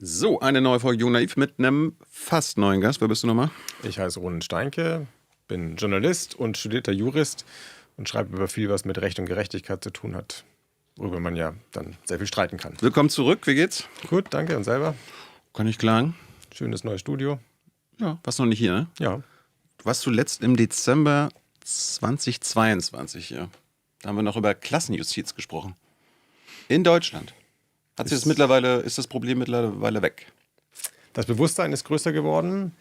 So, eine neue Folge Jung Naiv mit einem fast neuen Gast. Wer bist du nochmal? Ich heiße Ronen Steinke, bin Journalist und studierter Jurist und schreibe über viel, was mit Recht und Gerechtigkeit zu tun hat, worüber man ja dann sehr viel streiten kann. Willkommen zurück, wie geht's? Gut, danke. Und selber? Kann ich klagen? Schönes neues Studio. Ja, warst noch nicht hier, ne? Ja. Du warst zuletzt im Dezember 2022 hier. Da haben wir noch über Klassenjustiz gesprochen. In Deutschland. Ist das Problem mittlerweile weg? Das Bewusstsein ist größer geworden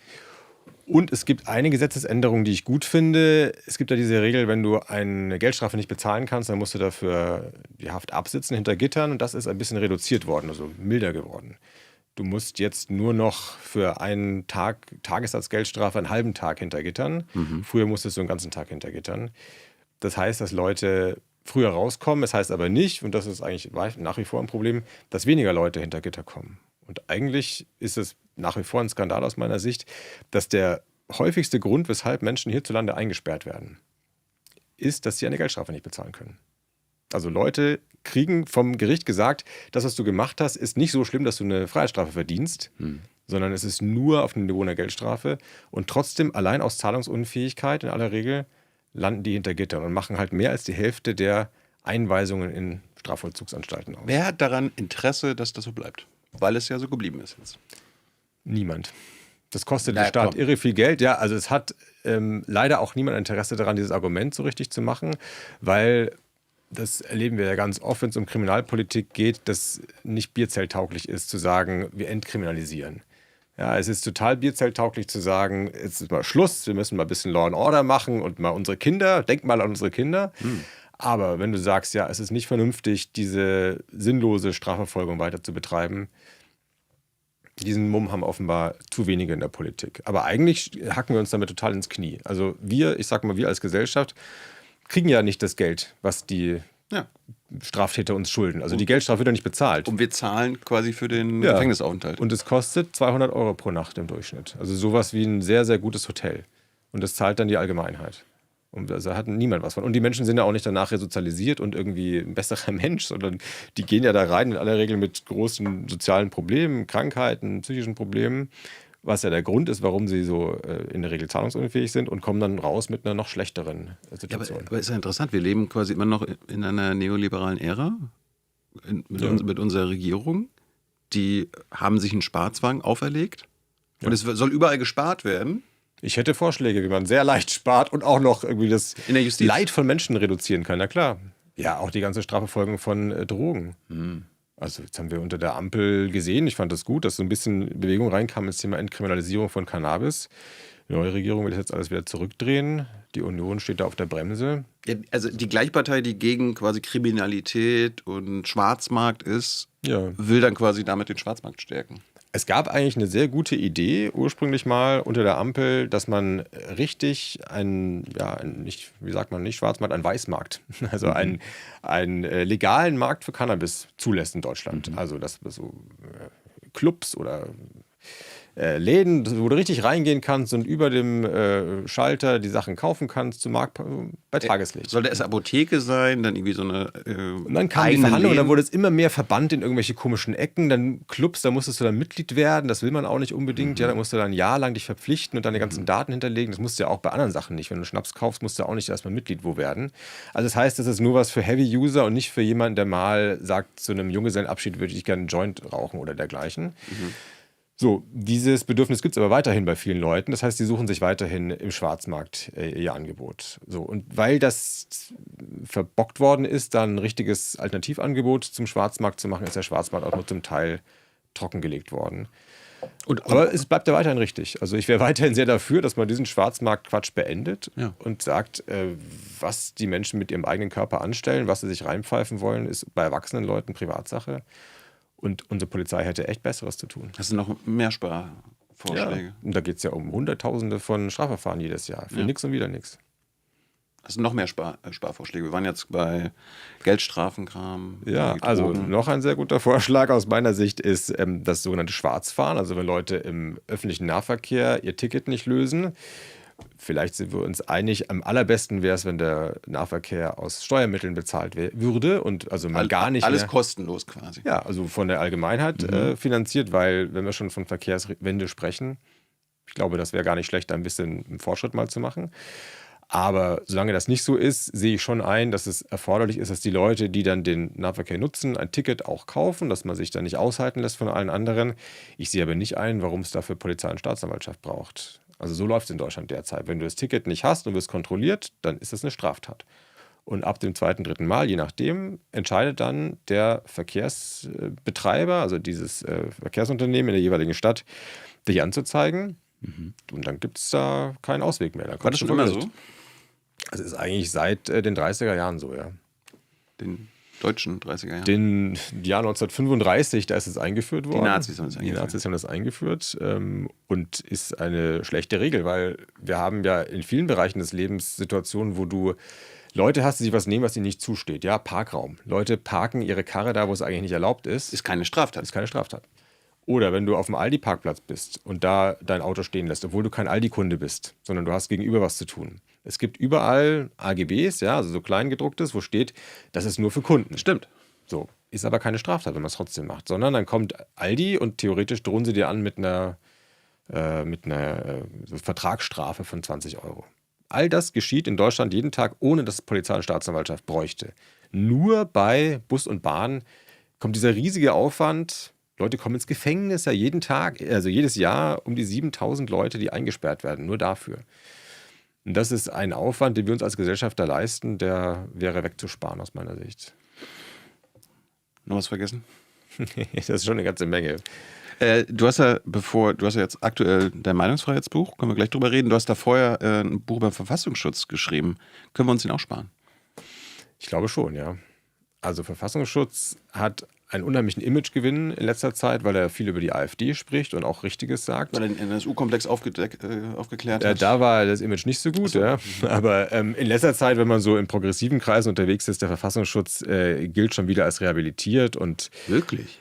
und es gibt eine Gesetzesänderung, die ich gut finde. Es gibt ja diese Regel, wenn du eine Geldstrafe nicht bezahlen kannst, dann musst du dafür die Haft absitzen hinter Gittern und das ist ein bisschen reduziert worden, also milder geworden. Du musst jetzt nur noch für einen Tag Tagessatz Geldstrafe einen halben Tag hinter Gittern. Früher musstest du einen ganzen Tag hinter Gittern. Das heißt, dass Leute früher rauskommen. Das heißt aber nicht, und das ist eigentlich nach wie vor ein Problem, dass weniger Leute hinter Gitter kommen. Und eigentlich ist es nach wie vor ein Skandal aus meiner Sicht, dass der häufigste Grund, weshalb Menschen hierzulande eingesperrt werden, ist, dass sie eine Geldstrafe nicht bezahlen können. Also Leute kriegen vom Gericht gesagt, das, was du gemacht hast, ist nicht so schlimm, dass du eine Freiheitsstrafe verdienst, sondern es ist nur auf dem Niveau einer Geldstrafe. Und trotzdem, allein aus Zahlungsunfähigkeit in aller Regel, landen die hinter Gittern und machen halt mehr als die Hälfte der Einweisungen in Strafvollzugsanstalten aus. Wer hat daran Interesse, dass das so bleibt? Weil es ja so geblieben ist jetzt. Niemand. Das kostet den Staat irre viel Geld. Ja, also es hat leider auch niemand Interesse daran, dieses Argument so richtig zu machen, weil das erleben wir ja ganz oft, wenn es um Kriminalpolitik geht, dass nicht bierzelttauglich ist, zu sagen, wir entkriminalisieren. Ja, es ist total bierzelttauglich zu sagen, jetzt ist mal Schluss, wir müssen mal ein bisschen Law and Order machen und mal unsere Kinder, denk mal an unsere Kinder. Aber wenn du sagst, ja, es ist nicht vernünftig, diese sinnlose Strafverfolgung weiter zu betreiben, diesen Mumm haben offenbar zu wenige in der Politik. Aber eigentlich hacken wir uns damit total ins Knie. Also wir als Gesellschaft, kriegen ja nicht das Geld, was die Straftäter uns schulden. Also die Geldstrafe wird ja nicht bezahlt. Und wir zahlen quasi für den Gefängnisaufenthalt. Und es kostet 200 € pro Nacht im Durchschnitt. Also sowas wie ein sehr, sehr gutes Hotel. Und das zahlt dann die Allgemeinheit. Und also hat niemand was von. Und die Menschen sind ja auch nicht danach resozialisiert und irgendwie ein besserer Mensch, sondern die gehen ja da rein in aller Regel mit großen sozialen Problemen, Krankheiten, psychischen Problemen, was ja der Grund ist, warum sie so in der Regel zahlungsunfähig sind und kommen dann raus mit einer noch schlechteren Situation. Ja, aber ist ja interessant, wir leben quasi immer noch in einer neoliberalen Ära mit unserer Regierung. Die haben sich einen Sparzwang auferlegt und es soll überall gespart werden. Ich hätte Vorschläge, wie man sehr leicht spart und auch noch irgendwie das Leid von Menschen reduzieren kann. Na klar. Ja, auch die ganze Strafverfolgung von Drogen. Also jetzt haben wir unter der Ampel gesehen, ich fand das gut, dass so ein bisschen Bewegung reinkam ins Thema Entkriminalisierung von Cannabis. Die neue Regierung will das jetzt alles wieder zurückdrehen. Die Union steht da auf der Bremse. Ja, also die Gleichpartei, die gegen quasi Kriminalität und Schwarzmarkt ist, will dann quasi damit den Schwarzmarkt stärken. Es gab eigentlich eine sehr gute Idee, ursprünglich mal unter der Ampel, dass man richtig nicht Schwarzmarkt, einen Weißmarkt, also einen legalen Markt für Cannabis zulässt in Deutschland. Also dass so Clubs oder Läden, wo du richtig reingehen kannst und über dem Schalter die Sachen kaufen kannst zum Markt bei Tageslicht. Sollte es Apotheke sein, dann irgendwie so eine und dann kam die Verhandlung und dann wurde es immer mehr verbannt in irgendwelche komischen Ecken. Dann Clubs, da musstest du dann Mitglied werden, das will man auch nicht unbedingt. Ja, da musst du dann ein Jahr lang dich verpflichten und deine ganzen Daten hinterlegen. Das musst du ja auch bei anderen Sachen nicht. Wenn du Schnaps kaufst, musst du auch nicht erstmal Mitglied wo werden. Also das heißt, das ist nur was für Heavy-User und nicht für jemanden, der mal sagt, zu einem Junggesellenabschied würde ich gerne einen Joint rauchen oder dergleichen. So, dieses Bedürfnis gibt es aber weiterhin bei vielen Leuten. Das heißt, die suchen sich weiterhin im Schwarzmarkt ihr Angebot. So, und weil das verbockt worden ist, dann ein richtiges Alternativangebot zum Schwarzmarkt zu machen, ist der Schwarzmarkt auch nur zum Teil trockengelegt worden. Aber es bleibt ja weiterhin richtig. Also ich wäre weiterhin sehr dafür, dass man diesen Schwarzmarkt-Quatsch beendet und sagt, was die Menschen mit ihrem eigenen Körper anstellen, was sie sich reinpfeifen wollen, ist bei erwachsenen Leuten Privatsache. Und unsere Polizei hätte echt Besseres zu tun. Hast du noch mehr Sparvorschläge? Ja. Und da geht es ja um Hunderttausende von Strafverfahren jedes Jahr. Für nichts und wieder nichts. Hast du noch mehr Sparvorschläge? Wir waren jetzt bei Geldstrafenkram. Ja, also noch ein sehr guter Vorschlag aus meiner Sicht ist das sogenannte Schwarzfahren. Also wenn Leute im öffentlichen Nahverkehr ihr Ticket nicht lösen, Vielleicht sind wir uns einig, am allerbesten wäre es, wenn der Nahverkehr aus Steuermitteln bezahlt würde und also man gar nicht alles mehr, kostenlos quasi. ja, also von der Allgemeinheit finanziert, weil wenn wir schon von Verkehrswende sprechen, ich glaube, das wäre gar nicht schlecht, da ein bisschen einen Fortschritt mal zu machen. Aber solange das nicht so ist, sehe ich schon ein, dass es erforderlich ist, dass die Leute, die dann den Nahverkehr nutzen, ein Ticket auch kaufen, dass man sich da nicht aushalten lässt von allen anderen. Ich sehe aber nicht ein, warum es dafür Polizei und Staatsanwaltschaft braucht. Also so läuft es in Deutschland derzeit. Wenn du das Ticket nicht hast und wirst kontrolliert, dann ist das eine Straftat. Und ab dem zweiten, dritten Mal, je nachdem, entscheidet dann der Verkehrsbetreiber, also dieses Verkehrsunternehmen in der jeweiligen Stadt, dich anzuzeigen. Und dann gibt es da keinen Ausweg mehr. War das schon immer so? Also ist eigentlich seit den 30er Jahren so, ja. Den deutschen 30er Jahren? Den Jahr 1935, da ist es eingeführt worden. Die Nazis haben es eingeführt. Die Nazis haben das eingeführt und ist eine schlechte Regel, weil wir haben ja in vielen Bereichen des Lebens Situationen, wo du Leute hast, die sich was nehmen, was ihnen nicht zusteht. Ja, Parkraum. Leute parken ihre Karre da, wo es eigentlich nicht erlaubt ist. Ist keine Straftat. Ist keine Straftat. Oder wenn du auf dem Aldi-Parkplatz bist und da dein Auto stehen lässt, obwohl du kein Aldi-Kunde bist, sondern du hast gegenüber was zu tun. Es gibt überall AGBs, ja, also so kleingedrucktes, wo steht, das ist nur für Kunden. Stimmt. So, ist aber keine Straftat, wenn man es trotzdem macht, sondern dann kommt Aldi und theoretisch drohen sie dir an mit einer Vertragsstrafe von 20 Euro. All das geschieht in Deutschland jeden Tag, ohne dass Polizei und Staatsanwaltschaft bräuchte. Nur bei Bus und Bahn kommt dieser riesige Aufwand. Leute kommen ins Gefängnis ja jeden Tag, also jedes Jahr um die 7.000 Leute, die eingesperrt werden, nur dafür. Und das ist ein Aufwand, den wir uns als Gesellschaft da leisten, der wäre wegzusparen aus meiner Sicht. Noch was vergessen? Das ist schon eine ganze Menge. Du hast ja jetzt aktuell dein Meinungsfreiheitsbuch, können wir gleich drüber reden. Du hast da vorher ein Buch über Verfassungsschutz geschrieben. Können wir uns den auch sparen? Ich glaube schon, ja. Also Verfassungsschutz hat einen unheimlichen Imagegewinn in letzter Zeit, weil er viel über die AfD spricht und auch Richtiges sagt. Weil er den NSU-Komplex aufgeklärt hat. Da war das Image nicht so gut, ja. Aber in letzter Zeit, wenn man so in progressiven Kreisen unterwegs ist, der Verfassungsschutz gilt schon wieder als rehabilitiert. Und wirklich?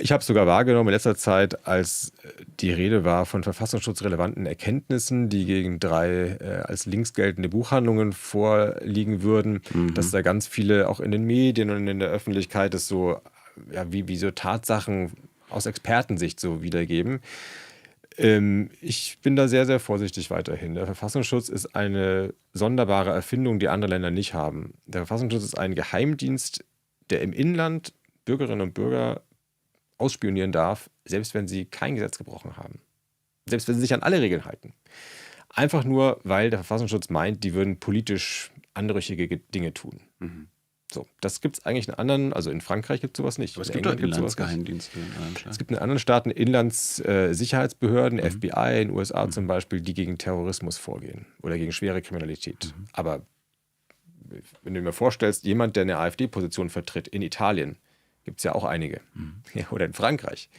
ich habe es sogar wahrgenommen in letzter Zeit, als die Rede war von verfassungsschutzrelevanten Erkenntnissen, die gegen 3 als links geltende Buchhandlungen vorliegen würden, dass da ganz viele auch in den Medien und in der Öffentlichkeit es so, ja, wie so Tatsachen aus Expertensicht so wiedergeben. Ich bin da sehr, sehr vorsichtig weiterhin. Der Verfassungsschutz ist eine sonderbare Erfindung, die andere Länder nicht haben. Der Verfassungsschutz ist ein Geheimdienst, der im Inland Bürgerinnen und Bürger ausspionieren darf, selbst wenn sie kein Gesetz gebrochen haben. Selbst wenn sie sich an alle Regeln halten. Einfach nur, weil der Verfassungsschutz meint, die würden politisch anrüchige Dinge tun. So, das gibt es eigentlich in anderen, also in Frankreich gibt es sowas nicht. Aber es gibt doch Inlandsgeheimdienste. Es gibt in anderen Staaten Inlandssicherheitsbehörden, FBI, in den USA zum Beispiel, die gegen Terrorismus vorgehen oder gegen schwere Kriminalität. Aber wenn du mir vorstellst, jemand, der eine AfD-Position vertritt in Italien, gibt es ja auch einige. Ja, oder in Frankreich.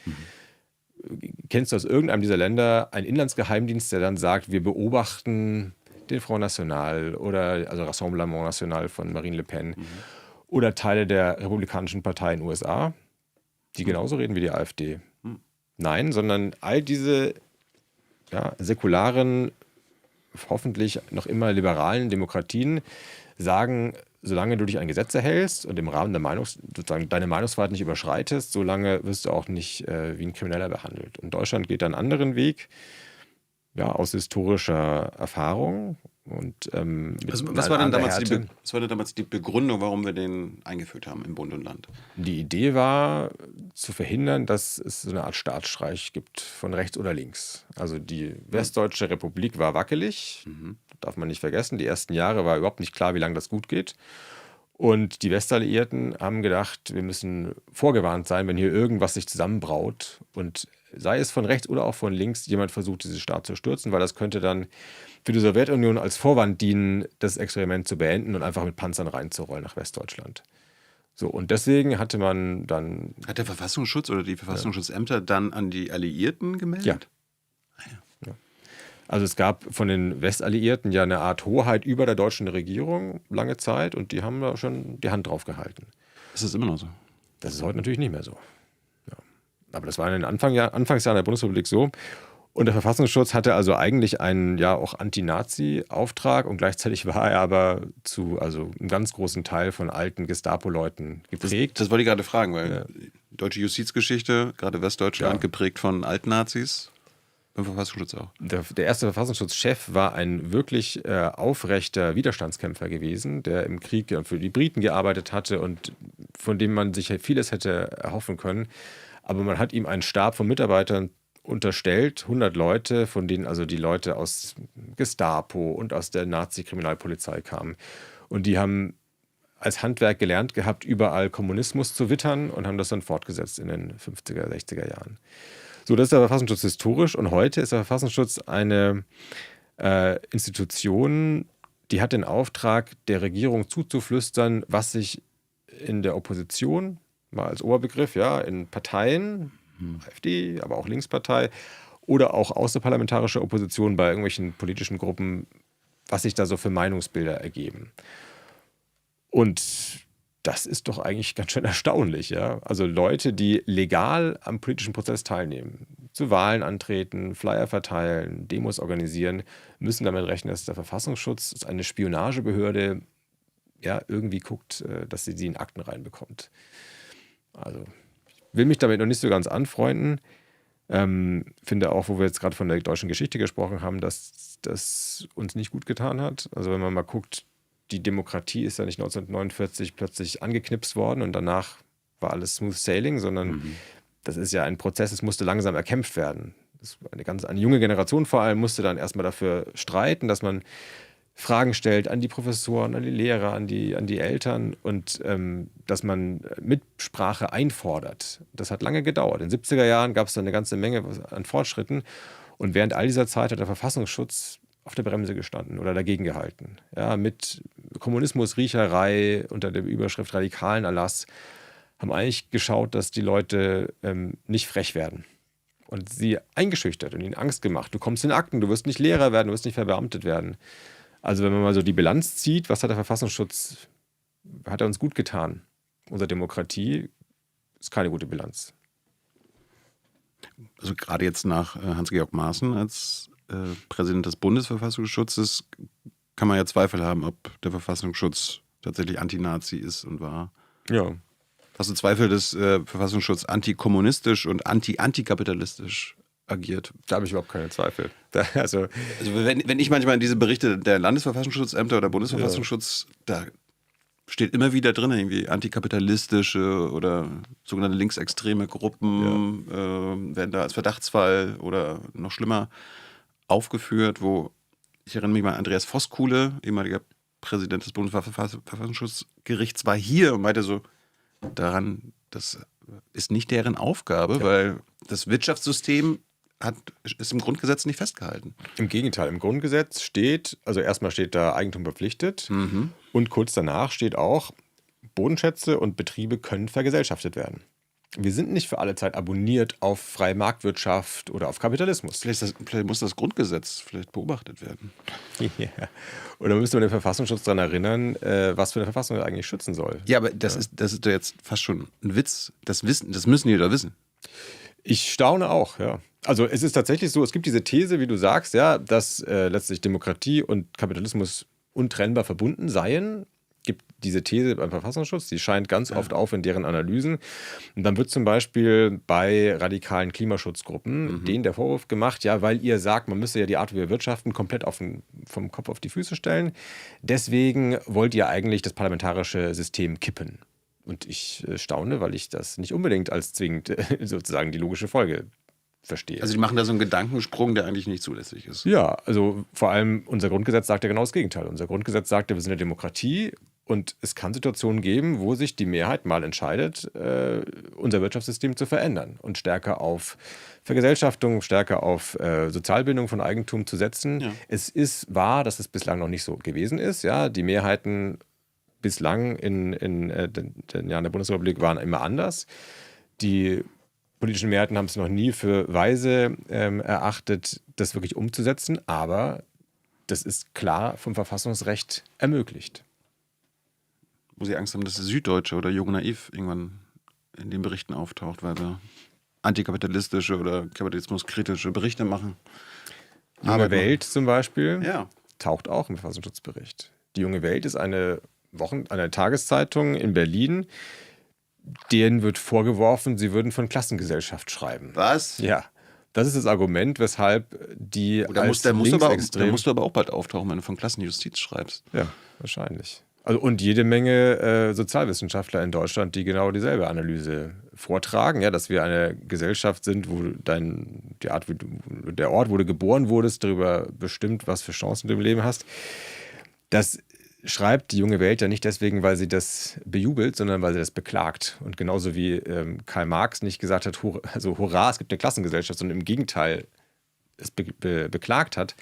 Kennst du aus irgendeinem dieser Länder einen Inlandsgeheimdienst, der dann sagt, wir beobachten den Front National oder also Rassemblement National von Marine Le Pen oder Teile der Republikanischen Partei in den USA, die genauso reden wie die AfD? Nein, sondern all diese säkularen, hoffentlich noch immer liberalen Demokratien sagen, solange du dich an Gesetze hältst und im Rahmen der sozusagen deine Meinungsfreiheit nicht überschreitest, solange wirst du auch nicht wie ein Krimineller behandelt. Und Deutschland geht einen anderen Weg, aus historischer Erfahrung. Und, was war denn damals die Begründung, warum wir den eingeführt haben im Bund und Land? Die Idee war, zu verhindern, dass es so eine Art Staatsstreich gibt von rechts oder links. Also die Westdeutsche Republik war wackelig, darf man nicht vergessen. Die ersten Jahre war überhaupt nicht klar, wie lange das gut geht. Und die Westalliierten haben gedacht, wir müssen vorgewarnt sein, wenn hier irgendwas sich zusammenbraut und sei es von rechts oder auch von links, jemand versucht, diesen Staat zu stürzen, weil das könnte dann für die Sowjetunion als Vorwand dienen, das Experiment zu beenden und einfach mit Panzern reinzurollen nach Westdeutschland. So, und deswegen hatte man dann... Hat der Verfassungsschutz oder die Verfassungsschutzämter dann an die Alliierten gemeldet? Ja. Also es gab von den Westalliierten ja eine Art Hoheit über der deutschen Regierung lange Zeit und die haben da schon die Hand drauf gehalten. Ist das immer noch so? Das ist heute natürlich nicht mehr so. Ja. Aber das war in den Anfangsjahren der Bundesrepublik so. Und der Verfassungsschutz hatte also eigentlich einen ja auch Anti-Nazi-Auftrag und gleichzeitig war er aber zu einem ganz großen Teil von alten Gestapo-Leuten geprägt. Das wollte ich gerade fragen, weil deutsche Justizgeschichte, gerade Westdeutschland, geprägt von Altnazis, beim Verfassungsschutz auch. Der erste Verfassungsschutzchef war ein wirklich aufrechter Widerstandskämpfer gewesen, der im Krieg für die Briten gearbeitet hatte und von dem man sich vieles hätte erhoffen können. Aber man hat ihm einen Stab von Mitarbeitern unterstellt, 100 Leute, von denen also die Leute aus Gestapo und aus der Nazi-Kriminalpolizei kamen. Und die haben als Handwerk gelernt gehabt, überall Kommunismus zu wittern und haben das dann fortgesetzt in den 50er, 60er Jahren. So, das ist der Verfassungsschutz historisch und heute ist der Verfassungsschutz eine Institution, die hat den Auftrag, der Regierung zuzuflüstern, was sich in der Opposition, mal als Oberbegriff, in Parteien, AfD, aber auch Linkspartei oder auch außerparlamentarische Opposition bei irgendwelchen politischen Gruppen, was sich da so für Meinungsbilder ergeben. Und das ist doch eigentlich ganz schön erstaunlich, ja. Also Leute, die legal am politischen Prozess teilnehmen, zu Wahlen antreten, Flyer verteilen, Demos organisieren, müssen damit rechnen, dass der Verfassungsschutz, eine Spionagebehörde, irgendwie guckt, dass sie in Akten reinbekommt. Also ich will mich damit noch nicht so ganz anfreunden. Finde auch, wo wir jetzt gerade von der deutschen Geschichte gesprochen haben, dass das uns nicht gut getan hat. Also wenn man mal guckt, die Demokratie ist ja nicht 1949 plötzlich angeknipst worden und danach war alles smooth sailing, sondern das ist ja ein Prozess, es musste langsam erkämpft werden. Eine junge Generation vor allem musste dann erstmal dafür streiten, dass man Fragen stellt an die Professoren, an die Lehrer, an die Eltern und dass man Mitsprache einfordert. Das hat lange gedauert. In den 70er Jahren gab es da eine ganze Menge an Fortschritten und während all dieser Zeit hat der Verfassungsschutz auf der Bremse gestanden oder dagegen gehalten. Ja, mit Kommunismusriecherei unter der Überschrift radikalen Erlass haben eigentlich geschaut, dass die Leute nicht frech werden. Und sie eingeschüchtert und ihnen Angst gemacht. Du kommst in Akten, du wirst nicht Lehrer werden, du wirst nicht verbeamtet werden. Also wenn man mal so die Bilanz zieht, was hat der Verfassungsschutz, hat er uns gut getan? Unsere Demokratie ist keine gute Bilanz. Also gerade jetzt nach Hans-Georg Maaßen als Präsident des Bundesverfassungsschutzes kann man ja Zweifel haben, ob der Verfassungsschutz tatsächlich Anti-Nazi ist und war. Ja. Hast du Zweifel, dass Verfassungsschutz antikommunistisch und antikapitalistisch agiert? Da habe ich überhaupt keine Zweifel. Also wenn ich manchmal in diese Berichte der Landesverfassungsschutzämter oder Bundesverfassungsschutz, da steht immer wieder drin, irgendwie antikapitalistische oder sogenannte linksextreme Gruppen werden da als Verdachtsfall oder noch schlimmer aufgeführt, wo, ich erinnere mich mal, Andreas Voskuhle, ehemaliger Präsident des Bundesverfassungsschutzgerichts, war hier und meinte so, das ist nicht deren Aufgabe, weil das Wirtschaftssystem ist im Grundgesetz nicht festgehalten. Im Gegenteil, im Grundgesetz steht, also erstmal steht da Eigentum verpflichtet und kurz danach steht auch, Bodenschätze und Betriebe können vergesellschaftet werden. Wir sind nicht für alle Zeit abonniert auf freie Marktwirtschaft oder auf Kapitalismus. Vielleicht muss das Grundgesetz beobachtet werden. Ja. Oder müsste man den Verfassungsschutz daran erinnern, was für eine Verfassung er eigentlich schützen soll. Ja, aber das ist ja jetzt fast schon ein Witz. Das müssen die doch wissen. Ich staune auch, ja. Also es ist tatsächlich so, es gibt diese These, wie du sagst, dass letztlich Demokratie und Kapitalismus untrennbar verbunden seien. Gibt diese These beim Verfassungsschutz, die scheint ganz oft auf in deren Analysen. Und dann wird zum Beispiel bei radikalen Klimaschutzgruppen denen der Vorwurf gemacht, weil ihr sagt, man müsse ja die Art, wie wir wirtschaften, komplett vom Kopf auf die Füße stellen. Deswegen wollt ihr eigentlich das parlamentarische System kippen. Und ich staune, weil ich das nicht unbedingt als zwingend sozusagen die logische Folge verstehe. Also die machen da so einen Gedankensprung, der eigentlich nicht zulässig ist. Ja, also vor allem unser Grundgesetz sagt ja genau das Gegenteil. Unser Grundgesetz sagt ja, wir sind eine Demokratie und es kann Situationen geben, wo sich die Mehrheit mal entscheidet, unser Wirtschaftssystem zu verändern und stärker auf Vergesellschaftung, stärker auf Sozialbindung von Eigentum zu setzen. Ja. Es ist wahr, dass es bislang noch nicht so gewesen ist. Ja, die Mehrheiten bislang in den Jahren der Bundesrepublik waren immer anders. Die politischen Mehrheiten haben es noch nie für weise erachtet, das wirklich umzusetzen, aber das ist klar vom Verfassungsrecht ermöglicht. Wo sie Angst haben, dass die Süddeutsche oder Jung Naiv irgendwann in den Berichten auftaucht, weil wir antikapitalistische oder kapitalismuskritische Berichte machen. Junge Welt zum Beispiel Ja. taucht auch im Verfassungsschutzbericht. Die Junge Welt ist eine Tageszeitung in Berlin. Denen wird vorgeworfen, sie würden von Klassengesellschaft schreiben. Was? Ja, das ist das Argument, weshalb die Da musst du aber auch bald auftauchen, wenn du von Klassenjustiz schreibst. Ja, wahrscheinlich. Also, und jede Menge Sozialwissenschaftler in Deutschland, die genau dieselbe Analyse vortragen, ja, dass wir eine Gesellschaft sind, wo der Ort, wo du geboren wurdest, darüber bestimmt, was für Chancen du im Leben hast. Das schreibt die Junge Welt ja nicht deswegen, weil sie das bejubelt, sondern weil sie das beklagt. Und genauso wie Karl Marx nicht gesagt hat, hurra, es gibt eine Klassengesellschaft, sondern im Gegenteil es beklagt hat,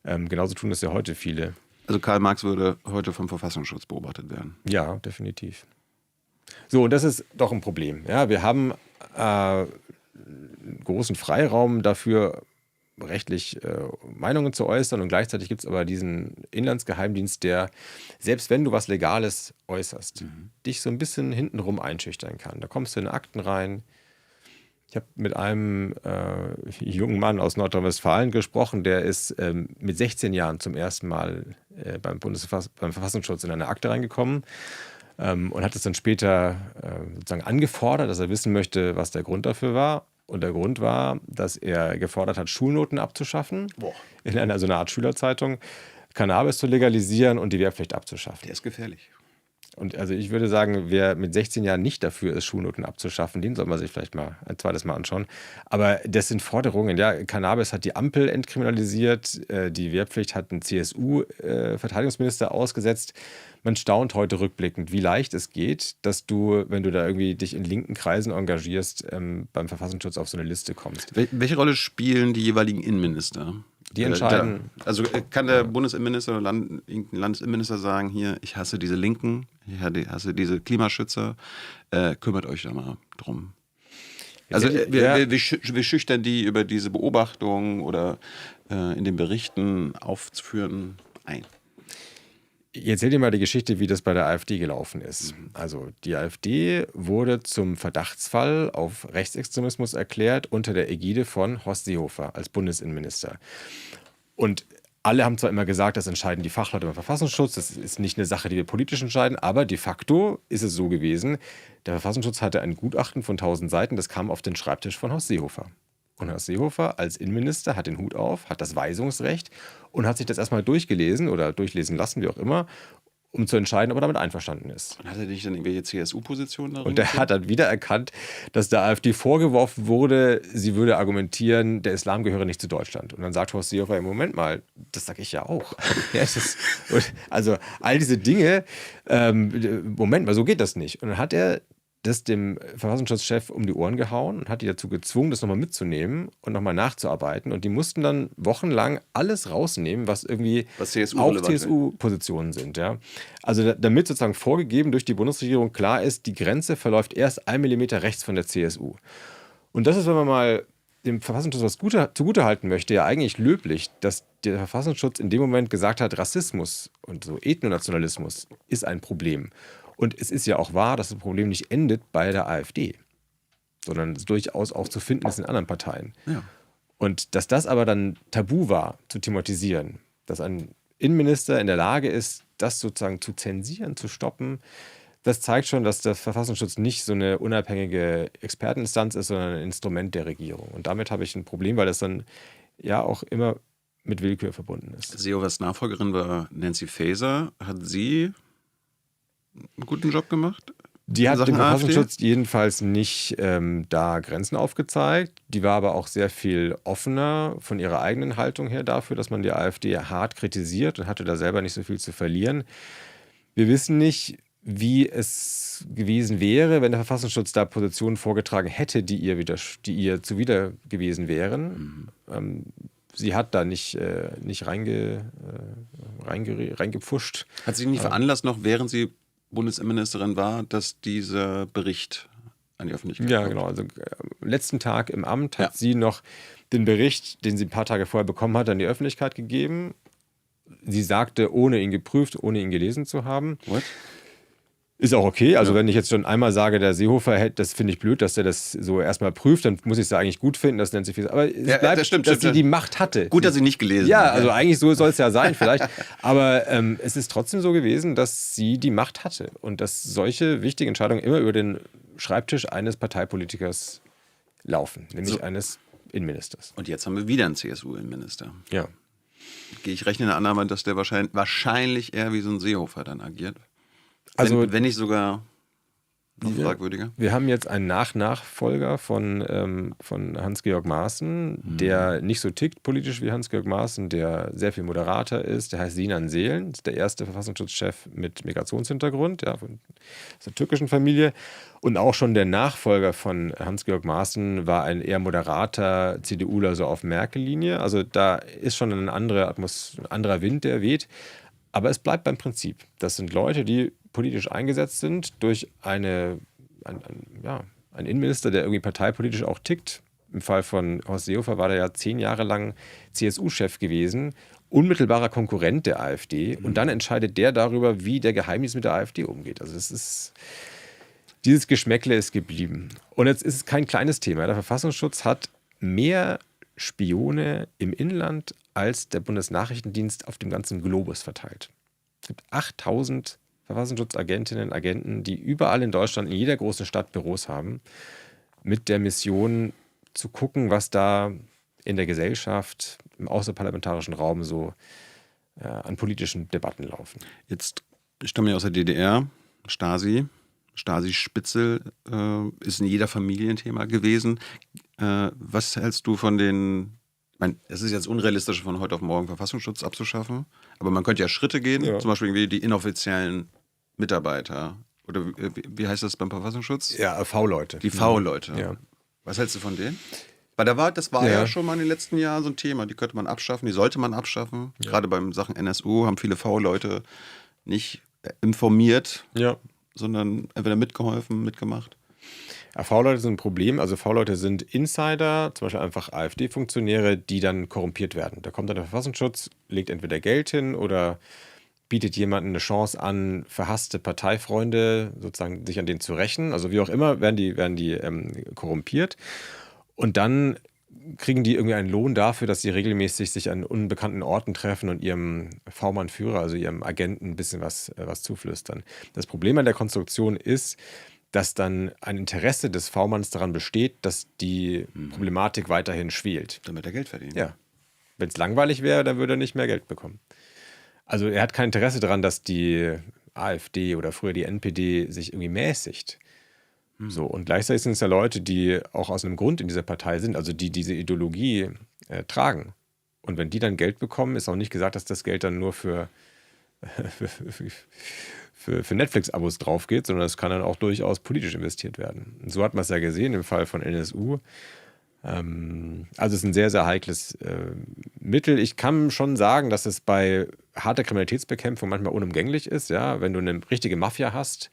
genauso tun das ja heute viele. Also Karl Marx würde heute vom Verfassungsschutz beobachtet werden. Ja, definitiv. So, und das ist doch ein Problem. Ja, wir haben großen Freiraum dafür, rechtlich Meinungen zu äußern, und gleichzeitig gibt es aber diesen Inlandsgeheimdienst, der, selbst wenn du was Legales äußerst, dich so ein bisschen hintenrum einschüchtern kann. Da kommst du in Akten rein. Ich habe mit einem jungen Mann aus Nordrhein-Westfalen gesprochen, der ist mit 16 Jahren zum ersten Mal beim Verfassungsschutz in eine Akte reingekommen und hat es dann später sozusagen angefordert, dass er wissen möchte, was der Grund dafür war. Und der Grund war, dass er gefordert hat, Schulnoten abzuschaffen, in einer Art Schülerzeitung, Cannabis zu legalisieren und die Wehrpflicht abzuschaffen. Der ist gefährlich. Und also ich würde sagen, wer mit 16 Jahren nicht dafür ist, Schulnoten abzuschaffen, den soll man sich vielleicht mal ein zweites Mal anschauen. Aber das sind Forderungen. Ja, Cannabis hat die Ampel entkriminalisiert, die Wehrpflicht hat einen CSU-Verteidigungsminister ausgesetzt. Man staunt heute rückblickend, wie leicht es geht, dass du, wenn du da irgendwie dich in linken Kreisen engagierst, beim Verfassungsschutz auf so eine Liste kommst. Welche Rolle spielen die jeweiligen Innenminister? Die entscheiden. Also kann der Bundesinnenminister oder irgendein Landesinnenminister sagen, hier, ich hasse diese Linken, ich hasse diese Klimaschützer, kümmert euch da mal drum. Also wir schüchtern die über diese Beobachtungen oder in den Berichten aufzuführen ein. Ich erzähl dir mal die Geschichte, wie das bei der AfD gelaufen ist. Also die AfD wurde zum Verdachtsfall auf Rechtsextremismus erklärt unter der Ägide von Horst Seehofer als Bundesinnenminister. Und alle haben zwar immer gesagt, das entscheiden die Fachleute beim Verfassungsschutz, das ist nicht eine Sache, die wir politisch entscheiden, aber de facto ist es so gewesen, der Verfassungsschutz hatte ein Gutachten von 1000 Seiten, das kam auf den Schreibtisch von Horst Seehofer. Und Horst Seehofer als Innenminister hat den Hut auf, hat das Weisungsrecht und hat sich das erstmal durchgelesen oder durchlesen lassen, wie auch immer, um zu entscheiden, ob er damit einverstanden ist. Und hat er nicht dann irgendwelche CSU-Positionen darin? Und er hat dann wieder erkannt, dass der AfD vorgeworfen wurde, sie würde argumentieren, der Islam gehöre nicht zu Deutschland. Und dann sagt Horst Seehofer, im Moment mal, das sage ich ja auch. Also all diese Dinge, Moment mal, so geht das nicht. Und dann hat er das dem Verfassungsschutzchef um die Ohren gehauen und hat die dazu gezwungen, das nochmal mitzunehmen und nochmal nachzuarbeiten. Und die mussten dann wochenlang alles rausnehmen, was irgendwie auch CSU-Positionen sind. Ja. Also damit sozusagen vorgegeben durch die Bundesregierung klar ist, die Grenze verläuft erst 1 Millimeter rechts von der CSU. Und das ist, wenn man mal dem Verfassungsschutz was zugutehalten möchte, ja eigentlich löblich, dass der Verfassungsschutz in dem Moment gesagt hat, Rassismus und so Ethnonationalismus ist ein Problem. Und es ist ja auch wahr, dass das Problem nicht endet bei der AfD, sondern es durchaus auch zu finden ist in anderen Parteien. Ja. Und dass das aber dann tabu war, zu thematisieren, dass ein Innenminister in der Lage ist, das sozusagen zu zensieren, zu stoppen, das zeigt schon, dass der Verfassungsschutz nicht so eine unabhängige Experteninstanz ist, sondern ein Instrument der Regierung. Und damit habe ich ein Problem, weil das dann ja auch immer mit Willkür verbunden ist. Seehofers Nachfolgerin war Nancy Faeser. Hat sie einen guten Job gemacht? Die hat dem Verfassungsschutz jedenfalls nicht da Grenzen aufgezeigt. Die war aber auch sehr viel offener von ihrer eigenen Haltung her dafür, dass man die AfD hart kritisiert und hatte da selber nicht so viel zu verlieren. Wir wissen nicht, wie es gewesen wäre, wenn der Verfassungsschutz da Positionen vorgetragen hätte, die ihr zuwider gewesen wären. Sie hat da nicht reingepfuscht. Hat sie nicht veranlasst, noch während sie Bundesinnenministerin war, dass dieser Bericht an die Öffentlichkeit kommt? Ja, genau. Also am letzten Tag im Amt hat sie noch den Bericht, den sie ein paar Tage vorher bekommen hat, an die Öffentlichkeit gegeben. Sie sagte, ohne ihn geprüft, ohne ihn gelesen zu haben. What? Ist auch okay. Also wenn ich jetzt schon einmal sage, der Seehofer hält, das finde ich blöd, dass der das so erstmal prüft, dann muss ich es eigentlich gut finden. Das nennt sich viel. Aber es bleibt, das stimmt, dass sie die Macht hatte. Gut, dass ich nicht gelesen Ja, habe. also eigentlich so soll es ja sein vielleicht. Aber es ist trotzdem so gewesen, dass sie die Macht hatte. Und dass solche wichtigen Entscheidungen immer über den Schreibtisch eines Parteipolitikers laufen. Nämlich eines Innenministers. Und jetzt haben wir wieder einen CSU-Innenminister. Ja. Ich rechne in der Annahme, dass der wahrscheinlich eher wie so ein Seehofer dann agiert. Also, wenn nicht sogar noch fragwürdiger. Wir haben jetzt einen Nachfolger von Hans-Georg Maaßen, der nicht so tickt politisch wie Hans-Georg Maaßen, der sehr viel moderater ist. Der heißt Sinan Selen, ist der erste Verfassungsschutzchef mit Migrationshintergrund, ja, aus der türkischen Familie. Und auch schon der Nachfolger von Hans-Georg Maaßen war ein eher moderater CDUler, so auf Merkel-Linie. Also da ist schon ein anderer Wind, der weht. Aber es bleibt beim Prinzip. Das sind Leute, die politisch eingesetzt sind durch einen Innenminister, der irgendwie parteipolitisch auch tickt. Im Fall von Horst Seehofer war der ja 10 Jahre lang CSU-Chef gewesen, unmittelbarer Konkurrent der AfD. Und dann entscheidet der darüber, wie der Geheimdienst mit der AfD umgeht. Also dieses Geschmäckle ist geblieben. Und jetzt ist es kein kleines Thema. Der Verfassungsschutz hat mehr Spione im Inland als der Bundesnachrichtendienst auf dem ganzen Globus verteilt. Es gibt 8000 Verfassungsschutzagentinnen und Agenten, die überall in Deutschland, in jeder großen Stadt Büros haben, mit der Mission zu gucken, was da in der Gesellschaft, im außerparlamentarischen Raum so an politischen Debatten laufen. Jetzt stamme ich aus der DDR, Stasi-Spitzel ist in jeder Familie ein Thema gewesen. Was hältst du von den, ich meine, es ist jetzt unrealistisch, von heute auf morgen Verfassungsschutz abzuschaffen, aber man könnte ja Schritte gehen, zum Beispiel wie die inoffiziellen Mitarbeiter. Oder wie heißt das beim Verfassungsschutz? Ja, V-Leute. Die V-Leute. Ja. Was hältst du von denen? Weil das war ja schon mal in den letzten Jahren so ein Thema. Die könnte man abschaffen, die sollte man abschaffen. Ja. Gerade beim Sachen NSU haben viele V-Leute nicht informiert, sondern entweder mitgemacht. Ja, V-Leute sind ein Problem. Also V-Leute sind Insider, zum Beispiel einfach AfD-Funktionäre, die dann korrumpiert werden. Da kommt dann der Verfassungsschutz, legt entweder Geld hin oder bietet jemandem eine Chance an, verhasste Parteifreunde sozusagen sich an denen zu rächen. Also wie auch immer werden die korrumpiert. Und dann kriegen die irgendwie einen Lohn dafür, dass sie regelmäßig sich an unbekannten Orten treffen und ihrem V-Mann-Führer, also ihrem Agenten, ein bisschen was zuflüstern. Das Problem an der Konstruktion ist, dass dann ein Interesse des V-Manns daran besteht, dass die Problematik weiterhin schwelt. Damit er Geld verdient. Ja. Wenn es langweilig wäre, dann würde er nicht mehr Geld bekommen. Also er hat kein Interesse daran, dass die AfD oder früher die NPD sich irgendwie mäßigt. So, und gleichzeitig sind es ja Leute, die auch aus einem Grund in dieser Partei sind, also die diese Ideologie tragen. Und wenn die dann Geld bekommen, ist auch nicht gesagt, dass das Geld dann nur für Netflix-Abos drauf geht, sondern es kann dann auch durchaus politisch investiert werden. Und so hat man es ja gesehen im Fall von NSU. Also es ist ein sehr, sehr heikles Mittel. Ich kann schon sagen, dass es bei harter Kriminalitätsbekämpfung manchmal unumgänglich ist. Ja? Wenn du eine richtige Mafia hast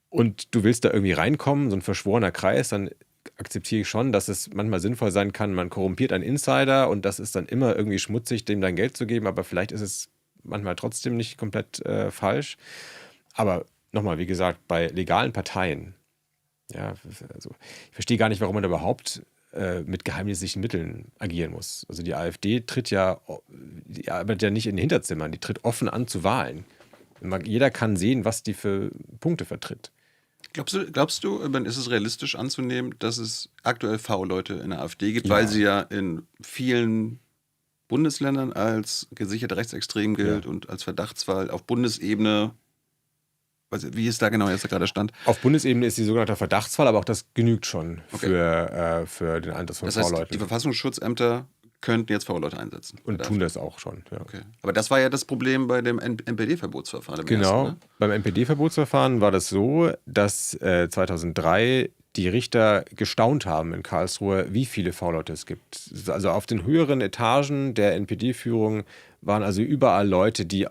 und du willst da irgendwie reinkommen, so ein verschworener Kreis, dann akzeptiere ich schon, dass es manchmal sinnvoll sein kann, man korrumpiert einen Insider und das ist dann immer irgendwie schmutzig, dem dein Geld zu geben, aber vielleicht ist es manchmal trotzdem nicht komplett falsch. Aber nochmal, wie gesagt, bei legalen Parteien, ja, also ich verstehe gar nicht, warum man da überhaupt mit geheimdienstlichen Mitteln agieren muss. Also die AfD die arbeitet ja nicht in den Hinterzimmern, die tritt offen an zu Wahlen. Jeder kann sehen, was die für Punkte vertritt. Glaubst du, ist es realistisch anzunehmen, dass es aktuell V-Leute in der AfD gibt, weil sie ja in vielen Bundesländern als gesicherte Rechtsextrem gilt und als Verdachtsfall auf Bundesebene? Wie ist da genau jetzt gerade Stand? Auf Bundesebene ist die sogenannte Verdachtsfall, aber auch das genügt schon für den Einsatz von V-Leuten. Das heißt, die Verfassungsschutzämter könnten jetzt V-Leute einsetzen. Und tun das auch schon, ja. Okay. Aber das war ja das Problem bei dem NPD-Verbotsverfahren. Genau, ersten, ne? Beim NPD-Verbotsverfahren war das so, dass 2003 die Richter gestaunt haben in Karlsruhe, wie viele V-Leute es gibt. Also auf den höheren Etagen der NPD-Führung waren also überall Leute, die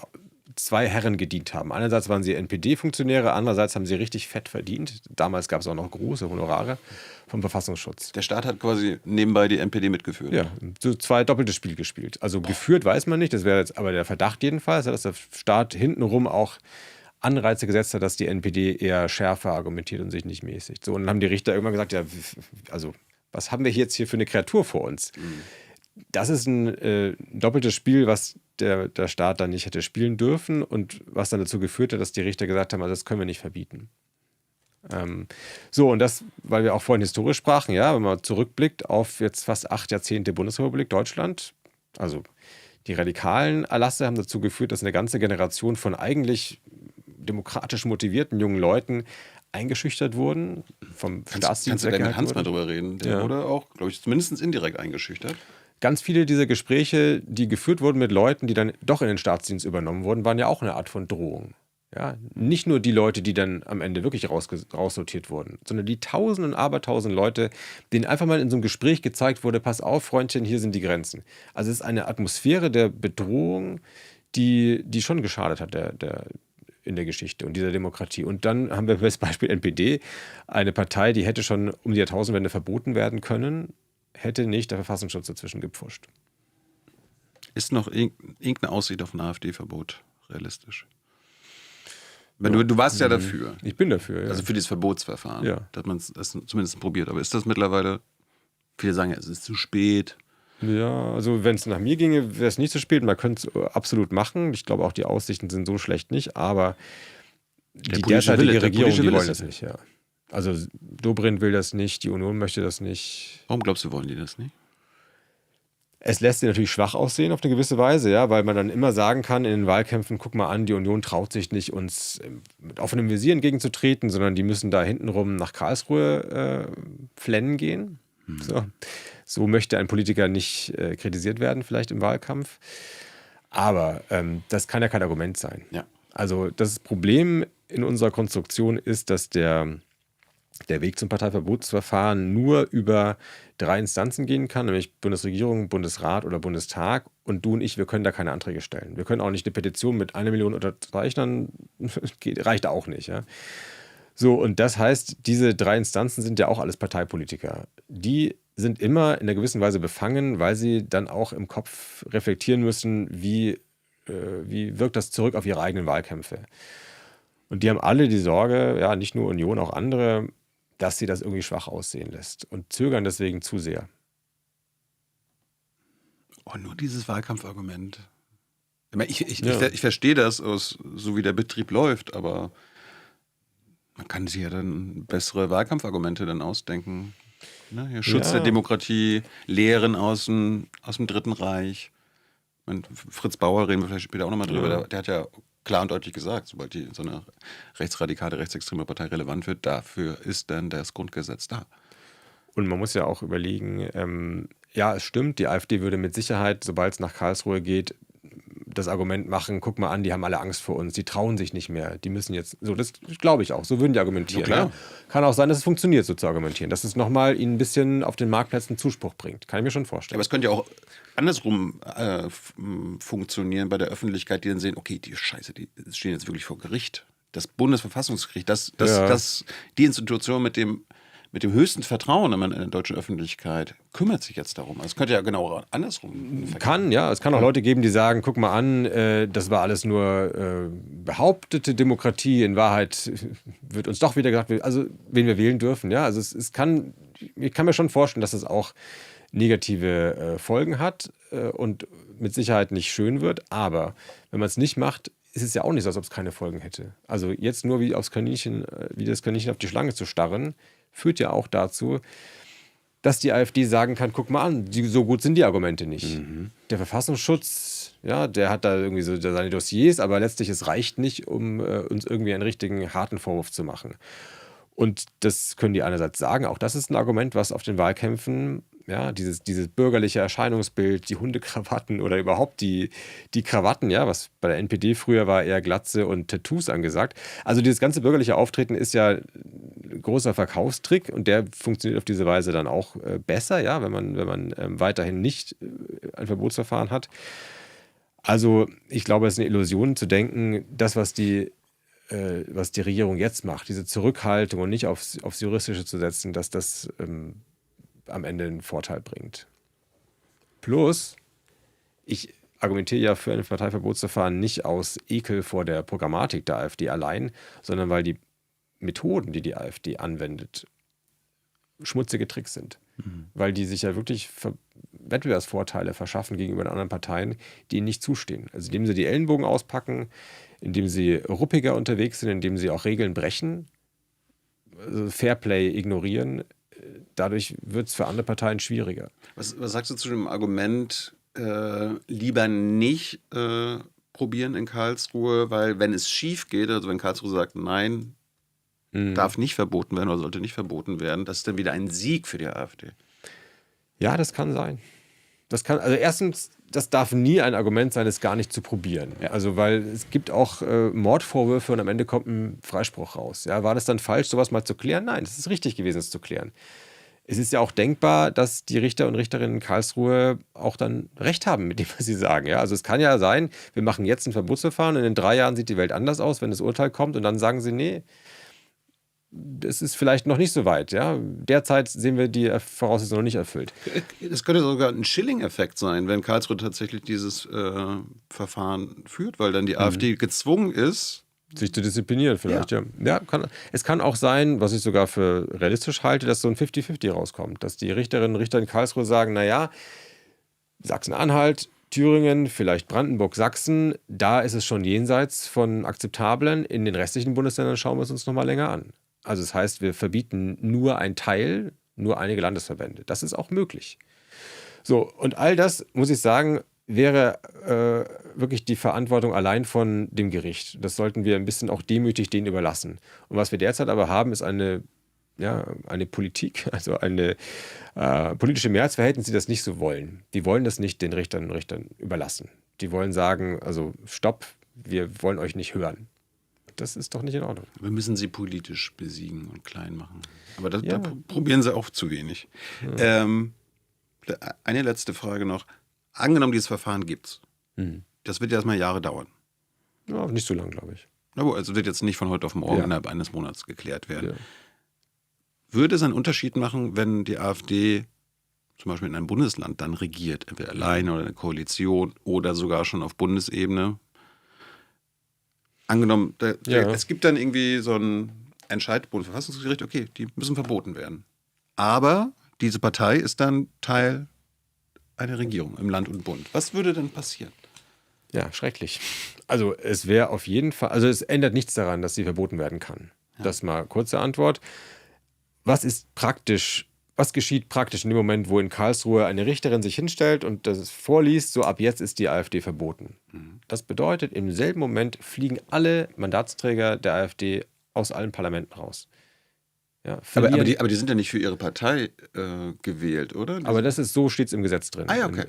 2 Herren gedient haben. Einerseits waren sie NPD-Funktionäre, andererseits haben sie richtig fett verdient. Damals gab es auch noch große Honorare vom Verfassungsschutz. Der Staat hat quasi nebenbei die NPD mitgeführt. Ja, so 2 doppeltes Spiel gespielt. Also geführt weiß man nicht, das wäre jetzt aber der Verdacht jedenfalls, dass der Staat hintenrum auch Anreize gesetzt hat, dass die NPD eher schärfer argumentiert und sich nicht mäßigt. So, und dann haben die Richter irgendwann gesagt, ja, also was haben wir jetzt hier für eine Kreatur vor uns? Das ist ein doppeltes Spiel, was der Staat dann nicht hätte spielen dürfen und was dann dazu geführt hat, dass die Richter gesagt haben, also das können wir nicht verbieten. So, und das, weil wir auch vorhin historisch sprachen, ja, wenn man zurückblickt auf jetzt fast 8 Jahrzehnte Bundesrepublik Deutschland, also die radikalen Erlasse haben dazu geführt, dass eine ganze Generation von eigentlich demokratisch motivierten jungen Leuten eingeschüchtert wurden, vom Staatsdienst Kannst du da mit Hans mal wurden. drüber reden? Der wurde auch, glaube ich, zumindest indirekt eingeschüchtert. Ganz viele dieser Gespräche, die geführt wurden mit Leuten, die dann doch in den Staatsdienst übernommen wurden, waren ja auch eine Art von Drohung. Ja, nicht nur die Leute, die dann am Ende wirklich raussortiert wurden, sondern die Tausende und Abertausend Leute, denen einfach mal in so einem Gespräch gezeigt wurde, pass auf, Freundchen, hier sind die Grenzen. Also es ist eine Atmosphäre der Bedrohung, die schon geschadet hat in der Geschichte und dieser Demokratie. Und dann haben wir das Beispiel NPD, eine Partei, die hätte schon um die Jahrtausendwende verboten werden können, hätte nicht der Verfassungsschutz dazwischen gepfuscht. Ist noch irgendeine Aussicht auf ein AfD-Verbot realistisch? Du warst ja dafür. Ich bin dafür, ja. Also für dieses Verbotsverfahren, dass man es zumindest probiert. Aber ist das mittlerweile, viele sagen ja, es ist zu spät. Ja, also wenn es nach mir ginge, wäre es nicht zu spät. Man könnte es absolut machen. Ich glaube, auch die Aussichten sind so schlecht nicht. Aber die derzeitige Regierung, die wollen das nicht. Ja. Also Dobrindt will das nicht, die Union möchte das nicht. Warum glaubst du, wollen die das nicht? Es lässt sie natürlich schwach aussehen auf eine gewisse Weise, ja, weil man dann immer sagen kann in den Wahlkämpfen, guck mal an, die Union traut sich nicht, uns mit offenem Visier entgegenzutreten, sondern die müssen da hintenrum nach Karlsruhe flennen gehen. So möchte ein Politiker nicht kritisiert werden, vielleicht im Wahlkampf. Aber das kann ja kein Argument sein. Ja. Also das Problem in unserer Konstruktion ist, dass der Weg zum Parteiverbotsverfahren nur über 3 Instanzen gehen kann, nämlich Bundesregierung, Bundesrat oder Bundestag. Und du und ich, wir können da keine Anträge stellen. Wir können auch nicht eine Petition mit 1 Million Unterzeichnern, reicht auch nicht. Ja? So, und das heißt, diese 3 Instanzen sind ja auch alles Parteipolitiker. Die sind immer in einer gewissen Weise befangen, weil sie dann auch im Kopf reflektieren müssen, wie wirkt das zurück auf ihre eigenen Wahlkämpfe. Und die haben alle die Sorge, ja, nicht nur Union, auch andere, dass sie das irgendwie schwach aussehen lässt und zögern deswegen zu sehr. Oh, nur dieses Wahlkampfargument. Ich verstehe das, so wie der Betrieb läuft, aber man kann sich ja dann bessere Wahlkampfargumente dann ausdenken. Ne? Hier Schutz der Demokratie, Lehren aus dem Dritten Reich. Fritz Bauer, reden wir vielleicht später auch nochmal drüber, der hat ja klar und deutlich gesagt, sobald so eine rechtsradikale, rechtsextreme Partei relevant wird, dafür ist dann das Grundgesetz da. Und man muss ja auch überlegen, ja, es stimmt, die AfD würde mit Sicherheit, sobald es nach Karlsruhe geht, das Argument machen, guck mal an, die haben alle Angst vor uns, die trauen sich nicht mehr, die müssen jetzt, so, das glaube ich auch, so würden die argumentieren. Ja, ja. Kann auch sein, dass es funktioniert, so zu argumentieren, dass es nochmal ihnen ein bisschen auf den Marktplätzen Zuspruch bringt, kann ich mir schon vorstellen. Aber es könnte ja auch andersrum funktionieren bei der Öffentlichkeit, die dann sehen, okay, die Scheiße, die stehen jetzt wirklich vor Gericht. Das Bundesverfassungsgericht, die Institution mit dem höchsten Vertrauen in der deutschen Öffentlichkeit kümmert sich jetzt darum. Also es könnte ja genau andersrum. Es kann auch Leute geben, die sagen, guck mal an, das war alles nur behauptete Demokratie. In Wahrheit wird uns doch wieder gesagt, also wen wir wählen dürfen. Ja, also ich kann mir schon vorstellen, dass es auch negative Folgen hat und mit Sicherheit nicht schön wird. Aber wenn man es nicht macht, ist es ja auch nicht so, als ob es keine Folgen hätte. Also jetzt nur wie das Kaninchen auf die Schlange zu starren, führt ja auch dazu, dass die AfD sagen kann, guck mal an, so gut sind die Argumente nicht. Der Verfassungsschutz, ja, der hat da irgendwie so seine Dossiers, aber letztlich, es reicht nicht, um uns irgendwie einen richtigen, harten Vorwurf zu machen. Und das können die einerseits sagen, auch das ist ein Argument, was auf den Wahlkämpfen, ja, dieses bürgerliche Erscheinungsbild, die Hundekrawatten oder überhaupt die Krawatten, ja, was bei der NPD früher war, eher Glatze und Tattoos angesagt. Also dieses ganze bürgerliche Auftreten ist ja ein großer Verkaufstrick und der funktioniert auf diese Weise dann auch besser, ja, wenn man weiterhin nicht ein Verbotsverfahren hat. Also ich glaube, es ist eine Illusion zu denken, das, was die Regierung jetzt macht, diese Zurückhaltung und nicht aufs Juristische zu setzen, dass das am Ende einen Vorteil bringt. Plus, ich argumentiere ja für ein Parteiverbotsverfahren nicht aus Ekel vor der Programmatik der AfD allein, sondern weil die Methoden, die die AfD anwendet, schmutzige Tricks sind. Weil die sich ja wirklich Wettbewerbsvorteile verschaffen gegenüber den anderen Parteien, die ihnen nicht zustehen. Also indem sie die Ellenbogen auspacken, indem sie ruppiger unterwegs sind, indem sie auch Regeln brechen, also Fairplay ignorieren. Dadurch wird es für andere Parteien schwieriger. Was sagst du zu dem Argument, lieber nicht probieren in Karlsruhe, weil wenn es schief geht, also wenn Karlsruhe sagt, nein, darf nicht verboten werden oder sollte nicht verboten werden, das ist dann wieder ein Sieg für die AfD. Ja, das kann sein. Also erstens, das darf nie ein Argument sein, es gar nicht zu probieren. Ja. Also weil es gibt auch Mordvorwürfe und am Ende kommt ein Freispruch raus. Ja, war das dann falsch, sowas mal zu klären? Nein, es ist richtig gewesen, es zu klären. Es ist ja auch denkbar, dass die Richter und Richterinnen in Karlsruhe auch dann Recht haben mit dem, was sie sagen. Ja, also es kann ja sein, wir machen jetzt ein Verbotsverfahren und in 3 Jahren sieht die Welt anders aus, wenn das Urteil kommt und dann sagen sie, nee, es ist vielleicht noch nicht so weit. Ja? Derzeit sehen wir die Voraussetzungen noch nicht erfüllt. Es könnte sogar ein Chilling-Effekt sein, wenn Karlsruhe tatsächlich dieses Verfahren führt, weil dann die AfD gezwungen ist, sich zu disziplinieren vielleicht, ja. Es kann auch sein, was ich sogar für realistisch halte, dass so ein 50-50 rauskommt. Dass die Richterinnen und Richter in Karlsruhe sagen, naja, Sachsen-Anhalt, Thüringen, vielleicht Brandenburg, Sachsen, da ist es schon jenseits von Akzeptablen. In den restlichen Bundesländern schauen wir es uns nochmal länger an. Also das heißt, wir verbieten nur ein Teil, nur einige Landesverbände. Das ist auch möglich. So, und all das, muss ich sagen, wäre wirklich die Verantwortung allein von dem Gericht. Das sollten wir ein bisschen auch demütig denen überlassen. Und was wir derzeit aber haben, ist eine Politik, also eine politische Mehrheitsverhältnis, die das nicht so wollen. Die wollen das nicht den Richterinnen und Richtern überlassen. Die wollen sagen, also stopp, wir wollen euch nicht hören. Das ist doch nicht in Ordnung. Wir müssen sie politisch besiegen und klein machen. Aber da probieren sie auch zu wenig. Ja. Eine letzte Frage noch. Angenommen, dieses Verfahren gibt's. Das wird ja erstmal Jahre dauern. Ja, nicht so lang, glaube ich. Also wird jetzt nicht von heute auf morgen innerhalb eines Monats geklärt werden. Ja. Würde es einen Unterschied machen, wenn die AfD zum Beispiel in einem Bundesland dann regiert, entweder alleine oder eine Koalition oder sogar schon auf Bundesebene? Angenommen, es gibt dann irgendwie so einen Entscheid, Bundesverfassungsgericht, okay, die müssen verboten werden. Aber diese Partei ist dann Teil einer Regierung im Land und Bund. Was würde denn passieren? Ja, schrecklich. Also es wäre auf jeden Fall, also es ändert nichts daran, dass sie verboten werden kann. Ja. Das mal kurze Antwort. Was geschieht praktisch in dem Moment, wo in Karlsruhe eine Richterin sich hinstellt und das vorliest, so ab jetzt ist die AfD verboten. Das bedeutet, im selben Moment fliegen alle Mandatsträger der AfD aus allen Parlamenten raus. Ja, aber die sind ja nicht für ihre Partei gewählt, oder? Aber das ist so, steht es im Gesetz drin. Ah, ja, okay.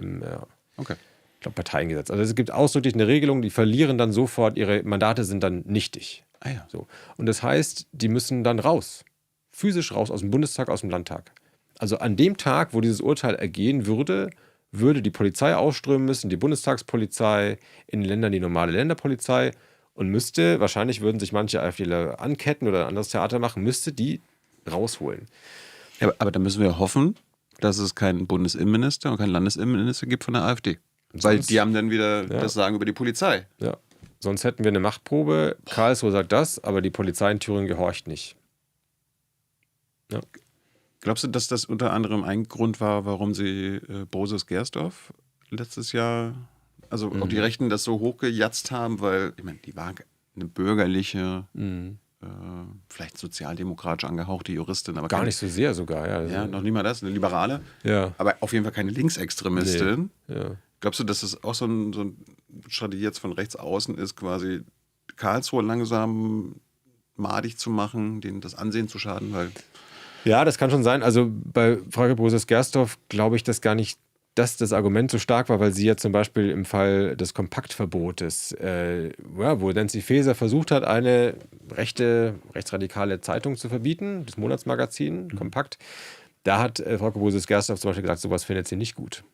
Okay. Ich glaube, Parteiengesetz. Also es gibt ausdrücklich eine Regelung, die verlieren dann sofort, ihre Mandate sind dann nichtig. Ah, ja. So. Und das heißt, die müssen dann raus. Physisch raus aus dem Bundestag, aus dem Landtag. Also an dem Tag, wo dieses Urteil ergehen würde, würde die Polizei ausströmen müssen, die Bundestagspolizei, in den Ländern die normale Länderpolizei und wahrscheinlich würden sich manche AfDler anketten oder ein anderes Theater machen, müsste die rausholen. Ja, aber da müssen wir hoffen, dass es keinen Bundesinnenminister und keinen Landesinnenminister gibt von der AfD. Weil die haben dann wieder das Sagen über die Polizei. Ja, sonst hätten wir eine Machtprobe. Karlsruhe sagt das, aber die Polizei in Thüringen gehorcht nicht. Ja. Glaubst du, dass das unter anderem ein Grund war, warum sie Broses-Gersdorf letztes Jahr, also auch die Rechten das so hochgejatzt haben, weil, ich meine, die war eine bürgerliche, vielleicht sozialdemokratisch angehauchte Juristin. Aber gar nicht so sehr sogar, ja. Ja, noch nicht mal das, eine Liberale, aber auf jeden Fall keine Linksextremistin. Nee. Ja. Glaubst du, dass das auch so eine Strategie jetzt von rechts außen ist, quasi Karlsruhe langsam madig zu machen, denen das Ansehen zu schaden, weil... Ja, das kann schon sein. Also bei Frau Broses-Gersdorf glaube ich das gar nicht, dass das Argument so stark war, weil sie ja zum Beispiel im Fall des Kompaktverbotes, wo Nancy Faeser versucht hat, eine rechtsradikale Zeitung zu verbieten, das Monatsmagazin, Kompakt, da hat Frau Broses-Gersdorf zum Beispiel gesagt, sowas findet sie nicht gut.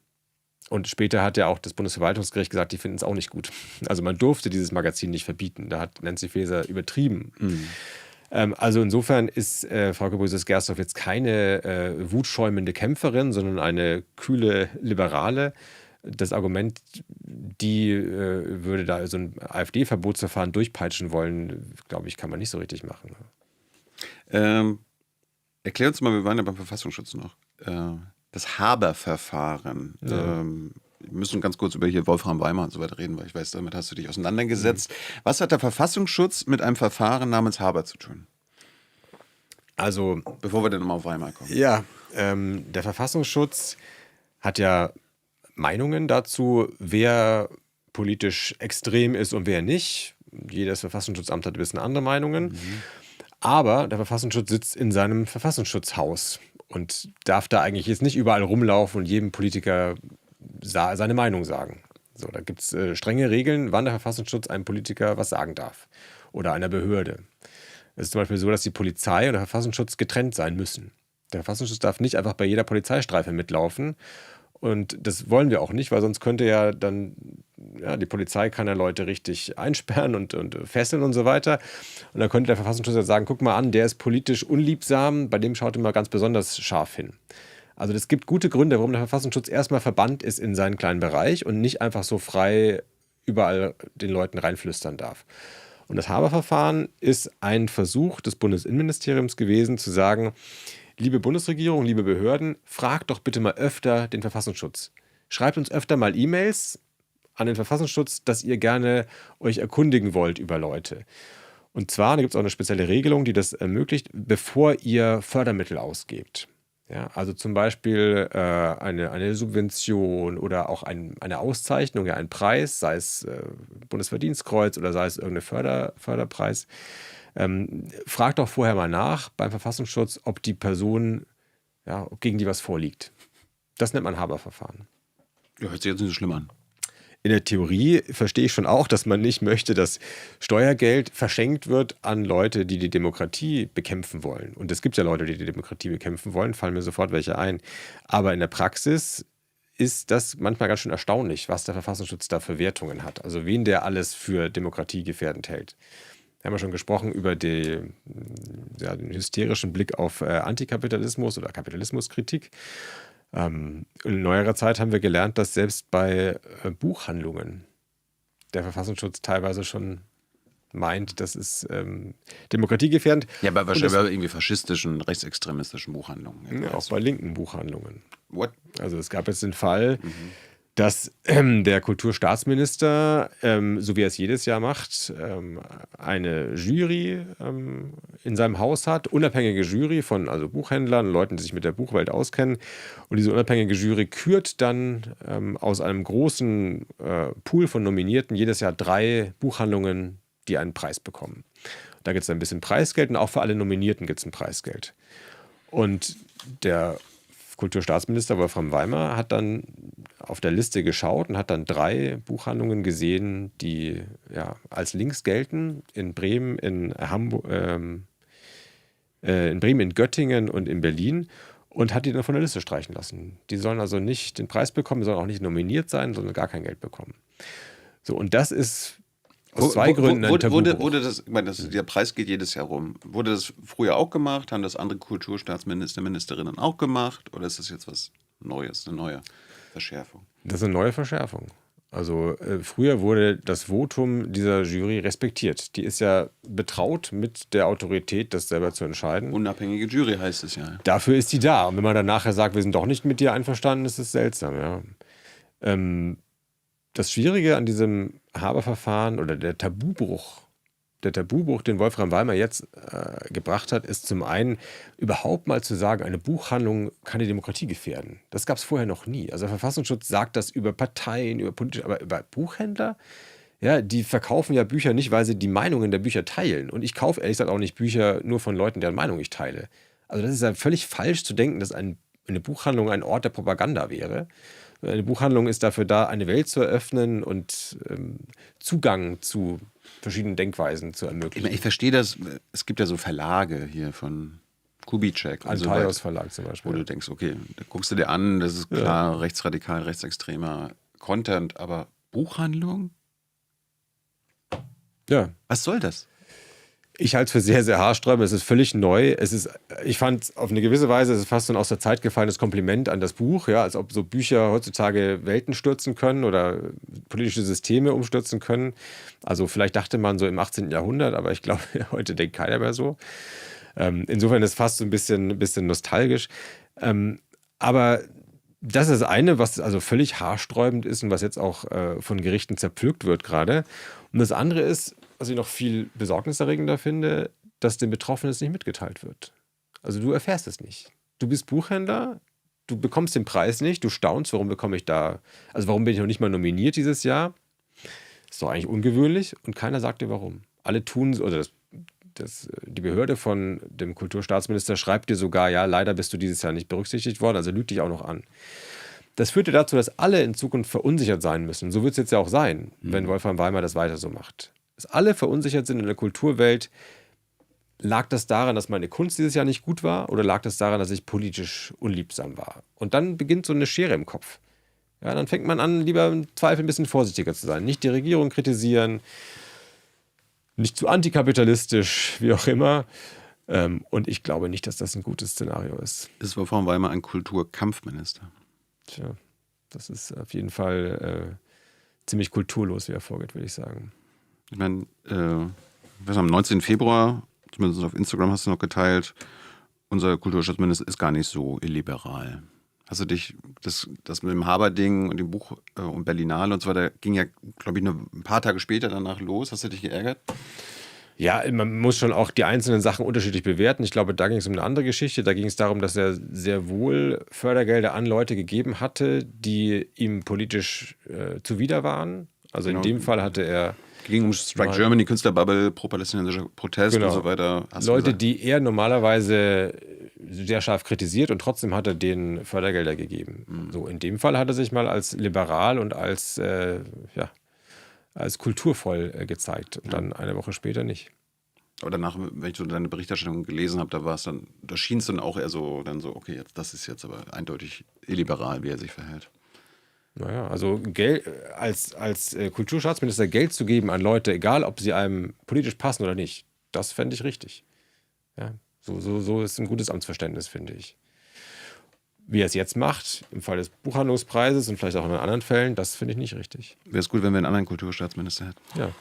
Und später hat ja auch das Bundesverwaltungsgericht gesagt, die finden es auch nicht gut. Also man durfte dieses Magazin nicht verbieten. Da hat Nancy Faeser übertrieben. Also insofern ist Frau Broses-Gersdorf jetzt keine wutschäumende Kämpferin, sondern eine kühle Liberale. das Argument, die würde da so ein AfD-Verbotsverfahren durchpeitschen wollen, glaube ich, kann man nicht so richtig machen. Erklär uns mal, wir waren ja beim Verfassungsschutz noch. Das Haber-Verfahren. Ja. Wir müssen ganz kurz über hier Wolfram Weimar und so weiter reden, weil ich weiß, damit hast du dich auseinandergesetzt. Was hat der Verfassungsschutz mit einem Verfahren namens Haber zu tun? Also, bevor wir dann nochmal auf Weimar kommen. Ja, der Verfassungsschutz hat ja Meinungen dazu, wer politisch extrem ist und wer nicht. Jedes Verfassungsschutzamt hat ein bisschen andere Meinungen. Aber der Verfassungsschutz sitzt in seinem Verfassungsschutzhaus und darf da eigentlich jetzt nicht überall rumlaufen und jedem Politiker seine Meinung sagen. So, da gibt es strenge Regeln, wann der Verfassungsschutz einem Politiker was sagen darf oder einer Behörde. Es ist zum Beispiel so, dass die Polizei und der Verfassungsschutz getrennt sein müssen. Der Verfassungsschutz darf nicht einfach bei jeder Polizeistreife mitlaufen. Und das wollen wir auch nicht, weil sonst könnte ja dann, die Polizei kann ja Leute richtig einsperren und fesseln und so weiter. Und dann könnte der Verfassungsschutz ja sagen, guck mal an, der ist politisch unliebsam, bei dem schaut immer ganz besonders scharf hin. Also es gibt gute Gründe, warum der Verfassungsschutz erstmal verbannt ist in seinen kleinen Bereich und nicht einfach so frei überall den Leuten reinflüstern darf. Und das Haber-Verfahren ist ein Versuch des Bundesinnenministeriums gewesen, zu sagen, liebe Bundesregierung, liebe Behörden, fragt doch bitte mal öfter den Verfassungsschutz. Schreibt uns öfter mal E-Mails an den Verfassungsschutz, dass ihr gerne euch erkundigen wollt über Leute. Und zwar, da gibt es auch eine spezielle Regelung, die das ermöglicht, bevor ihr Fördermittel ausgebt. Ja, also zum Beispiel eine Subvention oder auch eine Auszeichnung, ja, ein Preis, sei es Bundesverdienstkreuz oder sei es irgendein Förderpreis. Fragt doch vorher mal nach beim Verfassungsschutz, ob die Person, ob gegen die was vorliegt. Das nennt man Haber-Verfahren. Ja, hört sich jetzt nicht so schlimm an. In der Theorie verstehe ich schon auch, dass man nicht möchte, dass Steuergeld verschenkt wird an Leute, die die Demokratie bekämpfen wollen. Und es gibt ja Leute, die die Demokratie bekämpfen wollen, fallen mir sofort welche ein. Aber in der Praxis ist das manchmal ganz schön erstaunlich, was der Verfassungsschutz da für Wertungen hat. Also wen der alles für demokratiegefährdend hält. Wir haben ja schon gesprochen über den hysterischen Blick auf Antikapitalismus oder Kapitalismuskritik. In neuerer Zeit haben wir gelernt, dass selbst bei Buchhandlungen der Verfassungsschutz teilweise schon meint, das ist demokratiegefährdend. Ja, bei wahrscheinlich irgendwie faschistischen, rechtsextremistischen Buchhandlungen. Ja, auch bei linken Buchhandlungen. What? Also es gab jetzt den Fall, dass der Kulturstaatsminister, so wie er es jedes Jahr macht, eine Jury in seinem Haus hat, unabhängige Jury von Buchhändlern, Leuten, die sich mit der Buchwelt auskennen. Und diese unabhängige Jury kürt dann aus einem großen Pool von Nominierten jedes Jahr 3 Buchhandlungen, die einen Preis bekommen. Da gibt es ein bisschen Preisgeld und auch für alle Nominierten gibt es ein Preisgeld. Und der Kulturstaatsminister Wolfram Weimar hat dann auf der Liste geschaut und hat dann 3 Buchhandlungen gesehen, die als links gelten, in Bremen, in Hamburg, in Göttingen und in Berlin, und hat die dann von der Liste streichen lassen. Die sollen also nicht den Preis bekommen, sollen auch nicht nominiert sein, sondern gar kein Geld bekommen. So, und das ist aus 2 Gründen ein Tabubruch. Wurde das, ich meine, der Preis geht jedes Jahr rum. Wurde das früher auch gemacht? Haben das andere Kulturstaatsminister, Ministerinnen auch gemacht? Oder ist das jetzt was Neues, eine neue Verschärfung? Das ist eine neue Verschärfung. Also früher wurde das Votum dieser Jury respektiert. Die ist ja betraut mit der Autorität, das selber zu entscheiden. Unabhängige Jury heißt es ja. Dafür ist die da. Und wenn man dann nachher sagt, wir sind doch nicht mit dir einverstanden, ist es seltsam. Ja. Das Schwierige an diesem Haber-Verfahren oder der Tabubruch, den Wolfram Weimar jetzt gebracht hat, ist zum einen überhaupt mal zu sagen, eine Buchhandlung kann die Demokratie gefährden. Das gab es vorher noch nie. Also der Verfassungsschutz sagt das über Parteien, über politische, aber über Buchhändler, die verkaufen ja Bücher nicht, weil sie die Meinungen der Bücher teilen. Und ich kaufe ehrlich gesagt auch nicht Bücher nur von Leuten, deren Meinung ich teile. Also das ist ja völlig falsch zu denken, dass eine Buchhandlung ein Ort der Propaganda wäre. Eine Buchhandlung ist dafür da, eine Welt zu eröffnen und Zugang zu verschiedenen Denkweisen zu ermöglichen. Ich verstehe das, es gibt ja so Verlage hier von Kubitschek. Antaios Verlag zum Beispiel. Wo du denkst, okay, da guckst du dir an, das ist klar rechtsradikal, rechtsextremer Content, aber Buchhandlung? Ja. Was soll das? Ich halte es für sehr, sehr haarsträubend. Es ist völlig neu. Ich fand auf eine gewisse Weise, es ist fast so ein aus der Zeit gefallenes Kompliment an das Buch, ja, als ob so Bücher heutzutage Welten stürzen können oder politische Systeme umstürzen können. Also vielleicht dachte man so im 18. Jahrhundert, aber ich glaube, heute denkt keiner mehr so. Insofern ist es fast so ein bisschen nostalgisch. Aber das ist das eine, was also völlig haarsträubend ist und was jetzt auch von Gerichten zerpflückt wird gerade. Und das andere ist, was ich noch viel besorgniserregender finde, dass den Betroffenen es nicht mitgeteilt wird. Also du erfährst es nicht. Du bist Buchhändler, du bekommst den Preis nicht, du staunst, warum bin ich noch nicht mal nominiert dieses Jahr? Ist doch eigentlich ungewöhnlich und keiner sagt dir warum. Alle tun, oder die Behörde von dem Kulturstaatsminister schreibt dir sogar, ja, leider bist du dieses Jahr nicht berücksichtigt worden, also lügt dich auch noch an. Das führte dazu, dass alle in Zukunft verunsichert sein müssen. So wird es jetzt ja auch sein, wenn Wolfram Weimar das weiter so macht. Dass alle verunsichert sind in der Kulturwelt. Lag das daran, dass meine Kunst dieses Jahr nicht gut war oder lag das daran, dass ich politisch unliebsam war? Und dann beginnt so eine Schere im Kopf. Ja, dann fängt man an, lieber im Zweifel ein bisschen vorsichtiger zu sein. Nicht die Regierung kritisieren, nicht zu antikapitalistisch, wie auch immer. Und ich glaube nicht, dass das ein gutes Szenario ist. Ist Wolfram Weimar ein Kulturkampfminister? Tja, das ist auf jeden Fall ziemlich kulturlos, wie er vorgeht, würde ich sagen. Ich meine, am 19. Februar, zumindest auf Instagram hast du noch geteilt, unser Kulturstaatsminister ist gar nicht so illiberal. Hast du dich, das mit dem Haber-Ding und dem Buch und Berlinale und so weiter, ging ja, glaube ich, ein paar Tage später danach los. Hast du dich geärgert? Ja, man muss schon auch die einzelnen Sachen unterschiedlich bewerten. Ich glaube, da ging es um eine andere Geschichte. Da ging es darum, dass er sehr wohl Fördergelder an Leute gegeben hatte, die ihm politisch zuwider waren. Also genau. In dem Fall hatte er... Ging um Strike Germany, Künstlerbubble, pro-palästinensischer Protest und so weiter. Leute, die er normalerweise sehr scharf kritisiert und trotzdem hat er denen Fördergelder gegeben. So, in dem Fall hat er sich mal als liberal und als kulturvoll gezeigt und dann eine Woche später nicht. Aber danach, wenn ich so deine Berichterstattung gelesen habe, da schien es dann auch eher so, okay, das ist jetzt aber eindeutig illiberal, wie er sich verhält. Naja, also als Kulturstaatsminister Geld zu geben an Leute, egal ob sie einem politisch passen oder nicht, das fände ich richtig. Ja, so ist ein gutes Amtsverständnis, finde ich. Wie er es jetzt macht, im Fall des Buchhandlungspreises und vielleicht auch in anderen Fällen, das finde ich nicht richtig. Wäre es gut, wenn wir einen anderen Kulturstaatsminister hätten. Ja.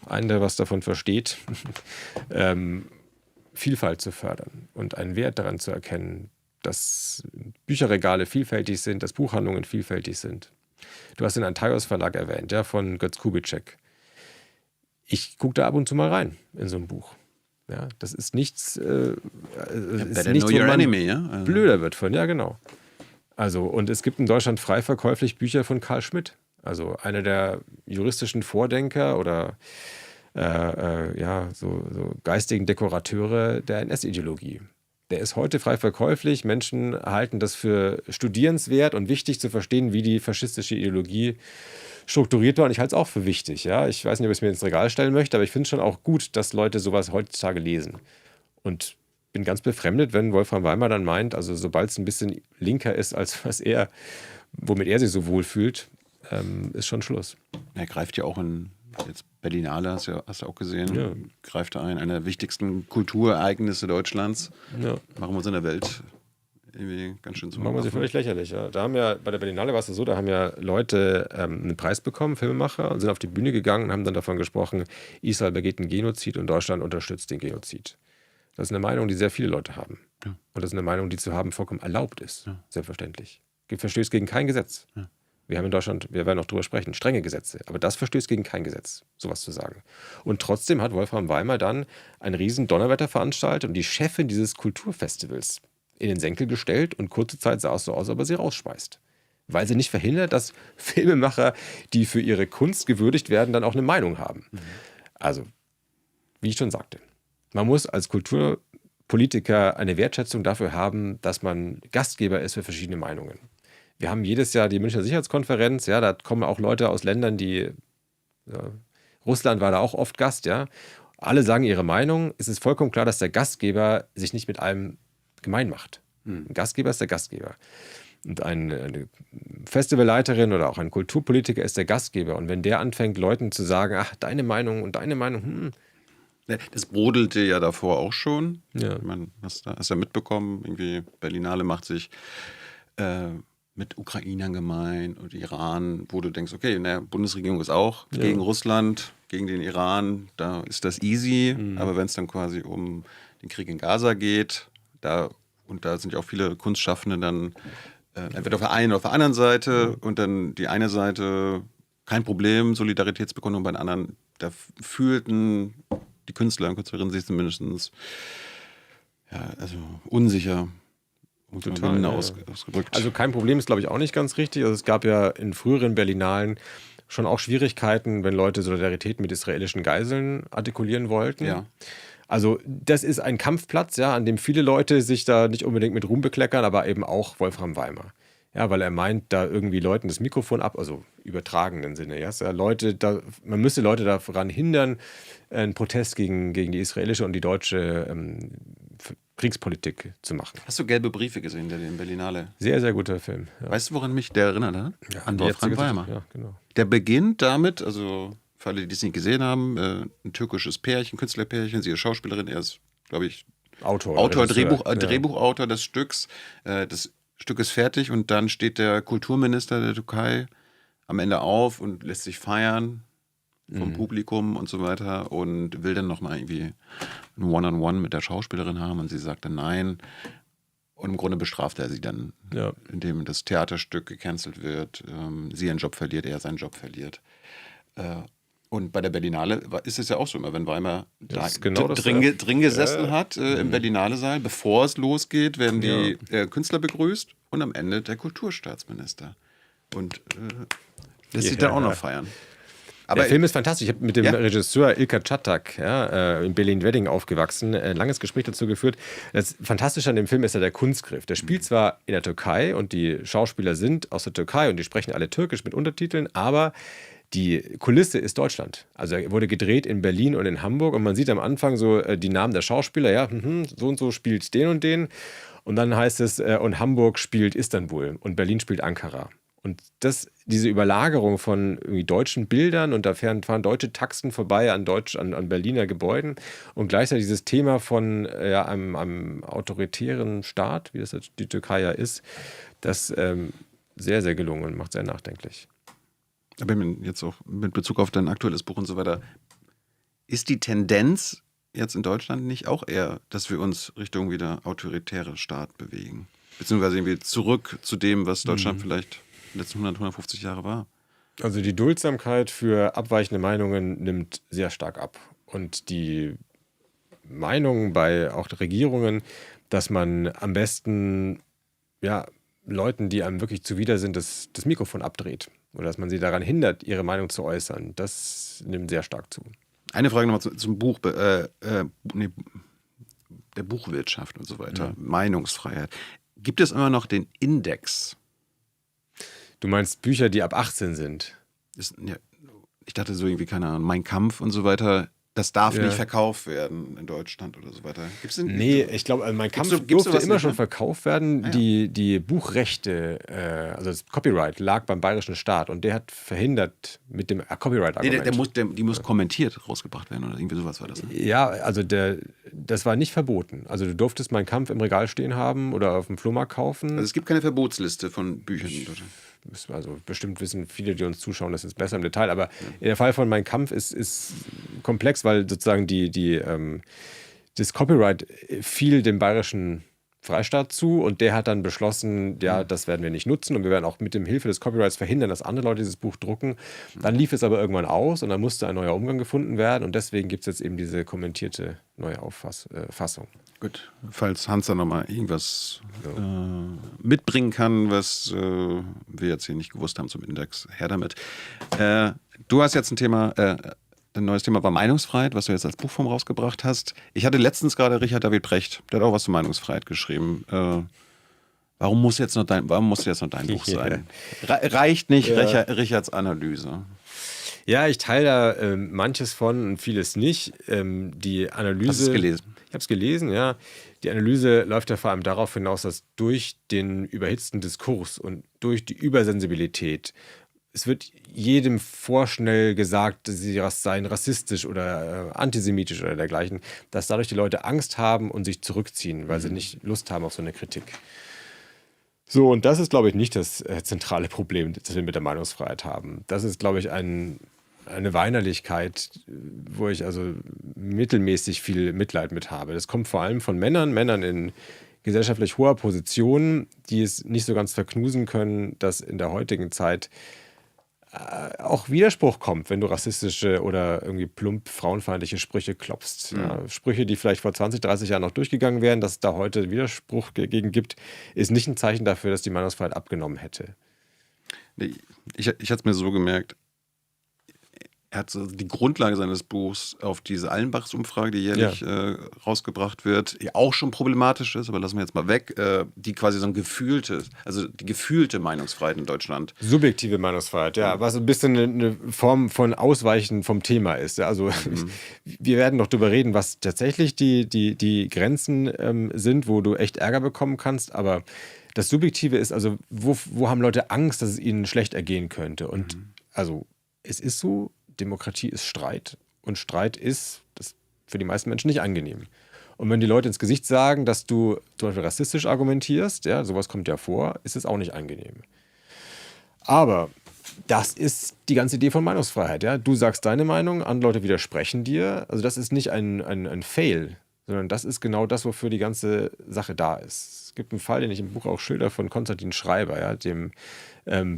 Einen, der was davon versteht, Vielfalt zu fördern und einen Wert daran zu erkennen, dass Bücherregale vielfältig sind, dass Buchhandlungen vielfältig sind. Du hast den Antaios Verlag erwähnt, ja, von Götz Kubitschek. Ich gucke da ab und zu mal rein in so ein Buch. Ja, das ist nichts, ist nichts, wo man blöder wird von. Ja, genau. Also, und es gibt in Deutschland frei verkäuflich Bücher von Carl Schmitt. Also einer der juristischen Vordenker oder so geistigen Dekorateure der NS-Ideologie. Der ist heute frei verkäuflich. Menschen halten das für studierenswert und wichtig zu verstehen, wie die faschistische Ideologie strukturiert war. Und ich halte es auch für wichtig. Ja? Ich weiß nicht, ob ich es mir ins Regal stellen möchte, aber ich finde es schon auch gut, dass Leute sowas heutzutage lesen. Und bin ganz befremdet, wenn Wolfram Weimar dann meint, also sobald es ein bisschen linker ist, als womit er sich so wohlfühlt, ist schon Schluss. Er greift ja auch jetzt Berlinale, hast du auch gesehen, greift da einer der wichtigsten Kulturereignisse Deutschlands. Ja. Machen wir uns in der Welt irgendwie ganz schön zu machen. Machen wir sie völlig lächerlich. Ja. Da haben ja, bei der Berlinale war es so, da haben ja Leute einen Preis bekommen, Filmemacher, und sind auf die Bühne gegangen und haben dann davon gesprochen, Israel begeht einen Genozid und Deutschland unterstützt den Genozid. Das ist eine Meinung, die sehr viele Leute haben. Ja. Und das ist eine Meinung, die zu haben vollkommen erlaubt ist. Ja. Selbstverständlich. Verstößt gegen kein Gesetz. Ja. Wir haben in Deutschland, wir werden noch drüber sprechen, strenge Gesetze. Aber das verstößt gegen kein Gesetz, sowas zu sagen. Und trotzdem hat Wolfram Weimar dann ein riesen Donnerwetter veranstaltet und die Chefin dieses Kulturfestivals in den Senkel gestellt und kurze Zeit sah es so aus, als ob er sie rausschmeißt. Weil sie nicht verhindert, dass Filmemacher, die für ihre Kunst gewürdigt werden, dann auch eine Meinung haben. Mhm. Also, wie ich schon sagte, man muss als Kulturpolitiker eine Wertschätzung dafür haben, dass man Gastgeber ist für verschiedene Meinungen. Wir haben jedes Jahr die Münchner Sicherheitskonferenz, ja, da kommen auch Leute aus Ländern, Russland war da auch oft Gast, ja. Alle sagen ihre Meinung. Es ist vollkommen klar, dass der Gastgeber sich nicht mit allem gemein macht. Ein Gastgeber ist der Gastgeber. Und eine Festivalleiterin oder auch ein Kulturpolitiker ist der Gastgeber. Und wenn der anfängt, Leuten zu sagen, ach, deine Meinung und deine Meinung, Das brodelte ja davor auch schon. Ja. Ich meine, hast du ja mitbekommen, irgendwie Berlinale macht sich mit Ukrainern gemein und Iran, wo du denkst, okay, Bundesregierung ist auch gegen Russland, gegen den Iran, da ist das easy. Aber wenn es dann quasi um den Krieg in Gaza geht, da sind ja auch viele Kunstschaffende dann entweder auf der einen oder auf der anderen Seite und dann die eine Seite kein Problem, Solidaritätsbekundung, bei den anderen, da fühlten die Künstler und Künstlerinnen sich zumindest unsicher und Total, ausgedrückt. Also kein Problem ist, glaube ich, auch nicht ganz richtig. Also es gab ja in früheren Berlinalen schon auch Schwierigkeiten, wenn Leute Solidarität mit israelischen Geiseln artikulieren wollten. Ja. Also das ist ein Kampfplatz, ja, an dem viele Leute sich da nicht unbedingt mit Ruhm bekleckern, aber eben auch Wolfram Weimar. Ja, weil er meint, da irgendwie Leuten das Mikrofon also übertragenen Sinne, ja, man müsste Leute daran hindern, einen Protest gegen die israelische und die deutsche Kriegspolitik zu machen. Hast du Gelbe Briefe gesehen, der den Berlinale? Sehr, sehr guter Film. Ja. Weißt du, woran mich der erinnert hat? Ja, An Wolfram Weimar. Ja, genau. Der beginnt damit, also für alle, die es nicht gesehen haben, ein türkisches Pärchen, Künstlerpärchen, sie ist Schauspielerin, er ist, glaube ich, Autor, Drehbuchautor des Stücks. Das Stück ist fertig und dann steht der Kulturminister der Türkei am Ende auf und lässt sich feiern vom Publikum und so weiter und will dann nochmal irgendwie ein One-on-One mit der Schauspielerin haben und sie sagt dann nein. Und im Grunde bestraft er sie dann, indem das Theaterstück gecancelt wird, sie ihren Job verliert, er seinen Job verliert. Und bei der Berlinale ist es ja auch so immer, wenn Weimar drin gesessen hat im Berlinale-Saal, bevor es losgeht, werden die Künstler begrüßt und am Ende der Kulturstaatsminister. Und lässt sich da auch noch feiern. Aber der Film ist fantastisch. Ich habe mit dem Regisseur Ilker Çatak in Berlin-Wedding aufgewachsen, ein langes Gespräch dazu geführt. Das Fantastische an dem Film ist ja der Kunstgriff. Der spielt zwar in der Türkei und die Schauspieler sind aus der Türkei und die sprechen alle Türkisch mit Untertiteln, aber die Kulisse ist Deutschland. Also er wurde gedreht in Berlin und in Hamburg und man sieht am Anfang so die Namen der Schauspieler, so und so spielt den und den. Und dann heißt es, und Hamburg spielt Istanbul und Berlin spielt Ankara. Und diese Überlagerung von deutschen Bildern und da fahren deutsche Taxen vorbei an Berliner Gebäuden und gleichzeitig dieses Thema von einem autoritären Staat, wie das die Türkei ja ist, das sehr, sehr gelungen und macht sehr nachdenklich. Aber jetzt auch mit Bezug auf dein aktuelles Buch und so weiter, ist die Tendenz jetzt in Deutschland nicht auch eher, dass wir uns Richtung wieder autoritäre Staat bewegen? Beziehungsweise irgendwie zurück zu dem, was Deutschland vielleicht die letzten 100, 150 Jahre war? Also die Duldsamkeit für abweichende Meinungen nimmt sehr stark ab. Und die Meinung bei auch Regierungen, dass man am besten Leuten, die einem wirklich zuwider sind, das Mikrofon abdreht. Oder dass man sie daran hindert, ihre Meinung zu äußern, das nimmt sehr stark zu. Eine Frage nochmal zum Buch, der Buchwirtschaft und so weiter, Meinungsfreiheit. Gibt es immer noch den Index? Du meinst Bücher, die ab 18 sind? Ich dachte so irgendwie, keine Ahnung, Mein Kampf und so weiter, das darf nicht verkauft werden in Deutschland oder so weiter. Ich glaube, Mein Kampf durfte immer schon verkauft werden. Ah, ja. Die Buchrechte, also das Copyright, lag beim bayerischen Staat und der hat verhindert mit dem Copyright-Argument. Die muss kommentiert rausgebracht werden oder irgendwie sowas war das. Ne? Ja, also das war nicht verboten. Also du durftest Mein Kampf im Regal stehen haben oder auf dem Flohmarkt kaufen. Also es gibt keine Verbotsliste von Büchern in Deutschland. Also bestimmt wissen viele, die uns zuschauen, das ist besser im Detail. Aber der Fall von Mein Kampf ist komplex, weil sozusagen das Copyright fiel dem bayerischen Freistaat zu und der hat dann beschlossen, das werden wir nicht nutzen und wir werden auch mit dem Hilfe des Copyrights verhindern, dass andere Leute dieses Buch drucken. Dann lief es aber irgendwann aus und dann musste ein neuer Umgang gefunden werden und deswegen gibt es jetzt eben diese kommentierte neue Fassung. Gut, falls Hans da nochmal irgendwas mitbringen kann, was wir jetzt hier nicht gewusst haben zum Index, her damit. Du hast jetzt ein neues Thema war Meinungsfreiheit, was du jetzt als Buchform rausgebracht hast. Ich hatte letztens gerade Richard David Brecht, der hat auch was zu Meinungsfreiheit geschrieben. Warum muss jetzt noch dein Buch sein? Reicht nicht Richards Analyse? Ja, ich teile da manches von und vieles nicht. Die Analyse. Hast du es gelesen? Ich habe es gelesen, ja. Die Analyse läuft ja vor allem darauf hinaus, dass durch den überhitzten Diskurs und durch die Übersensibilität es wird jedem vorschnell gesagt, dass sie seien rassistisch oder antisemitisch oder dergleichen, dass dadurch die Leute Angst haben und sich zurückziehen, weil sie nicht Lust haben auf so eine Kritik. So, und das ist, glaube ich, nicht das zentrale Problem, das wir mit der Meinungsfreiheit haben. Das ist, glaube ich, eine Weinerlichkeit, wo ich also mittelmäßig viel Mitleid mit habe. Das kommt vor allem von Männern in gesellschaftlich hoher Position, die es nicht so ganz verknusen können, dass in der heutigen Zeit auch Widerspruch kommt, wenn du rassistische oder irgendwie plump frauenfeindliche Sprüche klopfst. Ja, Sprüche, die vielleicht vor 20, 30 Jahren noch durchgegangen wären, dass es da heute Widerspruch gegen gibt, ist nicht ein Zeichen dafür, dass die Meinungsfreiheit abgenommen hätte. Nee, ich hatte es mir so gemerkt, er hat so die Grundlage seines Buchs auf diese Allenbachs-Umfrage, die jährlich rausgebracht wird, die auch schon problematisch ist, aber lassen wir jetzt mal weg, die quasi so ein gefühltes, also die gefühlte Meinungsfreiheit in Deutschland. Subjektive Meinungsfreiheit, ja, was ein bisschen eine Form von Ausweichen vom Thema ist. Also wir werden noch darüber reden, was tatsächlich die Grenzen sind, wo du echt Ärger bekommen kannst, aber das Subjektive ist, also wo haben Leute Angst, dass es ihnen schlecht ergehen könnte? Und also es ist so, Demokratie ist Streit und Streit ist das für die meisten Menschen nicht angenehm. Und wenn die Leute ins Gesicht sagen, dass du zum Beispiel rassistisch argumentierst, ja, sowas kommt ja vor, ist es auch nicht angenehm. Aber das ist die ganze Idee von Meinungsfreiheit. Ja? Du sagst deine Meinung, andere Leute widersprechen dir. Also das ist nicht ein Fail, sondern das ist genau das, wofür die ganze Sache da ist. Es gibt einen Fall, den ich im Buch auch schilder, von Konstantin Schreiber, ja, dem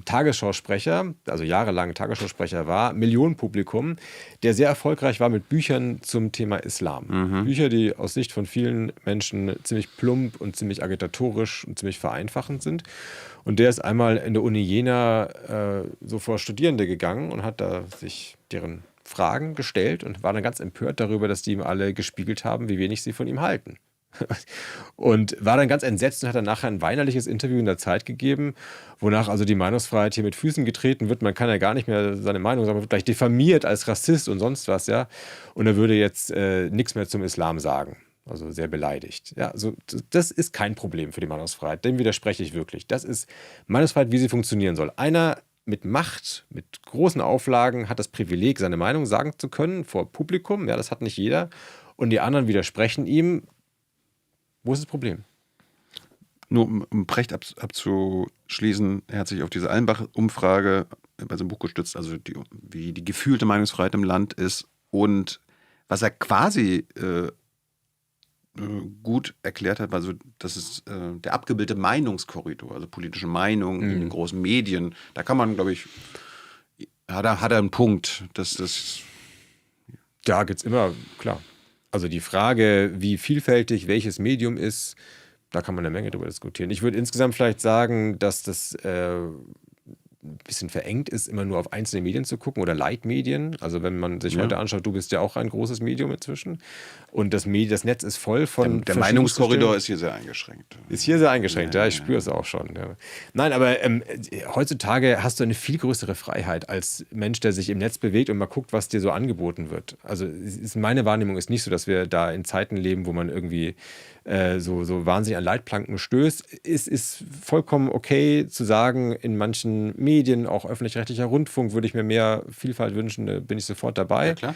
Tagesschausprecher, also jahrelang Tagesschausprecher war, Millionenpublikum, der sehr erfolgreich war mit Büchern zum Thema Islam. Bücher, die aus Sicht von vielen Menschen ziemlich plump und ziemlich agitatorisch und ziemlich vereinfachend sind. Und der ist einmal in der Uni Jena so vor Studierende gegangen und hat da sich deren Fragen gestellt und war dann ganz empört darüber, dass die ihm alle gespiegelt haben, wie wenig sie von ihm halten. Und war dann ganz entsetzt und hat dann nachher ein weinerliches Interview in der Zeit gegeben, wonach also die Meinungsfreiheit hier mit Füßen getreten wird. Man kann ja gar nicht mehr seine Meinung sagen, man wird gleich diffamiert als Rassist und sonst was, ja. Und er würde jetzt nichts mehr zum Islam sagen. Also sehr beleidigt. Ja, also das ist kein Problem für die Meinungsfreiheit. Dem widerspreche ich wirklich. Das ist Meinungsfreiheit, wie sie funktionieren soll. Einer mit Macht, mit großen Auflagen hat das Privileg, seine Meinung sagen zu können vor Publikum. Ja, das hat nicht jeder. Und die anderen widersprechen ihm. Wo ist das Problem? Nur um Precht abzuschließen, er hat sich auf diese Allenbach-Umfrage bei seinem Buch gestützt, also wie die gefühlte Meinungsfreiheit im Land ist und was er quasi gut erklärt hat, also das ist der abgebildete Meinungskorridor, also politische Meinung in den großen Medien. Da kann man, glaube ich, hat er einen Punkt, dass das. Da gibt es immer, klar. Also die Frage, wie vielfältig welches Medium ist, da kann man eine Menge drüber diskutieren. Ich würde insgesamt vielleicht sagen, dass das ein bisschen verengt ist, immer nur auf einzelne Medien zu gucken oder Leitmedien. Also wenn man sich heute anschaut, du bist ja auch ein großes Medium inzwischen und das Netz ist voll von Der Meinungskorridor ist hier sehr eingeschränkt. Ist hier sehr eingeschränkt, ja, ich spüre es auch schon. Ja. Nein, aber heutzutage hast du eine viel größere Freiheit als Mensch, der sich im Netz bewegt und mal guckt, was dir so angeboten wird. Also meine Wahrnehmung ist nicht so, dass wir da in Zeiten leben, wo man irgendwie so wahnsinnig an Leitplanken stößt. Es ist vollkommen okay zu sagen, in manchen Medien, auch öffentlich-rechtlicher Rundfunk, würde ich mir mehr Vielfalt wünschen, da bin ich sofort dabei. Ja, klar.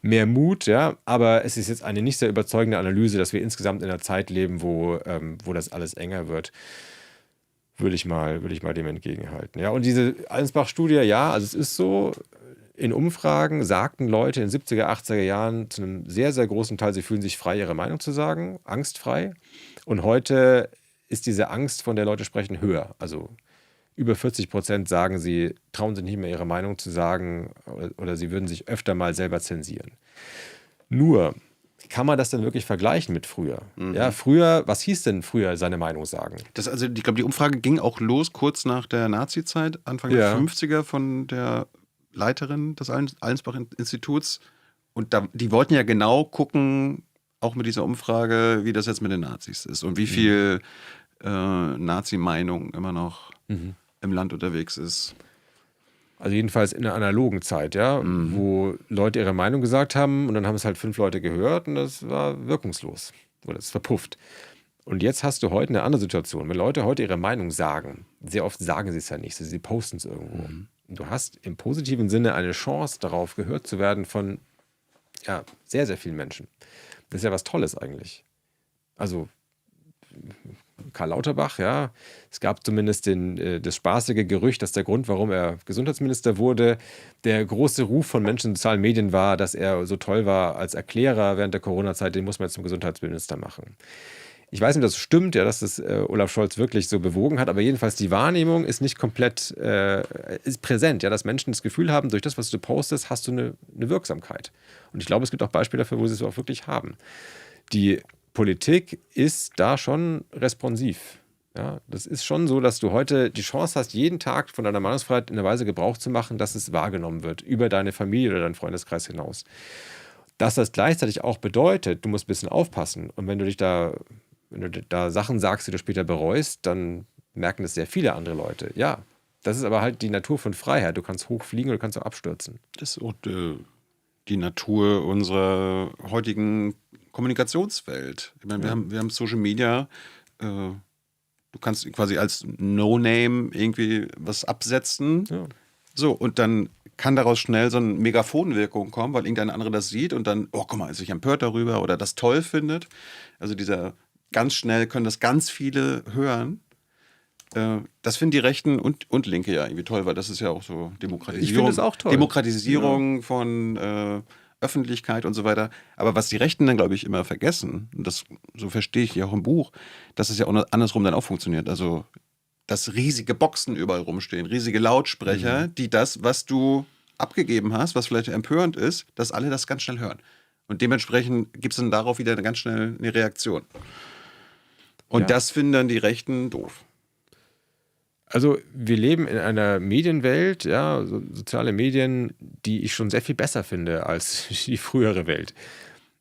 Mehr Mut, ja, aber es ist jetzt eine nicht sehr überzeugende Analyse, dass wir insgesamt in einer Zeit leben, wo das alles enger wird. Würde ich mal dem entgegenhalten. Ja, und diese Allensbach-Studie, ja, also es ist so, in Umfragen sagten Leute in den 70er, 80er Jahren zu einem sehr, sehr großen Teil, sie fühlen sich frei, ihre Meinung zu sagen, angstfrei. Und heute ist diese Angst, von der Leute sprechen, höher. Also über 40% sagen, sie trauen sich nicht mehr, ihre Meinung zu sagen oder sie würden sich öfter mal selber zensieren. Nur, kann man das denn wirklich vergleichen mit früher? Ja, früher, was hieß denn früher seine Meinung sagen? Also ich glaube, die Umfrage ging auch los kurz nach der Nazi-Zeit, Anfang der 50er von der Leiterin des Allensbach-Instituts. Und die wollten ja genau gucken, auch mit dieser Umfrage, wie das jetzt mit den Nazis ist und wie viel Nazi-Meinung immer noch im Land unterwegs ist. Also jedenfalls in der analogen Zeit, ja, wo Leute ihre Meinung gesagt haben und dann haben es halt 5 Leute gehört und das war wirkungslos oder es verpufft. Und jetzt hast du heute eine andere Situation. Wenn Leute heute ihre Meinung sagen, sehr oft sagen sie es ja nicht, sie posten es irgendwo. Und du hast im positiven Sinne eine Chance darauf, gehört zu werden von sehr, sehr vielen Menschen. Das ist ja was Tolles eigentlich. Also Karl Lauterbach, ja, es gab zumindest das spaßige Gerücht, dass der Grund, warum er Gesundheitsminister wurde, der große Ruf von Menschen in sozialen Medien war, dass er so toll war als Erklärer während der Corona-Zeit, den muss man jetzt zum Gesundheitsminister machen. Ich weiß nicht, ob das stimmt, ja, dass das Olaf Scholz wirklich so bewogen hat, aber jedenfalls die Wahrnehmung ist nicht komplett ist präsent, ja, dass Menschen das Gefühl haben, durch das, was du postest, hast du eine Wirksamkeit. Und ich glaube, es gibt auch Beispiele dafür, wo sie es auch wirklich haben. Die Politik ist da schon responsiv. Ja, das ist schon so, dass du heute die Chance hast, jeden Tag von deiner Meinungsfreiheit in der Weise Gebrauch zu machen, dass es wahrgenommen wird, über deine Familie oder deinen Freundeskreis hinaus. Dass das gleichzeitig auch bedeutet, du musst ein bisschen aufpassen. Und wenn du da Sachen sagst, die du später bereust, dann merken das sehr viele andere Leute. Ja, das ist aber halt die Natur von Freiheit. Du kannst hochfliegen oder du kannst auch abstürzen. Das ist auch die Natur unserer heutigen Kommunikationswelt. Ich meine, wir haben Social Media. Du kannst quasi als No-Name irgendwie was absetzen. Ja. So, und dann kann daraus schnell so eine Megafonwirkung kommen, weil irgendein anderer das sieht und dann, oh, guck mal, ist sich empört darüber oder das toll findet. Also ganz schnell können das ganz viele hören. Das finden die Rechten und Linke ja irgendwie toll, weil das ist ja auch so Demokratisierung. Ich finde es auch toll. Demokratisierung von Öffentlichkeit und so weiter. Aber was die Rechten dann, glaube ich, immer vergessen, und das so verstehe ich ja auch im Buch, dass es ja auch andersrum dann auch funktioniert. Also, dass riesige Boxen überall rumstehen, riesige Lautsprecher, die das, was du abgegeben hast, was vielleicht empörend ist, dass alle das ganz schnell hören. Und dementsprechend gibt es dann darauf wieder ganz schnell eine Reaktion. Und das finden dann die Rechten doof. Also wir leben in einer Medienwelt, ja, soziale Medien, die ich schon sehr viel besser finde als die frühere Welt.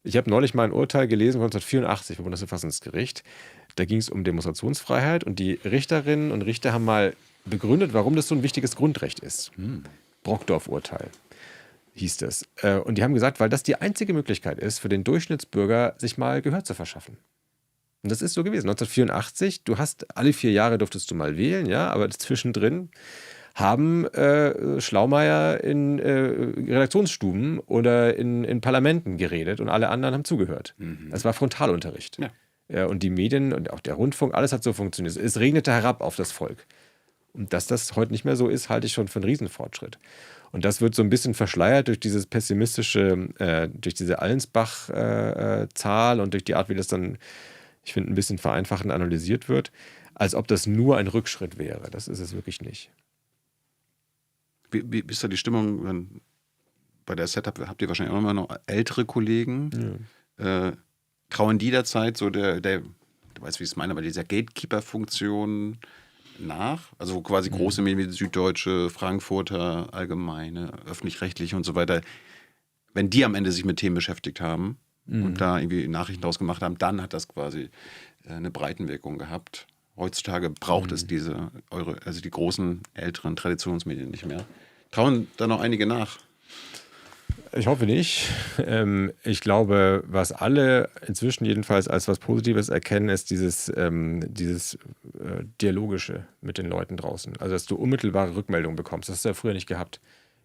Ich habe neulich mal ein Urteil gelesen von 1984 vom Bundesverfassungsgericht. Da ging es um Demonstrationsfreiheit und die Richterinnen und Richter haben mal begründet, warum das so ein wichtiges Grundrecht ist. Brockdorf-Urteil hieß das. Und die haben gesagt, weil das die einzige Möglichkeit ist, für den Durchschnittsbürger sich mal Gehör zu verschaffen. Und das ist so gewesen. 1984, du hast alle 4 Jahre durftest du mal wählen, ja, aber zwischendrin haben Schlaumeier in Redaktionsstuben oder in Parlamenten geredet und alle anderen haben zugehört. Das war Frontalunterricht. Ja, und die Medien und auch der Rundfunk, alles hat so funktioniert. Es regnete herab auf das Volk. Und dass das heute nicht mehr so ist, halte ich schon für einen Riesenfortschritt. Und das wird so ein bisschen verschleiert durch dieses pessimistische, durch diese Allensbach-Zahl und durch die Art, wie das dann, ich finde, ein bisschen vereinfachend analysiert wird, als ob das nur ein Rückschritt wäre. Das ist es wirklich nicht. Wie ist da die Stimmung? Bei der Setup habt ihr wahrscheinlich auch immer noch ältere Kollegen. Trauen die der Zeit so du weißt, wie ich es meine, aber dieser Gatekeeper-Funktion nach? Also quasi große Medien wie Süddeutsche, Frankfurter, Allgemeine, Öffentlich-Rechtliche und so weiter, wenn die am Ende sich mit Themen beschäftigt haben und da irgendwie Nachrichten draus gemacht haben, dann hat das quasi eine Breitenwirkung gehabt. Heutzutage braucht es die großen, älteren Traditionsmedien nicht mehr. Trauen da noch einige nach? Ich hoffe nicht. Ich glaube, was alle inzwischen jedenfalls als was Positives erkennen, ist dieses Dialogische mit den Leuten draußen. Also, dass du unmittelbare Rückmeldungen bekommst. Das hast du ja früher nicht gehabt.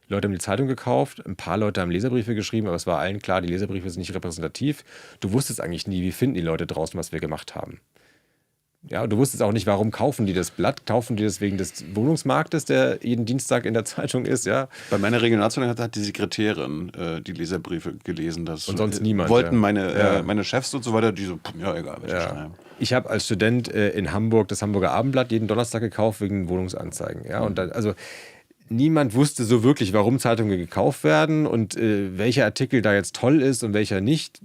Die Leute haben die Zeitung gekauft, ein paar Leute haben Leserbriefe geschrieben, aber es war allen klar, die Leserbriefe sind nicht repräsentativ. Du wusstest eigentlich nie, wie finden die Leute draußen, was wir gemacht haben. Ja, du wusstest auch nicht, warum kaufen die das Blatt? Kaufen die das wegen des Wohnungsmarktes, der jeden Dienstag in der Zeitung ist? Ja. Bei meiner Regionalzeitung hat die Sekretärin die Leserbriefe gelesen. Und sonst niemand. Wollten meine Chefs und so weiter, die so, ja, egal, was ich schreibe. Ich habe als Student in Hamburg das Hamburger Abendblatt jeden Donnerstag gekauft wegen Wohnungsanzeigen. Ja, und dann, also niemand wusste so wirklich, warum Zeitungen gekauft werden und welcher Artikel da jetzt toll ist und welcher nicht.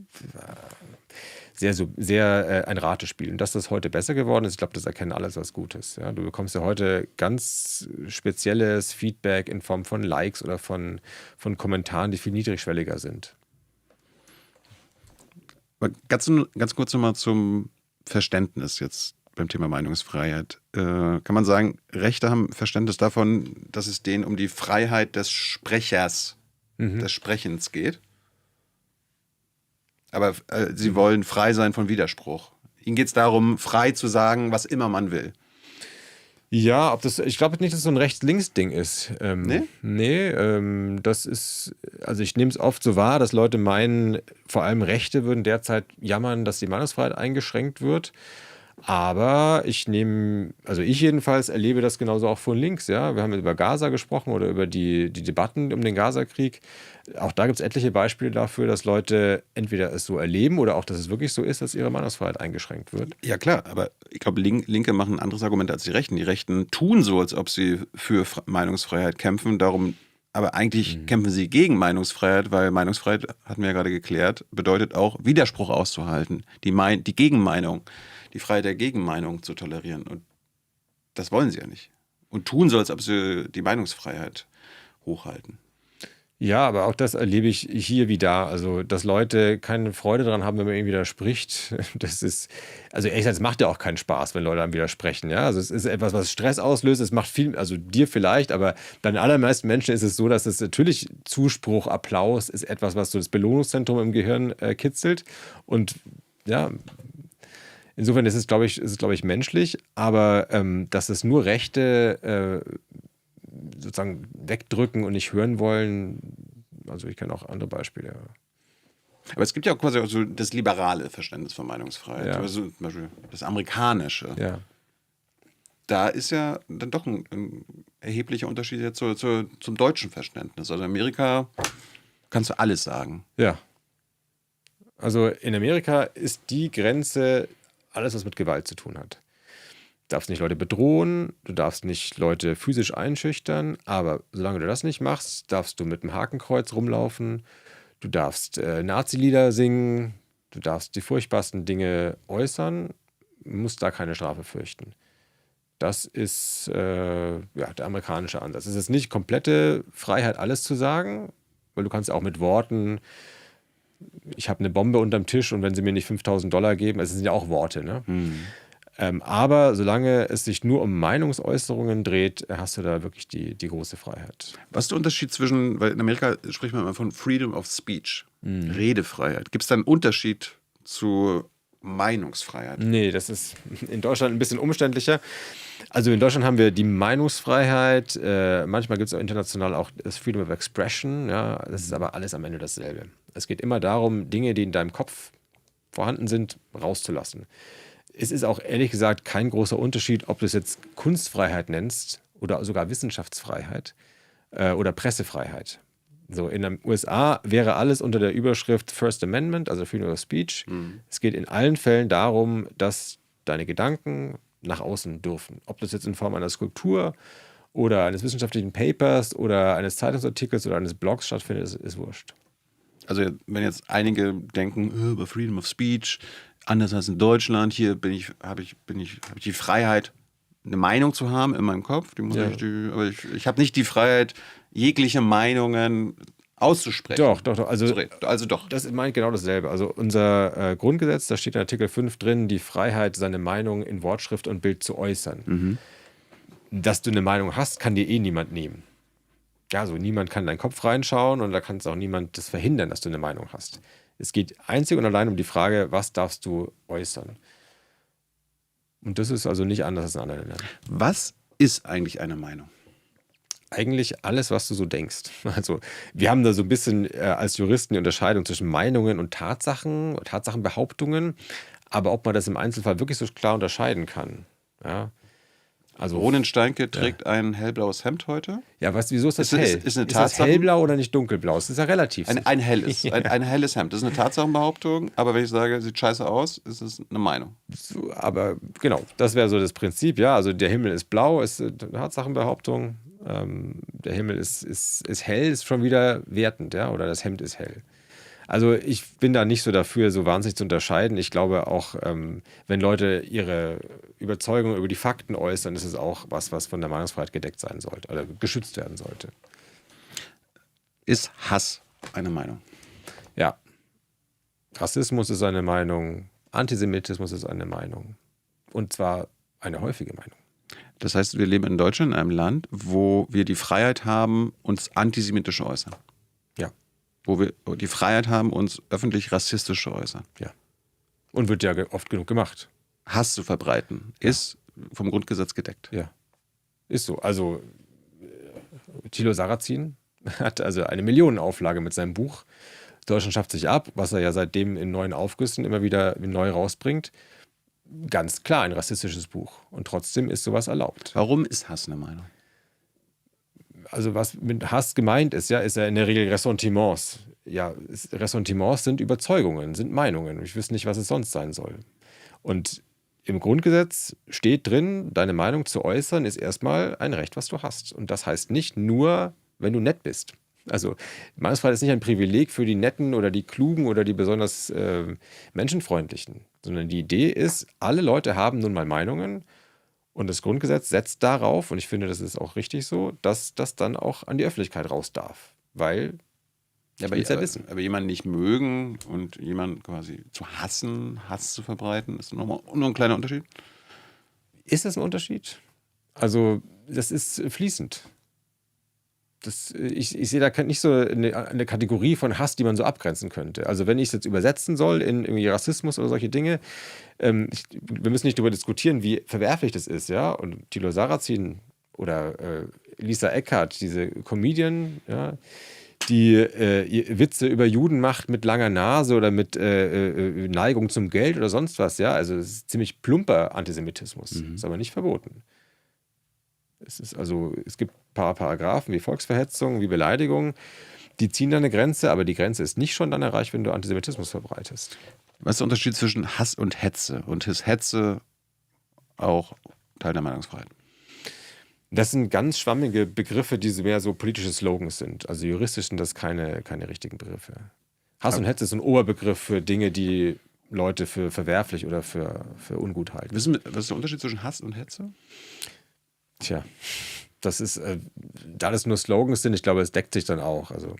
Sehr ein Ratespiel. Und dass das heute besser geworden ist, ich glaube, das erkennen alle als Gutes. Ja, du bekommst ja heute ganz spezielles Feedback in Form von Likes oder von Kommentaren, die viel niedrigschwelliger sind. Ganz kurz nochmal zum Verständnis jetzt beim Thema Meinungsfreiheit. Kann man sagen, Rechte haben Verständnis davon, dass es denen um die Freiheit des Sprechers, des Sprechens geht? Aber sie wollen frei sein von Widerspruch. Ihnen geht es darum, frei zu sagen, was immer man will. Ja, ich glaube nicht, dass es so ein Rechts-Links-Ding ist. Nee? Nee, das ist, also ich nehme es oft so wahr, dass Leute meinen, vor allem Rechte würden derzeit jammern, dass die Meinungsfreiheit eingeschränkt wird. Aber ich jedenfalls erlebe das genauso auch von links. Ja? Wir haben über Gaza gesprochen oder über die Debatten um den Gazakrieg. Auch da gibt es etliche Beispiele dafür, dass Leute entweder es so erleben oder auch, dass es wirklich so ist, dass ihre Meinungsfreiheit eingeschränkt wird. Ja klar, aber ich glaube, Linke machen ein anderes Argument als die Rechten. Die Rechten tun so, als ob sie für Meinungsfreiheit kämpfen. Darum, aber eigentlich kämpfen sie gegen Meinungsfreiheit, weil Meinungsfreiheit, hatten wir ja gerade geklärt, bedeutet auch, Widerspruch auszuhalten, die Gegenmeinung, die Freiheit der Gegenmeinung zu tolerieren. Und das wollen sie ja nicht. Und tun so, als ob sie die Meinungsfreiheit hochhalten. Ja, aber auch das erlebe ich hier wie da. Also, dass Leute keine Freude daran haben, wenn man irgendwie widerspricht. Das ist, also ehrlich gesagt, es macht ja auch keinen Spaß, wenn Leute einem widersprechen. Ja? Also es ist etwas, was Stress auslöst. Es macht viel, also dir vielleicht, aber bei den allermeisten Menschen ist es so, dass es natürlich Zuspruch, Applaus ist etwas, was so das Belohnungszentrum im Gehirn kitzelt. Und ja, insofern ist es, glaube ich, menschlich, aber dass es nur Rechte sozusagen wegdrücken und nicht hören wollen, also ich kenne auch andere Beispiele. Ja. Aber es gibt ja auch quasi auch so das liberale Verständnis von Meinungsfreiheit, Ja. also zum Beispiel das amerikanische. Ja. Da ist ja dann doch ein erheblicher Unterschied jetzt zum deutschen Verständnis. Also in Amerika kannst du alles sagen. Ja. Also in Amerika ist die Grenze alles, was mit Gewalt zu tun hat. Du darfst nicht Leute bedrohen, du darfst nicht Leute physisch einschüchtern, aber solange du das nicht machst, darfst du mit dem Hakenkreuz rumlaufen, du darfst Nazi-Lieder singen, du darfst die furchtbarsten Dinge äußern, musst da keine Strafe fürchten. Das ist der amerikanische Ansatz. Es ist nicht komplette Freiheit, alles zu sagen, weil du kannst auch mit Worten, ich habe eine Bombe unterm Tisch und wenn sie mir nicht $5.000 geben, es sind ja auch Worte, ne? Aber solange es sich nur um Meinungsäußerungen dreht, hast du da wirklich die große Freiheit. Was ist der Unterschied zwischen, weil in Amerika spricht man immer von Freedom of Speech, Redefreiheit. Gibt es da einen Unterschied zu Meinungsfreiheit? Nee, das ist in Deutschland ein bisschen umständlicher. Also in Deutschland haben wir die Meinungsfreiheit, manchmal gibt es auch international auch das Freedom of Expression, ja, das ist aber alles am Ende dasselbe. Es geht immer darum, Dinge, die in deinem Kopf vorhanden sind, rauszulassen. Es ist auch ehrlich gesagt kein großer Unterschied, ob du es jetzt Kunstfreiheit nennst oder sogar Wissenschaftsfreiheit oder Pressefreiheit. So, in den USA wäre alles unter der Überschrift First Amendment, also Freedom of Speech. Es geht in allen Fällen darum, dass deine Gedanken nach außen dürfen. Ob das jetzt in Form einer Skulptur oder eines wissenschaftlichen Papers oder eines Zeitungsartikels oder eines Blogs stattfindet, ist wurscht. Also wenn jetzt einige denken, über Freedom of Speech, anders als in Deutschland, hier habe ich die Freiheit, eine Meinung zu haben in meinem Kopf. Aber ich habe nicht die Freiheit, jegliche Meinungen auszusprechen. Doch. Also doch. Das meint genau dasselbe. Also unser Grundgesetz, da steht in Artikel 5 drin, die Freiheit, seine Meinung in Wort, Schrift und Bild zu äußern. Dass du eine Meinung hast, kann dir niemand nehmen. Ja, also niemand kann in deinen Kopf reinschauen und da kann es auch niemand das verhindern, dass du eine Meinung hast. Es geht einzig und allein um die Frage, was darfst du äußern? Und das ist also nicht anders als in anderen Ländern. Was ist eigentlich eine Meinung? Eigentlich alles, was du so denkst. Also wir haben da so ein bisschen als Juristen die Unterscheidung zwischen Meinungen und Tatsachen, Tatsachenbehauptungen, aber ob man das im Einzelfall wirklich so klar unterscheiden kann. Ja. Also Ronen Steinke trägt ein hellblaues Hemd heute. Ja, wieso ist das hell? Ist das hellblau oder nicht dunkelblau? Das ist ja relativ. Ein helles Hemd. Das ist eine Tatsachenbehauptung, aber wenn ich sage, sieht scheiße aus, ist es eine Meinung. So, aber genau, das wäre so das Prinzip. Ja, also der Himmel ist blau, ist eine Tatsachenbehauptung. Der Himmel ist hell, ist schon wieder wertend, ja, oder das Hemd ist hell. Also ich bin da nicht so dafür, so wahnsinnig zu unterscheiden. Ich glaube auch, wenn Leute ihre Überzeugung über die Fakten äußern, ist es auch was von der Meinungsfreiheit gedeckt sein sollte oder geschützt werden sollte. Ist Hass eine Meinung? Ja. Rassismus ist eine Meinung, Antisemitismus ist eine Meinung. Und zwar eine häufige Meinung. Das heißt, wir leben in Deutschland, in einem Land, wo wir die Freiheit haben, uns antisemitisch zu äußern. Ja. Wo wir die Freiheit haben, uns öffentlich rassistisch zu äußern. Ja. Und wird ja oft genug gemacht. Hass zu verbreiten, ist vom Grundgesetz gedeckt. Ja, ist so. Also Thilo Sarrazin hat also eine Millionenauflage mit seinem Buch Deutschland schafft sich ab, was er ja seitdem in neuen Aufgüssen immer wieder neu rausbringt. Ganz klar ein rassistisches Buch. Und trotzdem ist sowas erlaubt. Warum ist Hass eine Meinung? Also was mit Hass gemeint ist, ist ja in der Regel Ressentiments. Ja, Ressentiments sind Überzeugungen, sind Meinungen. Ich wüsste nicht, was es sonst sein soll. Und im Grundgesetz steht drin, deine Meinung zu äußern ist erstmal ein Recht, was du hast. Und das heißt nicht nur, wenn du nett bist. Also Meinungsfreiheit ist nicht ein Privileg für die Netten oder die Klugen oder die besonders Menschenfreundlichen, sondern die Idee ist, alle Leute haben nun mal Meinungen und das Grundgesetz setzt darauf, und ich finde, das ist auch richtig so, dass das dann auch an die Öffentlichkeit raus darf, weil wissen. Aber jemanden nicht mögen und jemanden quasi zu hassen, Hass zu verbreiten, ist nur ein kleiner Unterschied. Ist das ein Unterschied? Also das ist fließend. Ich sehe da nicht so eine Kategorie von Hass, die man so abgrenzen könnte. Also wenn ich es jetzt übersetzen soll in irgendwie Rassismus oder solche Dinge, wir müssen nicht darüber diskutieren, wie verwerflich das ist, ja. Und Thilo Sarrazin oder Lisa Eckhardt, diese Comedian, ja, die Witze über Juden macht mit langer Nase oder mit Neigung zum Geld oder sonst was, ja. Also es ist ziemlich plumper Antisemitismus, ist aber nicht verboten. Es gibt ein paar Paragraphen wie Volksverhetzung, wie Beleidigung, die ziehen da eine Grenze, aber die Grenze ist nicht schon dann erreicht, wenn du Antisemitismus verbreitest. Was ist der Unterschied zwischen Hass und Hetze? Und ist Hetze auch Teil der Meinungsfreiheit? Das sind ganz schwammige Begriffe, die mehr so politische Slogans sind. Also juristisch sind das keine richtigen Begriffe. Hass und Hetze ist ein Oberbegriff für Dinge, die Leute für verwerflich oder für ungut halten. Was ist der Unterschied zwischen Hass und Hetze? Tja, das ist, da das nur Slogans sind, ich glaube, es deckt sich dann auch. Also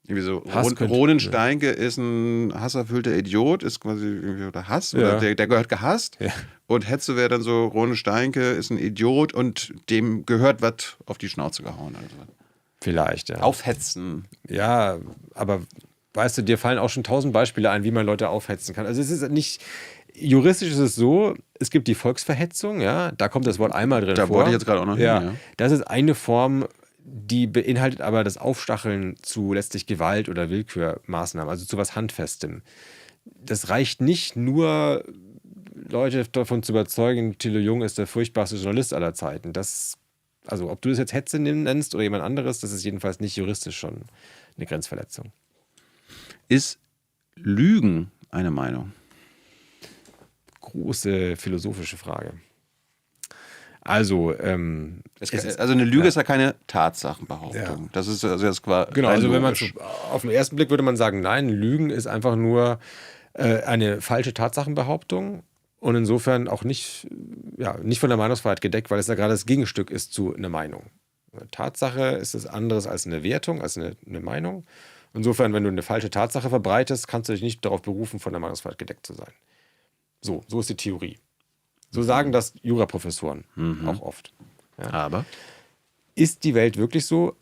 irgendwie so, Ronen Steinke ist ein hasserfüllter Idiot, ist quasi irgendwie oder Hass, oder der gehört gehasst. Ja. Und Hetze wäre dann so, Ronen Steinke ist ein Idiot und dem gehört was auf die Schnauze gehauen. Also. Vielleicht, ja. Aufhetzen. Ja, aber weißt du, dir fallen auch schon 1000 Beispiele ein, wie man Leute aufhetzen kann. Also es ist nicht... Juristisch ist es so, es gibt die Volksverhetzung, ja, da kommt das Wort einmal drin vor. Da wollte ich jetzt gerade auch noch hin, ja. Das ist eine Form, die beinhaltet aber das Aufstacheln zu letztlich Gewalt- oder Willkürmaßnahmen, also zu was Handfestem. Das reicht nicht nur, Leute davon zu überzeugen, Thilo Jung ist der furchtbarste Journalist aller Zeiten. Also ob du das jetzt Hetze nennst oder jemand anderes, das ist jedenfalls nicht juristisch schon eine Grenzverletzung. Ist Lügen eine Meinung? Große philosophische Frage. Also, eine Lüge ist ja keine Tatsachenbehauptung. Ja. Das ist quasi. Genau, also wenn man auf den ersten Blick würde man sagen, nein, Lügen ist einfach nur eine falsche Tatsachenbehauptung und insofern auch nicht von der Meinungsfreiheit gedeckt, weil es ja gerade das Gegenstück ist zu einer Meinung. Eine Tatsache ist es anderes als eine Wertung, als eine Meinung. Insofern, wenn du eine falsche Tatsache verbreitest, kannst du dich nicht darauf berufen, von der Meinungsfreiheit gedeckt zu sein. So ist die Theorie. So sagen das Juraprofessoren auch oft. Ja. Aber? Ist die Welt wirklich so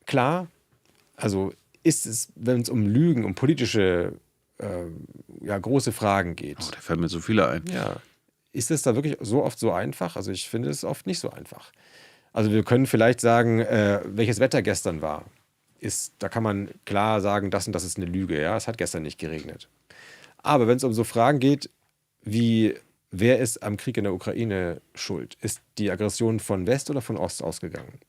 klar? Also ist es, wenn es um Lügen, um politische große Fragen geht. Da fallen mir so viele ein. Ja. Ist es da wirklich so oft so einfach? Also ich finde es oft nicht so einfach. Also wir können vielleicht sagen, welches Wetter gestern war. Da kann man klar sagen, das und das ist eine Lüge. Ja? Es hat gestern nicht geregnet. Aber wenn es um so Fragen geht, wie wer ist am Krieg in der Ukraine schuld? Ist die Aggression von West oder von Ost ausgegangen?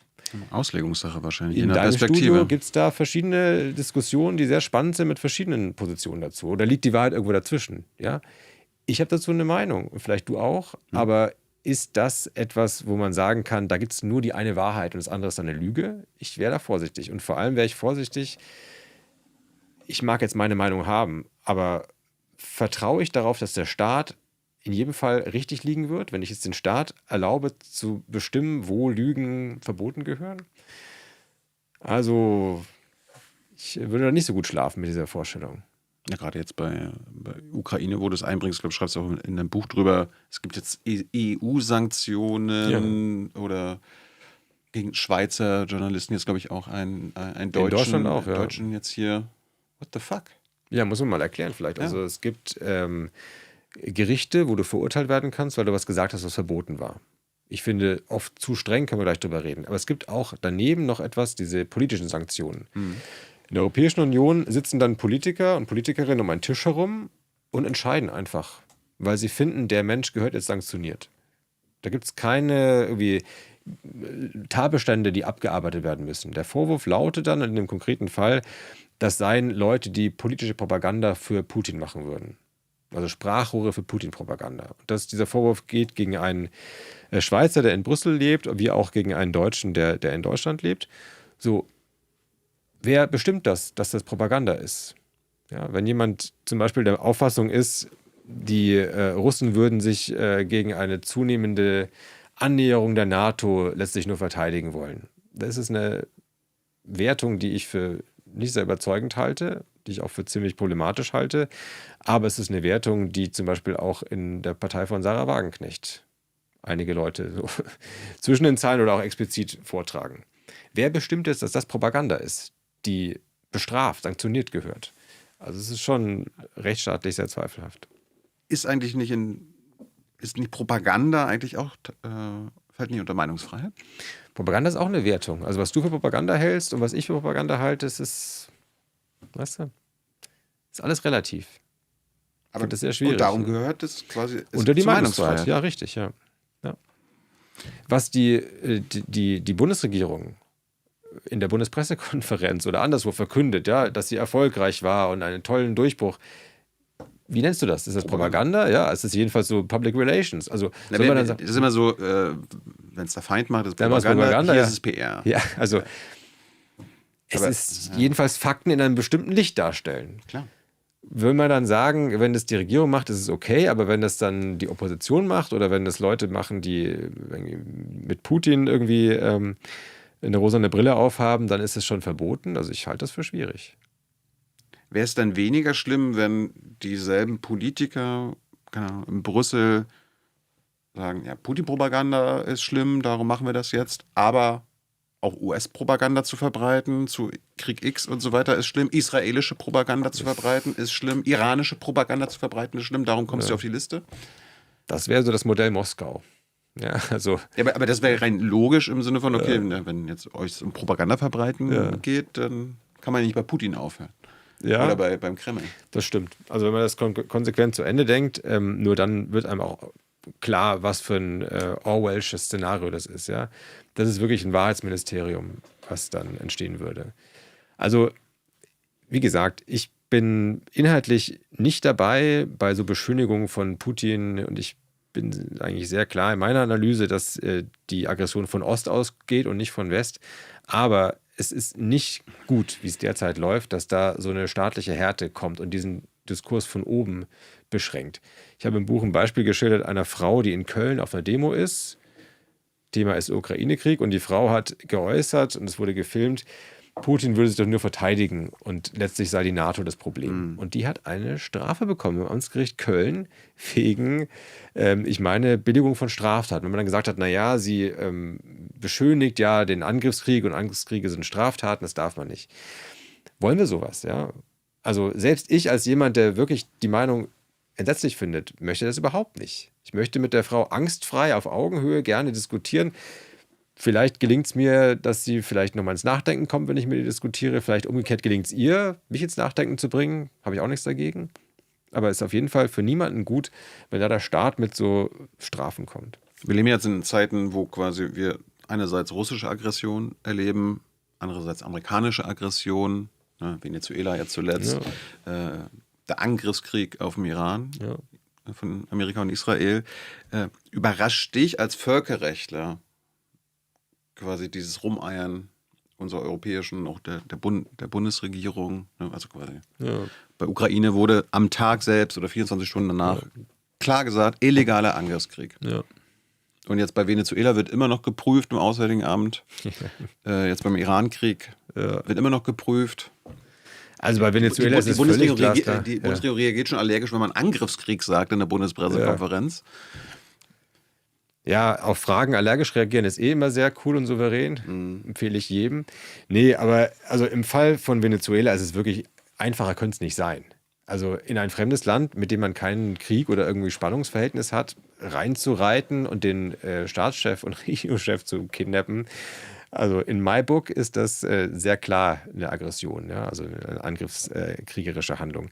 Auslegungssache wahrscheinlich. In deinem Studio gibt es da verschiedene Diskussionen, die sehr spannend sind mit verschiedenen Positionen dazu. Oder liegt die Wahrheit irgendwo dazwischen? Ja? Ich habe dazu eine Meinung, vielleicht du auch, aber ist das etwas, wo man sagen kann, da gibt es nur die eine Wahrheit und das andere ist eine Lüge? Ich wäre da vorsichtig. Und vor allem wäre ich vorsichtig, ich mag jetzt meine Meinung haben, aber vertraue ich darauf, dass der Staat in jedem Fall richtig liegen wird, wenn ich jetzt den Staat erlaube zu bestimmen, wo Lügen verboten gehören? Also, ich würde da nicht so gut schlafen mit dieser Vorstellung. Ja, gerade jetzt bei Ukraine, wo du es einbringst, glaube ich, schreibst du auch in deinem Buch drüber, es gibt jetzt EU-Sanktionen oder gegen Schweizer Journalisten, jetzt glaube ich auch einen Deutschen. In Deutschland auch, ja. Deutschen jetzt hier. What the fuck? Ja, muss man mal erklären vielleicht. Ja. Also es gibt Gerichte, wo du verurteilt werden kannst, weil du was gesagt hast, was verboten war. Ich finde, oft zu streng, können wir gleich drüber reden. Aber es gibt auch daneben noch etwas, diese politischen Sanktionen. In der Europäischen Union sitzen dann Politiker und Politikerinnen um einen Tisch herum und entscheiden einfach, weil sie finden, der Mensch gehört jetzt sanktioniert. Da gibt es keine irgendwie Tatbestände, die abgearbeitet werden müssen. Der Vorwurf lautet dann in dem konkreten Fall, das seien Leute, die politische Propaganda für Putin machen würden. Also Sprachrohre für Putin-Propaganda. Dieser Vorwurf geht gegen einen Schweizer, der in Brüssel lebt, wie auch gegen einen Deutschen, der in Deutschland lebt. So, wer bestimmt das, dass das Propaganda ist? Ja, wenn jemand zum Beispiel der Auffassung ist, die Russen würden sich gegen eine zunehmende Annäherung der NATO letztlich nur verteidigen wollen. Das ist eine Wertung, die ich für nicht sehr überzeugend halte, die ich auch für ziemlich problematisch halte. Aber es ist eine Wertung, die zum Beispiel auch in der Partei von Sarah Wagenknecht einige Leute so zwischen den Zeilen oder auch explizit vortragen. Wer bestimmt jetzt, dass das Propaganda ist, die bestraft, sanktioniert gehört? Also es ist schon rechtsstaatlich sehr zweifelhaft. Ist nicht Propaganda eigentlich auch, fällt nicht unter Meinungsfreiheit? Propaganda ist auch eine Wertung. Also was du für Propaganda hältst und was ich für Propaganda halte, ist, weißt du, ist alles relativ. Aber das ist sehr schwierig. Und darum gehört es quasi unter die Meinungsfreiheit. Ja, richtig, ja. Was die Bundesregierung in der Bundespressekonferenz oder anderswo verkündet, ja, dass sie erfolgreich war und einen tollen Durchbruch. Wie nennst du das? Ist das Propaganda? Ja, es ist jedenfalls so Public Relations. Also, das ist immer so, wenn es der Feind macht, ist Propaganda, hier ist es PR. Ja, also es ist jedenfalls Fakten in einem bestimmten Licht darstellen. Klar. Will man dann sagen, wenn das die Regierung macht, ist es okay, aber wenn das dann die Opposition macht oder wenn das Leute machen, die mit Putin irgendwie eine rosane Brille aufhaben, dann ist es schon verboten. Also ich halte das für schwierig. Wäre es dann weniger schlimm, wenn dieselben Politiker in Brüssel sagen, ja, Putin-Propaganda ist schlimm, darum machen wir das jetzt, aber auch US-Propaganda zu verbreiten, zu Krieg X und so weiter ist schlimm, israelische Propaganda zu verbreiten ist schlimm, iranische Propaganda zu verbreiten ist schlimm, darum kommst du auf die Liste? Das wäre so das Modell Moskau. Ja, also. Ja, aber das wäre rein logisch im Sinne von, okay, wenn jetzt euch um Propaganda verbreiten geht, dann kann man nicht bei Putin aufhören. Ja, oder beim Kreml. Das stimmt. Also wenn man das konsequent zu Ende denkt, nur dann wird einem auch klar, was für ein Orwellsches Szenario das ist. Ja? Das ist wirklich ein Wahrheitsministerium, was dann entstehen würde. Also, wie gesagt, ich bin inhaltlich nicht dabei bei so Beschönigungen von Putin und ich bin eigentlich sehr klar in meiner Analyse, dass die Aggression von Ost ausgeht und nicht von West. Aber es ist nicht gut, wie es derzeit läuft, dass da so eine staatliche Härte kommt und diesen Diskurs von oben beschränkt. Ich habe im Buch ein Beispiel geschildert einer Frau, die in Köln auf einer Demo ist. Thema ist Ukraine-Krieg und die Frau hat geäußert und es wurde gefilmt, Putin würde sich doch nur verteidigen und letztlich sei die NATO das Problem. Und die hat eine Strafe bekommen im Amtsgericht Köln wegen, Billigung von Straftaten. Wenn man dann gesagt hat, naja, sie beschönigt ja den Angriffskrieg und Angriffskriege sind Straftaten, das darf man nicht. Wollen wir sowas, ja? Also selbst ich als jemand, der wirklich die Meinung entsetzlich findet, möchte das überhaupt nicht. Ich möchte mit der Frau angstfrei auf Augenhöhe gerne diskutieren. Vielleicht gelingt es mir, dass sie vielleicht nochmal ins Nachdenken kommt, wenn ich mit ihr diskutiere. Vielleicht umgekehrt gelingt es ihr, mich ins Nachdenken zu bringen. Habe ich auch nichts dagegen. Aber es ist auf jeden Fall für niemanden gut, wenn da der Staat mit so Strafen kommt. Wir leben jetzt in Zeiten, wo quasi wir einerseits russische Aggression erleben, andererseits amerikanische Aggression, Venezuela jetzt zuletzt, der Angriffskrieg auf den Iran von Amerika und Israel. Überrascht dich als Völkerrechtler quasi dieses Rumeiern unserer europäischen, auch der Bundesregierung, also quasi bei Ukraine wurde am Tag selbst oder 24 Stunden danach klar gesagt, illegaler Angriffskrieg. Ja. Und jetzt bei Venezuela wird immer noch geprüft im Auswärtigen Amt. Jetzt beim Irankrieg wird immer noch geprüft. Also bei Venezuela ist es völlig glasklar. Die Bundesregierung reagiert schon allergisch, wenn man Angriffskrieg sagt in der Bundespressekonferenz. Ja, auf Fragen allergisch reagieren ist immer sehr cool und souverän. Empfehle ich jedem. Nee, aber also im Fall von Venezuela ist es wirklich, einfacher könnte es nicht sein. Also in ein fremdes Land, mit dem man keinen Krieg oder irgendwie Spannungsverhältnis hat, reinzureiten und den Staatschef und Regierungschef zu kidnappen. Also in my book ist das sehr klar eine Aggression, ja? Also eine angriffskriegerische Handlung.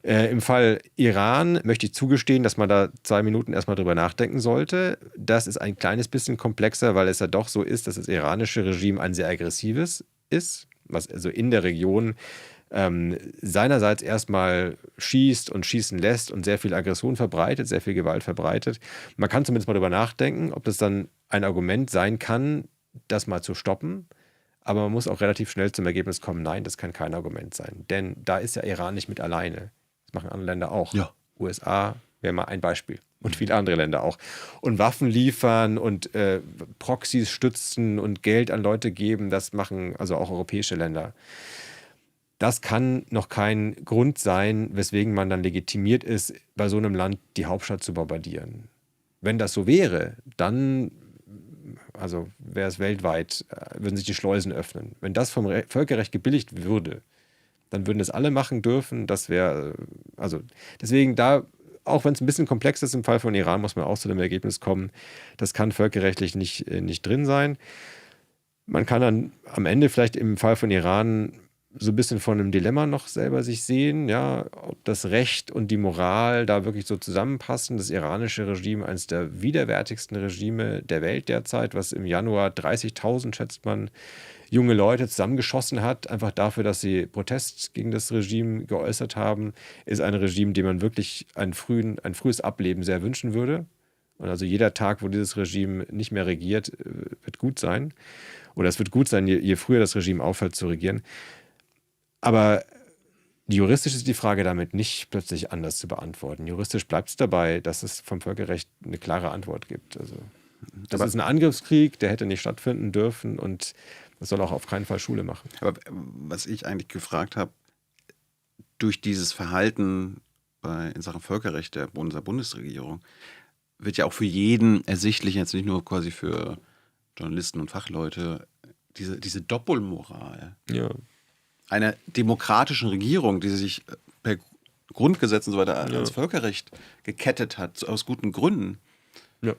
Im Fall Iran möchte ich zugestehen, dass man da 2 Minuten erstmal drüber nachdenken sollte. Das ist ein kleines bisschen komplexer, weil es ja doch so ist, dass das iranische Regime ein sehr aggressives ist, was also in der Region seinerseits erstmal schießt und schießen lässt und sehr viel Aggression verbreitet, sehr viel Gewalt verbreitet. Man kann zumindest mal darüber nachdenken, ob das dann ein Argument sein kann, das mal zu stoppen. Aber man muss auch relativ schnell zum Ergebnis kommen, nein, das kann kein Argument sein. Denn da ist ja Iran nicht mit alleine. Das machen andere Länder auch. Ja. USA wäre mal ein Beispiel. Und viele andere Länder auch. Und Waffen liefern und Proxys stützen und Geld an Leute geben, das machen also auch europäische Länder. Das kann noch kein Grund sein, weswegen man dann legitimiert ist, bei so einem Land die Hauptstadt zu bombardieren. Wenn das so wäre, dann also wäre es weltweit, würden sich die Schleusen öffnen. Wenn das vom Völkerrecht gebilligt würde, dann würden das alle machen dürfen. Das wäre, also deswegen da, auch wenn es ein bisschen komplex ist im Fall von Iran, muss man auch zu dem Ergebnis kommen, das kann völkerrechtlich nicht drin sein. Man kann dann am Ende vielleicht im Fall von Iran so ein bisschen von einem Dilemma noch selber sich sehen, ja, ob das Recht und die Moral da wirklich so zusammenpassen. Das iranische Regime, eines der widerwärtigsten Regime der Welt derzeit, was im Januar 30.000, schätzt man, junge Leute zusammengeschossen hat, einfach dafür, dass sie Protest gegen das Regime geäußert haben, ist ein Regime, dem man wirklich ein frühes Ableben sehr wünschen würde. Und also jeder Tag, wo dieses Regime nicht mehr regiert, wird gut sein. Oder es wird gut sein, je früher das Regime aufhört zu regieren. Aber juristisch ist die Frage damit nicht plötzlich anders zu beantworten. Juristisch bleibt es dabei, dass es vom Völkerrecht eine klare Antwort gibt. Also, das ist ein Angriffskrieg, der hätte nicht stattfinden dürfen und das soll auch auf keinen Fall Schule machen. Aber was ich eigentlich gefragt habe, durch dieses Verhalten in Sachen Völkerrecht unserer Bundesregierung wird ja auch für jeden ersichtlich, jetzt nicht nur quasi für Journalisten und Fachleute, diese Doppelmoral. Ja. Einer demokratischen Regierung, die sich per Grundgesetz und so weiter ans Völkerrecht gekettet hat, aus guten Gründen. Ja.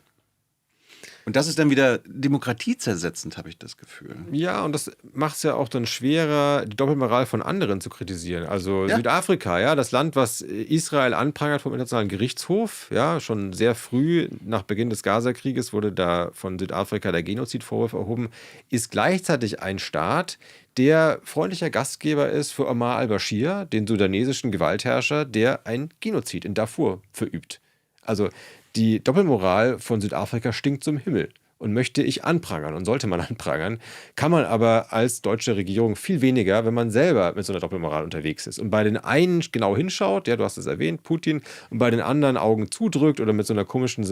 Und das ist dann wieder demokratiezersetzend, habe ich das Gefühl. Ja, und das macht es ja auch dann schwerer, die Doppelmoral von anderen zu kritisieren. Also Ja. Südafrika, ja, das Land, was Israel anprangert vom Internationalen Gerichtshof, ja, schon sehr früh nach Beginn des Gaza-Krieges wurde da von Südafrika der Genozidvorwurf erhoben, ist gleichzeitig ein Staat, der freundlicher Gastgeber ist für Omar al-Bashir, den sudanesischen Gewaltherrscher, der ein Genozid in Darfur verübt. Also die Doppelmoral von Südafrika stinkt zum Himmel und möchte ich anprangern und sollte man anprangern, kann man aber als deutsche Regierung viel weniger, wenn man selber mit so einer Doppelmoral unterwegs ist und bei den einen genau hinschaut, ja, du hast es erwähnt, Putin, und bei den anderen Augen zudrückt oder mit so einer komischen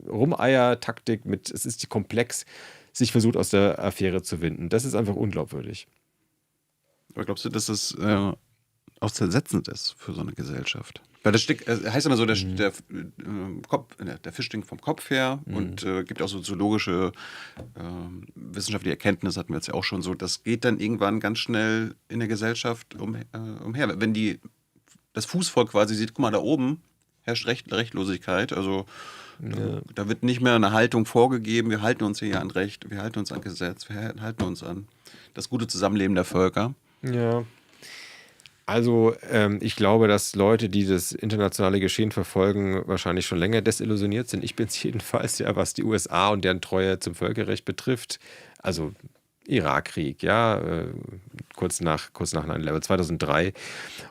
Rumeier-Taktik, es ist komplex, sich versucht aus der Affäre zu winden. Das ist einfach unglaubwürdig. Aber glaubst du, dass das auch zersetzend ist für so eine Gesellschaft? Weil das heißt immer so, der Fisch stinkt vom Kopf her und gibt auch so zoologische wissenschaftliche Erkenntnisse, hatten wir jetzt ja auch schon so. Das geht dann irgendwann ganz schnell in der Gesellschaft umher. Wenn das Fußvolk quasi sieht, guck mal, da oben herrscht Rechtlosigkeit, also da wird nicht mehr eine Haltung vorgegeben, wir halten uns hier an Recht, wir halten uns an Gesetz, wir halten uns an das gute Zusammenleben der Völker. Ja. Also ich glaube, dass Leute, die das internationale Geschehen verfolgen, wahrscheinlich schon länger desillusioniert sind. Ich bin es jedenfalls, ja, was die USA und deren Treue zum Völkerrecht betrifft. Also Irakkrieg, ja, kurz nach 9/11, 2003.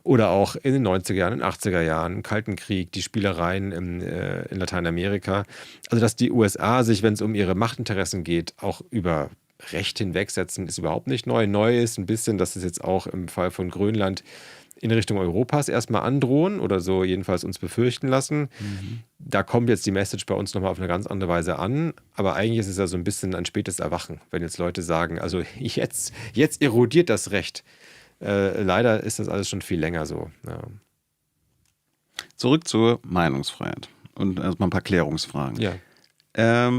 Oder auch in den 90er Jahren, in den 80er Jahren, im Kalten Krieg, die Spielereien in Lateinamerika. Also dass die USA sich, wenn es um ihre Machtinteressen geht, auch über Recht hinwegsetzen, ist überhaupt nicht neu. Neu ist ein bisschen, dass es jetzt auch im Fall von Grönland in Richtung Europas erstmal androhen oder so jedenfalls uns befürchten lassen. Da kommt jetzt die Message bei uns nochmal auf eine ganz andere Weise an. Aber eigentlich ist es ja so ein bisschen ein spätes Erwachen, wenn jetzt Leute sagen, also jetzt erodiert das Recht. Leider ist das alles schon viel länger so. Ja. Zurück zur Meinungsfreiheit und erstmal ein paar Klärungsfragen. Ja.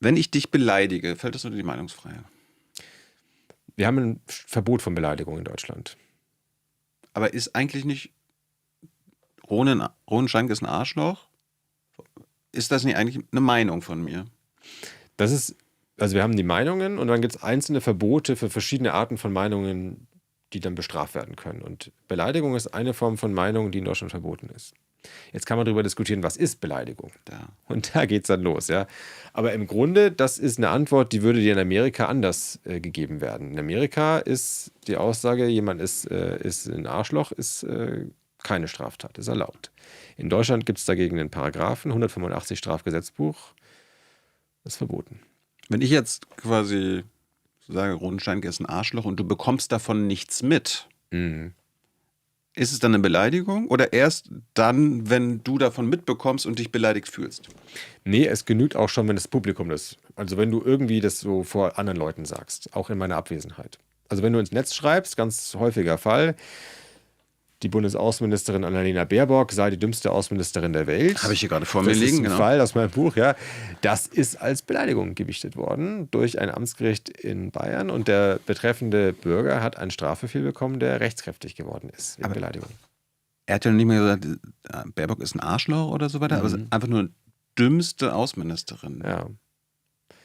Wenn ich dich beleidige, fällt das unter die Meinungsfreiheit? Wir haben ein Verbot von Beleidigung in Deutschland. Aber ist eigentlich nicht Rohenschank ist ein Arschloch, ist das nicht eigentlich eine Meinung von mir? Das ist, also wir haben die Meinungen und dann gibt es einzelne Verbote für verschiedene Arten von Meinungen, die dann bestraft werden können. Und Beleidigung ist eine Form von Meinung, die in Deutschland verboten ist. Jetzt kann man darüber diskutieren, was ist Beleidigung? Und da geht es dann los, ja. Aber im Grunde, das ist eine Antwort, die würde dir in Amerika anders gegeben werden. In Amerika ist die Aussage, jemand ist ein Arschloch, ist keine Straftat, ist erlaubt. In Deutschland gibt es dagegen einen Paragraphen, 185 Strafgesetzbuch, ist verboten. Wenn ich jetzt quasi sage, Rohenschank ist ein Arschloch und du bekommst davon nichts mit, ist es dann eine Beleidigung oder erst dann, wenn du davon mitbekommst und dich beleidigt fühlst? Nee, es genügt auch schon, wenn das Publikum das, also wenn du irgendwie das so vor anderen Leuten sagst, auch in meiner Abwesenheit. Also wenn du ins Netz schreibst, ganz häufiger Fall, die Bundesaußenministerin Annalena Baerbock sei die dümmste Außenministerin der Welt. Habe ich hier gerade vor mir Das liegen, ist ein Fall aus meinem Buch, ja. Das ist als Beleidigung gewichtet worden durch ein Amtsgericht in Bayern und der betreffende Bürger hat einen Strafbefehl bekommen, der rechtskräftig geworden ist wegen Beleidigung. Er hat ja nicht mehr gesagt, Baerbock ist ein Arschloch oder so weiter, aber einfach nur dümmste Außenministerin. Ja.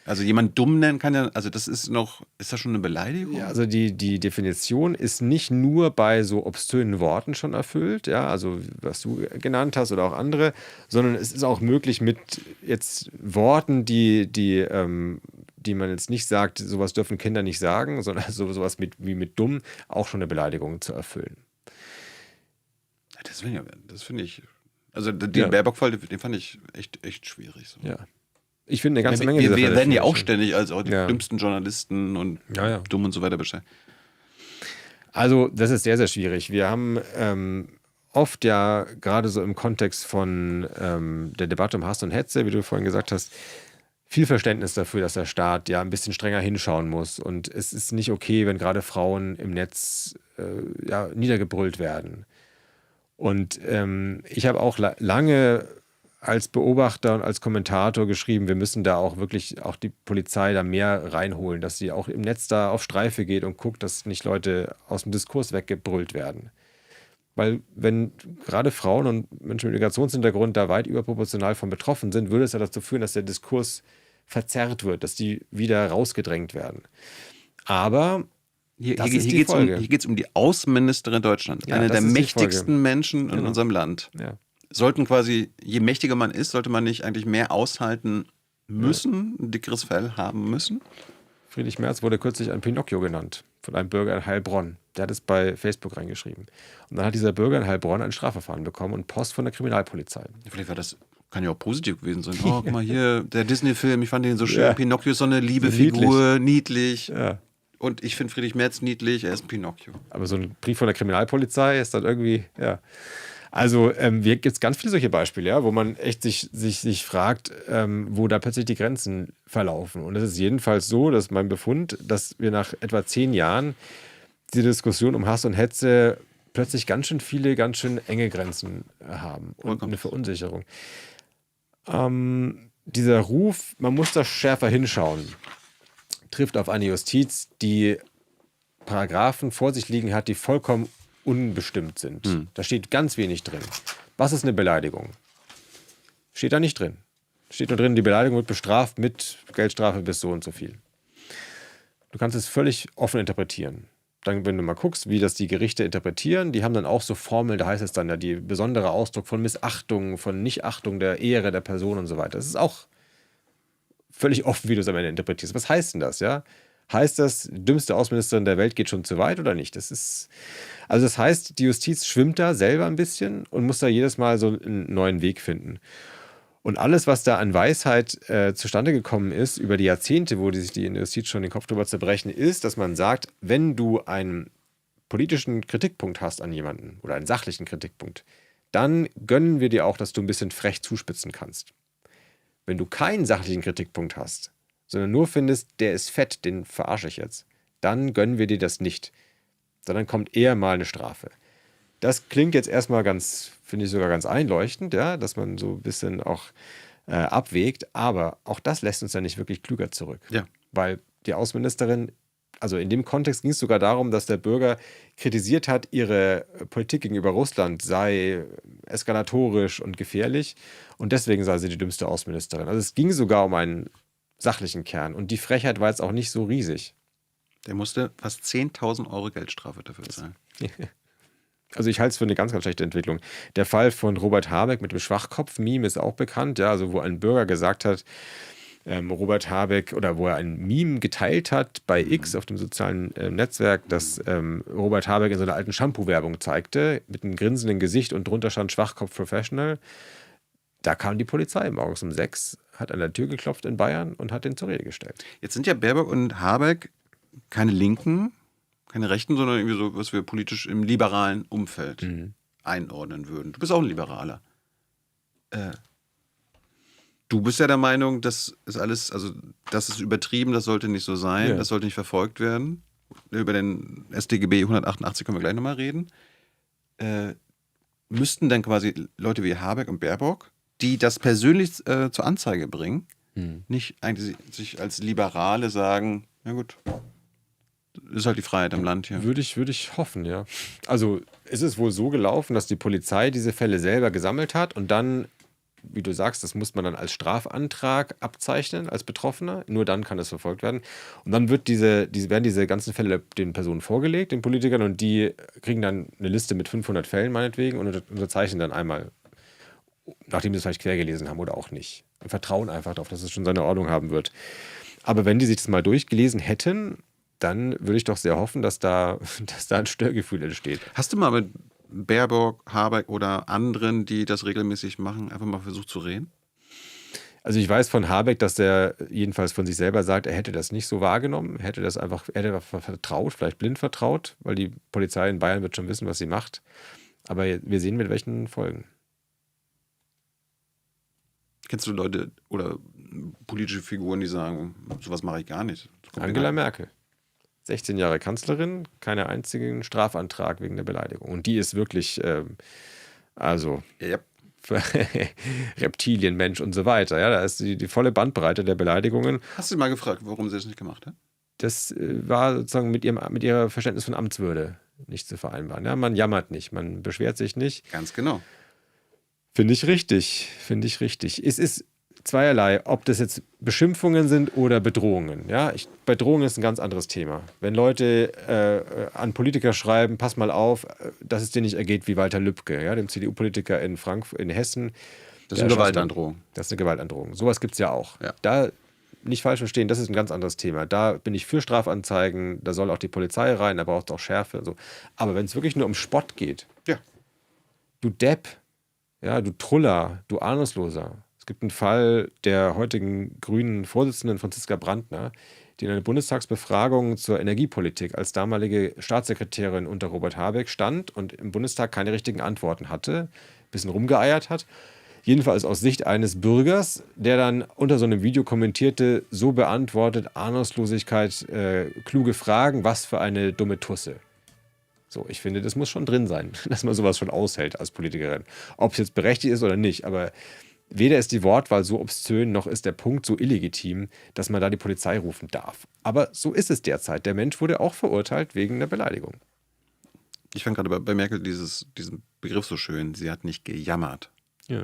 Also jemand dumm nennen kann ja, also das ist das schon eine Beleidigung? Ja, also die Definition ist nicht nur bei so obszönen Worten schon erfüllt, ja, also was du genannt hast oder auch andere, sondern es ist auch möglich mit jetzt Worten, die man jetzt nicht sagt, sowas dürfen Kinder nicht sagen, sondern sowas wie mit dumm auch schon eine Beleidigung zu erfüllen. Das finde ich, also den Baerbock-Fall, den fand ich echt schwierig. So. Ja. Ich finde eine ganze Menge Wir dieser Fälle werden ja auch schwierig. ständig als auch die dümmsten Journalisten und dumm und so weiter beschreibt. Also das ist sehr, sehr schwierig. Wir haben oft ja gerade so im Kontext von der Debatte um Hass und Hetze, wie du vorhin gesagt hast, viel Verständnis dafür, dass der Staat ja ein bisschen strenger hinschauen muss. Und es ist nicht okay, wenn gerade Frauen im Netz niedergebrüllt werden. Und ich habe auch lange als Beobachter und als Kommentator geschrieben, wir müssen da auch wirklich auch die Polizei da mehr reinholen, dass sie auch im Netz da auf Streife geht und guckt, dass nicht Leute aus dem Diskurs weggebrüllt werden. Weil wenn gerade Frauen und Menschen mit Migrationshintergrund da weit überproportional von betroffen sind, würde es ja dazu führen, dass der Diskurs verzerrt wird, dass die wieder rausgedrängt werden. Aber hier geht es um die Außenministerin Deutschlands, eine der mächtigsten Menschen in unserem Land. Ja. Sollten quasi, je mächtiger man ist, sollte man nicht eigentlich mehr aushalten müssen, ein dickeres Fell haben müssen? Friedrich Merz wurde kürzlich ein Pinocchio genannt von einem Bürger in Heilbronn. Der hat es bei Facebook reingeschrieben. Und dann hat dieser Bürger in Heilbronn ein Strafverfahren bekommen und Post von der Kriminalpolizei. Vielleicht kann ja auch positiv gewesen sein. Oh, guck mal hier, der Disney-Film, ich fand den so schön. Ja. Pinocchio ist so eine liebe Figur, niedlich. Ja. Und ich finde Friedrich Merz niedlich, er ist ein Pinocchio. Aber so ein Brief von der Kriminalpolizei ist dann irgendwie, ja. Also gibt es ganz viele solche Beispiele, ja, wo man echt sich fragt, wo da plötzlich die Grenzen verlaufen. Und es ist jedenfalls so, dass mein Befund, dass wir nach etwa 10 Jahren die Diskussion um Hass und Hetze plötzlich ganz schön viele, ganz schön enge Grenzen haben und eine Verunsicherung. Dieser Ruf, man muss da schärfer hinschauen, trifft auf eine Justiz, die Paragraphen vor sich liegen hat, die vollkommen unbestimmt sind. Da steht ganz wenig drin. Was ist eine Beleidigung? Steht da nicht drin. Steht nur drin, die Beleidigung wird bestraft mit Geldstrafe bis so und so viel. Du kannst es völlig offen interpretieren. Dann, wenn du mal guckst, wie das die Gerichte interpretieren, die haben dann auch so Formeln, da heißt es dann ja, die besondere Ausdruck von Missachtung, von Nichtachtung der Ehre der Person und so weiter. Das ist auch völlig offen, wie du es am Ende interpretierst. Was heißt denn das, ja? Heißt das, die dümmste Außenministerin der Welt geht schon zu weit oder nicht? Das heißt, die Justiz schwimmt da selber ein bisschen und muss da jedes Mal so einen neuen Weg finden. Und alles, was da an Weisheit zustande gekommen ist, über die Jahrzehnte, wo sich die Justiz schon den Kopf drüber zerbrechen, ist, dass man sagt, wenn du einen politischen Kritikpunkt hast an jemanden oder einen sachlichen Kritikpunkt, dann gönnen wir dir auch, dass du ein bisschen frech zuspitzen kannst. Wenn du keinen sachlichen Kritikpunkt hast, sondern nur findest, der ist fett, den verarsche ich jetzt, dann gönnen wir dir das nicht. Sondern kommt eher mal eine Strafe. Das klingt jetzt erstmal finde ich sogar ganz einleuchtend, ja, dass man so ein bisschen auch abwägt, aber auch das lässt uns ja nicht wirklich klüger zurück. Ja. Weil die Außenministerin also in dem Kontext ging es sogar darum, dass der Bürger kritisiert hat, ihre Politik gegenüber Russland sei eskalatorisch und gefährlich und deswegen sei sie die dümmste Außenministerin. Also es ging sogar um einen sachlichen Kern und die Frechheit war jetzt auch nicht so riesig. Der musste fast 10.000 Euro Geldstrafe dafür zahlen. Also ich halte es für eine ganz, ganz schlechte Entwicklung. Der Fall von Robert Habeck mit dem Schwachkopf-Meme ist auch bekannt, ja, also wo ein Bürger gesagt hat, Robert Habeck, oder wo er ein Meme geteilt hat bei X auf dem sozialen Netzwerk, dass Robert Habeck in so einer alten Shampoo-Werbung zeigte, mit einem grinsenden Gesicht und drunter stand Schwachkopf Professional. Da kam die Polizei morgens um 6, hat an der Tür geklopft in Bayern und hat den zur Rede gestellt. Jetzt sind ja Baerbock und Habeck keine Linken, keine Rechten, sondern irgendwie so, was wir politisch im liberalen Umfeld einordnen würden. Du bist auch ein Liberaler. Du bist ja der Meinung, das ist alles, also das ist übertrieben, das sollte nicht so sein, das sollte nicht verfolgt werden. Über den StGB 188 können wir gleich nochmal reden. Müssten dann quasi Leute wie Habeck und Baerbock, die das persönlich zur Anzeige bringen, nicht eigentlich sich als Liberale sagen, na gut, ist halt die Freiheit im Land hier. Würde ich hoffen, ja. Also ist es wohl so gelaufen, dass die Polizei diese Fälle selber gesammelt hat und dann, wie du sagst, das muss man dann als Strafantrag abzeichnen, als Betroffener. Nur dann kann das verfolgt werden. Und dann werden diese ganzen Fälle den Personen vorgelegt, den Politikern, und die kriegen dann eine Liste mit 500 Fällen meinetwegen und unterzeichnen dann einmal, nachdem sie es vielleicht quer gelesen haben oder auch nicht. Und vertrauen einfach darauf, dass es schon seine Ordnung haben wird. Aber wenn die sich das mal durchgelesen hätten, dann würde ich doch sehr hoffen, dass da ein Störgefühl entsteht. Hast du mal mit Baerbock, Habeck oder anderen, die das regelmäßig machen, einfach mal versucht zu reden? Also ich weiß von Habeck, dass er jedenfalls von sich selber sagt, er hätte das nicht so wahrgenommen, er hätte vertraut, vielleicht blind vertraut, weil die Polizei in Bayern wird schon wissen, was sie macht. Aber wir sehen mit welchen Folgen. Kennst du Leute oder politische Figuren, die sagen, sowas mache ich gar nicht? Angela Merkel. 16 Jahre Kanzlerin, keinen einzigen Strafantrag wegen der Beleidigung. Und die ist wirklich, Reptilienmensch und so weiter. Ja, da ist die volle Bandbreite der Beleidigungen. Hast du mal gefragt, warum sie das nicht gemacht hat? Das war sozusagen mit ihrem Verständnis von Amtswürde nicht zu vereinbaren. Ja, man jammert nicht, man beschwert sich nicht. Ganz genau. Finde ich richtig. Es ist zweierlei, ob das jetzt Beschimpfungen sind oder Bedrohungen. Ja? Bedrohungen ist ein ganz anderes Thema. Wenn Leute an Politiker schreiben, pass mal auf, dass es dir nicht ergeht wie Walter Lübcke, ja, dem CDU-Politiker in Hessen. Das ist eine Gewaltandrohung. Das ist eine Gewaltandrohung. Sowas gibt es ja auch. Ja. Da nicht falsch verstehen, das ist ein ganz anderes Thema. Da bin ich für Strafanzeigen, da soll auch die Polizei rein, da braucht es auch Schärfe und so. Aber wenn es wirklich nur um Spott geht, du Depp, ja, du Truller, du Ahnungsloser. Es gibt einen Fall der heutigen grünen Vorsitzenden Franziska Brandner, die in einer Bundestagsbefragung zur Energiepolitik als damalige Staatssekretärin unter Robert Habeck stand und im Bundestag keine richtigen Antworten hatte, ein bisschen rumgeeiert hat. Jedenfalls aus Sicht eines Bürgers, der dann unter so einem Video kommentierte, so beantwortet, Ahnungslosigkeit, kluge Fragen, was für eine dumme Tusse. So, ich finde, das muss schon drin sein, dass man sowas schon aushält als Politikerin. Ob es jetzt berechtigt ist oder nicht, aber weder ist die Wortwahl so obszön, noch ist der Punkt so illegitim, dass man da die Polizei rufen darf. Aber so ist es derzeit. Der Mensch wurde auch verurteilt wegen der Beleidigung. Ich fand gerade bei Merkel diesen Begriff so schön. Sie hat nicht gejammert. Ja.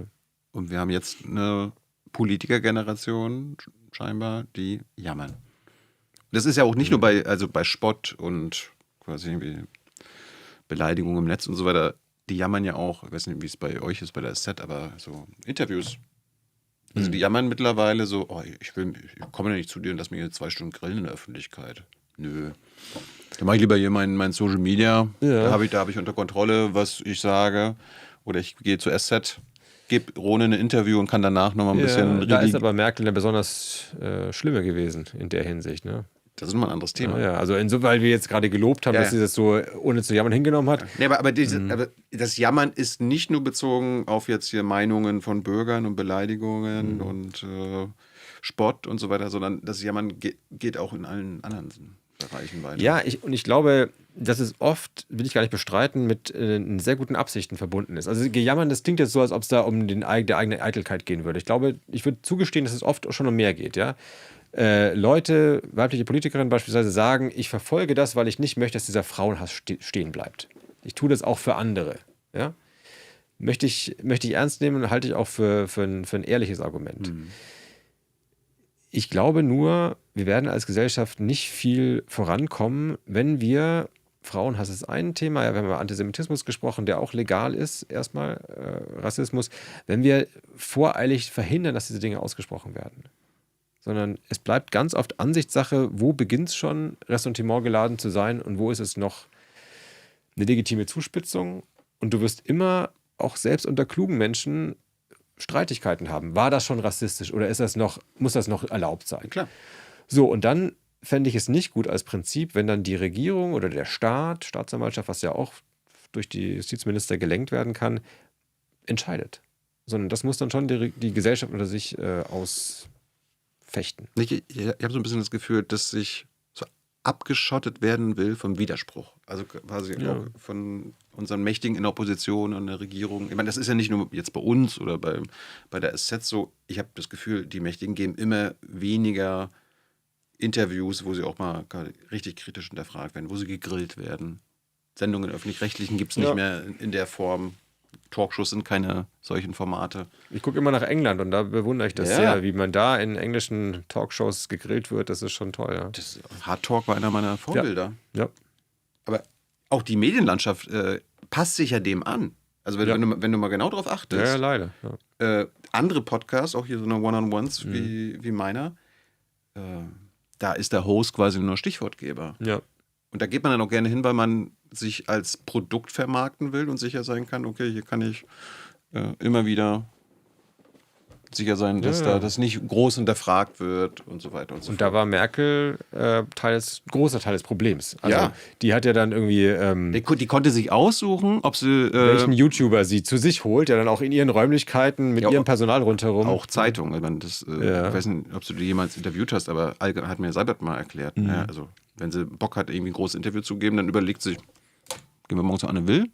Und wir haben jetzt eine Politikergeneration scheinbar, die jammern. Das ist ja auch nicht nur bei Spott und quasi irgendwie Beleidigung im Netz und so weiter. Die jammern ja auch, ich weiß nicht, wie es bei euch ist, bei der SZ, aber so Interviews. Also die jammern mittlerweile so, ich komme ja nicht zu dir und lass mich hier 2 Stunden grillen in der Öffentlichkeit. Nö. Da mache ich lieber hier mein Social Media. Ja. Da habe ich unter Kontrolle, was ich sage. Oder ich gehe zur SZ, gebe Rone ein Interview und kann danach nochmal ein bisschen... Da ist aber Merkel eine besonders schlimme gewesen in der Hinsicht, ne? Das ist nochmal ein anderes Thema. Ja, also weil wir jetzt gerade gelobt haben, dass sie das so ohne zu jammern hingenommen hat. Nee, aber das Jammern ist nicht nur bezogen auf jetzt hier Meinungen von Bürgern und Beleidigungen und Spott und so weiter, sondern das Jammern geht auch in allen anderen Bereichen weiter. Ja, ich glaube, dass es oft, will ich gar nicht bestreiten, mit sehr guten Absichten verbunden ist. Also gejammern, das klingt jetzt so, als ob es da um die eigene Eitelkeit gehen würde. Ich glaube, ich würde zugestehen, dass es oft schon um mehr geht, ja. Leute, weibliche Politikerinnen beispielsweise sagen, ich verfolge das, weil ich nicht möchte, dass dieser Frauenhass stehen bleibt. Ich tue das auch für andere. Ja? Möchte ich ernst nehmen und halte ich auch für ein ehrliches Argument. Ich glaube nur, wir werden als Gesellschaft nicht viel vorankommen, wenn wir, Frauenhass ist ein Thema, ja, wir haben über Antisemitismus gesprochen, der auch legal ist, erstmal Rassismus, wenn wir voreilig verhindern, dass diese Dinge ausgesprochen werden. Sondern es bleibt ganz oft Ansichtssache, wo beginnt es schon, Ressentiment geladen zu sein und wo ist es noch eine legitime Zuspitzung. Und du wirst immer, auch selbst unter klugen Menschen, Streitigkeiten haben. War das schon rassistisch oder muss das noch erlaubt sein? Klar. So, und dann fände ich es nicht gut als Prinzip, wenn dann die Regierung oder der Staat, Staatsanwaltschaft, was ja auch durch die Justizminister gelenkt werden kann, entscheidet. Sondern das muss dann schon die Gesellschaft unter sich ausfechten. Ich habe so ein bisschen das Gefühl, dass sich so abgeschottet werden will vom Widerspruch. Also quasi auch von unseren Mächtigen in der Opposition und der Regierung. Ich meine, das ist ja nicht nur jetzt bei uns oder bei der SZ so. Ich habe das Gefühl, die Mächtigen geben immer weniger Interviews, wo sie auch mal richtig kritisch hinterfragt werden, wo sie gegrillt werden. Sendungen öffentlich-rechtlichen gibt es nicht mehr in der Form. Talkshows sind keine solchen Formate. Ich gucke immer nach England und da bewundere ich das sehr, wie man da in englischen Talkshows gegrillt wird. Das ist schon toll. Ja. Hard Talk war einer meiner Vorbilder. Ja. Aber auch die Medienlandschaft passt sich ja dem an. Also wenn du mal genau drauf achtest. Ja, leider. Ja. Andere Podcasts, auch hier so eine One-on-Ones wie meiner, da ist der Host quasi nur Stichwortgeber. Ja. Und da geht man dann auch gerne hin, weil man sich als Produkt vermarkten will und sicher sein kann, okay, hier kann ich immer wieder sicher sein, dass da das nicht groß hinterfragt wird und so weiter und so fort. Und da war Merkel großer Teil des Problems. Also Ja. die hat ja dann irgendwie Die konnte sich aussuchen, ob sie welchen YouTuber sie zu sich holt, ja dann auch in ihren Räumlichkeiten mit ihrem Personal rundherum. auch Zeitungen. Ich meine, ich weiß nicht, ob du die jemals interviewt hast, aber Alge hat mir Seibert mal erklärt. Ja, also wenn sie Bock hat, irgendwie ein großes Interview zu geben, dann überlegt sie sich, gehen wir morgens zu Anne Will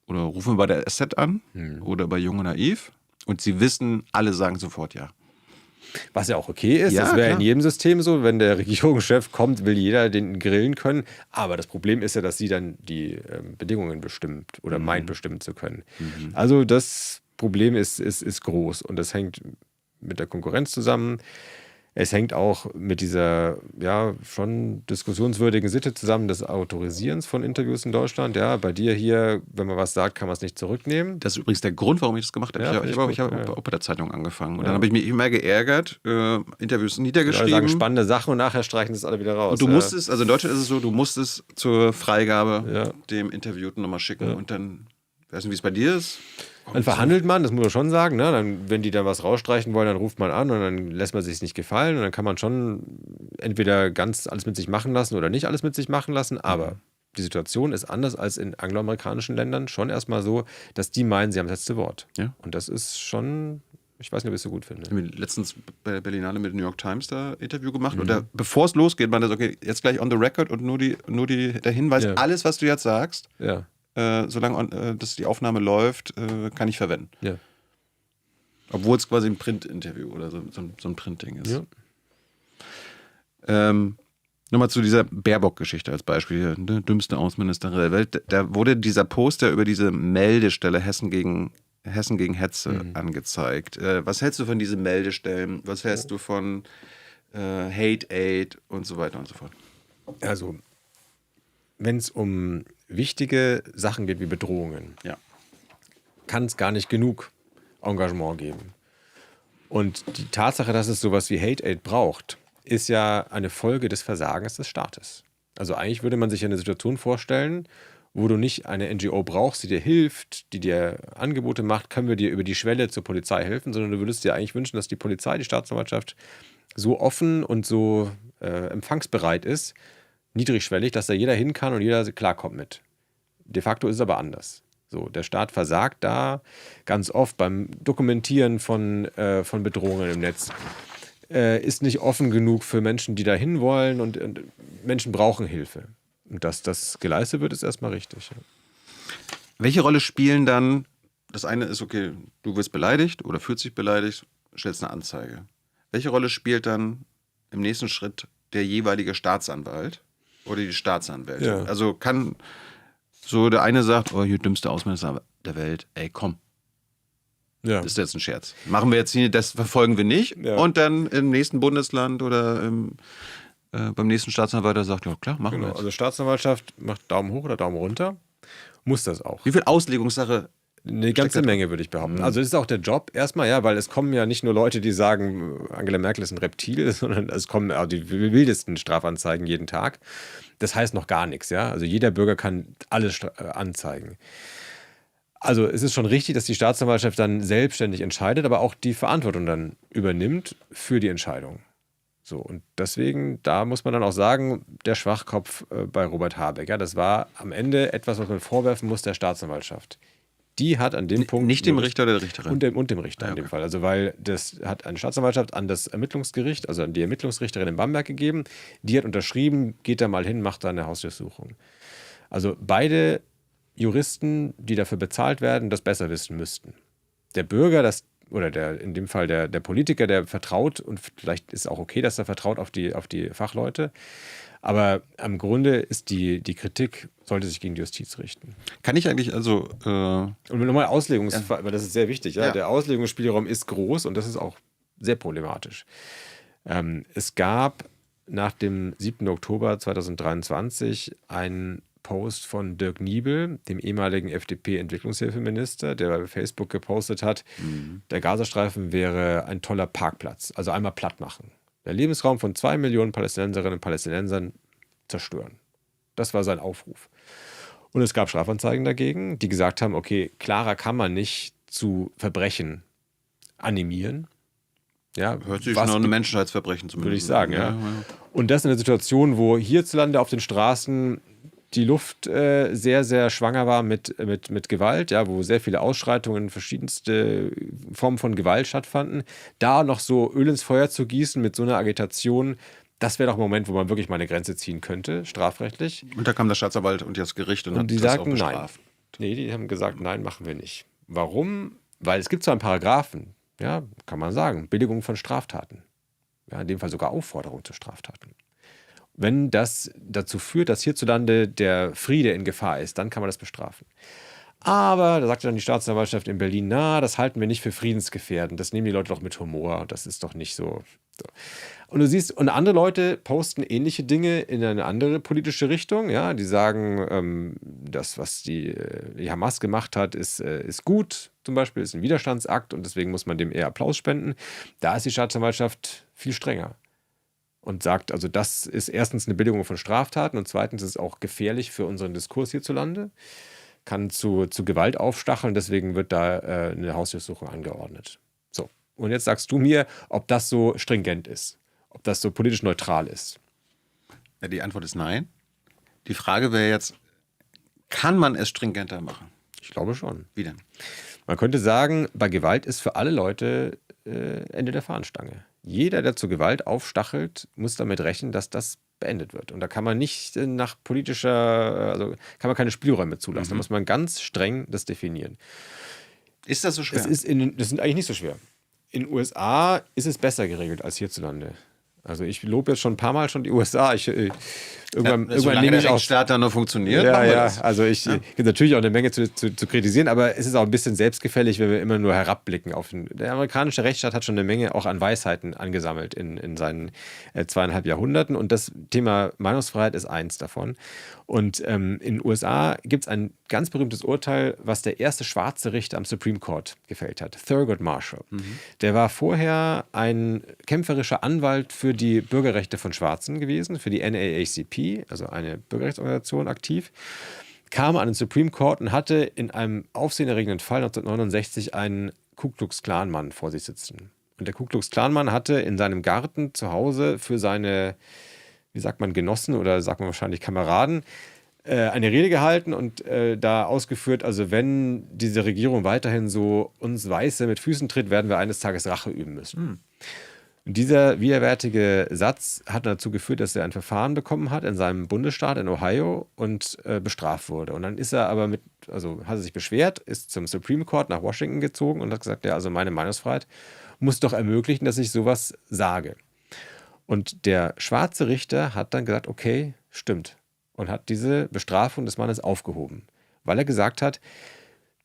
oder rufen wir bei der SZ an oder bei Jung und Naiv. Und sie wissen, alle sagen sofort ja. Was ja auch okay ist, Ja, das wäre klar. in jedem System so, wenn der Regierungschef kommt, will jeder den grillen können. Aber das Problem ist ja, dass sie dann die Bedingungen bestimmt oder meint bestimmen zu können. Also das Problem ist groß und das hängt mit der Konkurrenz zusammen. Es hängt auch mit dieser schon diskussionswürdigen Sitte zusammen des Autorisierens von Interviews in Deutschland. Ja, bei dir hier, wenn man was sagt, kann man es nicht zurücknehmen. Das ist übrigens der Grund, warum ich das gemacht habe. Ja, Ich habe auch bei der Zeitung angefangen. Und dann habe ich mich immer geärgert, Interviews Die niedergeschrieben. Leute sagen spannende Sachen und nachher streichen das alle wieder raus. Und du musstest, also in Deutschland ist es so, du musstest zur Freigabe dem Interviewten nochmal schicken. Und dann, ich weiß nicht, wie es bei dir ist. Dann verhandelt man, das muss man schon sagen. Ne? Dann, wenn die dann was rausstreichen wollen, dann ruft man an und dann lässt man sich nicht gefallen. Und dann kann man schon entweder ganz alles mit sich machen lassen oder nicht alles mit sich machen lassen. Aber die Situation ist anders als in angloamerikanischen Ländern schon erstmal so, dass die meinen, sie haben das letzte Wort. Ja. Und das ist schon, ich weiß nicht, ob ich es so gut finde. Ich habe letztens bei der Berlinale mit New York Times da Interview gemacht. Und da, bevor es losgeht, man das, okay, jetzt gleich on the record und nur der Hinweis, alles, was du jetzt sagst, Ja. solange dass die Aufnahme läuft, kann ich verwenden. Ja. Obwohl es quasi ein Print-Interview oder so ein Print-Ding ist. Ja. Nochmal zu dieser Baerbock-Geschichte als Beispiel, ne? Dümmste Außenministerin der Welt. Da wurde dieser Poster über diese Meldestelle Hessen gegen Hetze angezeigt. Was hältst du von diesen Meldestellen? Was hältst du von Hate Aid und so weiter und so fort? Also, wenn es um wichtige Sachen geht wie Bedrohungen, kann es gar nicht genug Engagement geben. Und die Tatsache, dass es sowas wie Hate Aid braucht, ist ja eine Folge des Versagens des Staates. Also eigentlich würde man sich eine Situation vorstellen, wo du nicht eine NGO brauchst, die dir hilft, die dir Angebote macht, können wir dir über die Schwelle zur Polizei helfen, sondern du würdest dir eigentlich wünschen, dass die Polizei, die Staatsanwaltschaft so offen und so empfangsbereit ist, niedrigschwellig, dass da jeder hin kann und jeder klarkommt mit. De facto ist es aber anders. So, der Staat versagt da ganz oft beim Dokumentieren von Bedrohungen im Netz. Ist nicht offen genug für Menschen, die da hin wollen und Menschen brauchen Hilfe. Und dass das geleistet wird, ist erstmal richtig. Ja. Welche Rolle spielen dann, das eine ist, okay, du wirst beleidigt oder fühlst dich beleidigt, stellst eine Anzeige. Welche Rolle spielt dann im nächsten Schritt der jeweilige Staatsanwalt oder die Staatsanwältin. Ja. Also kann so der eine sagt, oh, hier dümmste Außenminister der Welt, ey, komm. Ja. Das ist jetzt ein Scherz. Machen wir jetzt hier, das verfolgen wir nicht. Ja. Und dann im nächsten Bundesland oder beim nächsten Staatsanwalt sagt, ja klar, machen wir jetzt. Also Staatsanwaltschaft macht Daumen hoch oder Daumen runter. Muss das auch. Wie viel Auslegungssache? Eine ganze Menge, würde ich behaupten. Also es ist auch der Job erstmal, ja, weil es kommen ja nicht nur Leute, die sagen, Angela Merkel ist ein Reptil, sondern es kommen auch die wildesten Strafanzeigen jeden Tag. Das heißt noch gar nichts, ja. Also jeder Bürger kann alles anzeigen. Also es ist schon richtig, dass die Staatsanwaltschaft dann selbstständig entscheidet, aber auch die Verantwortung dann übernimmt für die Entscheidung. So, und deswegen, da muss man dann auch sagen, der Schwachkopf bei Robert Habeck, ja, das war am Ende etwas, was man vorwerfen muss der Staatsanwaltschaft. Die hat an dem Punkt... Nicht dem Richter oder der Richterin? Und dem Richter in dem Fall. Also weil das hat eine Staatsanwaltschaft an das Ermittlungsgericht, also an die Ermittlungsrichterin in Bamberg gegeben. Die hat unterschrieben, geht da mal hin, macht da eine Hausdurchsuchung. Also beide Juristen, die dafür bezahlt werden, das besser wissen müssten. Der Bürger, in dem Fall der Politiker, der vertraut, und vielleicht ist es auch okay, dass er vertraut auf die Fachleute, aber im Grunde ist die Kritik, sollte sich gegen die Justiz richten. Kann ich eigentlich also... Und nochmal weil das ist sehr wichtig, ja? Ja. Der Auslegungsspielraum ist groß und das ist auch sehr problematisch. Es gab nach dem 7. Oktober 2023 einen Post von Dirk Niebel, dem ehemaligen FDP-Entwicklungshilfeminister, der bei Facebook gepostet hat, der Gazastreifen wäre ein toller Parkplatz, also einmal platt machen. Der Lebensraum von 2 Millionen Palästinenserinnen und Palästinensern zerstören. Das war sein Aufruf. Und es gab Strafanzeigen dagegen, die gesagt haben, okay, klarer kann man nicht zu Verbrechen animieren. Ja, Hört sich schon ein Menschheitsverbrechen zumindest. Würde ich sagen, ja. Und das in einer Situation, wo hierzulande auf den Straßen die Luft sehr, sehr schwanger war mit Gewalt, ja, wo sehr viele Ausschreitungen, verschiedenste Formen von Gewalt stattfanden, da noch so Öl ins Feuer zu gießen mit so einer Agitation, das wäre doch ein Moment, wo man wirklich mal eine Grenze ziehen könnte, strafrechtlich. Und da kam der Staatsanwalt und das Gericht und hat die das sagten, auch bestraft. Nein. Nee, die haben gesagt, nein, machen wir nicht. Warum? Weil es gibt zwar einen Paragraphen, ja, kann man sagen, Billigung von Straftaten. Ja, in dem Fall sogar Aufforderung zu Straftaten. Wenn das dazu führt, dass hierzulande der Friede in Gefahr ist, dann kann man das bestrafen. Aber da sagte dann die Staatsanwaltschaft in Berlin, das halten wir nicht für friedensgefährdend, das nehmen die Leute doch mit Humor, das ist doch nicht so. Und du siehst, und andere Leute posten ähnliche Dinge in eine andere politische Richtung, ja, die sagen, das, was die Hamas gemacht hat, ist gut, zum Beispiel, ist ein Widerstandsakt und deswegen muss man dem eher Applaus spenden. Da ist die Staatsanwaltschaft viel strenger. Und sagt, also das ist erstens eine Billigung von Straftaten und zweitens ist es auch gefährlich für unseren Diskurs hierzulande, kann zu Gewalt aufstacheln, deswegen wird da eine Hausdurchsuchung angeordnet. So, und jetzt sagst du mir, ob das so stringent ist, ob das so politisch neutral ist. Ja, die Antwort ist nein. Die Frage wäre jetzt, kann man es stringenter machen? Ich glaube schon. Wie denn? Man könnte sagen, bei Gewalt ist für alle Leute Ende der Fahnenstange. Jeder, der zu Gewalt aufstachelt, muss damit rechnen, dass das beendet wird. Und da kann man nicht nach kann man keine Spielräume zulassen. Da muss man ganz streng das definieren. Ist das so schwer? Das ist eigentlich nicht so schwer. In den USA ist es besser geregelt als hierzulande. Also ich lobe jetzt schon ein paar Mal die USA. Irgendwann solange nehme ich der auch Rechtsstaat da nur funktioniert, ja, machen wir ja. das. Also gibt natürlich auch eine Menge zu kritisieren, aber es ist auch ein bisschen selbstgefällig, wenn wir immer nur herabblicken auf der amerikanische Rechtsstaat hat schon eine Menge auch an Weisheiten angesammelt in seinen 2,5 Jahrhunderten und das Thema Meinungsfreiheit ist eins davon. Und in den USA gibt es ein ganz berühmtes Urteil, was der erste schwarze Richter am Supreme Court gefällt hat, Thurgood Marshall. Der war vorher ein kämpferischer Anwalt für die Bürgerrechte von Schwarzen gewesen, für die NAACP, also eine Bürgerrechtsorganisation aktiv, kam an den Supreme Court und hatte in einem aufsehenerregenden Fall 1969 einen Ku Klux Klan Mann vor sich sitzen. Und der Ku Klux Klan Mann hatte in seinem Garten zu Hause für seine, wie sagt man, Genossen oder sagt man wahrscheinlich Kameraden, eine Rede gehalten und da ausgeführt, also wenn diese Regierung weiterhin so uns Weiße mit Füßen tritt, werden wir eines Tages Rache üben müssen. Und dieser widerwärtige Satz hat dazu geführt, dass er ein Verfahren bekommen hat in seinem Bundesstaat in Ohio und bestraft wurde. Und dann ist er aber hat er sich beschwert, ist zum Supreme Court nach Washington gezogen und hat gesagt, ja, also meine Meinungsfreiheit muss doch ermöglichen, dass ich sowas sage. Und der schwarze Richter hat dann gesagt, okay, stimmt. Und hat diese Bestrafung des Mannes aufgehoben. Weil er gesagt hat,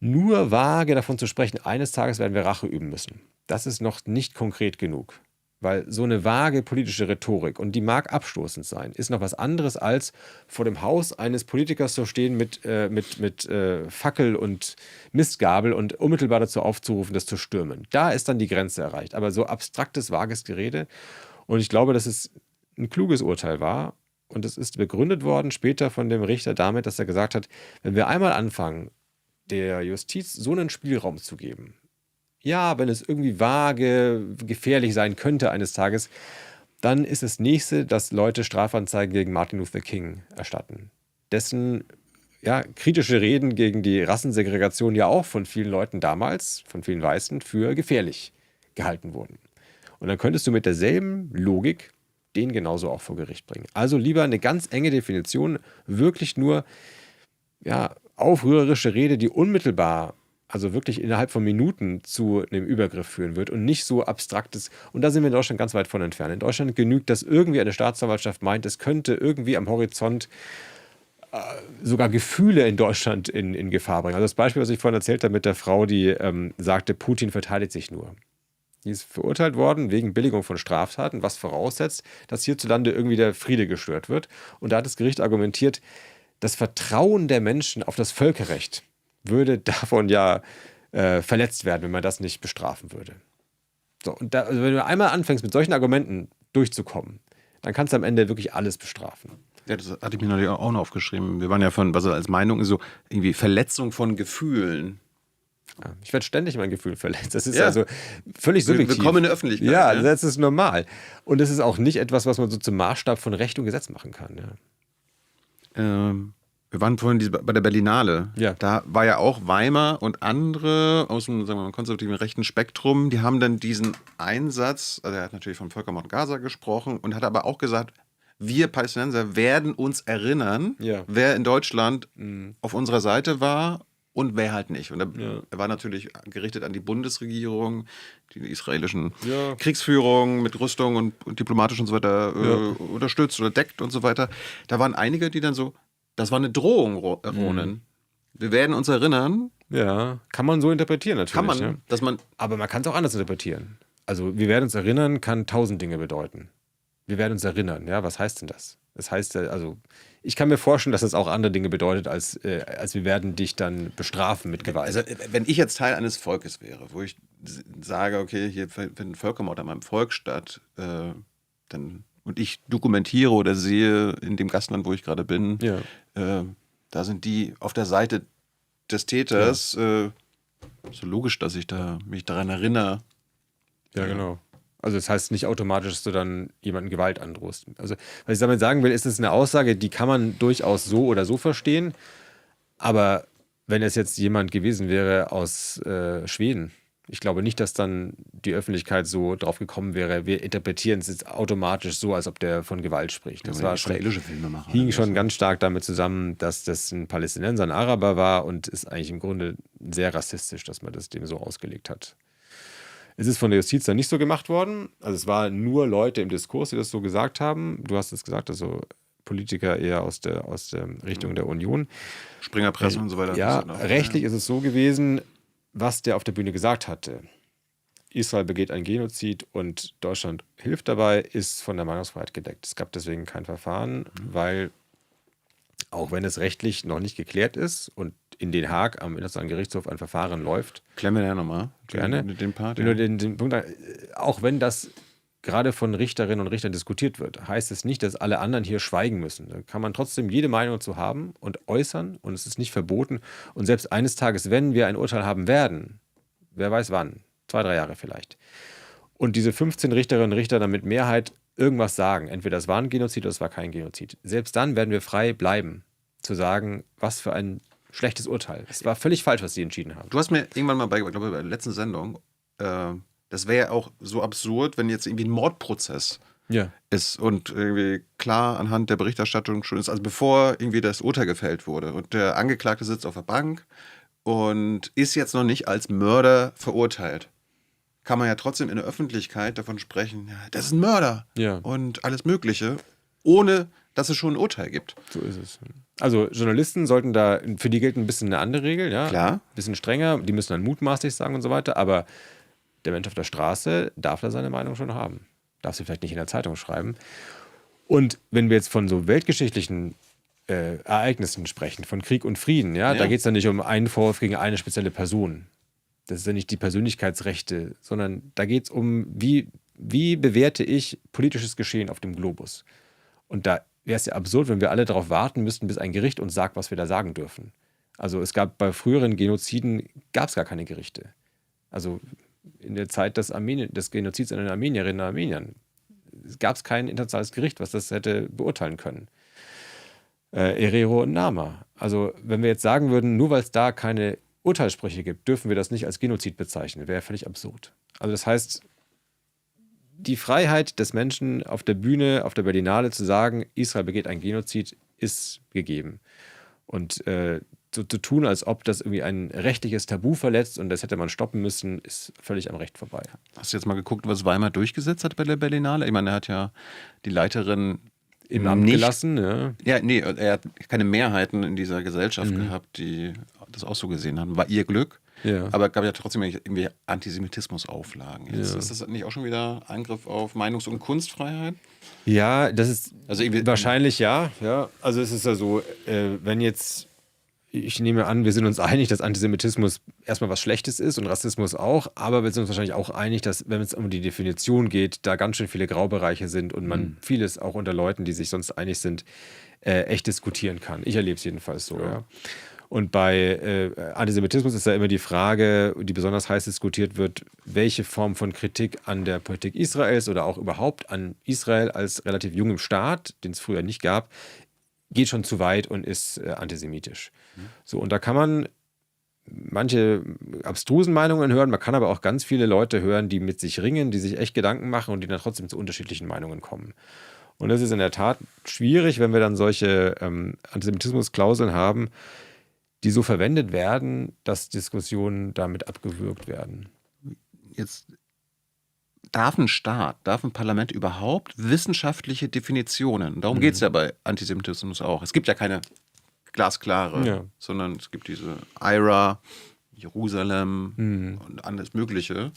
nur vage davon zu sprechen, eines Tages werden wir Rache üben müssen. Das ist noch nicht konkret genug. Weil so eine vage politische Rhetorik, und die mag abstoßend sein, ist noch was anderes als vor dem Haus eines Politikers zu stehen mit Fackel und Mistgabel und unmittelbar dazu aufzurufen, das zu stürmen. Da ist dann die Grenze erreicht. Aber so abstraktes, vages Gerede. Und ich glaube, dass es ein kluges Urteil war. Und es ist begründet worden später von dem Richter damit, dass er gesagt hat, wenn wir einmal anfangen, der Justiz so einen Spielraum zu geben, ja, wenn es irgendwie vage, gefährlich sein könnte eines Tages, dann ist das Nächste, dass Leute Strafanzeigen gegen Martin Luther King erstatten. Dessen kritische Reden gegen die Rassensegregation ja auch von vielen Leuten damals, von vielen Weißen, für gefährlich gehalten wurden. Und dann könntest du mit derselben Logik den genauso auch vor Gericht bringen. Also lieber eine ganz enge Definition, wirklich nur aufrührerische Rede, die unmittelbar, also wirklich innerhalb von Minuten zu einem Übergriff führen wird und nicht so abstraktes. Und da sind wir in Deutschland ganz weit von entfernt. In Deutschland genügt, dass irgendwie eine Staatsanwaltschaft meint, es könnte irgendwie am Horizont sogar Gefühle in Deutschland in Gefahr bringen. Also das Beispiel, was ich vorhin erzählt habe mit der Frau, die sagte, Putin verteidigt sich nur. Die ist verurteilt worden wegen Billigung von Straftaten, was voraussetzt, dass hierzulande irgendwie der Friede gestört wird. Und da hat das Gericht argumentiert, das Vertrauen der Menschen auf das Völkerrecht würde davon verletzt werden, wenn man das nicht bestrafen würde. So, und also wenn du einmal anfängst, mit solchen Argumenten durchzukommen, dann kannst du am Ende wirklich alles bestrafen. Ja, das hatte ich mir natürlich auch noch aufgeschrieben. Wir waren ja von, was er als Meinung ist, so irgendwie Verletzung von Gefühlen. Ja, ich werde ständig mein Gefühl verletzt. Das ist also völlig subjektiv. Wir kommen in der Öffentlichkeit. Ja, das ist normal. Und das ist auch nicht etwas, was man so zum Maßstab von Recht und Gesetz machen kann. Ja. Wir waren vorhin bei der Berlinale. Ja. Da war ja auch Weimar und andere aus dem, sagen wir mal, konservativen rechten Spektrum, die haben dann diesen Einsatz, also er hat natürlich vom Völkermord Gaza gesprochen und hat aber auch gesagt, wir Palästinenser werden uns erinnern, wer in Deutschland auf unserer Seite war und wer halt nicht. Und er war natürlich gerichtet an die Bundesregierung, die israelischen Kriegsführung mit Rüstung und diplomatisch und so weiter unterstützt oder deckt und so weiter. Da waren einige, die dann so, das war eine Drohung, Ronen. Wir werden uns erinnern. Ja, kann man so interpretieren natürlich. Kann man, dass man. Aber man kann es auch anders interpretieren. Also, wir werden uns erinnern, kann 1000 Dinge bedeuten. Wir werden uns erinnern, ja, was heißt denn das? Das heißt, also, ich kann mir vorstellen, dass es auch andere Dinge bedeutet, als wir werden dich dann bestrafen mit Gewalt. Also, wenn ich jetzt Teil eines Volkes wäre, wo ich sage, okay, hier findet ein Völkermord an meinem Volk statt, und ich dokumentiere oder sehe in dem Gastland, wo ich gerade bin, da sind die auf der Seite des Täters. So logisch, dass ich mich daran erinnere. Ja, genau. Also das heißt nicht automatisch, dass du dann jemandem Gewalt androhst. Also was ich damit sagen will, ist es eine Aussage, die kann man durchaus so oder so verstehen. Aber wenn es jetzt jemand gewesen wäre aus Schweden, ich glaube nicht, dass dann die Öffentlichkeit so drauf gekommen wäre, wir interpretieren es jetzt automatisch so, als ob der von Gewalt spricht. Das war israelische Filmemacher. Hing schon ganz stark damit zusammen, dass das ein Palästinenser, ein Araber war und ist eigentlich im Grunde sehr rassistisch, dass man das dem so ausgelegt hat. Es ist von der Justiz dann nicht so gemacht worden. Also es waren nur Leute im Diskurs, die das so gesagt haben. Du hast es gesagt, also Politiker eher aus der Richtung der Union. Springerpresse und so weiter. Ja, rechtlich ist es so gewesen, was der auf der Bühne gesagt hatte. Israel begeht ein Genozid und Deutschland hilft dabei, ist von der Meinungsfreiheit gedeckt. Es gab deswegen kein Verfahren, weil auch wenn es rechtlich noch nicht geklärt ist und in Den Haag am Internationalen Gerichtshof ein Verfahren läuft. Klären wir ja nochmal. Gerne. Den Part. Nur den Punkt, auch wenn das gerade von Richterinnen und Richtern diskutiert wird, heißt es nicht, dass alle anderen hier schweigen müssen. Da kann man trotzdem jede Meinung dazu haben und äußern und es ist nicht verboten. Und selbst eines Tages, wenn wir ein Urteil haben werden, wer weiß wann, 2-3 Jahre vielleicht, und diese 15 Richterinnen und Richter dann mit Mehrheit irgendwas sagen, entweder es war ein Genozid oder es war kein Genozid, selbst dann werden wir frei bleiben, zu sagen, was für ein schlechtes Urteil. Es war völlig falsch, was sie entschieden haben. Du hast mir irgendwann mal beigebracht, glaube ich, bei der letzten Sendung, das wäre ja auch so absurd, wenn jetzt irgendwie ein Mordprozess ist und irgendwie klar anhand der Berichterstattung schon ist, also bevor irgendwie das Urteil gefällt wurde und der Angeklagte sitzt auf der Bank und ist jetzt noch nicht als Mörder verurteilt. kann man ja trotzdem in der Öffentlichkeit davon sprechen, ja, das ist ein Mörder und alles Mögliche, ohne dass es schon ein Urteil gibt. So ist es. Also Journalisten sollten da, für die gilt ein bisschen eine andere Regel, ja. Klar. Ein bisschen strenger, die müssen dann mutmaßlich sagen und so weiter, aber der Mensch auf der Straße darf da seine Meinung schon haben. Darf sie vielleicht nicht in der Zeitung schreiben. Und wenn wir jetzt von so weltgeschichtlichen Ereignissen sprechen, von Krieg und Frieden, da geht es dann nicht um einen Vorwurf gegen eine spezielle Person. Das ist ja nicht die Persönlichkeitsrechte, sondern da geht es um, wie bewerte ich politisches Geschehen auf dem Globus. Und da wäre es ja absurd, wenn wir alle darauf warten müssten, bis ein Gericht uns sagt, was wir da sagen dürfen. Also es gab bei früheren Genoziden, gab es gar keine Gerichte. Also in der Zeit des Genozids an den Armenierinnen und Armeniern gab es kein internationales Gericht, was das hätte beurteilen können. Herero und Nama. Also wenn wir jetzt sagen würden, nur weil es da keine Urteilssprüche gibt, dürfen wir das nicht als Genozid bezeichnen. Wäre völlig absurd. Also das heißt, die Freiheit des Menschen auf der Bühne, auf der Berlinale zu sagen, Israel begeht ein Genozid, ist gegeben. Und so zu tun, als ob das irgendwie ein rechtliches Tabu verletzt und das hätte man stoppen müssen, ist völlig am Recht vorbei. Hast du jetzt mal geguckt, was Weimar durchgesetzt hat bei der Berlinale? Ich meine, er hat ja die Leiterin im Amt gelassen, ja. Ja, nee, er hat keine Mehrheiten in dieser Gesellschaft gehabt, die das auch so gesehen haben. War ihr Glück. Ja. Aber es gab ja trotzdem irgendwie Antisemitismusauflagen. Jetzt ist das nicht auch schon wieder Angriff auf Meinungs- und Kunstfreiheit? Ja, das ist wahrscheinlich ja. Also es ist ja so, wenn jetzt, ich nehme an, wir sind uns einig, dass Antisemitismus erstmal was Schlechtes ist und Rassismus auch, aber wir sind uns wahrscheinlich auch einig, dass, wenn es um die Definition geht, da ganz schön viele Graubereiche sind und man vieles auch unter Leuten, die sich sonst einig sind, echt diskutieren kann. Ich erlebe es jedenfalls so, ja. Und bei Antisemitismus ist ja immer die Frage, die besonders heiß diskutiert wird, welche Form von Kritik an der Politik Israels oder auch überhaupt an Israel als relativ jungem Staat, den es früher nicht gab, geht schon zu weit und ist antisemitisch. So, und da kann man manche abstrusen Meinungen hören, man kann aber auch ganz viele Leute hören, die mit sich ringen, die sich echt Gedanken machen und die dann trotzdem zu unterschiedlichen Meinungen kommen. Und das ist in der Tat schwierig, wenn wir dann solche Antisemitismusklauseln haben, die so verwendet werden, dass Diskussionen damit abgewürgt werden. Jetzt darf ein Staat, darf ein Parlament überhaupt wissenschaftliche Definitionen? Darum geht es ja bei Antisemitismus auch. Es gibt ja keine glasklare, sondern es gibt diese IRA, Jerusalem und alles Mögliche.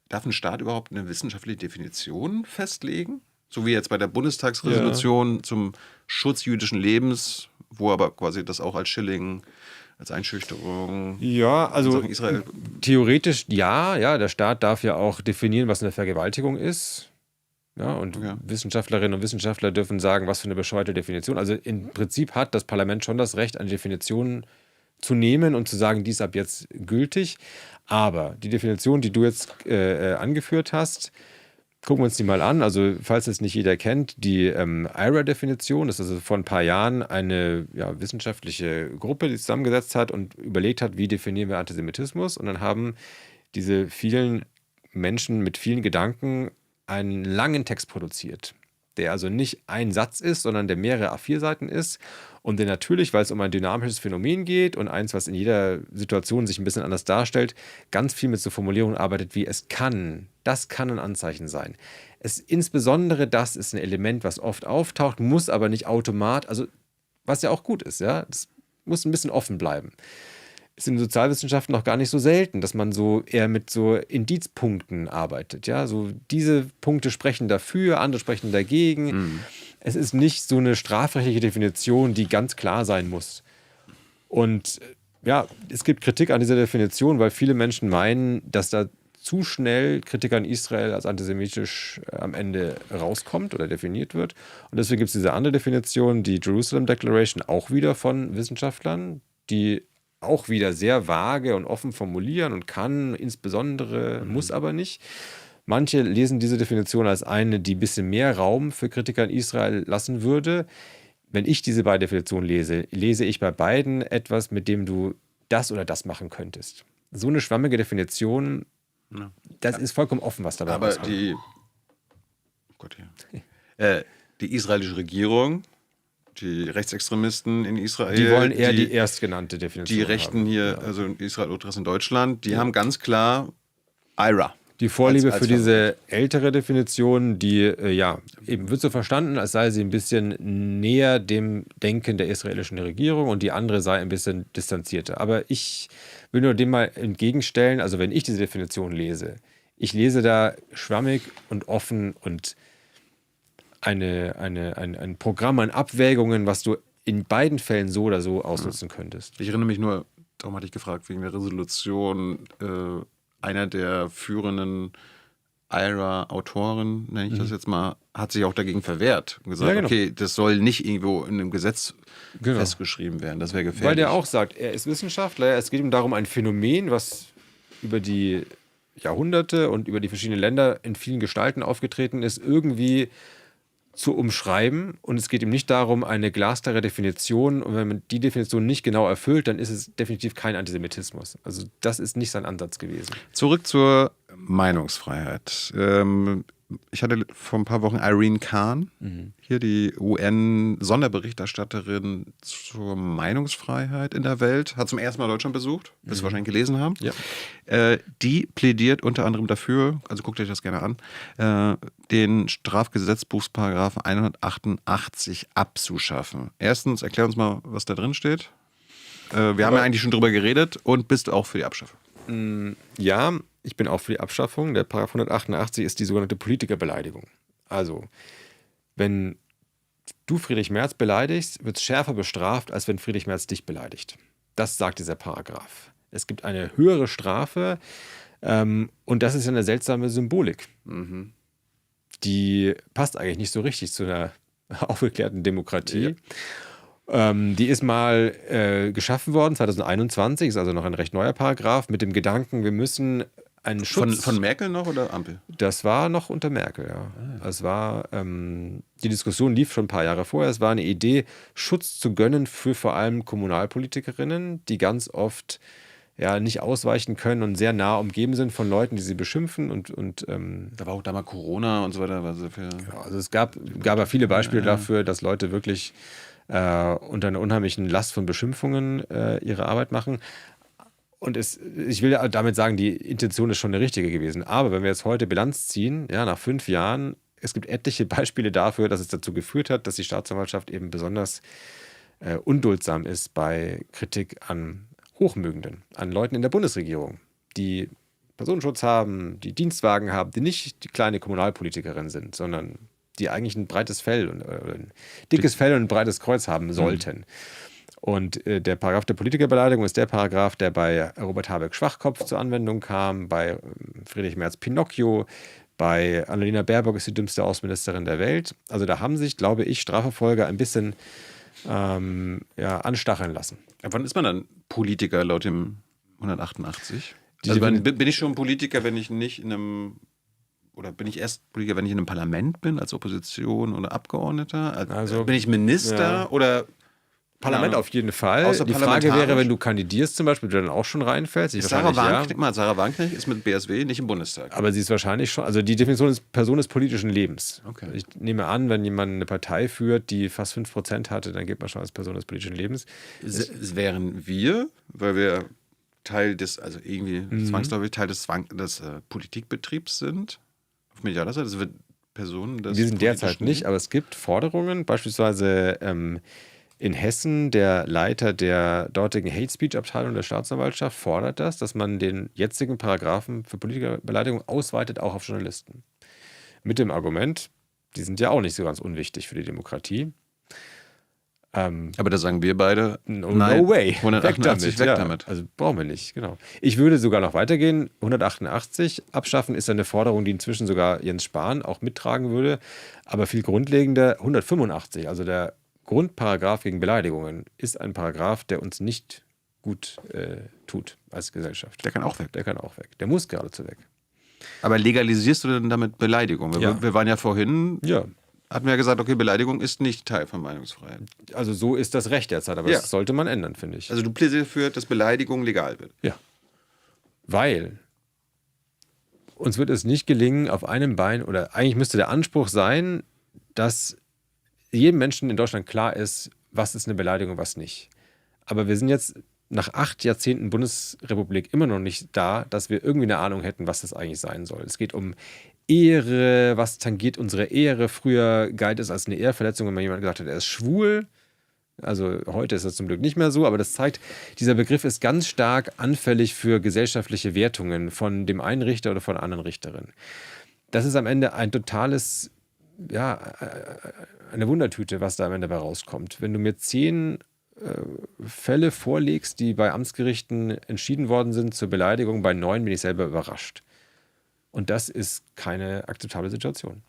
Darf ein Staat überhaupt eine wissenschaftliche Definition festlegen? So wie jetzt bei der Bundestagsresolution zum Schutz jüdischen Lebens, wo aber quasi das auch als Schilling, als Einschüchterung. Ja, also Israel. Theoretisch ja, der Staat darf ja auch definieren, was eine Vergewaltigung ist. Ja, und Wissenschaftlerinnen und Wissenschaftler dürfen sagen, was für eine bescheuerte Definition. Also im Prinzip hat das Parlament schon das Recht, eine Definition zu nehmen und zu sagen, die ist ab jetzt gültig. Aber die Definition, die du jetzt angeführt hast, gucken wir uns die mal an. Also falls es nicht jeder kennt, die IRA-Definition, das ist also vor ein paar Jahren eine wissenschaftliche Gruppe, die sich zusammengesetzt hat und überlegt hat, wie definieren wir Antisemitismus. Und dann haben diese vielen Menschen mit vielen Gedanken einen langen Text produziert, der also nicht ein Satz ist, sondern der mehrere A4-Seiten ist und der natürlich, weil es um ein dynamisches Phänomen geht und eins, was in jeder Situation sich ein bisschen anders darstellt, ganz viel mit so Formulierungen arbeitet wie das kann ein Anzeichen sein. Insbesondere das ist ein Element, was oft auftaucht, muss aber nicht automatisch, also was ja auch gut ist, ja, das muss ein bisschen offen bleiben. Ist in den Sozialwissenschaften noch gar nicht so selten, dass man so eher mit so Indizpunkten arbeitet. Ja, so diese Punkte sprechen dafür, andere sprechen dagegen. Es ist nicht so eine strafrechtliche Definition, die ganz klar sein muss. Und ja, es gibt Kritik an dieser Definition, weil viele Menschen meinen, dass da zu schnell Kritik an Israel als antisemitisch am Ende rauskommt oder definiert wird. Und deswegen gibt es diese andere Definition, die Jerusalem Declaration, auch wieder von Wissenschaftlern, die auch wieder sehr vage und offen formulieren und kann, insbesondere, muss aber nicht. Manche lesen diese Definition als eine, die ein bisschen mehr Raum für Kritik an Israel lassen würde. Wenn ich diese beiden Definitionen lese ich bei beiden etwas, mit dem du das oder das machen könntest. So eine schwammige Definition, das ist vollkommen offen, was dabei rauskommt. Aber die israelische Regierung, die Rechtsextremisten in Israel. Die wollen eher die erstgenannte Definition Die Rechten haben. Hier, also Israel-Ultras in Deutschland, die haben ganz klar IRA Die Vorliebe als für diese ältere Definition, die eben wird so verstanden, als sei sie ein bisschen näher dem Denken der israelischen Regierung und die andere sei ein bisschen distanzierter. Aber ich will nur dem mal entgegenstellen, also wenn ich diese Definition lese, ich lese da schwammig und offen und ein Programm an Abwägungen, was du in beiden Fällen so oder so ausnutzen könntest. Ich erinnere mich nur, darum hatte ich gefragt, wegen der Resolution, einer der führenden IRA-Autoren, nenne ich das jetzt mal, hat sich auch dagegen verwehrt und gesagt, okay, das soll nicht irgendwo in einem Gesetz festgeschrieben werden, das wäre gefährlich. Weil der auch sagt, er ist Wissenschaftler, es geht ihm darum, ein Phänomen, was über die Jahrhunderte und über die verschiedenen Länder in vielen Gestalten aufgetreten ist, irgendwie zu umschreiben, und es geht ihm nicht darum, eine glasklare Definition, und wenn man die Definition nicht genau erfüllt, dann ist es definitiv kein Antisemitismus. Also das ist nicht sein Ansatz gewesen. Zurück zur Meinungsfreiheit. Ich hatte vor ein paar Wochen Irene Khan, hier die UN-Sonderberichterstatterin zur Meinungsfreiheit in der Welt, hat zum ersten Mal Deutschland besucht, wirst du wahrscheinlich gelesen haben. Ja. Die plädiert unter anderem dafür, also guckt euch das gerne an, den Strafgesetzbuchsparagraphen 188 abzuschaffen. Erstens, erklär uns mal, was da drin steht. Wir haben ja eigentlich schon drüber geredet, und bist du auch für die Abschaffung? Ja, ich bin auch für die Abschaffung. Der Paragraph 188 ist die sogenannte Politikerbeleidigung. Also, wenn du Friedrich Merz beleidigst, wird es schärfer bestraft, als wenn Friedrich Merz dich beleidigt. Das sagt dieser Paragraph. Es gibt eine höhere Strafe, und das ist ja eine seltsame Symbolik. Die passt eigentlich nicht so richtig zu einer aufgeklärten Demokratie. Ja. Die ist mal geschaffen worden, 2021, ist also noch ein recht neuer Paragraph, mit dem Gedanken, wir müssen einen Schutz... Von Merkel noch oder Ampel? Das war noch unter Merkel, ja. Es war, die Diskussion lief schon ein paar Jahre vorher. Es war eine Idee, Schutz zu gönnen für vor allem Kommunalpolitikerinnen, die ganz oft nicht ausweichen können und sehr nah umgeben sind von Leuten, die sie beschimpfen. Und da war auch damals Corona und so weiter. Also es gab ja viele Beispiele dafür, dass Leute wirklich unter einer unheimlichen Last von Beschimpfungen ihre Arbeit machen. Und ich will damit sagen, die Intention ist schon eine richtige gewesen. Aber wenn wir jetzt heute Bilanz ziehen, nach 5 Jahren, es gibt etliche Beispiele dafür, dass es dazu geführt hat, dass die Staatsanwaltschaft eben besonders unduldsam ist bei Kritik an Hochmögenden, an Leuten in der Bundesregierung, die Personenschutz haben, die Dienstwagen haben, die nicht die kleine Kommunalpolitikerin sind, sondern die eigentlich ein breites Fell und ein dickes Fell und ein breites Kreuz haben sollten. Und der Paragraph der Politikerbeleidigung ist der Paragraph, der bei Robert Habeck Schwachkopf zur Anwendung kam, bei Friedrich Merz Pinocchio, bei Annalena Baerbock ist die dümmste Außenministerin der Welt. Also da haben sich, glaube ich, Strafverfolger ein bisschen anstacheln lassen. Ja, wann ist man dann Politiker laut dem 188? Also bin ich schon Politiker, wenn ich nicht in einem... Oder bin ich erst Politiker, wenn ich in einem Parlament bin, als Opposition oder Abgeordneter? Also bin ich Minister oder... Parlament auf jeden Fall. Die Frage wäre, wenn du kandidierst zum Beispiel, du dann auch schon reinfällst. Sarah Wagenknecht ist mit BSW nicht im Bundestag. Aber sie ist wahrscheinlich schon, also die Definition ist Person des politischen Lebens. Okay. Ich nehme an, wenn jemand eine Partei führt, die fast 5% hatte, dann geht man schon als Person des politischen Lebens. Es wären wir, weil wir Teil des, also irgendwie zwangsläufig Teil des Politikbetriebs sind, auf medialer Seite, das wird Personen des... Wir sind derzeit nicht, aber es gibt Forderungen, beispielsweise in Hessen, der Leiter der dortigen Hate-Speech-Abteilung der Staatsanwaltschaft fordert dass man den jetzigen Paragraphen für Politikerbeleidigung ausweitet, auch auf Journalisten. Mit dem Argument, die sind ja auch nicht so ganz unwichtig für die Demokratie. Aber da sagen wir beide, no way, 188, weg damit. Also brauchen wir nicht, genau. Ich würde sogar noch weitergehen, 188 abschaffen ist eine Forderung, die inzwischen sogar Jens Spahn auch mittragen würde, aber viel grundlegender 185, also der Grundparagraph gegen Beleidigungen, ist ein Paragraph, der uns nicht gut tut als Gesellschaft. Der kann auch weg. Der kann auch weg. Der muss geradezu weg. Aber legalisierst du denn damit Beleidigung? Wir waren ja vorhin, hatten wir ja gesagt, okay, Beleidigung ist nicht Teil von Meinungsfreiheit. Also so ist das Recht derzeit, aber das sollte man ändern, finde ich. Also du plädierst dafür, dass Beleidigung legal wird? Ja. Weil uns wird es nicht gelingen, auf einem Bein, oder eigentlich müsste der Anspruch sein, dass jedem Menschen in Deutschland klar ist, was ist eine Beleidigung und was nicht. Aber wir sind jetzt nach 8 Jahrzehnten Bundesrepublik immer noch nicht da, dass wir irgendwie eine Ahnung hätten, was das eigentlich sein soll. Es geht um Ehre, was tangiert unsere Ehre. Früher galt es als eine Ehrverletzung, wenn mal jemand gesagt hat, er ist schwul. Also heute ist das zum Glück nicht mehr so, aber das zeigt, dieser Begriff ist ganz stark anfällig für gesellschaftliche Wertungen von dem einen Richter oder von einer anderen Richterin. Das ist am Ende ein totales, ja, eine Wundertüte, was da am Ende dabei rauskommt. Wenn du mir 10 Fälle vorlegst, die bei Amtsgerichten entschieden worden sind zur Beleidigung, bei 9 bin ich selber überrascht. Und das ist keine akzeptable Situation.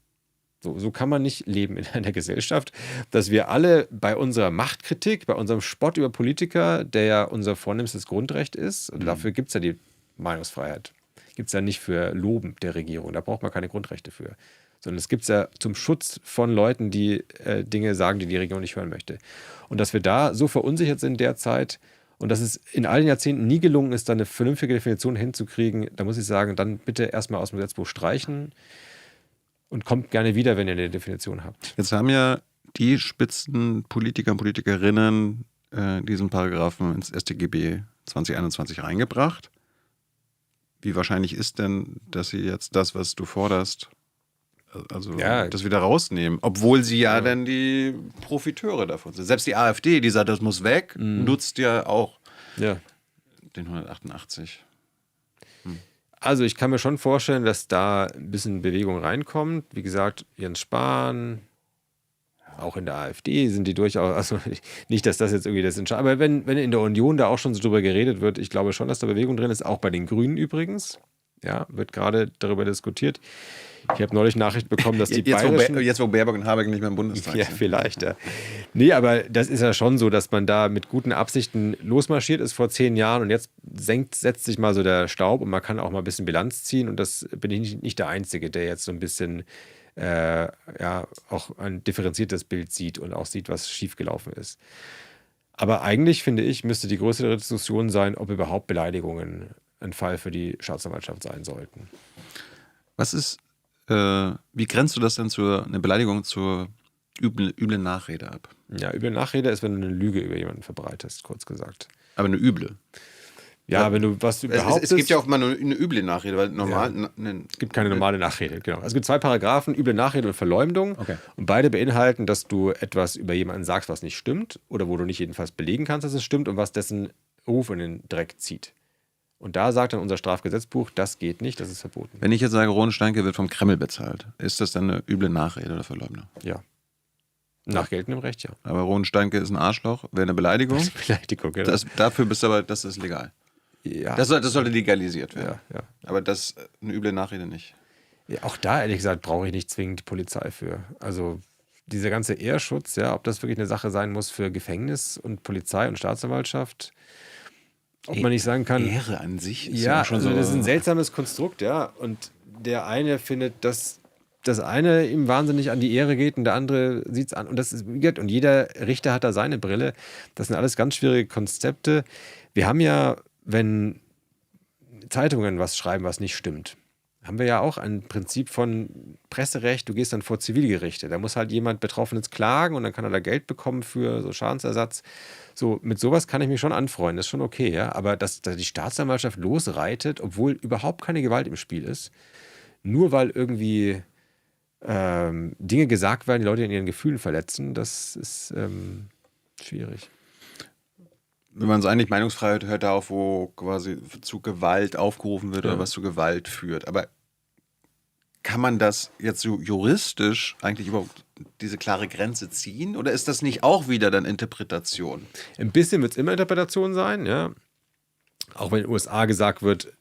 So kann man nicht leben in einer Gesellschaft, dass wir alle bei unserer Machtkritik, bei unserem Spott über Politiker, der ja unser vornehmstes Grundrecht ist, und dafür gibt es ja die Meinungsfreiheit, gibt es ja nicht für Loben der Regierung, da braucht man keine Grundrechte für, sondern es gibt es ja zum Schutz von Leuten, die Dinge sagen, die die Regierung nicht hören möchte. Und dass wir da so verunsichert sind derzeit und dass es in allen Jahrzehnten nie gelungen ist, da eine vernünftige Definition hinzukriegen, da muss ich sagen, dann bitte erstmal aus dem Gesetzbuch streichen. Und kommt gerne wieder, wenn ihr eine Definition habt. Jetzt haben ja die Spitzenpolitiker und Politikerinnen diesen Paragraphen ins StGB 2021 reingebracht. Wie wahrscheinlich ist denn, dass sie jetzt das, was du forderst, also das wieder rausnehmen? Obwohl sie ja dann die Profiteure davon sind. Selbst die AfD, die sagt, das muss weg, nutzt ja auch den 188. Also ich kann mir schon vorstellen, dass da ein bisschen Bewegung reinkommt. Wie gesagt, Jens Spahn, auch in der AfD sind die durchaus, also nicht, dass das jetzt irgendwie das entscheidet, aber wenn in der Union da auch schon so drüber geredet wird, ich glaube schon, dass da Bewegung drin ist, auch bei den Grünen übrigens. Ja, wird gerade darüber diskutiert. Ich habe neulich Nachricht bekommen, dass die bayerischen... Jetzt, wo Baerbock und Habeck nicht mehr im Bundestag sind. Ja, vielleicht, ja. Nee, aber das ist ja schon so, dass man da mit guten Absichten losmarschiert ist vor 10 Jahren und jetzt setzt sich mal so der Staub und man kann auch mal ein bisschen Bilanz ziehen und das bin ich nicht der Einzige, der jetzt so ein bisschen auch ein differenziertes Bild sieht und auch sieht, was schiefgelaufen ist. Aber eigentlich, finde ich, müsste die größere Diskussion sein, ob überhaupt Beleidigungen ein Fall für die Staatsanwaltschaft sein sollten. Was ist, wie grenzt du das denn eine Beleidigung zur üblen Nachrede ab? Ja, üble Nachrede ist, wenn du eine Lüge über jemanden verbreitest, kurz gesagt. Aber eine üble? Ja, wenn du was behauptest... Es gibt ja auch mal eine üble Nachrede, weil normal... es gibt keine normale Nachrede, genau. Es gibt 2 Paragraphen, üble Nachrede und Verleumdung. Okay. Und beide beinhalten, dass du etwas über jemanden sagst, was nicht stimmt oder wo du nicht jedenfalls belegen kannst, dass es stimmt und was dessen Ruf in den Dreck zieht. Und da sagt dann unser Strafgesetzbuch, das geht nicht, das ist verboten. Wenn ich jetzt sage, Roland Steinke wird vom Kreml bezahlt, ist das dann eine üble Nachrede oder Verleumdung? Ja. Nach geltendem Recht, ja. Aber Roland Steinke ist ein Arschloch, wäre eine Beleidigung. Das ist Beleidigung, genau. Dafür bist du aber, das ist legal. Ja. Das sollte legalisiert werden. Ja. Aber das eine üble Nachrede nicht. Ja, auch da, ehrlich gesagt, brauche ich nicht zwingend die Polizei für. Also dieser ganze Ehrschutz, ja, ob das wirklich eine Sache sein muss für Gefängnis und Polizei und Staatsanwaltschaft, ob man nicht sagen kann... Ehre an sich ist ja schon also so. Das ist ein seltsames Konstrukt, ja. Und der eine findet, dass das eine ihm wahnsinnig an die Ehre geht und der andere sieht es an. Und und jeder Richter hat da seine Brille. Das sind alles ganz schwierige Konzepte. Wir haben ja, wenn Zeitungen was schreiben, was nicht stimmt, haben wir ja auch ein Prinzip von Presserecht. Du gehst dann vor Zivilgerichte. Da muss halt jemand Betroffenes klagen und dann kann er da Geld bekommen für so Schadensersatz. So, mit sowas kann ich mich schon anfreunden, das ist schon okay, ja. Aber dass da die Staatsanwaltschaft losreitet, obwohl überhaupt keine Gewalt im Spiel ist, nur weil irgendwie Dinge gesagt werden, die Leute in ihren Gefühlen verletzen, das ist schwierig. Wenn man so eigentlich Meinungsfreiheit hört da auf, wo quasi zu Gewalt aufgerufen wird oder was zu Gewalt führt. Aber kann man das jetzt so juristisch eigentlich überhaupt diese klare Grenze ziehen? Oder ist das nicht auch wieder dann Interpretation? Ein bisschen wird es immer Interpretation sein, ja. Auch wenn in den USA gesagt wird,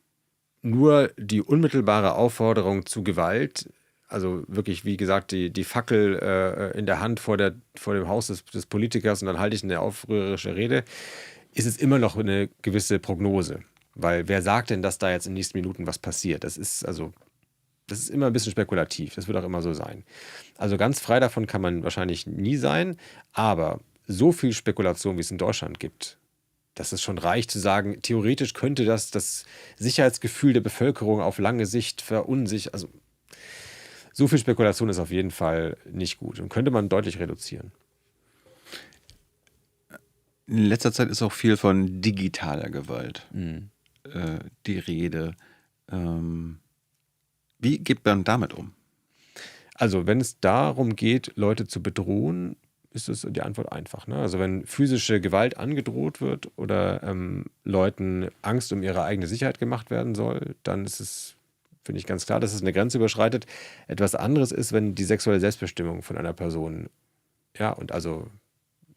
nur die unmittelbare Aufforderung zu Gewalt, also wirklich, wie gesagt, die Fackel in der Hand vor dem Haus des Politikers und dann halte ich eine aufrührerische Rede, ist es immer noch eine gewisse Prognose. Weil wer sagt denn, dass da jetzt in den nächsten Minuten was passiert? Das ist immer ein bisschen spekulativ. Das wird auch immer so sein. Also ganz frei davon kann man wahrscheinlich nie sein. Aber so viel Spekulation, wie es in Deutschland gibt, dass es schon reicht zu sagen, theoretisch könnte das Sicherheitsgefühl der Bevölkerung auf lange Sicht verunsichern. Also so viel Spekulation ist auf jeden Fall nicht gut und könnte man deutlich reduzieren. In letzter Zeit ist auch viel von digitaler Gewalt die Rede. Wie geht man damit um? Also, wenn es darum geht, Leute zu bedrohen, ist es die Antwort einfach. Ne? Also, wenn physische Gewalt angedroht wird oder Leuten Angst um ihre eigene Sicherheit gemacht werden soll, dann ist es, finde ich ganz klar, dass es eine Grenze überschreitet. Etwas anderes ist, wenn die sexuelle Selbstbestimmung von einer Person, ja, und also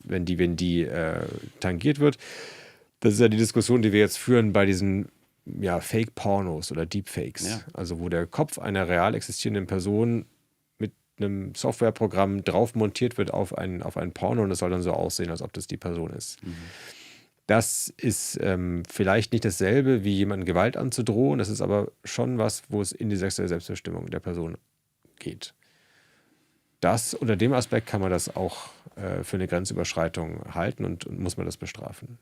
wenn die tangiert wird. Das ist ja die Diskussion, die wir jetzt führen bei diesen Fake-Pornos oder Deepfakes. Ja. Also wo der Kopf einer real existierenden Person mit einem Softwareprogramm drauf montiert wird auf ein Porno und das soll dann so aussehen, als ob das die Person ist. Das ist vielleicht nicht dasselbe, wie jemandem Gewalt anzudrohen. Das ist aber schon was, wo es in die sexuelle Selbstbestimmung der Person geht. Das unter dem Aspekt kann man das auch für eine Grenzüberschreitung halten und muss man das bestrafen.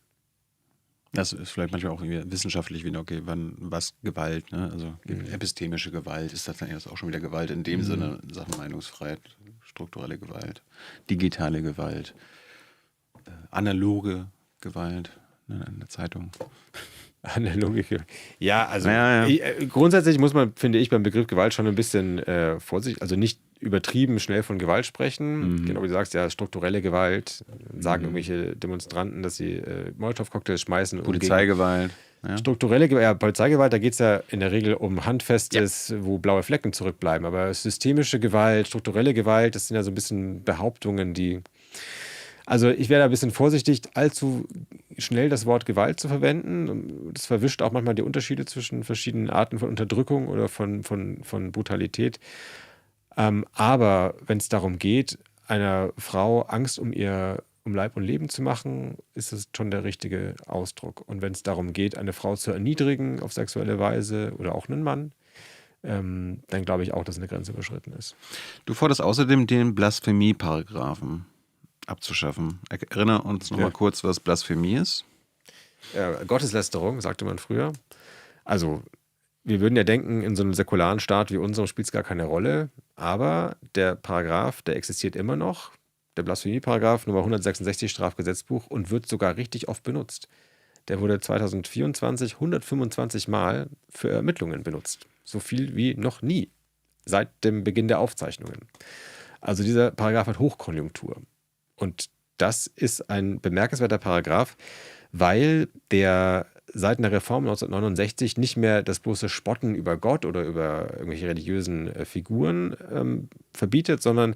Das ist vielleicht manchmal auch wissenschaftlich wieder, okay, was Gewalt, ne? Also epistemische Gewalt, ist das dann erst auch schon wieder Gewalt in dem Sinne, Sachen Meinungsfreiheit, strukturelle Gewalt, digitale Gewalt, analoge Gewalt, ne, in der Zeitung. Analoge Gewalt. Ja, also grundsätzlich muss man, finde ich, beim Begriff Gewalt schon ein bisschen vorsichtig, also nicht übertrieben schnell von Gewalt sprechen. Genau wie du sagst, ja, strukturelle Gewalt, sagen irgendwelche Demonstranten, dass sie Molotow-Cocktails schmeißen. Polizeigewalt. Ja. Strukturelle Gewalt, Polizeigewalt, da geht es ja in der Regel um Handfestes, wo blaue Flecken zurückbleiben. Aber systemische Gewalt, strukturelle Gewalt, das sind ja so ein bisschen Behauptungen, die... Also ich wäre da ein bisschen vorsichtig, allzu schnell das Wort Gewalt zu verwenden. Das verwischt auch manchmal die Unterschiede zwischen verschiedenen Arten von Unterdrückung oder von Brutalität. Aber wenn es darum geht, einer Frau Angst um Leib und Leben zu machen, ist es schon der richtige Ausdruck. Und wenn es darum geht, eine Frau zu erniedrigen auf sexuelle Weise oder auch einen Mann, dann glaube ich auch, dass eine Grenze überschritten ist. Du forderst außerdem den Blasphemie-Paragraphen abzuschaffen. Erinnere uns nochmal kurz, was Blasphemie ist. Gotteslästerung, sagte man früher. Also wir würden ja denken, in so einem säkularen Staat wie unserem spielt es gar keine Rolle, aber der Paragraph, der existiert immer noch, der Blasphemie-Paragraph Nummer 166 Strafgesetzbuch und wird sogar richtig oft benutzt. Der wurde 2024 125 Mal für Ermittlungen benutzt. So viel wie noch nie, seit dem Beginn der Aufzeichnungen. Also dieser Paragraph hat Hochkonjunktur. Und das ist ein bemerkenswerter Paragraph, weil der seit einer Reform 1969 nicht mehr das bloße Spotten über Gott oder über irgendwelche religiösen Figuren verbietet, sondern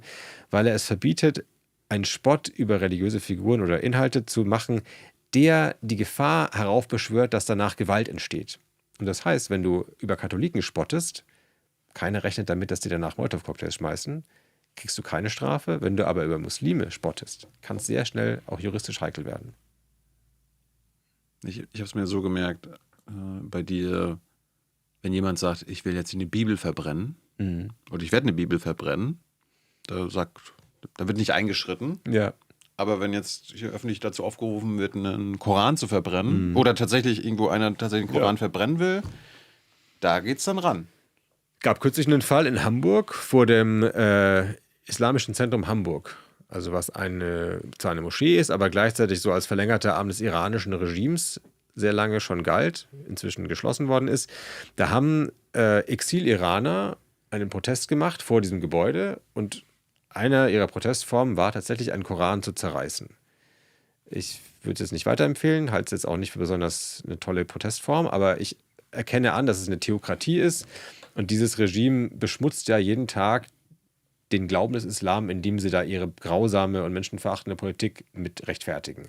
weil er es verbietet, einen Spott über religiöse Figuren oder Inhalte zu machen, der die Gefahr heraufbeschwört, dass danach Gewalt entsteht. Und das heißt, wenn du über Katholiken spottest, keiner rechnet damit, dass die danach Molotow-Cocktails schmeißen, kriegst du keine Strafe. Wenn du aber über Muslime spottest, kann es sehr schnell auch juristisch heikel werden. Ich habe es mir so gemerkt, bei dir, wenn jemand sagt, ich will jetzt eine Bibel verbrennen oder ich werde eine Bibel verbrennen, da wird nicht eingeschritten. Ja. Aber wenn jetzt hier öffentlich dazu aufgerufen wird, einen Koran zu verbrennen oder tatsächlich irgendwo einer tatsächlich einen Koran verbrennen will, da geht's dann ran. Gab kürzlich einen Fall in Hamburg vor dem Islamischen Zentrum Hamburg. Also was zwar eine Moschee ist, aber gleichzeitig so als verlängerter Arm des iranischen Regimes sehr lange schon galt, inzwischen geschlossen worden ist. Da haben Exil-Iraner einen Protest gemacht vor diesem Gebäude und einer ihrer Protestformen war tatsächlich, einen Koran zu zerreißen. Ich würde es jetzt nicht weiterempfehlen, halte es jetzt auch nicht für besonders eine tolle Protestform, aber ich erkenne an, dass es eine Theokratie ist und dieses Regime beschmutzt ja jeden Tag den Glauben des Islam, indem sie da ihre grausame und menschenverachtende Politik mit rechtfertigen.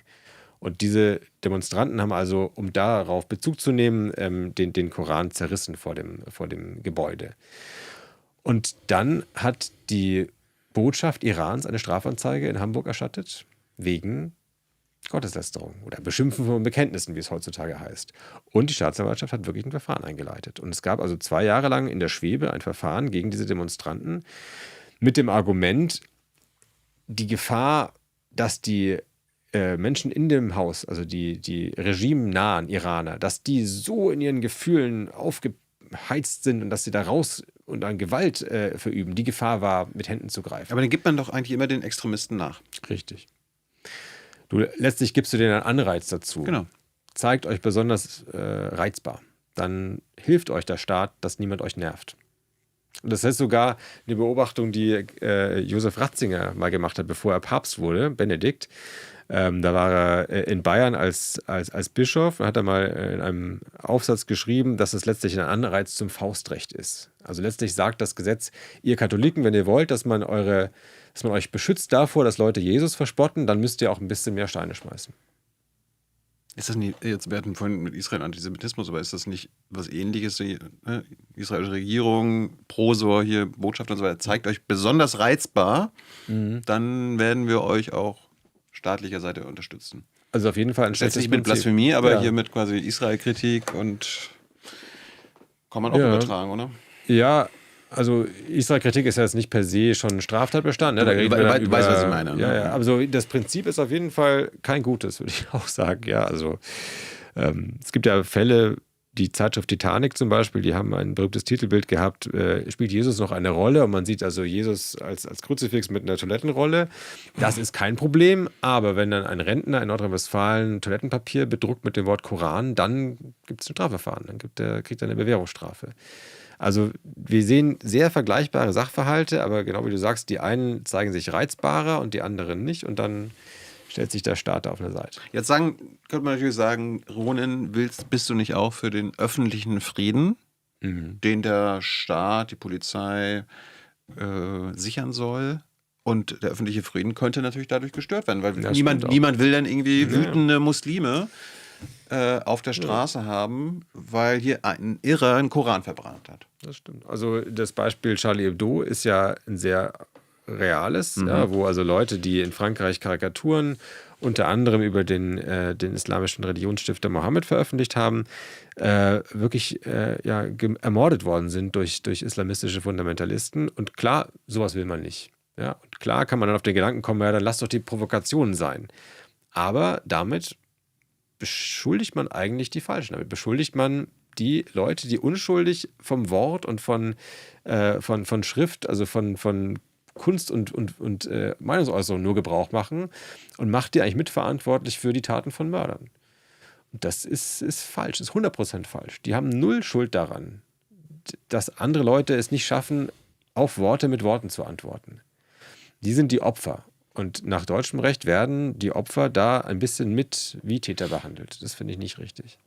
Und diese Demonstranten haben also, um darauf Bezug zu nehmen, den Koran zerrissen vor dem Gebäude. Und dann hat die Botschaft Irans eine Strafanzeige in Hamburg erstattet, wegen Gotteslästerung oder Beschimpfen von Bekenntnissen, wie es heutzutage heißt. Und die Staatsanwaltschaft hat wirklich ein Verfahren eingeleitet. Und es gab also 2 Jahre lang in der Schwebe ein Verfahren gegen diese Demonstranten mit dem Argument, die Gefahr, dass die Menschen in dem Haus, also die regimenahen Iraner, dass die so in ihren Gefühlen aufgeheizt sind und dass sie da raus und an Gewalt verüben, die Gefahr war, mit Händen zu greifen. Aber dann gibt man doch eigentlich immer den Extremisten nach. Richtig. Letztlich gibst du denen einen Anreiz dazu. Genau. Zeigt euch besonders reizbar. Dann hilft euch der Staat, dass niemand euch nervt. Und das ist sogar eine Beobachtung, die Josef Ratzinger mal gemacht hat, bevor er Papst wurde, Benedikt. Da war er in Bayern als Bischof und hat er mal in einem Aufsatz geschrieben, dass es letztlich ein Anreiz zum Faustrecht ist. Also letztlich sagt das Gesetz, ihr Katholiken, wenn ihr wollt, dass man euch beschützt davor, dass Leute Jesus verspotten, dann müsst ihr auch ein bisschen mehr Steine schmeißen. Ist das nicht, jetzt, wir hatten vorhin mit Israel Antisemitismus, aber ist das nicht was Ähnliches? Die israelische Regierung, Prosor hier, Botschafter und so weiter, zeigt euch besonders reizbar, dann werden wir euch auch staatlicher Seite unterstützen. Also auf jeden Fall ein Das ist schlechtes nicht mit Prinzip. Blasphemie, aber Ja. hier mit quasi Israel-Kritik und kann man auch übertragen, oder? Ja, also Israel-Kritik ist ja jetzt nicht per se schon ein Straftatbestand. Ne? Da reden wir dann Du weißt, was ich meine. Ja, ja. Also das Prinzip ist auf jeden Fall kein gutes, würde ich auch sagen. Ja, also es gibt ja Fälle, die Zeitschrift Titanic zum Beispiel, die haben ein berühmtes Titelbild gehabt, spielt Jesus noch eine Rolle? Und man sieht also Jesus als Kruzifix mit einer Toilettenrolle. Das ist kein Problem, aber wenn dann ein Rentner in Nordrhein-Westfalen Toilettenpapier bedruckt mit dem Wort Koran, dann gibt es ein Strafverfahren, dann kriegt er eine Bewährungsstrafe. Also wir sehen sehr vergleichbare Sachverhalte, aber genau wie du sagst, die einen zeigen sich reizbarer und die anderen nicht und dann stellt sich der Staat auf eine Seite. Jetzt könnte man natürlich sagen, Ronen, bist du nicht auch für den öffentlichen Frieden, den der Staat, die Polizei sichern soll? Und der öffentliche Frieden könnte natürlich dadurch gestört werden, weil Ja, niemand will dann irgendwie wütende Muslime auf der Straße haben, weil hier ein Irrer einen Koran verbrannt hat. Das stimmt. Also das Beispiel Charlie Hebdo ist ja ein sehr reales, ja, wo also Leute, die in Frankreich Karikaturen unter anderem über den islamischen Religionsstifter Mohammed veröffentlicht haben, wirklich ermordet worden sind durch islamistische Fundamentalisten. Und klar, sowas will man nicht. Ja? Und klar kann man dann auf den Gedanken kommen, ja, dann lass doch die Provokationen sein. Aber damit beschuldigt man eigentlich die Falschen. Damit beschuldigt man die Leute, die unschuldig vom Wort und von Schrift, also von Kunst und Meinungsäußerung nur Gebrauch machen und macht die eigentlich mitverantwortlich für die Taten von Mördern. Und das ist falsch, ist 100% falsch. Die haben null Schuld daran, dass andere Leute es nicht schaffen, auf Worte mit Worten zu antworten. Die sind die Opfer. Und nach deutschem Recht werden die Opfer da ein bisschen mit wie Täter behandelt. Das finde ich nicht richtig.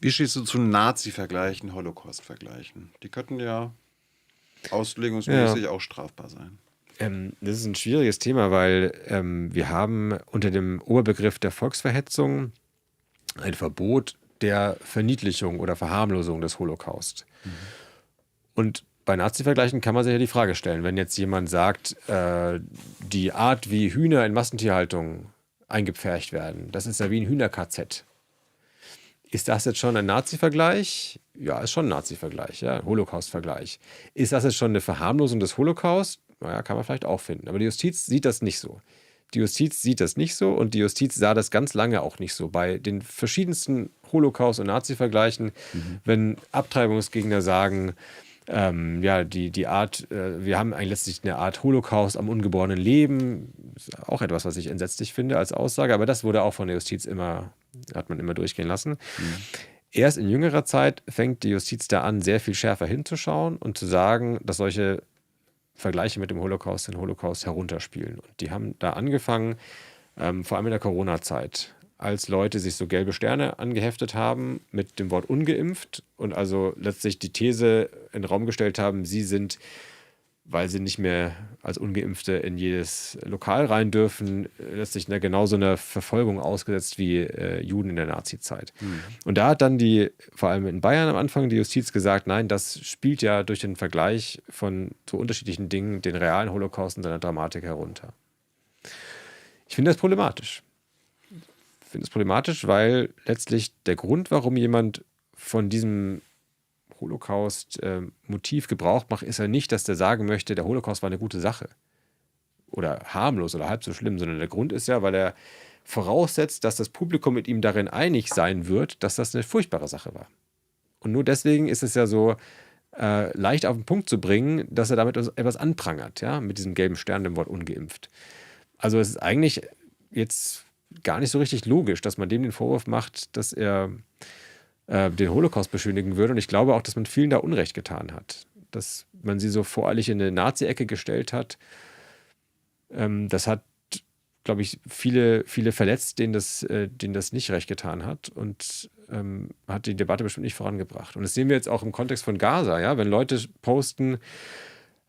Wie stehst du zu Nazi-Vergleichen, Holocaust-Vergleichen? Die könnten ja auslegungsmäßig auch strafbar sein. Das ist ein schwieriges Thema, weil wir haben unter dem Oberbegriff der Volksverhetzung ein Verbot der Verniedlichung oder Verharmlosung des Holocaust. Und bei Nazi-Vergleichen kann man sich ja die Frage stellen, wenn jetzt jemand sagt, die Art, wie Hühner in Massentierhaltung eingepfercht werden, das ist ja wie ein Hühner-KZ. Ist das jetzt schon ein Nazi-Vergleich? Ja, ist schon ein Nazi-Vergleich, ja, ein Holocaust-Vergleich. Ist das jetzt schon eine Verharmlosung des Holocaust? Naja, kann man vielleicht auch finden. Aber die Justiz sieht das nicht so. Die Justiz sieht das nicht so und die Justiz sah das ganz lange auch nicht so. Bei den verschiedensten Holocaust- und Nazi-Vergleichen, wenn Abtreibungsgegner sagen, die Art, wir haben eigentlich letztlich eine Art Holocaust am ungeborenen Leben, ist auch etwas, was ich entsetzlich finde als Aussage, aber das wurde auch von der Justiz hat man immer durchgehen lassen. Erst in jüngerer Zeit fängt die Justiz da an, sehr viel schärfer hinzuschauen und zu sagen, dass solche Vergleiche mit dem Holocaust den Holocaust herunterspielen. Und die haben da angefangen, vor allem in der Corona-Zeit, als Leute sich so gelbe Sterne angeheftet haben mit dem Wort ungeimpft und also letztlich die These in den Raum gestellt haben, sie sind, weil sie nicht mehr als Ungeimpfte in jedes Lokal rein dürfen, letztlich genauso einer Verfolgung ausgesetzt wie Juden in der Nazi-Zeit. Und da hat dann vor allem in Bayern am Anfang, die Justiz gesagt, nein, das spielt ja durch den Vergleich von so unterschiedlichen Dingen den realen Holocaust in seiner Dramatik herunter. Ich finde das problematisch. Ich finde es problematisch, weil letztlich der Grund, warum jemand von diesem Holocaust-Motiv Gebrauch macht, ist ja nicht, dass der sagen möchte, der Holocaust war eine gute Sache oder harmlos oder halb so schlimm, sondern der Grund ist ja, weil er voraussetzt, dass das Publikum mit ihm darin einig sein wird, dass das eine furchtbare Sache war. Und nur deswegen ist es ja so leicht auf den Punkt zu bringen, dass er damit etwas anprangert, ja, mit diesem gelben Stern, dem Wort ungeimpft. Also es ist eigentlich jetzt gar nicht so richtig logisch, dass man dem den Vorwurf macht, dass er den Holocaust beschönigen würde. Und ich glaube auch, dass man vielen da Unrecht getan hat. Dass man sie so voreilig in eine Nazi-Ecke gestellt hat. Das hat, glaube ich, viele verletzt, denen das nicht recht getan hat und hat die Debatte bestimmt nicht vorangebracht. Und das sehen wir jetzt auch im Kontext von Gaza, ja, wenn Leute posten,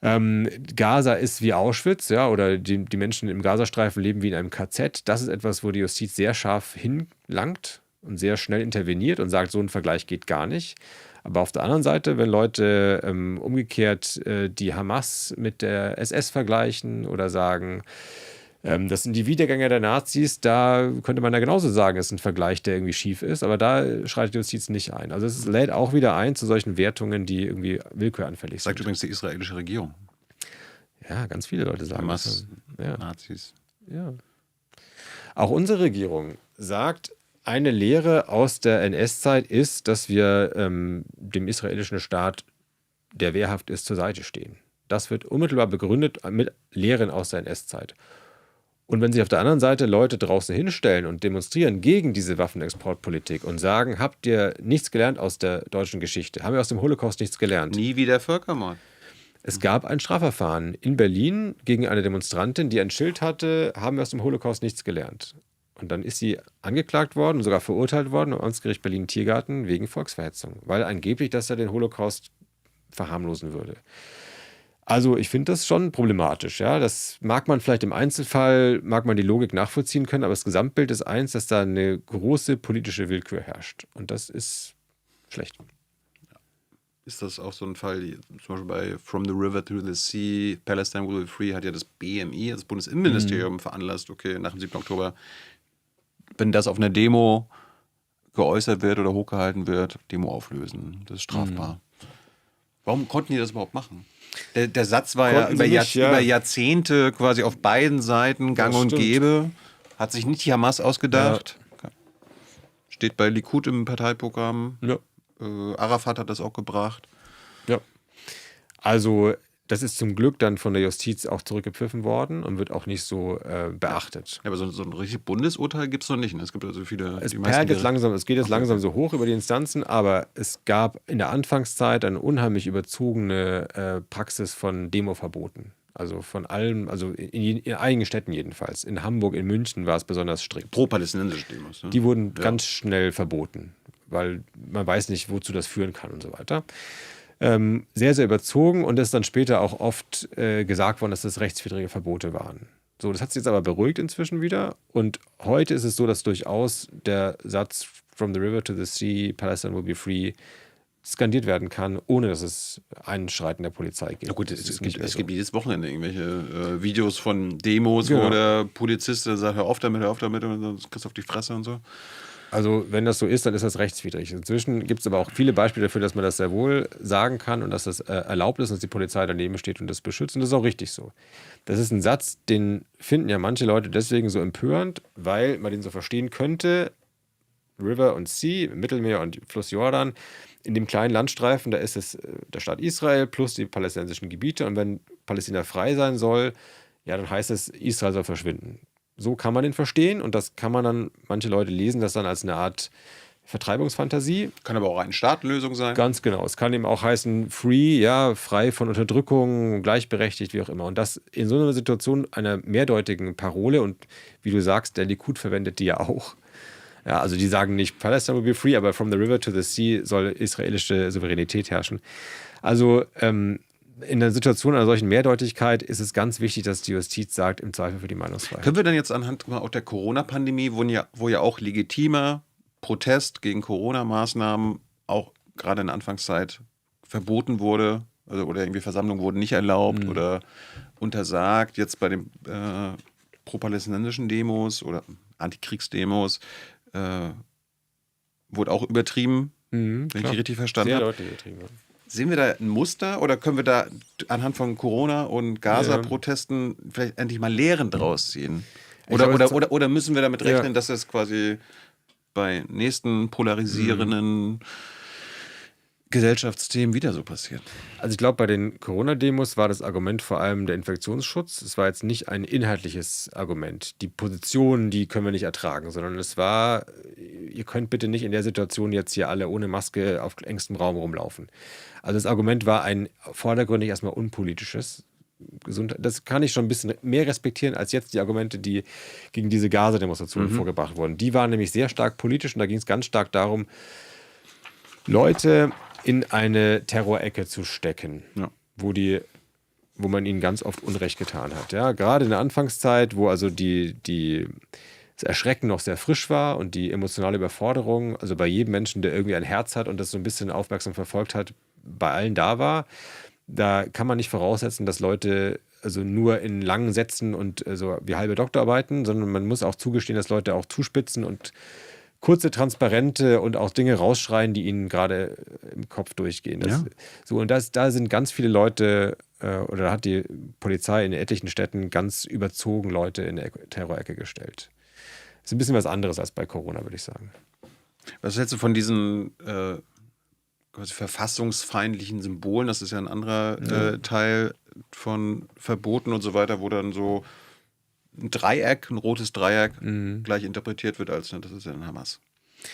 Gaza ist wie Auschwitz, ja, oder die Menschen im Gazastreifen leben wie in einem KZ. Das ist etwas, wo die Justiz sehr scharf hinlangt und sehr schnell interveniert und sagt, so ein Vergleich geht gar nicht. Aber auf der anderen Seite, wenn Leute umgekehrt die Hamas mit der SS vergleichen oder sagen, das sind die Wiedergänger der Nazis, da könnte man ja genauso sagen, es ist ein Vergleich, der irgendwie schief ist, aber da schreitet die Justiz nicht ein. Also es lädt auch wieder ein zu solchen Wertungen, die irgendwie willküranfällig sind. Sagt übrigens die israelische Regierung. Ja, ganz viele Leute sagen Hamas, das. Ja. Nazis. Ja. Auch unsere Regierung sagt, eine Lehre aus der NS-Zeit ist, dass wir dem israelischen Staat, der wehrhaft ist, zur Seite stehen. Das wird unmittelbar begründet mit Lehren aus der NS-Zeit. Und wenn sich auf der anderen Seite Leute draußen hinstellen und demonstrieren gegen diese Waffenexportpolitik und sagen, habt ihr nichts gelernt aus der deutschen Geschichte? Haben wir aus dem Holocaust nichts gelernt? Nie wieder Völkermord. Es gab ein Strafverfahren in Berlin gegen eine Demonstrantin, die ein Schild hatte, haben wir aus dem Holocaust nichts gelernt. Und dann ist sie angeklagt worden und sogar verurteilt worden am Amtsgericht Berlin-Tiergarten wegen Volksverhetzung, weil angeblich das ja den Holocaust verharmlosen würde. Also ich finde das schon problematisch. Ja? Das mag man vielleicht im Einzelfall, mag man die Logik nachvollziehen können, aber das Gesamtbild ist eins, dass da eine große politische Willkür herrscht. Und das ist schlecht. Ist das auch so ein Fall, zum Beispiel bei From the River to the Sea, Palestine will be free, hat ja das BMI, das Bundesinnenministerium, veranlasst, okay, nach dem 7. Oktober, wenn das auf einer Demo geäußert wird oder hochgehalten wird, Demo auflösen. Das ist strafbar. Warum konnten die das überhaupt machen? Der Satz war ja über Jahrzehnte quasi auf beiden Seiten gang und gäbe. Hat sich nicht die Hamas ausgedacht. Ja. Steht bei Likud im Parteiprogramm. Ja. Arafat hat das auch gebracht. Ja. Also das ist zum Glück dann von der Justiz auch zurückgepfiffen worden und wird auch nicht so beachtet. Ja, aber so ein richtiges Bundesurteil gibt es noch nicht. Ne? Es gibt also viele. Es geht jetzt langsam so hoch über die Instanzen, aber es gab in der Anfangszeit eine unheimlich überzogene Praxis von Demoverboten. Also von allem, also in einigen Städten jedenfalls. In Hamburg, in München war es besonders strikt. Pro-palästinensische Demos. Ne? Die wurden ganz schnell verboten, weil man weiß nicht, wozu das führen kann und so weiter. Sehr, sehr überzogen und es ist dann später auch oft gesagt worden, dass das rechtswidrige Verbote waren. So, das hat sich jetzt aber beruhigt inzwischen wieder und heute ist es so, dass durchaus der Satz From the River to the Sea, Palestine will be free skandiert werden kann, ohne dass es Einschreiten der Polizei gibt. Ja gut, es gibt jedes Wochenende irgendwelche Videos von Demos, wo der Polizist sagt, hör auf damit und dann kriegst du auf die Fresse und so. Also wenn das so ist, dann ist das rechtswidrig. Inzwischen gibt es aber auch viele Beispiele dafür, dass man das sehr wohl sagen kann und dass das erlaubt ist und dass die Polizei daneben steht und das beschützt. Und das ist auch richtig so. Das ist ein Satz, den finden ja manche Leute deswegen so empörend, weil man den so verstehen könnte, River und Sea, Mittelmeer und Fluss Jordan, in dem kleinen Landstreifen, da ist es der Staat Israel plus die palästinensischen Gebiete. Und wenn Palästina frei sein soll, ja, dann heißt es, Israel soll verschwinden. So kann man den verstehen und das kann man dann, manche Leute lesen das dann als eine Art Vertreibungsfantasie. Kann aber auch eine Staatenlösung sein. Ganz genau. Es kann eben auch heißen, free, ja, frei von Unterdrückung, gleichberechtigt, wie auch immer. Und das in so einer Situation einer mehrdeutigen Parole und wie du sagst, der Likud verwendet die ja auch. Ja, also die sagen nicht, Palestine will be free, aber from the river to the sea soll israelische Souveränität herrschen. Also in der Situation einer solchen Mehrdeutigkeit ist es ganz wichtig, dass die Justiz sagt, im Zweifel für die Meinungsfreiheit. Können wir dann jetzt anhand auch der Corona-Pandemie, wo ja auch legitimer Protest gegen Corona-Maßnahmen auch gerade in der Anfangszeit verboten wurde, also, oder irgendwie Versammlungen wurden nicht erlaubt oder untersagt, jetzt bei den pro-palästinensischen Demos oder Antikriegsdemos wurde auch übertrieben, wenn ich die richtig verstanden habe. Sehr deutlich übertrieben. Sehen wir da ein Muster oder können wir da anhand von Corona- und Gaza-Protesten vielleicht endlich mal Lehren draus ziehen? Oder müssen wir damit rechnen, dass es quasi bei nächsten polarisierenden Gesellschaftsthemen wieder so passieren. Also ich glaube, bei den Corona-Demos war das Argument vor allem der Infektionsschutz. Es war jetzt nicht ein inhaltliches Argument. Die Positionen, die können wir nicht ertragen, sondern es war, ihr könnt bitte nicht in der Situation jetzt hier alle ohne Maske auf engstem Raum rumlaufen. Also das Argument war ein vordergründig erstmal unpolitisches. Das kann ich schon ein bisschen mehr respektieren als jetzt die Argumente, die gegen diese Gaza-Demonstrationen vorgebracht wurden. Die waren nämlich sehr stark politisch und da ging es ganz stark darum, Leute in eine Terrorecke zu stecken, wo man ihnen ganz oft Unrecht getan hat. Ja, gerade in der Anfangszeit, wo also das Erschrecken noch sehr frisch war und die emotionale Überforderung, also bei jedem Menschen, der irgendwie ein Herz hat und das so ein bisschen aufmerksam verfolgt hat, bei allen da war. Da kann man nicht voraussetzen, dass Leute also nur in langen Sätzen und so wie halbe Doktorarbeiten, sondern man muss auch zugestehen, dass Leute auch zuspitzen und kurze, transparente und auch Dinge rausschreien, die ihnen gerade im Kopf durchgehen. Da sind ganz viele Leute, oder hat die Polizei in etlichen Städten ganz überzogen Leute in eine Terrorecke gestellt. Das ist ein bisschen was anderes als bei Corona, würde ich sagen. Was hältst du von diesen quasi verfassungsfeindlichen Symbolen? Das ist ja ein anderer Teil von Verboten und so weiter, wo dann so ein Dreieck, ein rotes Dreieck gleich interpretiert wird als, das ist ja ein Hamas.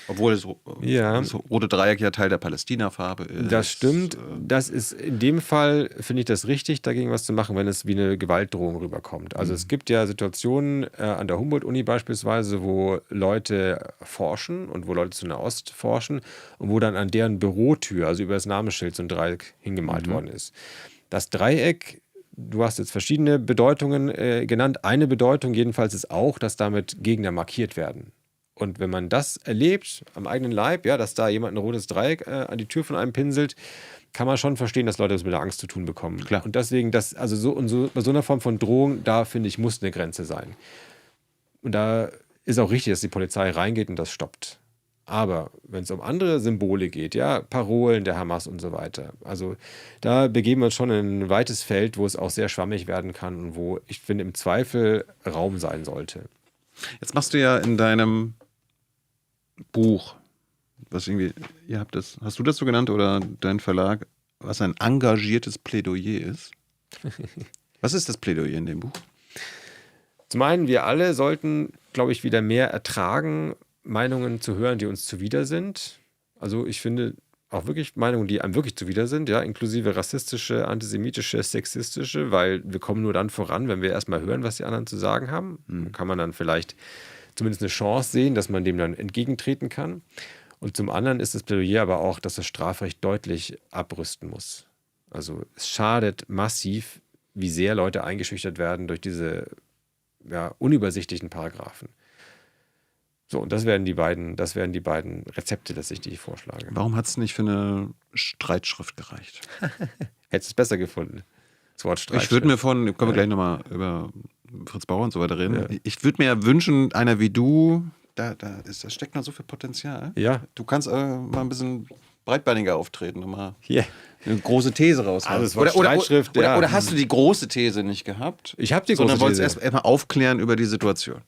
Obwohl das rote Dreieck ja Teil der Palästina-Farbe ist. Das stimmt. Das ist in dem Fall, finde ich das richtig, dagegen was zu machen, wenn es wie eine Gewaltdrohung rüberkommt. Also es gibt ja Situationen an der Humboldt-Uni beispielsweise, wo Leute forschen und wo Leute zu Nahost forschen und wo dann an deren Bürotür, also über das Namensschild, so ein Dreieck hingemalt worden ist. Das Dreieck, du hast jetzt verschiedene Bedeutungen genannt. Eine Bedeutung jedenfalls ist auch, dass damit Gegner markiert werden. Und wenn man das erlebt am eigenen Leib, ja, dass da jemand ein rotes Dreieck an die Tür von einem pinselt, kann man schon verstehen, dass Leute das mit der Angst zu tun bekommen. Klar. Und deswegen, bei so einer Form von Drohung, da finde ich, muss eine Grenze sein. Und da ist auch richtig, dass die Polizei reingeht und das stoppt. Aber wenn es um andere Symbole geht, ja, Parolen der Hamas und so weiter, also da begeben wir uns schon in ein weites Feld, wo es auch sehr schwammig werden kann und wo ich finde, im Zweifel Raum sein sollte. Jetzt machst du ja in deinem Buch, was irgendwie, hast du das so genannt oder dein Verlag, was ein engagiertes Plädoyer ist? Was ist das Plädoyer in dem Buch? Zum einen, wir alle sollten, glaube ich, wieder mehr ertragen, Meinungen zu hören, die uns zuwider sind. Also ich finde auch wirklich Meinungen, die einem wirklich zuwider sind, ja, inklusive rassistische, antisemitische, sexistische, weil wir kommen nur dann voran, wenn wir erstmal hören, was die anderen zu sagen haben. Kann man dann vielleicht zumindest eine Chance sehen, dass man dem dann entgegentreten kann. Und zum anderen ist das Plädoyer aber auch, dass das Strafrecht deutlich abrüsten muss. Also es schadet massiv, wie sehr Leute eingeschüchtert werden durch diese unübersichtlichen Paragraphen. So, und das wären die beiden Rezepte, die ich vorschlage. Warum hat es nicht für eine Streitschrift gereicht? Hättest du es besser gefunden? Das Wort Streitschrift. Ich würde mir können wir gleich nochmal über Fritz Bauer und so weiter reden. Ja. Ich würde mir wünschen, einer wie du, da steckt noch so viel Potenzial. Ja. Du kannst mal ein bisschen breitbeiniger auftreten und mal eine große These raushauen. Also Streitschrift, oder hast du die große These nicht gehabt? Ich habe die große These. Sondern wolltest erst mal aufklären über die Situation.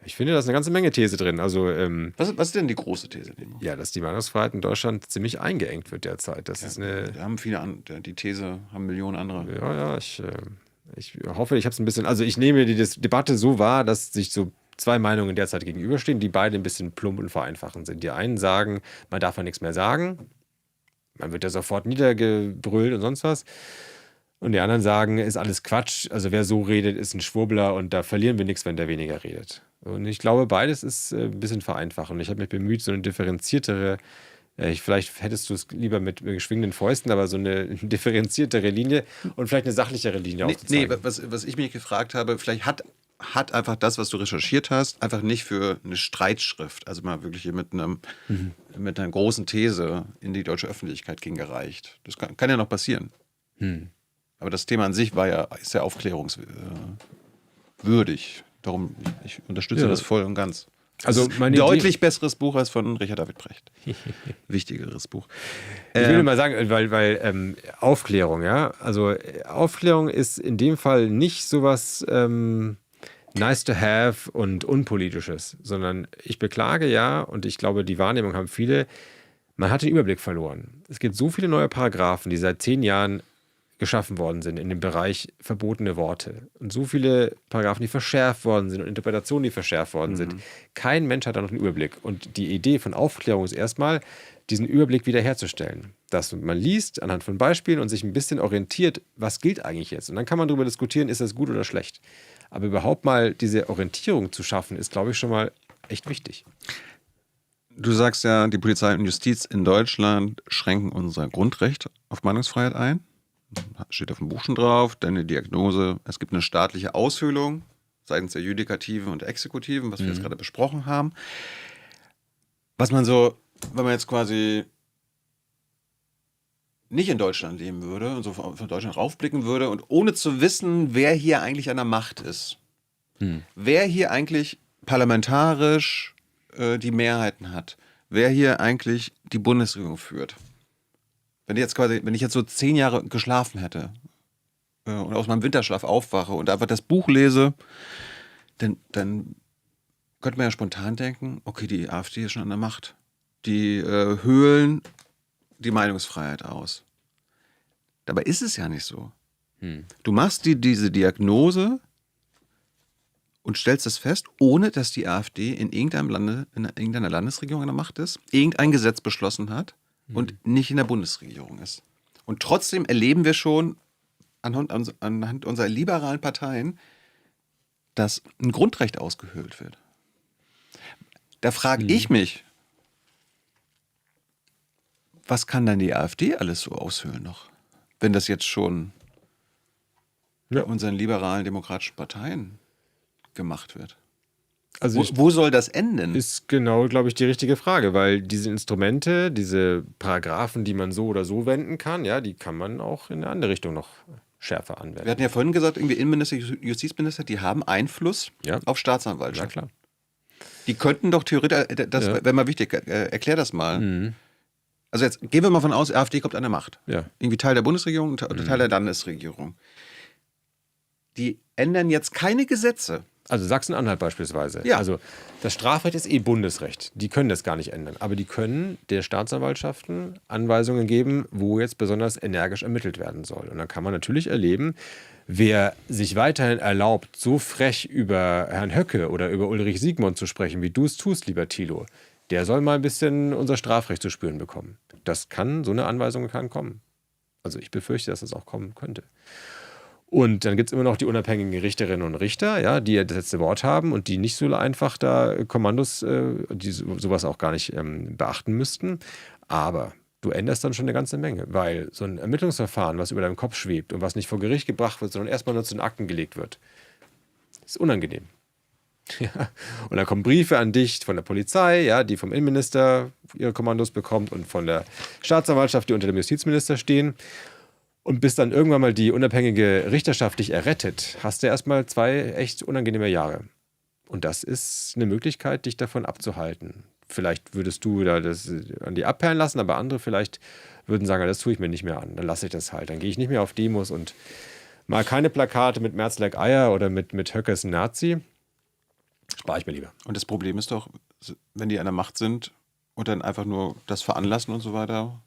Ich finde, da ist eine ganze Menge These drin. Also, was ist denn die große These? Ja, dass die Meinungsfreiheit in Deutschland ziemlich eingeengt wird derzeit. Das ist eine. Da haben die These haben Millionen andere. Ja, ich hoffe, ich habe es ein bisschen. Also ich nehme die Debatte so wahr, dass sich so zwei Meinungen derzeit gegenüberstehen, die beide ein bisschen plump und vereinfachend sind. Die einen sagen, man darf ja nichts mehr sagen. Man wird ja sofort niedergebrüllt und sonst was. Und die anderen sagen, ist alles Quatsch. Also wer so redet, ist ein Schwurbler und da verlieren wir nichts, wenn der weniger redet. Und ich glaube, beides ist ein bisschen vereinfachend. Und ich habe mich bemüht, so eine differenziertere, vielleicht hättest du es lieber mit geschwingenden Fäusten, aber so eine differenziertere Linie und vielleicht eine sachlichere Linie aufzuzeigen. Was ich mich gefragt habe, vielleicht hat einfach das, was du recherchiert hast, einfach nicht für eine Streitschrift, also mal wirklich mit einer großen These in die deutsche Öffentlichkeit gereicht. Das kann ja noch passieren. Aber das Thema an sich ist ja aufklärungswürdig. Darum, ich unterstütze das voll und ganz. Also ein deutlich besseres Buch als von Richard David Precht. Wichtigeres Buch. Ich will mal sagen, weil Aufklärung, ja, also Aufklärung ist in dem Fall nicht sowas nice to have und unpolitisches, sondern ich beklage und ich glaube, die Wahrnehmung haben viele, Man hat den Überblick verloren. Es gibt so viele neue Paragraphen, die seit 10 Jahren geschaffen worden sind in dem Bereich verbotene Worte. Und so viele Paragraphen, die verschärft worden sind und Interpretationen, die verschärft worden sind. Kein Mensch hat da noch einen Überblick. Und die Idee von Aufklärung ist erstmal, diesen Überblick wiederherzustellen. Dass man liest anhand von Beispielen und sich ein bisschen orientiert, was gilt eigentlich jetzt. Und dann kann man darüber diskutieren, ist das gut oder schlecht. Aber überhaupt mal diese Orientierung zu schaffen, ist, glaube ich, schon mal echt wichtig. Du sagst ja, die Polizei und Justiz in Deutschland schränken unser Grundrecht auf Meinungsfreiheit ein. Steht auf dem Buch schon drauf, deine Diagnose, es gibt eine staatliche Aushöhlung seitens der Judikativen und Exekutiven, was wir jetzt gerade besprochen haben. Was man so, wenn man jetzt quasi nicht in Deutschland leben würde und so von Deutschland raufblicken würde und ohne zu wissen, wer hier eigentlich an der Macht ist, wer hier eigentlich parlamentarisch die Mehrheiten hat, wer hier eigentlich die Bundesregierung führt. Wenn ich jetzt so 10 Jahre geschlafen hätte und aus meinem Winterschlaf aufwache und einfach das Buch lese, dann könnte man ja spontan denken, okay, die AfD ist schon an der Macht. Die höhlen die Meinungsfreiheit aus. Dabei ist es ja nicht so. Du machst diese Diagnose und stellst es fest, ohne dass die AfD in irgendeiner Landesregierung an der Macht ist, irgendein Gesetz beschlossen hat und nicht in der Bundesregierung ist. Und trotzdem erleben wir schon anhand unserer liberalen Parteien, dass ein Grundrecht ausgehöhlt wird. Da frage ich mich, was kann dann die AfD alles so aushöhlen noch, wenn das jetzt schon bei unseren liberalen demokratischen Parteien gemacht wird? Also wo soll das enden? Ist genau, glaube ich, die richtige Frage, weil diese Instrumente, diese Paragraphen, die man so oder so wenden kann, ja, die kann man auch in eine andere Richtung noch schärfer anwenden. Wir hatten ja vorhin gesagt, irgendwie Innenminister, Justizminister, die haben Einfluss auf Staatsanwaltschaft. Na klar. Die könnten doch theoretisch, das wäre mal wichtig, erklär das mal. Also jetzt gehen wir mal von aus, AfD kommt an der Macht. Ja. Irgendwie Teil der Bundesregierung oder Teil der Landesregierung. Die ändern jetzt keine Gesetze. Also Sachsen-Anhalt beispielsweise. Ja. Also das Strafrecht ist Bundesrecht. Die können das gar nicht ändern. Aber die können der Staatsanwaltschaften Anweisungen geben, wo jetzt besonders energisch ermittelt werden soll. Und dann kann man natürlich erleben, wer sich weiterhin erlaubt, so frech über Herrn Höcke oder über Ulrich Siegmund zu sprechen, wie du es tust, lieber Thilo, der soll mal ein bisschen unser Strafrecht zu spüren bekommen. So eine Anweisung kann kommen. Also ich befürchte, dass das auch kommen könnte. Und dann gibt es immer noch die unabhängigen Richterinnen und Richter, ja, die das letzte Wort haben und die nicht so einfach da Kommandos, die sowas auch gar nicht beachten müssten. Aber du änderst dann schon eine ganze Menge, weil so ein Ermittlungsverfahren, was über deinem Kopf schwebt und was nicht vor Gericht gebracht wird, sondern erstmal nur zu den Akten gelegt wird, ist unangenehm. Ja. Und dann kommen Briefe an dich von der Polizei, ja, die vom Innenminister ihre Kommandos bekommt und von der Staatsanwaltschaft, die unter dem Justizminister stehen. Und bis dann irgendwann mal die unabhängige Richterschaft dich errettet, hast du erstmal 2 echt unangenehme Jahre. Und das ist eine Möglichkeit, dich davon abzuhalten. Vielleicht würdest du da das an dir abperlen lassen, aber andere vielleicht würden sagen, das tue ich mir nicht mehr an. Dann lasse ich das halt. Dann gehe ich nicht mehr auf Demos und mal keine Plakate mit Merz like Eier oder mit Höcke ist ein Nazi. Spare ich mir lieber. Und das Problem ist doch, wenn die an der Macht sind und dann einfach nur das veranlassen und so weiter,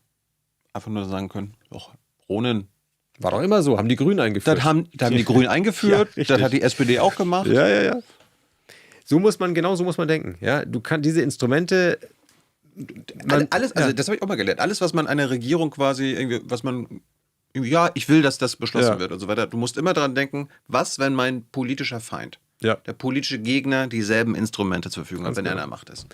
einfach nur sagen können, doch, Ronen. War doch immer so, haben die Grünen eingeführt. Das haben die Grünen eingeführt, ja, das hat die SPD auch gemacht. Ja. Genau so muss man denken. Ja, du kannst diese Instrumente. Das habe ich auch mal gelernt. Alles, was man einer Regierung quasi, ich will, dass das beschlossen wird und so weiter. Du musst immer daran denken, was, wenn mein politischer Feind, der politische Gegner, dieselben Instrumente zur Verfügung hat, wenn er an der Macht ist.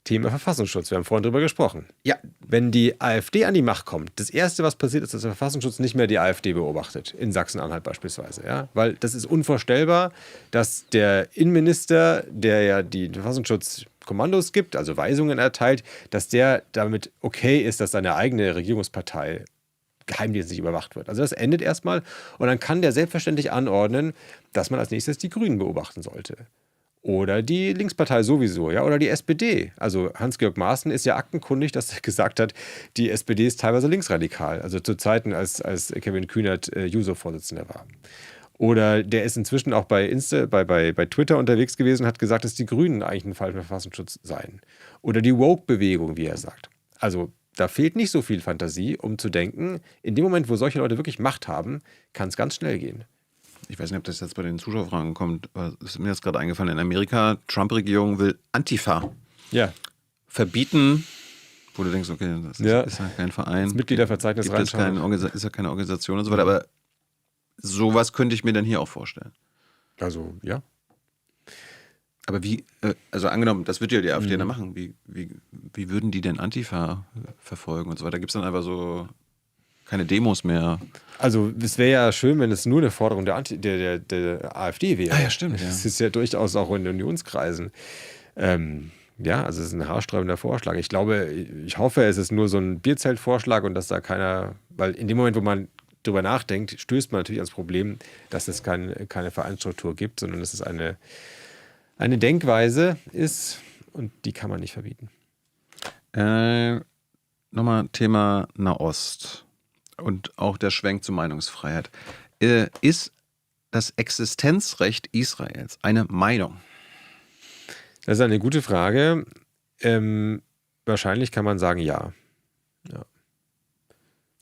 Thema Verfassungsschutz, wir haben vorhin drüber gesprochen. Ja. Wenn die AfD an die Macht kommt, das Erste, was passiert, ist, dass der Verfassungsschutz nicht mehr die AfD beobachtet, in Sachsen-Anhalt beispielsweise. Ja? Weil das ist unvorstellbar, dass der Innenminister, der ja die Verfassungsschutzkommandos gibt, also Weisungen erteilt, dass der damit okay ist, dass seine eigene Regierungspartei geheimdienstlich überwacht wird. Also das endet erstmal und dann kann der selbstverständlich anordnen, dass man als nächstes die Grünen beobachten sollte. Oder die Linkspartei sowieso, ja, oder die SPD. Also Hans-Georg Maaßen ist ja aktenkundig, dass er gesagt hat, die SPD ist teilweise linksradikal. Also zu Zeiten, als Kevin Kühnert Juso-Vorsitzender war. Oder der ist inzwischen auch bei Twitter unterwegs gewesen und hat gesagt, dass die Grünen eigentlich ein Fall für Verfassungsschutz seien. Oder die Woke-Bewegung, wie er sagt. Also da fehlt nicht so viel Fantasie, um zu denken, in dem Moment, wo solche Leute wirklich Macht haben, kann es ganz schnell gehen. Ich weiß nicht, ob das jetzt bei den Zuschauerfragen kommt, aber es ist mir jetzt gerade eingefallen. In Amerika, Trump-Regierung will Antifa verbieten, wo du denkst, okay, das ist ja kein Verein. Das Mitgliederverzeichnis reinschauen. Ist ja keine Organisation und so weiter, aber sowas könnte ich mir dann hier auch vorstellen. Also, ja. Aber wie, also angenommen, das wird ja die AfD dann machen, wie würden die denn Antifa verfolgen und so weiter? Gibt es dann einfach so keine Demos mehr? Also es wäre ja schön, wenn es nur eine Forderung der AfD wäre. Ah ja, stimmt. Das ist ja durchaus auch in Unionskreisen. Also es ist ein haarsträubender Vorschlag. Ich hoffe, es ist nur so ein Bierzeltvorschlag und dass da keiner, weil in dem Moment, wo man drüber nachdenkt, stößt man natürlich ans Problem, dass es keine Vereinsstruktur gibt, sondern dass es eine Denkweise ist und die kann man nicht verbieten. Nochmal Thema Nahost und auch der Schwenk zur Meinungsfreiheit. Ist das Existenzrecht Israels eine Meinung? Das ist eine gute Frage. Wahrscheinlich kann man sagen, ja.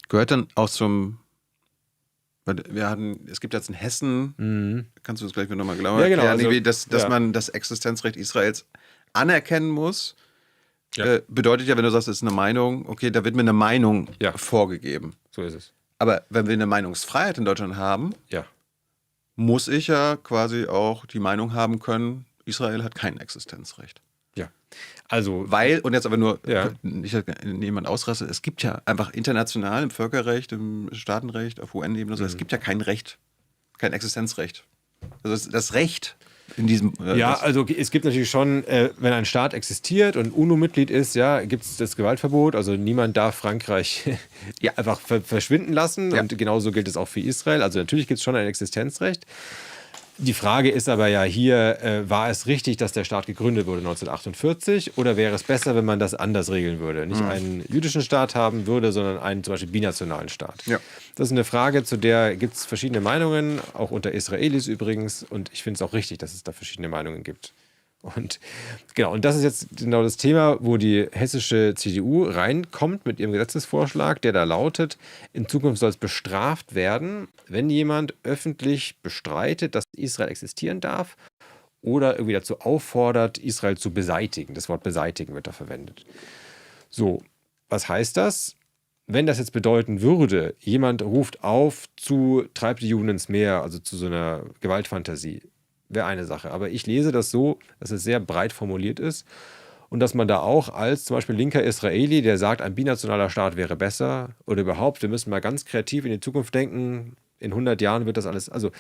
Gehört dann auch zum... Es gibt jetzt in Hessen, kannst du das gleich nochmal genauer erklären, also, dass man das Existenzrecht Israels anerkennen muss. Bedeutet ja, wenn du sagst, es ist eine Meinung, okay, da wird mir eine Meinung vorgegeben. So ist es. Aber wenn wir eine Meinungsfreiheit in Deutschland haben, muss ich ja quasi auch die Meinung haben können, Israel hat kein Existenzrecht. Ja. Also, und jetzt aber nur, nicht jemand ausraste, es gibt ja einfach international im Völkerrecht, im Staatenrecht, auf UN-Ebene, es gibt ja kein Recht, kein Existenzrecht. Also das Recht in diesem... also es gibt natürlich schon, wenn ein Staat existiert und UNO-Mitglied ist, gibt es das Gewaltverbot, also niemand darf Frankreich einfach verschwinden lassen und genauso gilt es auch für Israel. Also natürlich gibt es schon ein Existenzrecht. Die Frage ist aber hier, war es richtig, dass der Staat gegründet wurde 1948 oder wäre es besser, wenn man das anders regeln würde? Nicht einen jüdischen Staat haben würde, sondern einen zum Beispiel binationalen Staat. Ja. Das ist eine Frage, zu der gibt es verschiedene Meinungen, auch unter Israelis übrigens. Und ich finde es auch richtig, dass es da verschiedene Meinungen gibt. Und das ist jetzt genau das Thema, wo die hessische CDU reinkommt mit ihrem Gesetzesvorschlag, der da lautet, in Zukunft soll es bestraft werden, wenn jemand öffentlich bestreitet, dass Israel existieren darf oder irgendwie dazu auffordert, Israel zu beseitigen. Das Wort beseitigen wird da verwendet. So, was heißt das? Wenn das jetzt bedeuten würde, jemand ruft auf zu treibt die Juden ins Meer, also zu so einer Gewaltfantasie, wäre eine Sache. Aber ich lese das so, dass es sehr breit formuliert ist und dass man da auch als zum Beispiel linker Israeli, der sagt, ein binationaler Staat wäre besser oder überhaupt, wir müssen mal ganz kreativ in die Zukunft denken, in 100 Jahren wird das alles, also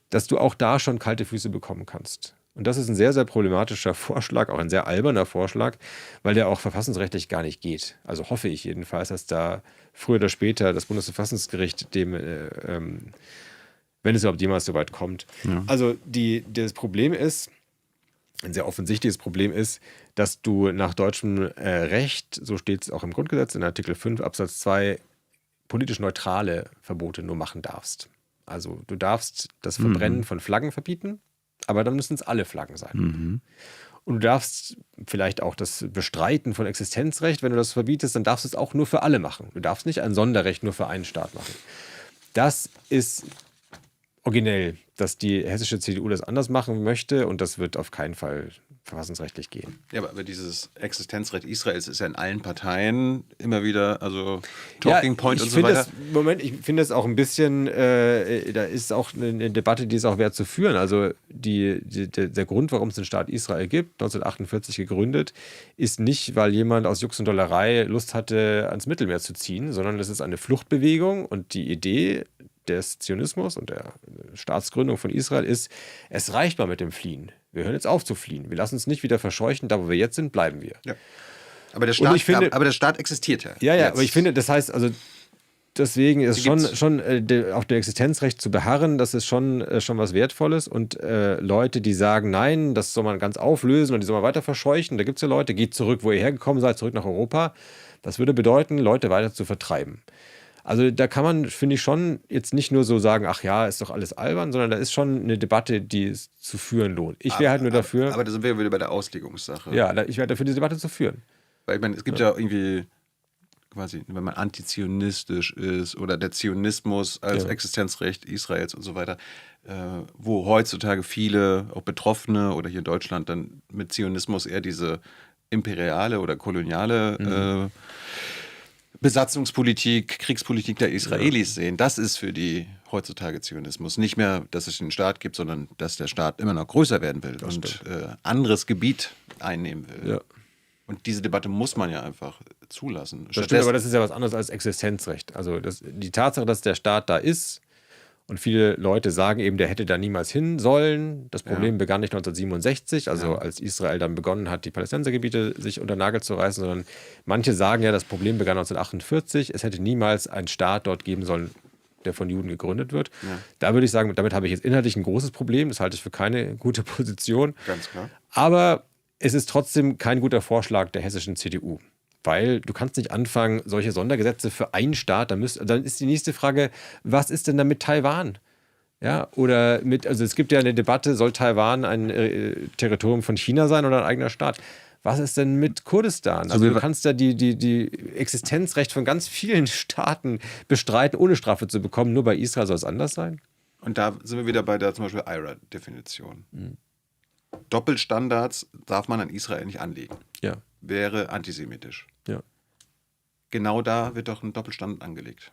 dass du auch da schon kalte Füße bekommen kannst. Und das ist ein sehr, sehr problematischer Vorschlag, auch ein sehr alberner Vorschlag, weil der auch verfassungsrechtlich gar nicht geht. Also hoffe ich jedenfalls, dass da früher oder später das Bundesverfassungsgericht dem wenn es überhaupt jemals so weit kommt. Ja. Also das Problem ist, ein sehr offensichtliches Problem ist, dass du nach deutschem Recht, so steht es auch im Grundgesetz in Artikel 5 Absatz 2, politisch neutrale Verbote nur machen darfst. Also du darfst das Verbrennen von Flaggen verbieten, aber dann müssen es alle Flaggen sein. Und du darfst vielleicht auch das Bestreiten von Existenzrecht, wenn du das verbietest, dann darfst du es auch nur für alle machen. Du darfst nicht ein Sonderrecht nur für einen Staat machen. Das ist originell, dass die hessische CDU das anders machen möchte und das wird auf keinen Fall verfassungsrechtlich gehen. Ja, aber dieses Existenzrecht Israels ist ja in allen Parteien immer wieder, also Talking Point und so weiter. Ich finde das auch ein bisschen, da ist auch eine Debatte, die ist auch wert zu führen. Also der Grund, warum es den Staat Israel gibt, 1948 gegründet, ist nicht, weil jemand aus Jux und Dollerei Lust hatte, ans Mittelmeer zu ziehen, sondern es ist eine Fluchtbewegung und die Idee des Zionismus und der Staatsgründung von Israel ist, es reicht mal mit dem Fliehen. Wir hören jetzt auf zu fliehen. Wir lassen uns nicht wieder verscheuchen. Da, wo wir jetzt sind, bleiben wir. Ja. Aber der Staat existiert ja. Ja, aber ich finde, das heißt, also deswegen ist schon auf dem Existenzrecht zu beharren, das ist schon was Wertvolles. Und Leute, die sagen, nein, das soll man ganz auflösen und die soll man weiter verscheuchen. Da gibt es ja Leute, geht zurück, wo ihr hergekommen seid, zurück nach Europa. Das würde bedeuten, Leute weiter zu vertreiben. Also da kann man, finde ich, schon jetzt nicht nur so sagen, ach ja, ist doch alles albern, sondern da ist schon eine Debatte, die es zu führen lohnt. Ich wäre halt nur dafür... Aber da sind wir wieder bei der Auslegungssache. Ja, ich wäre dafür, diese Debatte zu führen. Weil ich meine, es gibt ja irgendwie quasi, wenn man antizionistisch ist oder der Zionismus als Existenzrecht Israels und so weiter, wo heutzutage viele, auch Betroffene oder hier in Deutschland, dann mit Zionismus eher diese imperiale oder koloniale Besatzungspolitik, Kriegspolitik der Israelis sehen. Das ist für die heutzutage Zionismus. Nicht mehr, dass es einen Staat gibt, sondern dass der Staat immer noch größer werden will und anderes Gebiet einnehmen will. Ja. Und diese Debatte muss man ja einfach zulassen. Das stimmt, aber das ist ja was anderes als Existenzrecht. Also die Tatsache, dass der Staat da ist und viele Leute sagen eben, der hätte da niemals hin sollen. Das Problem begann nicht 1967, also als Israel dann begonnen hat, die Palästinensergebiete sich unter den Nagel zu reißen, sondern manche sagen ja, das Problem begann 1948. Es hätte niemals einen Staat dort geben sollen, der von Juden gegründet wird. Ja. Da würde ich sagen, damit habe ich jetzt inhaltlich ein großes Problem. Das halte ich für keine gute Position. Ganz klar. Aber es ist trotzdem kein guter Vorschlag der hessischen CDU. Weil du kannst nicht anfangen, solche Sondergesetze für einen Staat, dann ist die nächste Frage, was ist denn da mit Taiwan? Ja, oder also es gibt ja eine Debatte, soll Taiwan ein Territorium von China sein oder ein eigener Staat? Was ist denn mit Kurdistan? Also du kannst da die Existenzrecht von ganz vielen Staaten bestreiten, ohne Strafe zu bekommen, nur bei Israel soll es anders sein? Und da sind wir wieder bei der zum Beispiel IRA-Definition. Doppelstandards darf man an Israel nicht anlegen. Ja. Wäre antisemitisch. Ja. Genau da wird doch ein Doppelstandard angelegt.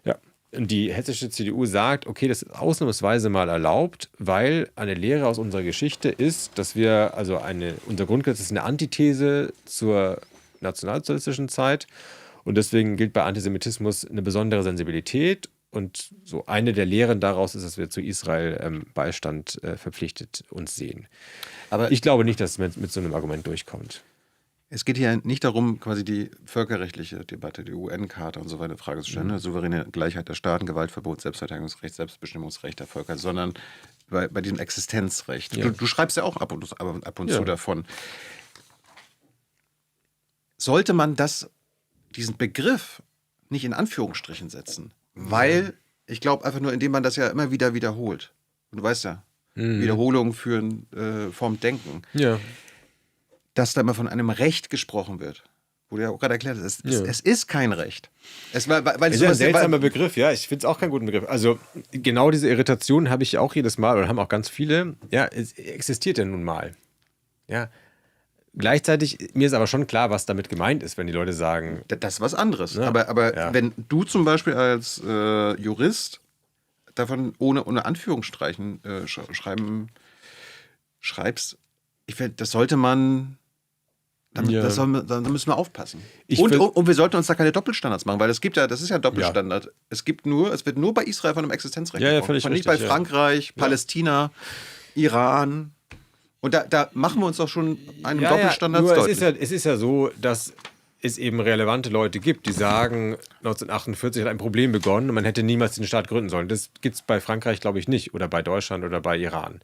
Ja. Und die hessische CDU sagt, okay, das ist ausnahmsweise mal erlaubt, weil eine Lehre aus unserer Geschichte ist, dass wir, also unser Grundgesetz ist eine Antithese zur nationalsozialistischen Zeit und deswegen gilt bei Antisemitismus eine besondere Sensibilität. Und so eine der Lehren daraus ist, dass wir zu Israel Beistand verpflichtet uns sehen. Aber ich glaube nicht, dass es mit so einem Argument durchkommt. Es geht hier nicht darum, quasi die völkerrechtliche Debatte, die UN-Charta und so weiter in Frage zu stellen, souveräne Gleichheit der Staaten, Gewaltverbot, Selbstverteidigungsrecht, Selbstbestimmungsrecht der Völker, sondern bei diesem Existenzrecht. Ja. Du schreibst ja auch ab und zu davon. Sollte man diesen Begriff nicht in Anführungsstrichen setzen? Weil, ich glaube einfach nur, indem man das ja immer wieder wiederholt. Und du weißt ja, Wiederholungen führen vom Denken. Ja. Dass da immer von einem Recht gesprochen wird. Wo du ja auch gerade erklärt hast, es ist kein Recht. Es ist ein seltsamer Begriff, ja. Ich finde es auch keinen guten Begriff. Also genau diese Irritation habe ich auch jedes Mal oder haben auch ganz viele. Ja, es existiert ja nun mal. Ja. Gleichzeitig, mir ist aber schon klar, was damit gemeint ist, wenn die Leute sagen... Das ist was anderes. Ja. Aber wenn du zum Beispiel als Jurist davon ohne Anführungsstreichen schreibst, ich finde, das sollte man... Da müssen wir aufpassen. Und wir sollten uns da keine Doppelstandards machen, weil das ist ja ein Doppelstandard. Ja. Es wird nur bei Israel von einem Existenzrecht gesprochen. Nicht bei Frankreich, Palästina, Iran... Und da machen wir uns doch schon einen Doppelstandard deutlich. Es ist ja so, dass es eben relevante Leute gibt, die sagen, 1948 hat ein Problem begonnen und man hätte niemals den Staat gründen sollen. Das gibt es bei Frankreich, glaube ich, nicht. Oder bei Deutschland oder bei Iran.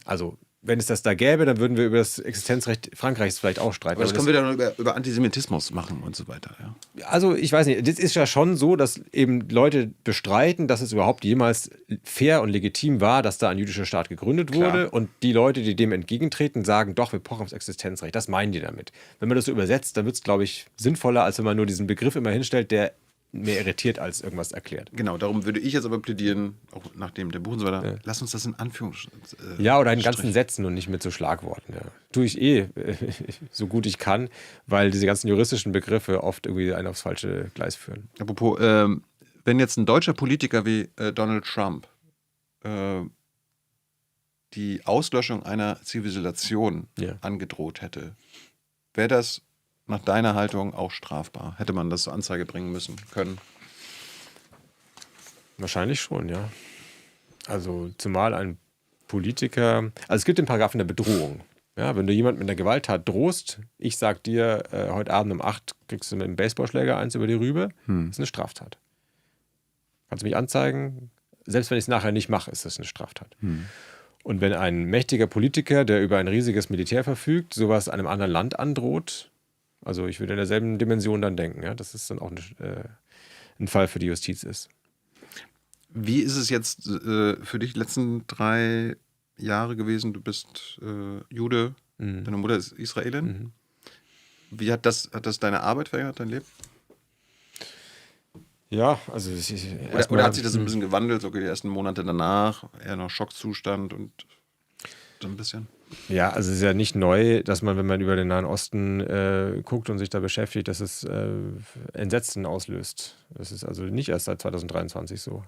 Also, wenn es das da gäbe, dann würden wir über das Existenzrecht Frankreichs vielleicht auch streiten. Aber das können wir dann über Antisemitismus machen und so weiter. Ja. Also, ich weiß nicht, das ist ja schon so, dass eben Leute bestreiten, dass es überhaupt jemals fair und legitim war, dass da ein jüdischer Staat gegründet wurde. Klar. Und die Leute, die dem entgegentreten, sagen, doch, wir pochen aufs Existenzrecht. Das meinen die damit. Wenn man das so übersetzt, dann wird es, glaube ich, sinnvoller, als wenn man nur diesen Begriff immer hinstellt, der mehr irritiert als irgendwas erklärt. Genau, darum würde ich jetzt aber plädieren, auch nach dem Buch und so weiter, lass uns das in Anführungsstrichen. Ja, oder in ganzen Sätzen und nicht mit so Schlagworten. Ja. Tue ich so gut ich kann, weil diese ganzen juristischen Begriffe oft irgendwie einen aufs falsche Gleis führen. Apropos, wenn jetzt ein deutscher Politiker wie Donald Trump die Auslöschung einer Zivilisation angedroht hätte, wäre das nach deiner Haltung auch strafbar? Hätte man das zur Anzeige bringen müssen können? Wahrscheinlich schon, ja. Also zumal ein Politiker... Also es gibt den Paragraphen der Bedrohung. Ja, wenn du jemand mit einer Gewalttat drohst, ich sag dir, heute Abend um 8 kriegst du mit einem Baseballschläger eins über die Rübe, das ist eine Straftat. Kannst du mich anzeigen? Selbst wenn ich es nachher nicht mache, ist das eine Straftat. Und wenn ein mächtiger Politiker, der über ein riesiges Militär verfügt, sowas einem anderen Land androht... Also ich würde in derselben Dimension dann denken, ja, dass es dann auch ein Fall für die Justiz ist. Wie ist es jetzt für dich die letzten 3 Jahre gewesen? Du bist Jude, deine Mutter ist Israelin. Wie hat das deine Arbeit verändert, dein Leben? Ja, also Oder hat sich das ein bisschen gewandelt, so die ersten Monate danach, eher noch Schockzustand und so ein bisschen? Ja, also es ist ja nicht neu, dass man, wenn man über den Nahen Osten guckt und sich da beschäftigt, dass es Entsetzen auslöst. Das ist also nicht erst seit 2023 so.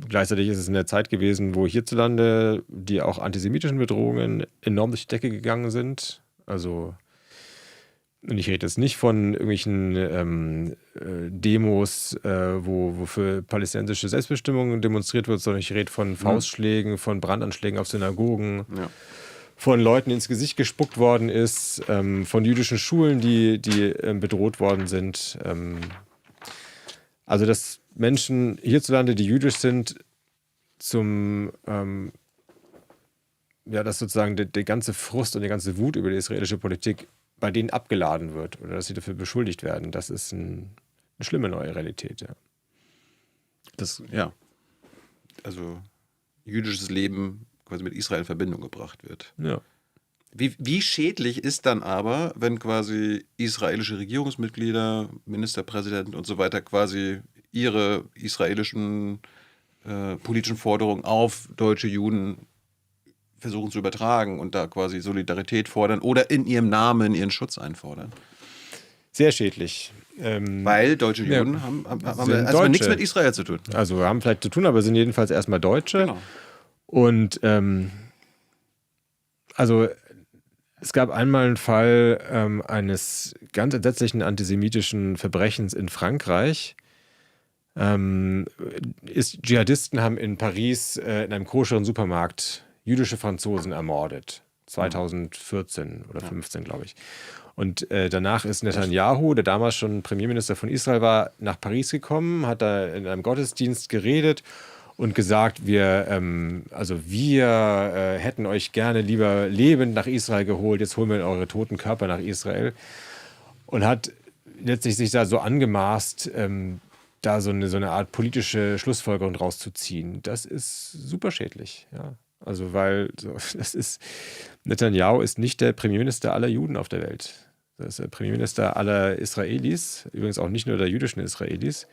Gleichzeitig ist es in der Zeit gewesen, wo hierzulande die auch antisemitischen Bedrohungen enorm durch die Decke gegangen sind. Also, und ich rede jetzt nicht von irgendwelchen Demos, wo für palästinensische Selbstbestimmung demonstriert wird, sondern ich rede von Faustschlägen, von Brandanschlägen auf Synagogen, von Leuten, die ins Gesicht gespuckt worden ist, von jüdischen Schulen, die bedroht worden sind. Also, dass Menschen hierzulande, die jüdisch sind, dass sozusagen der ganze Frust und die ganze Wut über die israelische Politik bei denen abgeladen wird oder dass sie dafür beschuldigt werden, das ist eine schlimme neue Realität, ja. Also jüdisches Leben quasi mit Israel in Verbindung gebracht wird. Ja. Wie schädlich ist dann aber, wenn quasi israelische Regierungsmitglieder, Ministerpräsidenten und so weiter quasi ihre israelischen politischen Forderungen auf deutsche Juden versuchen zu übertragen und da quasi Solidarität fordern oder in ihrem Namen ihren Schutz einfordern? Sehr schädlich. Weil deutsche Juden haben erstmal nichts mit Israel zu tun. Also haben vielleicht zu tun, aber sind jedenfalls erstmal Deutsche. Genau. Und also es gab einmal einen Fall eines ganz entsetzlichen antisemitischen Verbrechens in Frankreich. Dschihadisten haben in Paris in einem koscheren Supermarkt jüdische Franzosen ermordet. 2014 oder 2015, glaube ich. Und danach ist Netanyahu, der damals schon Premierminister von Israel war, nach Paris gekommen, hat da in einem Gottesdienst geredet und gesagt, wir hätten euch gerne lieber lebend nach Israel geholt, jetzt holen wir eure toten Körper nach Israel. Und hat letztlich sich da so angemaßt, da so eine Art politische Schlussfolgerung draus zu ziehen. Das ist super schädlich, ja. Also weil Netanyahu ist nicht der Premierminister aller Juden auf der Welt. Das ist der Premierminister aller Israelis, übrigens auch nicht nur der jüdischen Israelis.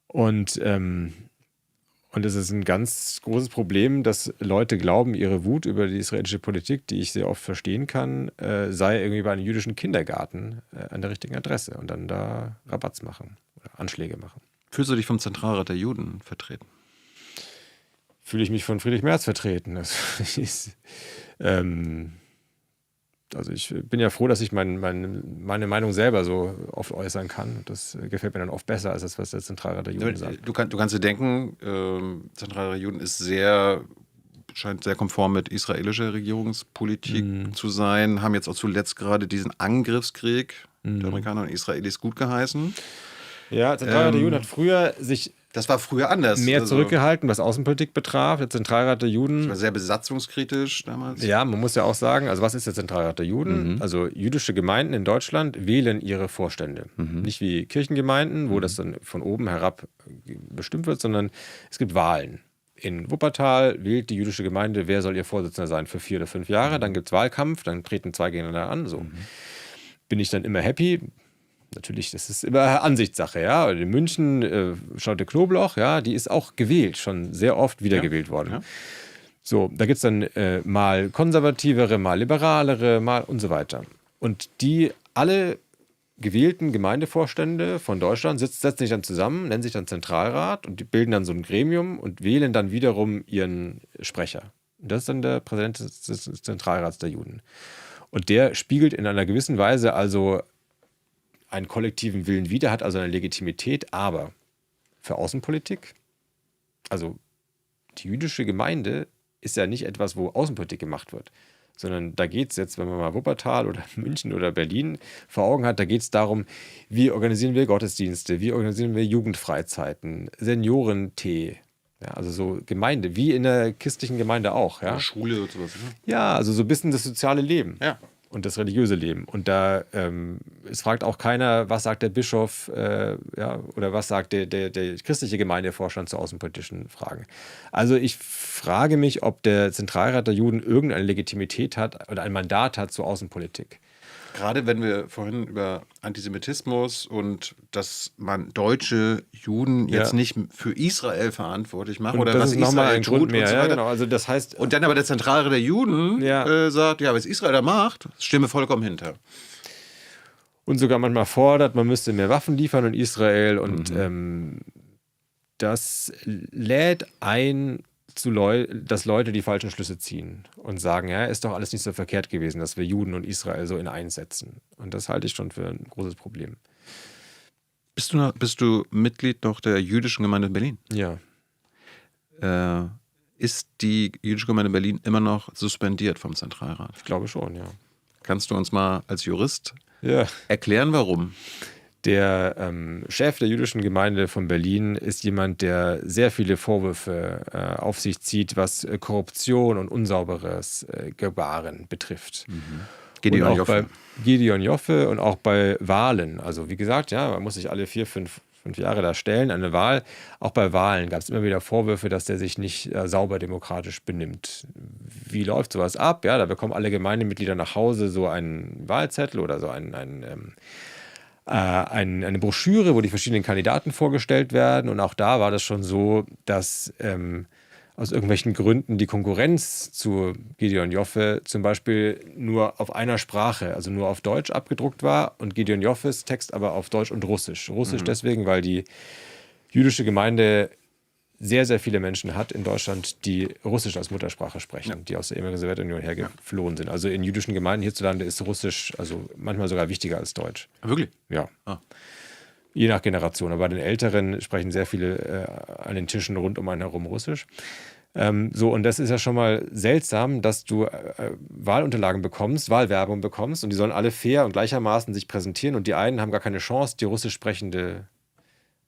Und es ist ein ganz großes Problem, dass Leute glauben, ihre Wut über die israelische Politik, die ich sehr oft verstehen kann, sei irgendwie bei einem jüdischen Kindergarten an der richtigen Adresse und dann da Rabatz machen oder Anschläge machen. Fühlst du dich vom Zentralrat der Juden vertreten? Fühle ich mich von Friedrich Merz vertreten. Also ich bin ja froh, dass ich meine Meinung selber so oft äußern kann. Das gefällt mir dann oft besser, als das, was der Zentralrat der Juden sagt. Du kannst dir denken, Zentralrat der Juden scheint sehr konform mit israelischer Regierungspolitik zu sein, haben jetzt auch zuletzt gerade diesen Angriffskrieg der Amerikaner und Israelis gut geheißen. Ja, Zentralrat der Juden hat früher sich das war früher anders. Mehr zurückgehalten, was Außenpolitik betraf. Der Zentralrat der Juden. Das war sehr besatzungskritisch damals. Ja, man muss ja auch sagen, also was ist der Zentralrat der Juden? Also jüdische Gemeinden in Deutschland wählen ihre Vorstände. Nicht wie Kirchengemeinden, wo das dann von oben herab bestimmt wird, sondern es gibt Wahlen. In Wuppertal wählt die jüdische Gemeinde, wer soll ihr Vorsitzender sein für 4 oder 5 Jahre. Dann gibt es Wahlkampf, dann treten 2 gegeneinander an. So. Bin ich dann immer happy? Natürlich, das ist immer Ansichtssache, ja. In München, Charlotte Knobloch, ja, die ist auch gewählt, schon sehr oft wiedergewählt worden. Ja. So, da gibt es dann mal konservativere, mal liberalere, mal und so weiter. Und die alle gewählten Gemeindevorstände von Deutschland setzen sich dann zusammen, nennen sich dann Zentralrat und die bilden dann so ein Gremium und wählen dann wiederum ihren Sprecher. Und das ist dann der Präsident des Zentralrats der Juden. Und der spiegelt in einer gewissen Weise also einen kollektiven Willen wider, hat also eine Legitimität, aber für Außenpolitik, also die jüdische Gemeinde ist ja nicht etwas, wo Außenpolitik gemacht wird, sondern da geht es jetzt, wenn man mal Wuppertal oder München oder Berlin vor Augen hat, da geht es darum, wie organisieren wir Gottesdienste, wie organisieren wir Jugendfreizeiten, Seniorentee, ja, also so Gemeinde, wie in der christlichen Gemeinde auch. Ja? Schule und sowas. Ne? Ja, also so ein bisschen das soziale Leben. Ja. Und das religiöse Leben. Und da es fragt auch keiner, was sagt der Bischof oder was sagt der christliche Gemeindevorstand zu außenpolitischen Fragen. Also ich frage mich, ob der Zentralrat der Juden irgendeine Legitimität hat oder ein Mandat hat zur Außenpolitik. Gerade wenn wir vorhin über Antisemitismus und dass man deutsche Juden jetzt nicht für Israel verantwortlich macht oder was Israel tut und so weiter. Ja, genau. Also das heißt, und dann aber der Zentralrat der Juden sagt, ja, was Israel da macht, stimme vollkommen hinter. Und sogar manchmal fordert, man müsste mehr Waffen liefern in Israel. Und das lädt ein, dass Leute die falschen Schlüsse ziehen und sagen, ja, ist doch alles nicht so verkehrt gewesen, dass wir Juden und Israel so in eins setzen. Und das halte ich schon für ein großes Problem. Bist du Mitglied noch der jüdischen Gemeinde in Berlin? Ja. Ist die jüdische Gemeinde in Berlin immer noch suspendiert vom Zentralrat? Ich glaube schon, ja. Kannst du uns mal als Jurist erklären, warum? Der Chef der jüdischen Gemeinde von Berlin ist jemand, der sehr viele Vorwürfe auf sich zieht, was Korruption und unsauberes Gebaren betrifft. Gideon Joffe. Gideon Joffe und auch bei Wahlen. Also wie gesagt, ja, man muss sich alle 4-5 Jahre da stellen, eine Wahl. Auch bei Wahlen gab es immer wieder Vorwürfe, dass der sich nicht sauber demokratisch benimmt. Wie läuft sowas ab? Ja, da bekommen alle Gemeindemitglieder nach Hause so einen Wahlzettel oder so eine Broschüre, wo die verschiedenen Kandidaten vorgestellt werden. Und auch da war das schon so, dass aus irgendwelchen Gründen die Konkurrenz zu Gideon Joffe zum Beispiel nur auf einer Sprache, also nur auf Deutsch abgedruckt war und Gideon Joffes Text aber auf Deutsch und Russisch. Russisch deswegen, weil die jüdische Gemeinde sehr, sehr viele Menschen hat in Deutschland, die Russisch als Muttersprache sprechen, die aus der ehemaligen Sowjetunion hergeflohen sind. Also in jüdischen Gemeinden hierzulande ist Russisch also manchmal sogar wichtiger als Deutsch. Wirklich? Ja. Je nach Generation. Aber bei den Älteren sprechen sehr viele an den Tischen rund um einen herum Russisch. Und das ist ja schon mal seltsam, dass du Wahlunterlagen bekommst, Wahlwerbung bekommst und die sollen alle fair und gleichermaßen sich präsentieren und die einen haben gar keine Chance, die russisch sprechende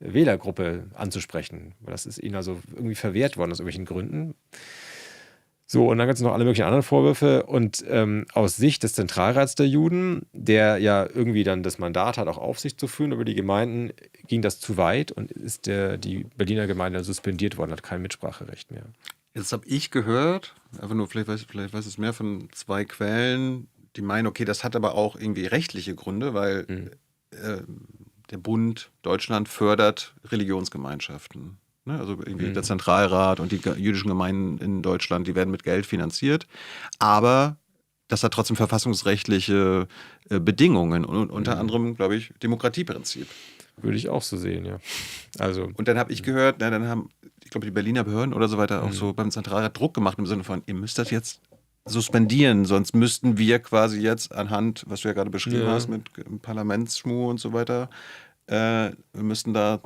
Wählergruppe anzusprechen. Das ist ihnen also irgendwie verwehrt worden aus irgendwelchen Gründen. So, und dann gibt es noch alle möglichen anderen Vorwürfe. Und aus Sicht des Zentralrats der Juden, der ja irgendwie dann das Mandat hat, auch Aufsicht zu führen über die Gemeinden, ging das zu weit und ist die Berliner Gemeinde suspendiert worden, hat kein Mitspracherecht mehr. Jetzt habe ich gehört, einfach nur, vielleicht weiß es mehr von 2 Quellen, die meinen, okay, das hat aber auch irgendwie rechtliche Gründe, weil der Bund Deutschland fördert Religionsgemeinschaften. Ne? Also irgendwie der Zentralrat und die jüdischen Gemeinden in Deutschland, die werden mit Geld finanziert. Aber das hat trotzdem verfassungsrechtliche Bedingungen und unter anderem, glaube ich, Demokratieprinzip. Würde ich auch so sehen, ja. Also, und dann habe ich gehört, dann haben, ich glaube, die Berliner Behörden oder so weiter auch so beim Zentralrat Druck gemacht im Sinne von, ihr müsst das jetzt suspendieren, sonst müssten wir quasi jetzt anhand, was du ja gerade beschrieben hast, mit Parlamentsschmuh und so weiter, wir müssten da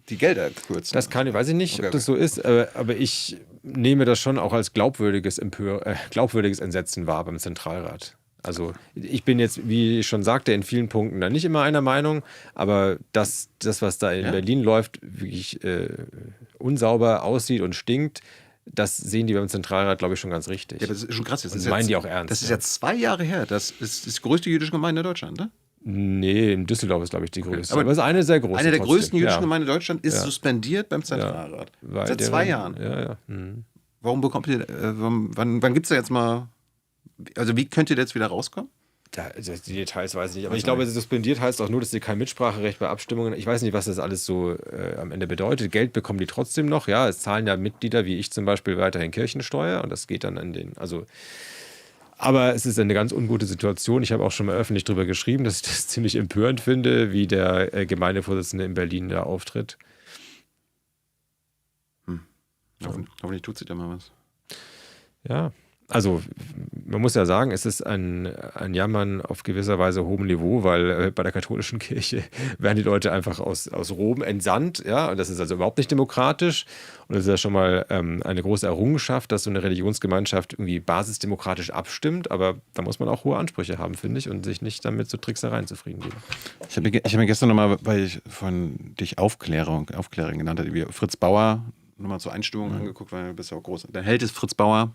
die Gelder kürzen. Das weiß ich nicht, ob das so ist, aber ich nehme das schon auch als glaubwürdiges Entsetzen wahr beim Zentralrat. Also ich bin jetzt, wie ich schon sagte, in vielen Punkten da nicht immer einer Meinung, aber das was da in Berlin läuft, wirklich unsauber aussieht und stinkt, das sehen die beim Zentralrat, glaube ich, schon ganz richtig. Ja, das ist schon krass. Das meinen die auch ernst. Das ist jetzt 2 Jahre her. Das ist die größte jüdische Gemeinde in Deutschland, ne? Nee, in Düsseldorf ist, glaube ich, die größte. Okay. Aber es ist eine sehr große. Eine der größten jüdischen Gemeinden in Deutschland ist suspendiert beim Zentralrat. Seit 2 Jahren. Ja. Warum bekommt ihr, wann gibt es da jetzt mal, also wie könnt ihr da jetzt wieder rauskommen? Die Details weiß ich nicht. Aber ich glaube, suspendiert heißt auch nur, dass sie kein Mitspracherecht bei Abstimmungen. Ich weiß nicht, was das alles so am Ende bedeutet. Geld bekommen die trotzdem noch. Ja, es zahlen ja Mitglieder wie ich zum Beispiel weiterhin Kirchensteuer und das geht dann an den. Aber es ist eine ganz ungute Situation. Ich habe auch schon mal öffentlich darüber geschrieben, dass ich das ziemlich empörend finde, wie der Gemeindevorsitzende in Berlin da auftritt. Hoffentlich tut sie da mal was. Ja. Also, man muss ja sagen, es ist ein Jammern auf gewisser Weise hohem Niveau, weil bei der katholischen Kirche werden die Leute einfach aus Rom entsandt, ja, und das ist also überhaupt nicht demokratisch. Und das ist ja schon mal eine große Errungenschaft, dass so eine Religionsgemeinschaft irgendwie basisdemokratisch abstimmt, aber da muss man auch hohe Ansprüche haben, finde ich, und sich nicht damit so Tricksereien zufrieden geben. Ich habe mir gestern nochmal, weil ich von dich Aufklärung genannt hatte, wie Fritz Bauer nochmal zur Einstimmung angeguckt, weil du bist ja auch groß. Der Held ist Fritz Bauer.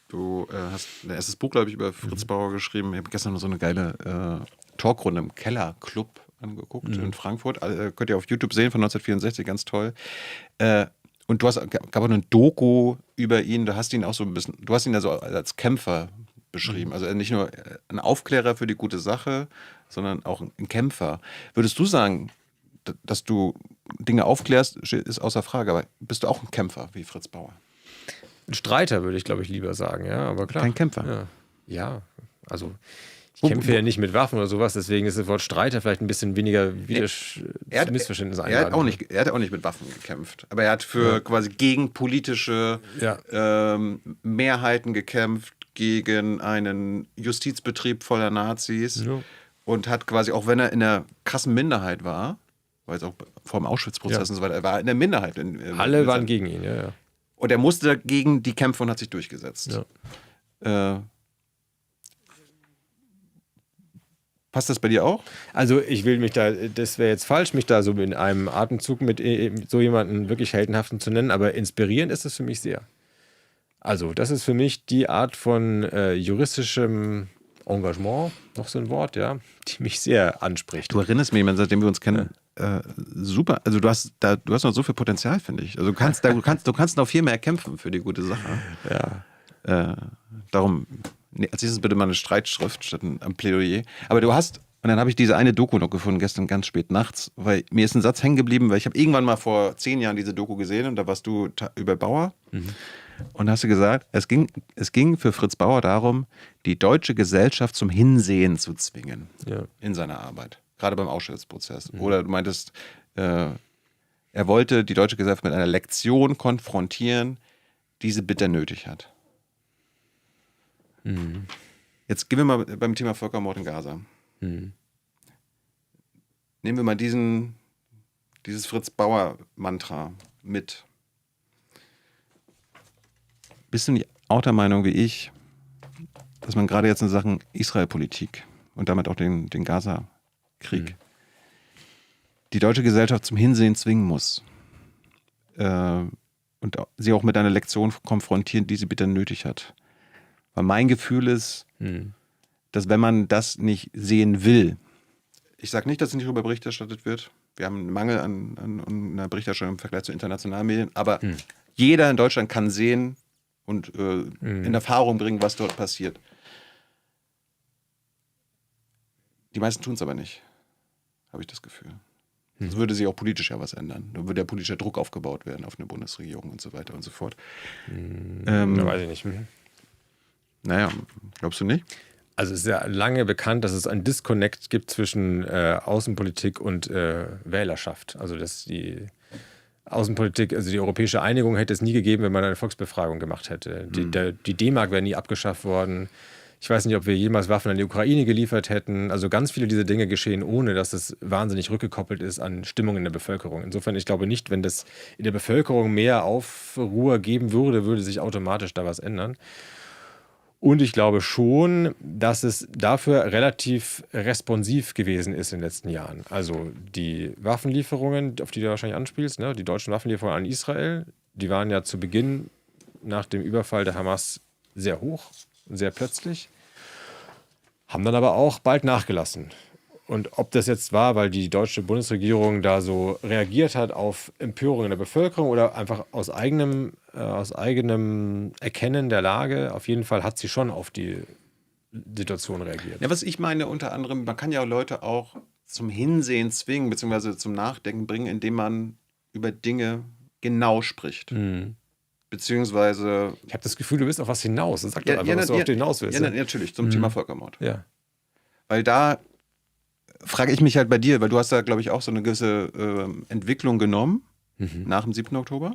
Du hast ein erstes Buch, glaube ich, über Fritz Bauer geschrieben. Ich habe gestern noch so eine geile Talkrunde im Kellerclub angeguckt in Frankfurt. Könnt ihr auf YouTube sehen, von 1964, ganz toll. Und gab auch eine Doku über ihn. Du hast ihn auch so ein bisschen, du hast ihn ja so als Kämpfer beschrieben. Also nicht nur ein Aufklärer für die gute Sache, sondern auch ein Kämpfer. Würdest du sagen, dass du Dinge aufklärst, ist außer Frage, aber bist du auch ein Kämpfer wie Fritz Bauer? Ein Streiter würde ich, glaube ich, lieber sagen, ja, aber klar. Kein Kämpfer? Ja, also ich kämpfe ja nicht mit Waffen oder sowas, deswegen ist das Wort Streiter vielleicht ein bisschen weniger Missverständnis einladen. Er hat auch nicht mit Waffen gekämpft, aber er hat quasi gegen politische Mehrheiten gekämpft, gegen einen Justizbetrieb voller Nazis und hat quasi, auch wenn er in der krassen Minderheit war, weil es auch vor dem Auschwitz-Prozess und so weiter, er war in der Minderheit. Alle waren gegen ihn, ja. Und er musste dagegen die kämpfen und hat sich durchgesetzt. Ja. Passt das bei dir auch? Also ich will das wäre jetzt falsch, mich da so in einem Atemzug mit so jemanden wirklich heldenhaften zu nennen, aber inspirierend ist es für mich sehr. Also das ist für mich die Art von juristischem Engagement, noch so ein Wort, ja, die mich sehr anspricht. Du erinnerst mich, seitdem wir uns kennen, super. Also du hast noch so viel Potenzial, finde ich. Also du kannst noch viel mehr kämpfen für die gute Sache. Ja. Darum, als nächstes bitte mal eine Streitschrift statt ein Plädoyer. Aber du hast, und dann habe ich diese eine Doku noch gefunden, gestern ganz spät nachts, weil mir ist ein Satz hängen geblieben, weil ich habe irgendwann mal vor 10 Jahren diese Doku gesehen und da warst du über Bauer. Und hast du gesagt, es ging für Fritz Bauer darum, die deutsche Gesellschaft zum Hinsehen zu zwingen in seiner Arbeit. Gerade beim Auschwitz-Prozess. Oder du meintest, er wollte die deutsche Gesellschaft mit einer Lektion konfrontieren, die sie bitter nötig hat. Jetzt gehen wir mal beim Thema Völkermord in Gaza. Nehmen wir mal dieses Fritz-Bauer-Mantra mit. Bist du nicht auch der Meinung wie ich, dass man gerade jetzt in Sachen Israel-Politik und damit auch den Gaza-Krieg die deutsche Gesellschaft zum Hinsehen zwingen muss und sie auch mit einer Lektion konfrontieren, die sie bitte nötig hat? Weil mein Gefühl ist, dass wenn man das nicht sehen will, ich sage nicht, dass nicht darüber Bericht erstattet wird, wir haben einen Mangel an einer Berichterstattung im Vergleich zu internationalen Medien, aber jeder in Deutschland kann sehen und in Erfahrung bringen, was dort passiert. Die meisten tun es aber nicht, habe ich das Gefühl. Sonst würde sich auch politisch ja was ändern. Da würde ja politischer Druck aufgebaut werden auf eine Bundesregierung und so weiter und so fort. Weiß ich nicht. Naja, glaubst du nicht? Also es ist ja lange bekannt, dass es einen Disconnect gibt zwischen Außenpolitik und Wählerschaft. Also dass die Außenpolitik, also die europäische Einigung hätte es nie gegeben, wenn man eine Volksbefragung gemacht hätte. Die D-Mark wäre nie abgeschafft worden. Ich weiß nicht, ob wir jemals Waffen an die Ukraine geliefert hätten. Also ganz viele dieser Dinge geschehen, ohne dass es wahnsinnig rückgekoppelt ist an Stimmung in der Bevölkerung. Insofern, ich glaube nicht, wenn das in der Bevölkerung mehr Aufruhr geben würde, würde sich automatisch da was ändern. Und ich glaube schon, dass es dafür relativ responsiv gewesen ist in den letzten Jahren. Also die Waffenlieferungen, auf die du wahrscheinlich anspielst, ne, die deutschen Waffenlieferungen an Israel, die waren ja zu Beginn nach dem Überfall der Hamas sehr hoch, sehr plötzlich, haben dann aber auch bald nachgelassen. Und ob das jetzt war, weil die deutsche Bundesregierung da so reagiert hat auf Empörung in der Bevölkerung oder einfach aus eigenem Erkennen der Lage, auf jeden Fall hat sie schon auf die Situation reagiert. Ja, was ich meine unter anderem, man kann ja Leute auch zum Hinsehen zwingen, beziehungsweise zum Nachdenken bringen, indem man über Dinge genau spricht. Beziehungsweise... Ich habe das Gefühl, du willst auf was hinaus. Sag doch einfach, was du auf den hinaus willst. Ja, natürlich, zum Thema Völkermord. Ja. Weil da frage ich mich halt bei dir, weil du hast da, glaube ich, auch so eine gewisse Entwicklung genommen nach dem 7. Oktober.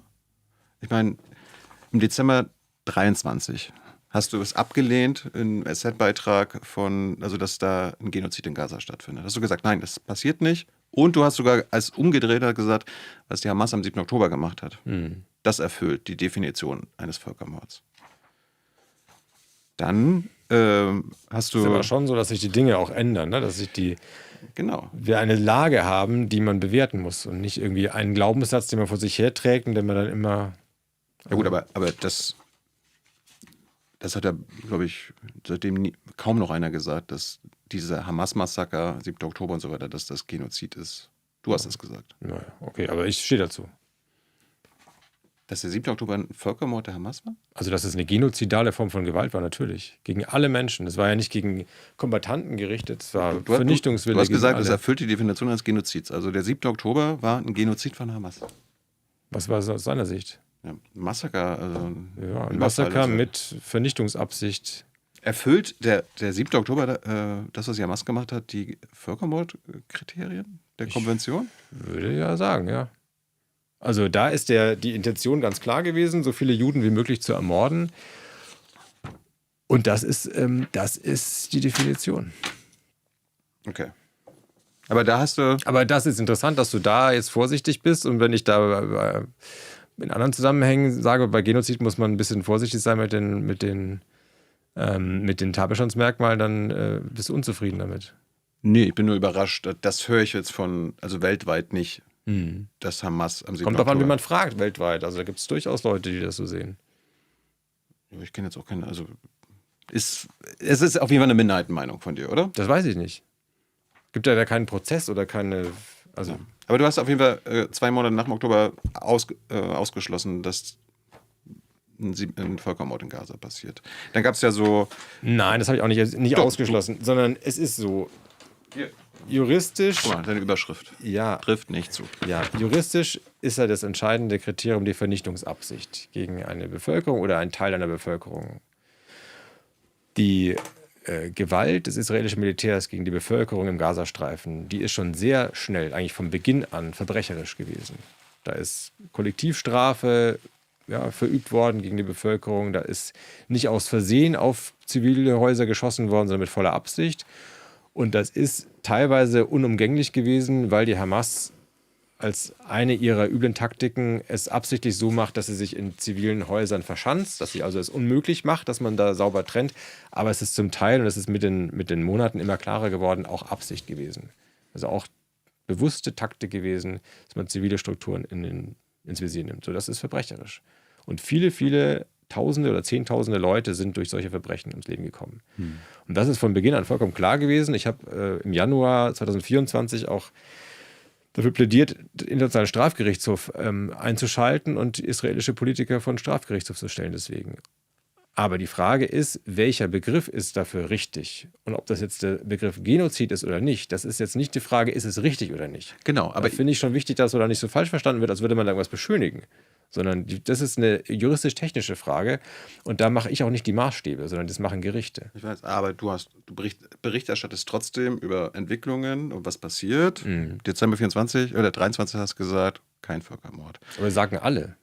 Ich meine, im Dezember 23 hast du es abgelehnt, im SZ-Beitrag also dass da ein Genozid in Gaza stattfindet. Hast du gesagt, nein, das passiert nicht. Und du hast sogar als Umgedrehter gesagt, was die Hamas am 7. Oktober gemacht hat. Das erfüllt die Definition eines Völkermords. Dann hast du... Es ist aber schon so, dass sich die Dinge auch ändern, ne? Dass sich Genau. wir eine Lage haben, die man bewerten muss und nicht irgendwie einen Glaubenssatz, den man vor sich herträgt und den man dann immer... Ja gut, aber das hat ja, glaube ich, seitdem kaum noch einer gesagt, dass diese Hamas-Massaker, 7. Oktober und so weiter, dass das Genozid ist. Du hast es gesagt. Naja, okay, aber ich stehe dazu. Dass der 7. Oktober ein Völkermord der Hamas war? Also, dass es eine genozidale Form von Gewalt war, natürlich. Gegen alle Menschen. Es war ja nicht gegen Kombattanten gerichtet, es war Vernichtungswille. Du hast gesagt, gegen es alle. erfüllt die Definition eines Genozids. Also der 7. Oktober war ein Genozid von Hamas. Was war es aus seiner Sicht? Ja, ein Massaker. Also Ja, ein Massaker mit Vernichtungsabsicht. Erfüllt der 7. Oktober, das, was die Hamas gemacht hat, die Völkermordkriterien der Konvention? Würde ja sagen, ja. Also da ist die Intention ganz klar gewesen, so viele Juden wie möglich zu ermorden. Und das ist die Definition. Okay. Aber da hast du... Aber das ist interessant, dass du da jetzt vorsichtig bist. Und wenn ich da in anderen Zusammenhängen sage, bei Genozid muss man ein bisschen vorsichtig sein mit den Tatbestandsmerkmalen, dann bist du unzufrieden damit. Nee, ich bin nur überrascht. Das höre ich jetzt also weltweit nicht, dass Hamas am 7. Kommt drauf an, wie Oktober... man fragt weltweit. Also da gibt es durchaus Leute, die das so sehen. Ich kenne jetzt auch keine... Also es ist auf jeden Fall eine Minderheitenmeinung von dir, oder? Das weiß ich nicht. Gibt ja da keinen Prozess oder keine... Also Ja. Aber du hast auf jeden Fall 2 Monate nach dem Oktober ausgeschlossen, dass ein Völkermord in Gaza passiert. Dann gab es ja so... Nein, das habe ich auch nicht Doch, ausgeschlossen, sondern es ist so. Hier. Juristisch... Guck mal, deine Überschrift. Ja, Trifft nicht zu. ja, juristisch ist ja das entscheidende Kriterium die Vernichtungsabsicht gegen eine Bevölkerung oder einen Teil einer Bevölkerung. Die Gewalt des israelischen Militärs gegen die Bevölkerung im Gazastreifen, die ist schon sehr schnell, eigentlich von Beginn an, verbrecherisch gewesen. Da ist Kollektivstrafe verübt worden gegen die Bevölkerung. Da ist nicht aus Versehen auf zivile Häuser geschossen worden, sondern mit voller Absicht. Und das ist teilweise unumgänglich gewesen, weil die Hamas als eine ihrer üblen Taktiken es absichtlich so macht, dass sie sich in zivilen Häusern verschanzt, dass sie also es unmöglich macht, dass man da sauber trennt. Aber es ist zum Teil, und das ist mit den Monaten immer klarer geworden, auch Absicht gewesen. Also auch bewusste Taktik gewesen, dass man zivile Strukturen ins Visier nimmt. So, das ist verbrecherisch. Und viele, viele Tausende oder Zehntausende Leute sind durch solche Verbrechen ums Leben gekommen. Und das ist von Beginn an vollkommen klar gewesen. Ich habe im Januar 2024 auch dafür plädiert, den Internationalen Strafgerichtshof einzuschalten und israelische Politiker vor den Strafgerichtshof zu stellen deswegen. Aber die Frage ist, welcher Begriff ist dafür richtig? Und ob das jetzt der Begriff Genozid ist oder nicht, das ist jetzt nicht die Frage, ist es richtig oder nicht. Genau, aber finde ich schon wichtig, dass so da nicht so falsch verstanden wird, als würde man da irgendwas beschönigen. Sondern das ist eine juristisch-technische Frage. Und da mache ich auch nicht die Maßstäbe, sondern das machen Gerichte. ich weiß, aber du Bericht erstattest trotzdem über Entwicklungen und was passiert. Dezember 24 oder 23 hast du gesagt, kein Völkermord. Aber sagen alle.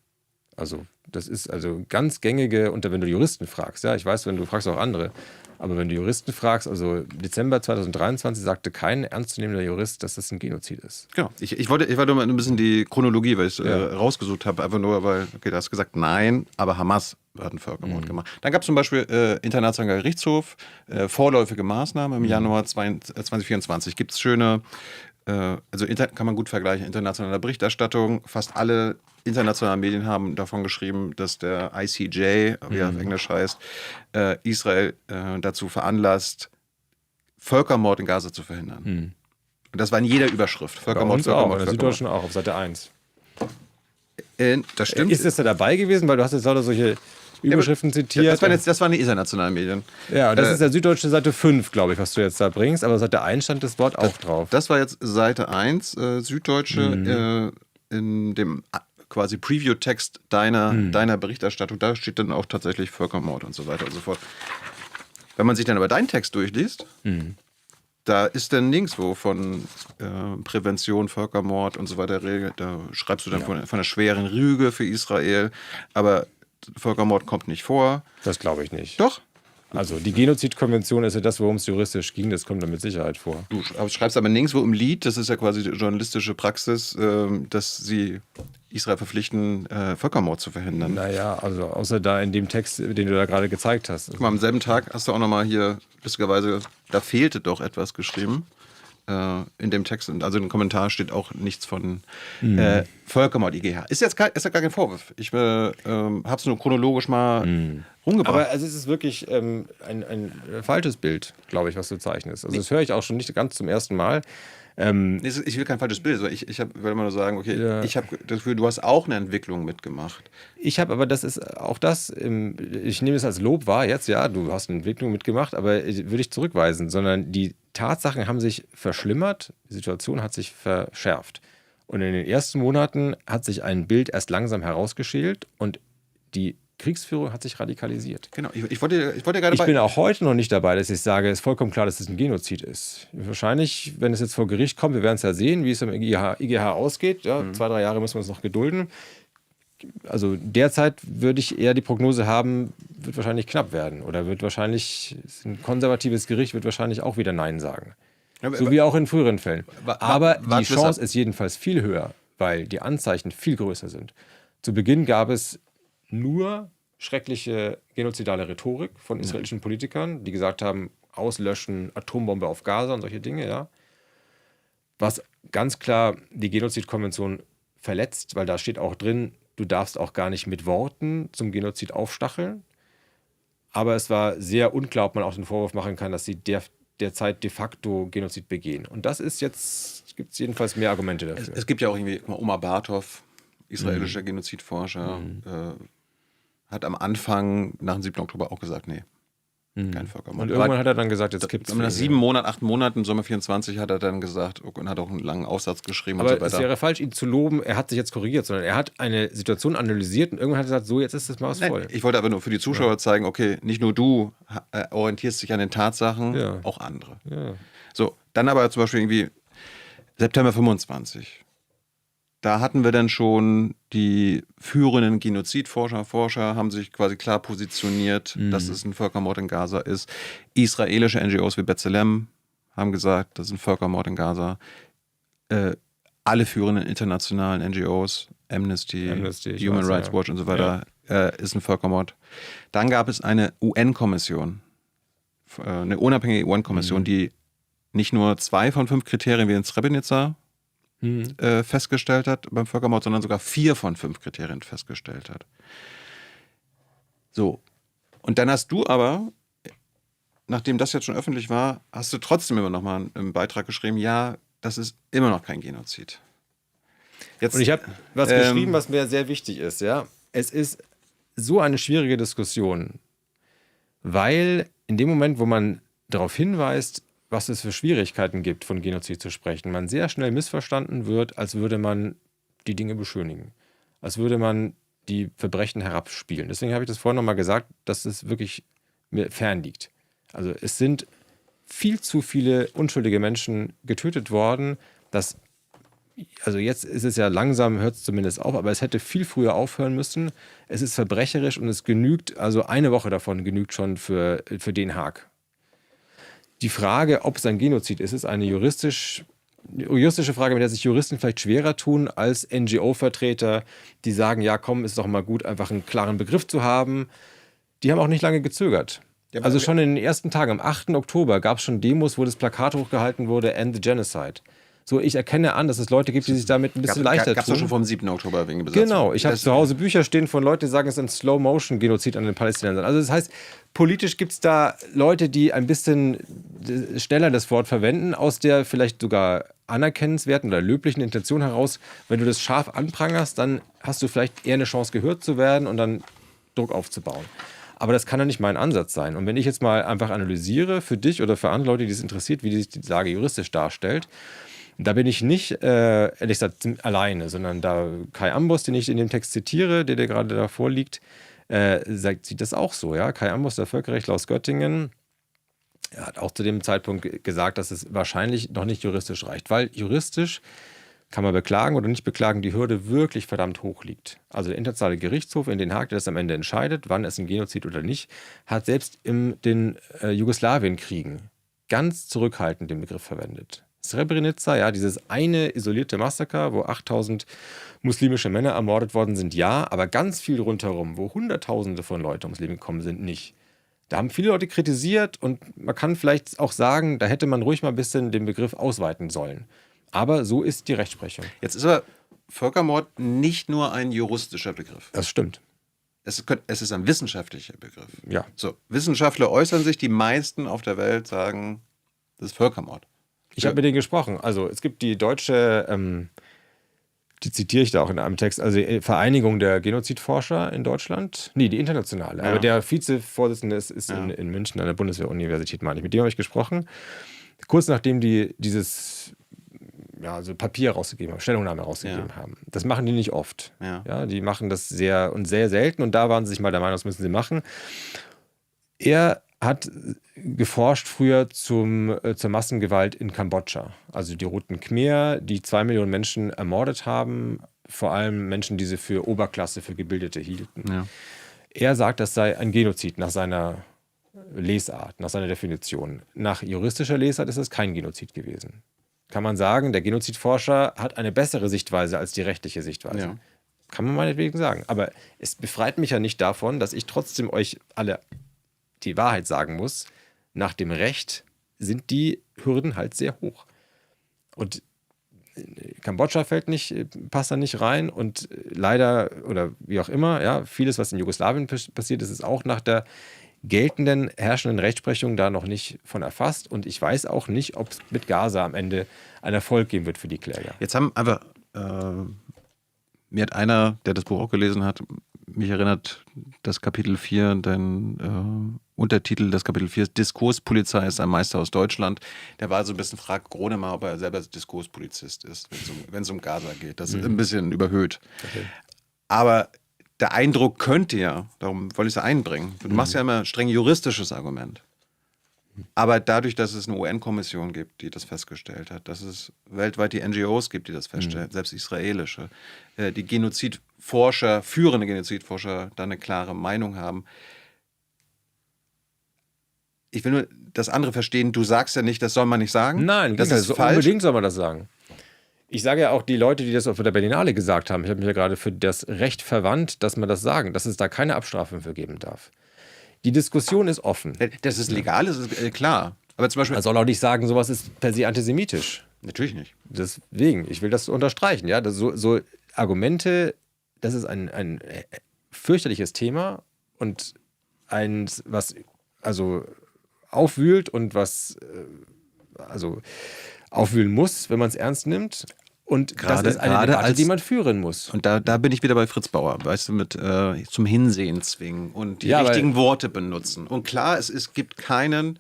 Also, das ist also ganz gängige, und wenn du Juristen fragst, ja, ich weiß, wenn du fragst auch andere, aber wenn du Juristen fragst, also Dezember 2023 sagte kein ernstzunehmender Jurist, dass das ein Genozid ist. Genau. Ich wollte mal ein bisschen die Chronologie, weil ich es rausgesucht habe, einfach nur, weil, okay, du hast gesagt, nein, aber Hamas hat einen Völkermord gemacht. Dann gab es zum Beispiel Internationaler Gerichtshof, vorläufige Maßnahmen im Januar 2024. Gibt es schöne, also kann man gut vergleichen, internationale Berichterstattung. Fast alle internationalen Medien haben davon geschrieben, dass der ICJ, wie er auf Englisch heißt, Israel dazu veranlasst, Völkermord in Gaza zu verhindern. Und das war in jeder Überschrift. Völkermord, Bei uns auch, Völkermord, in der Süddeutschen auch, auf Seite 1. Das stimmt. Ist das da dabei gewesen? Weil du hast jetzt lauter solche Überschriften zitiert. Das waren die internationalen Medien. Ja, das ist der Süddeutsche Seite 5, glaube ich, was du jetzt da bringst. Aber Seite 1 stand das Wort auch drauf. Das war jetzt Seite 1, Süddeutsche, in dem quasi Preview-Text deiner Berichterstattung. Da steht dann auch tatsächlich Völkermord und so weiter und so fort. Wenn man sich dann aber deinen Text durchliest, da ist dann nirgendwo von Prävention, Völkermord und so weiter Regel. Da schreibst du dann von einer schweren Rüge für Israel. Aber Völkermord kommt nicht vor. Das glaube ich nicht. Doch. Also die Genozidkonvention ist ja das, worum es juristisch ging. Das kommt dann mit Sicherheit vor. Du schreibst aber nirgendwo im Lied, das ist ja quasi die journalistische Praxis, dass sie Israel verpflichten, Völkermord zu verhindern. Naja, also außer da in dem Text, den du da gerade gezeigt hast. Guck mal, am selben Tag hast du auch nochmal hier, lustigerweise, da fehlte doch etwas geschrieben. in dem Text, also im Kommentar steht auch nichts von Völkermord IGH. Ist ja gar kein Vorwurf. Ich habe es nur chronologisch mal rumgebracht. Aber also es ist wirklich ein falsches Bild, glaube ich, was du zeichnest. Also das höre ich auch schon nicht ganz zum ersten Mal. Ich will kein falsches Bild, sondern ich will immer nur sagen, okay, ich habe das Gefühl, du hast auch eine Entwicklung mitgemacht. Ich habe aber, das ist auch das, ich nehme es als Lob wahr jetzt, ja, du hast eine Entwicklung mitgemacht, aber würde ich zurückweisen, sondern die Tatsachen haben sich verschlimmert, die Situation hat sich verschärft. Und in den ersten Monaten hat sich ein Bild erst langsam herausgeschält und die Kriegsführung hat sich radikalisiert. Genau, ich wollte gerade Ich bin auch heute noch nicht dabei, dass ich sage, es ist vollkommen klar, dass es ein Genozid ist. Wahrscheinlich, wenn es jetzt vor Gericht kommt, wir werden es ja sehen, wie es im IGH ausgeht. Ja, 2-3 Jahre müssen wir uns noch gedulden. Also derzeit würde ich eher die Prognose haben, wird wahrscheinlich knapp werden. Oder wird wahrscheinlich, ein konservatives Gericht wird wahrscheinlich auch wieder Nein sagen. So wie auch in früheren Fällen. Aber die Chance ist jedenfalls viel höher, weil die Anzeichen viel größer sind. Zu Beginn gab es nur schreckliche genozidale Rhetorik von israelischen Politikern, die gesagt haben, auslöschen, Atombombe auf Gaza und solche Dinge, ja. Was ganz klar die Genozidkonvention verletzt, weil da steht auch drin, du darfst auch gar nicht mit Worten zum Genozid aufstacheln. Aber es war sehr unklar, ob man auch den Vorwurf machen kann, dass sie derzeit de facto Genozid begehen. Und das ist jetzt, gibt es jedenfalls mehr Argumente dafür. Es gibt ja auch irgendwie, Omar Bartov, israelischer Genozidforscher, hat am Anfang, nach dem 7. Oktober, auch gesagt, nee, kein Völkermord. Und irgendwann hat er dann gesagt, jetzt gibt es... Nach 8 Monaten, Sommer 24, hat er dann gesagt und hat auch einen langen Aufsatz geschrieben aber und so weiter. Es wäre falsch, ihn zu loben, er hat sich jetzt korrigiert, sondern er hat eine Situation analysiert und irgendwann hat er gesagt, so, jetzt ist das Maß voll. Ich wollte aber nur für die Zuschauer zeigen, okay, nicht nur du orientierst dich an den Tatsachen, auch andere. Ja. So, dann aber zum Beispiel irgendwie September 25. Da hatten wir dann schon die führenden Genozidforscher haben sich quasi klar positioniert, dass es ein Völkermord in Gaza ist. Israelische NGOs wie B'Tselem haben gesagt, das ist ein Völkermord in Gaza. Alle führenden internationalen NGOs, Amnesty Human Rights Watch und so weiter, ist ein Völkermord. Dann gab es eine UN-Kommission, eine unabhängige UN-Kommission, die nicht nur 2 von 5 Kriterien wie in Srebrenica festgestellt hat beim Völkermord, sondern sogar 4 von 5 Kriterien festgestellt hat. So. Und dann hast du aber, nachdem das jetzt schon öffentlich war, hast du trotzdem immer noch mal einen Beitrag geschrieben, ja, das ist immer noch kein Genozid. Jetzt, und ich habe was geschrieben, was mir sehr wichtig ist. Ja? Es ist so eine schwierige Diskussion, weil in dem Moment, wo man darauf hinweist, was es für Schwierigkeiten gibt, von Genozid zu sprechen, man sehr schnell missverstanden wird, als würde man die Dinge beschönigen. Als würde man die Verbrechen herabspielen. Deswegen habe ich das vorhin nochmal gesagt, dass es wirklich mir fern liegt. Also es sind viel zu viele unschuldige Menschen getötet worden, also jetzt ist es ja langsam, hört es zumindest auf, aber es hätte viel früher aufhören müssen. Es ist verbrecherisch und es genügt, also eine Woche davon genügt schon für Den Haag. Die Frage, ob es ein Genozid ist, ist eine juristische Frage, mit der sich Juristen vielleicht schwerer tun als NGO-Vertreter, die sagen, ja komm, ist doch mal gut, einfach einen klaren Begriff zu haben. Die haben auch nicht lange gezögert. Ja, also schon in den ersten Tagen, am 8. Oktober, gab es schon Demos, wo das Plakat hochgehalten wurde, End the Genocide. So, ich erkenne an, dass es Leute gibt, die sich damit ein bisschen leichter tun. Gab es schon vom 7. Oktober wegen Besatzung. Genau, ich habe zu Hause Bücher stehen von Leuten, die sagen, es ist ein Slow-Motion-Genozid an den Palästinensern. Also das heißt, politisch gibt es da Leute, die ein bisschen schneller das Wort verwenden, aus der vielleicht sogar anerkennenswerten oder löblichen Intention heraus. Wenn du das scharf anprangerst, dann hast du vielleicht eher eine Chance, gehört zu werden und dann Druck aufzubauen. Aber das kann ja nicht mein Ansatz sein. Und wenn ich jetzt mal einfach analysiere für dich oder für andere Leute, die es interessiert, wie sich die Lage juristisch darstellt, da bin ich nicht, ehrlich gesagt, alleine, sondern da Kai Ambos, den ich in dem Text zitiere, der gerade da vorliegt, sieht das auch so. Ja? Kai Ambos, der Völkerrechtler aus Göttingen, hat auch zu dem Zeitpunkt gesagt, dass es wahrscheinlich noch nicht juristisch reicht, weil juristisch kann man beklagen oder nicht beklagen, die Hürde wirklich verdammt hoch liegt. Also der Internationale Gerichtshof in Den Haag, der das am Ende entscheidet, wann es ein Genozid oder nicht, hat selbst in den Jugoslawienkriegen ganz zurückhaltend den Begriff verwendet. Srebrenica, ja, dieses eine isolierte Massaker, wo 8000 muslimische Männer ermordet worden sind, ja, aber ganz viel rundherum, wo Hunderttausende von Leuten ums Leben gekommen sind, nicht. Da haben viele Leute kritisiert und man kann vielleicht auch sagen, da hätte man ruhig mal ein bisschen den Begriff ausweiten sollen. Aber so ist die Rechtsprechung. Jetzt ist aber Völkermord nicht nur ein juristischer Begriff. Das stimmt. Es ist ein wissenschaftlicher Begriff. Ja. So, Wissenschaftler äußern sich, die meisten auf der Welt sagen, das ist Völkermord. Ich habe mit denen gesprochen. Also es gibt die deutsche, die zitiere ich da auch in einem Text, also die Vereinigung der Genozidforscher in Deutschland. Nee, die internationale. Ja. Aber der Vizevorsitzende ist in München an der Bundeswehr-Universität, meine ich. Mit dem habe ich gesprochen. Kurz nachdem die dieses Papier rausgegeben haben, Stellungnahme rausgegeben haben. Das machen die nicht oft. Ja, die machen das sehr selten und da waren sie sich mal der Meinung, das müssen sie machen. Er hat geforscht früher zur Massengewalt in Kambodscha. Also die Roten Khmer, die 2 Millionen Menschen ermordet haben, vor allem Menschen, die sie für Oberklasse, für Gebildete hielten. Ja. Er sagt, das sei ein Genozid nach seiner Lesart, nach seiner Definition. Nach juristischer Lesart ist es kein Genozid gewesen. Kann man sagen, der Genozidforscher hat eine bessere Sichtweise als die rechtliche Sichtweise. Ja. Kann man meinetwegen sagen. Aber es befreit mich ja nicht davon, dass ich trotzdem euch alle die Wahrheit sagen muss. Nach dem Recht sind die Hürden halt sehr hoch. Und Kambodscha passt da nicht rein und leider, oder wie auch immer, ja, vieles, was in Jugoslawien passiert ist, ist auch nach der geltenden, herrschenden Rechtsprechung da noch nicht von erfasst. Und ich weiß auch nicht, ob es mit Gaza am Ende einen Erfolg geben wird für die Kläger. Jetzt haben einfach, mir hat einer, der das Buch auch gelesen hat, mich erinnert, das Kapitel 4, dein Untertitel des Kapitel 4 ist Diskurspolizei ist ein Meister aus Deutschland. Der war so ein bisschen, fragt Gronemeyer, ob er selber Diskurspolizist ist, wenn es um Gaza geht. Das ist ein bisschen überhöht. Okay. Aber der Eindruck könnte ja, darum wollte ich es einbringen, du machst ja immer streng juristisches Argument. Aber dadurch, dass es eine UN-Kommission gibt, die das festgestellt hat, dass es weltweit die NGOs gibt, die das feststellen, selbst israelische, die Genozidforscher, führende Genozidforscher, da eine klare Meinung haben. Ich will nur das andere verstehen, du sagst ja nicht, das soll man nicht sagen. Nein, das ist falsch. Unbedingt soll man das sagen. Ich sage ja auch, die Leute, die das auf der Berlinale gesagt haben, ich habe mich ja gerade für das Recht verwandt, dass man das sagen, dass es da keine Abstrafung für geben darf. Die Diskussion ist offen. Das ist legal, das ist klar. Aber zum Beispiel, man soll auch nicht sagen, sowas ist per se antisemitisch. Natürlich nicht. Deswegen, ich will das unterstreichen. Ja? So Argumente, das ist ein fürchterliches Thema und eins, was also aufwühlt und was aufwühlen muss, wenn man es ernst nimmt. Und das ist eine Debatte, die man führen muss. Und da bin ich wieder bei Fritz Bauer, weißt du, mit zum Hinsehen zwingen und die richtigen Worte benutzen. Und klar, es gibt kein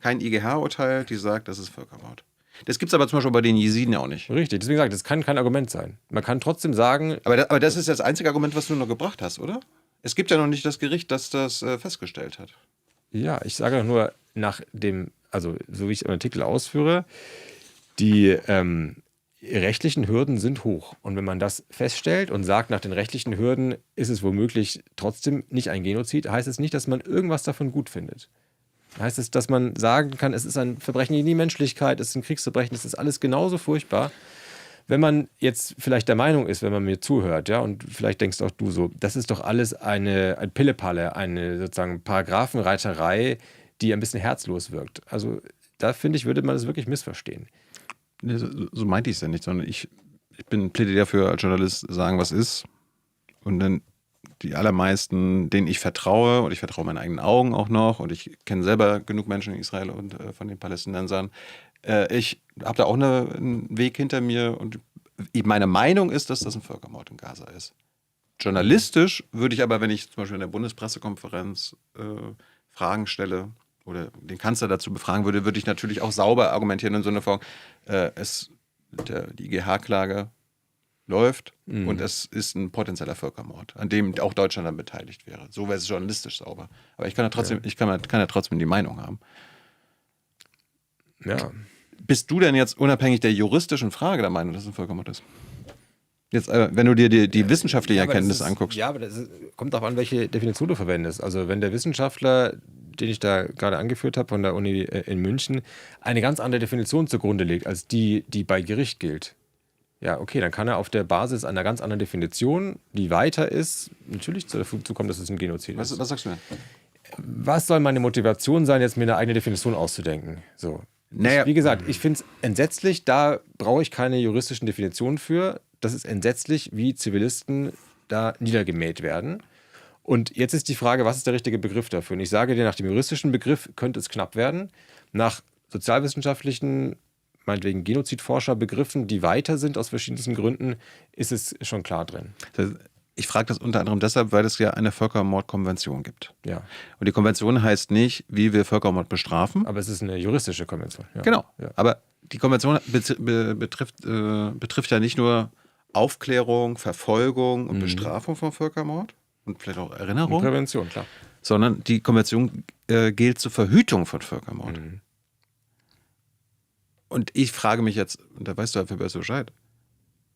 IGH-Urteil, die sagt, das ist Völkermord. Das gibt es aber zum Beispiel bei den Jesiden auch nicht. Richtig, deswegen sage ich, das kann kein Argument sein. Man kann trotzdem sagen... Aber das ist das einzige Argument, was du noch gebracht hast, oder? Es gibt ja noch nicht das Gericht, das das festgestellt hat. Ja, ich sage nur, so wie ich im Artikel ausführe, die rechtlichen Hürden sind hoch. Und wenn man das feststellt und sagt, nach den rechtlichen Hürden ist es womöglich trotzdem nicht ein Genozid, heißt es nicht, dass man irgendwas davon gut findet. Heißt es, dass man sagen kann, es ist ein Verbrechen gegen die Menschlichkeit, es ist ein Kriegsverbrechen, es ist alles genauso furchtbar. Wenn man jetzt vielleicht der Meinung ist, wenn man mir zuhört, ja, und vielleicht denkst auch du so, das ist doch alles ein Pillepalle, eine sozusagen Paragraphenreiterei, die ein bisschen herzlos wirkt. Also da finde ich, würde man es wirklich missverstehen. So meinte ich es ja nicht, sondern ich plädiere dafür als Journalist sagen, was ist. Und dann die allermeisten, denen ich vertraue, und ich vertraue meinen eigenen Augen auch noch, und ich kenne selber genug Menschen in Israel und von den Palästinensern. Ich habe da auch einen Weg hinter mir und meine Meinung ist, dass das ein Völkermord in Gaza ist. Journalistisch würde ich aber, wenn ich zum Beispiel in der Bundespressekonferenz Fragen stelle, oder den Kanzler dazu befragen würde ich natürlich auch sauber argumentieren im Sinne von, die IGH-Klage läuft und es ist ein potenzieller Völkermord, an dem auch Deutschland dann beteiligt wäre. So wäre es journalistisch sauber. Aber ich kann ja trotzdem die Meinung haben. Ja. Bist du denn jetzt unabhängig der juristischen Frage der Meinung, dass es ein Völkermord ist? Jetzt, wenn du dir die wissenschaftliche Erkenntnis anguckst. Ja, aber das kommt darauf an, welche Definition du verwendest. Also wenn der Wissenschaftler, den ich da gerade angeführt habe von der Uni in München, eine ganz andere Definition zugrunde legt, als die bei Gericht gilt. Ja, okay, dann kann er auf der Basis einer ganz anderen Definition, die weiter ist, natürlich dazu kommen, dass es ein Genozid ist. Was sagst du denn? was soll meine Motivation sein, jetzt mir eine eigene Definition auszudenken? So. Naja. Wie gesagt, ich finde es entsetzlich, da brauche ich keine juristischen Definitionen für. Das ist entsetzlich, wie Zivilisten da niedergemäht werden. Und jetzt ist die Frage, was ist der richtige Begriff dafür? Und ich sage dir, nach dem juristischen Begriff könnte es knapp werden. Nach sozialwissenschaftlichen, meinetwegen Genozidforscher-Begriffen, die weiter sind aus verschiedensten Gründen, ist es schon klar drin. Ich frage das unter anderem deshalb, weil es ja eine Völkermordkonvention gibt. Ja. Und die Konvention heißt nicht, wie wir Völkermord bestrafen. Aber es ist eine juristische Konvention. Ja. Genau. Ja. Aber die Konvention betrifft ja nicht nur Aufklärung, Verfolgung und Bestrafung von Völkermord und vielleicht auch Erinnerung. Und Prävention, klar. Sondern die Konvention gilt zur Verhütung von Völkermord. Und ich frage mich jetzt, und da weißt du dafür besser Bescheid,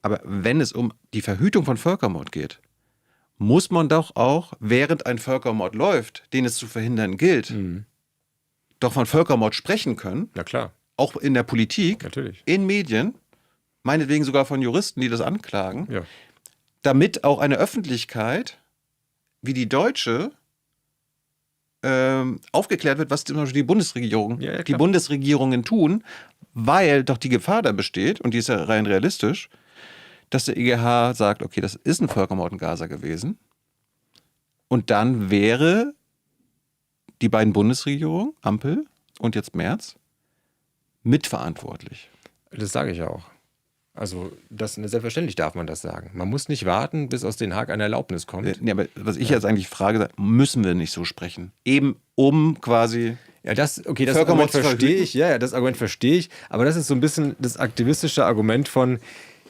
aber wenn es um die Verhütung von Völkermord geht, muss man doch auch, während ein Völkermord läuft, den es zu verhindern gilt, doch von Völkermord sprechen können. Na klar. Auch in der Politik, Natürlich. in Medien, meinetwegen sogar von Juristen, die das anklagen, Ja. damit auch eine Öffentlichkeit wie die deutsche aufgeklärt wird, was zum Beispiel die Bundesregierungen tun, weil doch die Gefahr da besteht, und die ist ja rein realistisch, dass der EGH sagt, okay, das ist ein Völkermord in Gaza gewesen. Und dann wäre die beiden Bundesregierungen, Ampel und jetzt Merz, mitverantwortlich. Das sage ich auch. Also, selbstverständlich darf man das sagen. Man muss nicht warten, bis aus Den Haag eine Erlaubnis kommt. Nee, aber was ich jetzt eigentlich frage, müssen wir nicht so sprechen? Eben um quasi... Ja, das Argument verstehe ich. Ja, das Argument verstehe ich. Aber das ist so ein bisschen das aktivistische Argument von,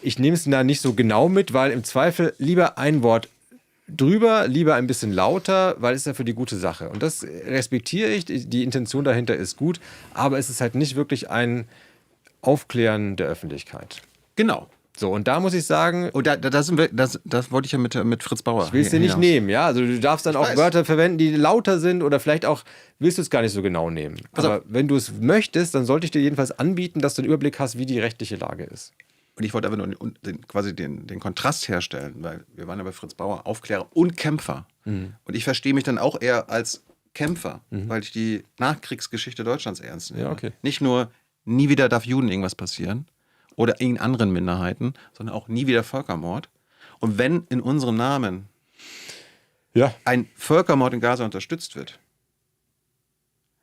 ich nehme es da nicht so genau mit, weil im Zweifel lieber ein Wort drüber, lieber ein bisschen lauter, weil es ist ja für die gute Sache. Und das respektiere ich. Die Intention dahinter ist gut. Aber es ist halt nicht wirklich ein Aufklären der Öffentlichkeit. Genau. So, und da muss ich sagen... Und das wollte ich ja mit Fritz Bauer. Ich will es dir nicht nehmen, ja. Also du darfst dann auch Wörter verwenden, die lauter sind oder vielleicht auch willst du es gar nicht so genau nehmen. Aber wenn du es möchtest, dann sollte ich dir jedenfalls anbieten, dass du einen Überblick hast, wie die rechtliche Lage ist. Und ich wollte einfach nur quasi den Kontrast herstellen, weil wir waren ja bei Fritz Bauer Aufklärer und Kämpfer. Und ich verstehe mich dann auch eher als Kämpfer, weil ich die Nachkriegsgeschichte Deutschlands ernst nehme. Ja, okay. Nicht nur, nie wieder darf Juden irgendwas passieren oder in anderen Minderheiten, sondern auch nie wieder Völkermord. Und wenn in unserem Namen ein Völkermord in Gaza unterstützt wird,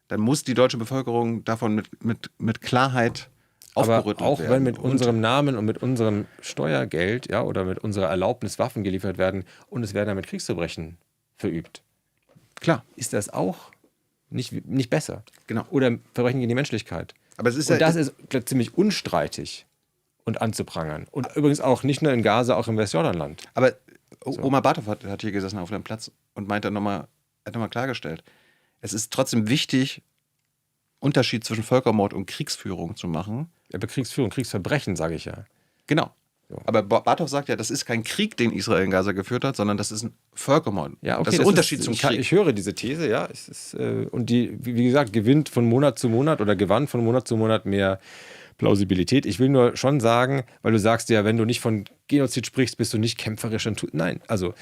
dann muss die deutsche Bevölkerung davon mit Klarheit aufgerüttelt werden. Aber auch wenn mit unserem Namen und mit unserem Steuergeld oder mit unserer Erlaubnis Waffen geliefert werden und es werden damit Kriegsverbrechen verübt, klar, ist das auch nicht besser. Genau. Oder Verbrechen gegen die Menschlichkeit. Aber es ist und das ist ziemlich unstreitig und anzuprangern. Und übrigens auch nicht nur in Gaza, auch im Westjordanland. Aber Oma Bartow hat hier gesessen auf dem Platz und hat nochmal klargestellt, es ist trotzdem wichtig, Unterschied zwischen Völkermord und Kriegsführung zu machen. Aber Kriegsführung, Kriegsverbrechen, sage ich ja. Genau. So. Aber Bartow sagt ja, das ist kein Krieg, den Israel in Gaza geführt hat, sondern das ist ein Völkermord. Ja, okay, das ist der Unterschied zum Krieg. Ich höre diese These, ja. Und die, wie gesagt, gewinnt von Monat zu Monat oder gewann von Monat zu Monat mehr Plausibilität. Ich will nur schon sagen, weil du sagst ja, wenn du nicht von Genozid sprichst, bist du nicht kämpferisch. Nein, also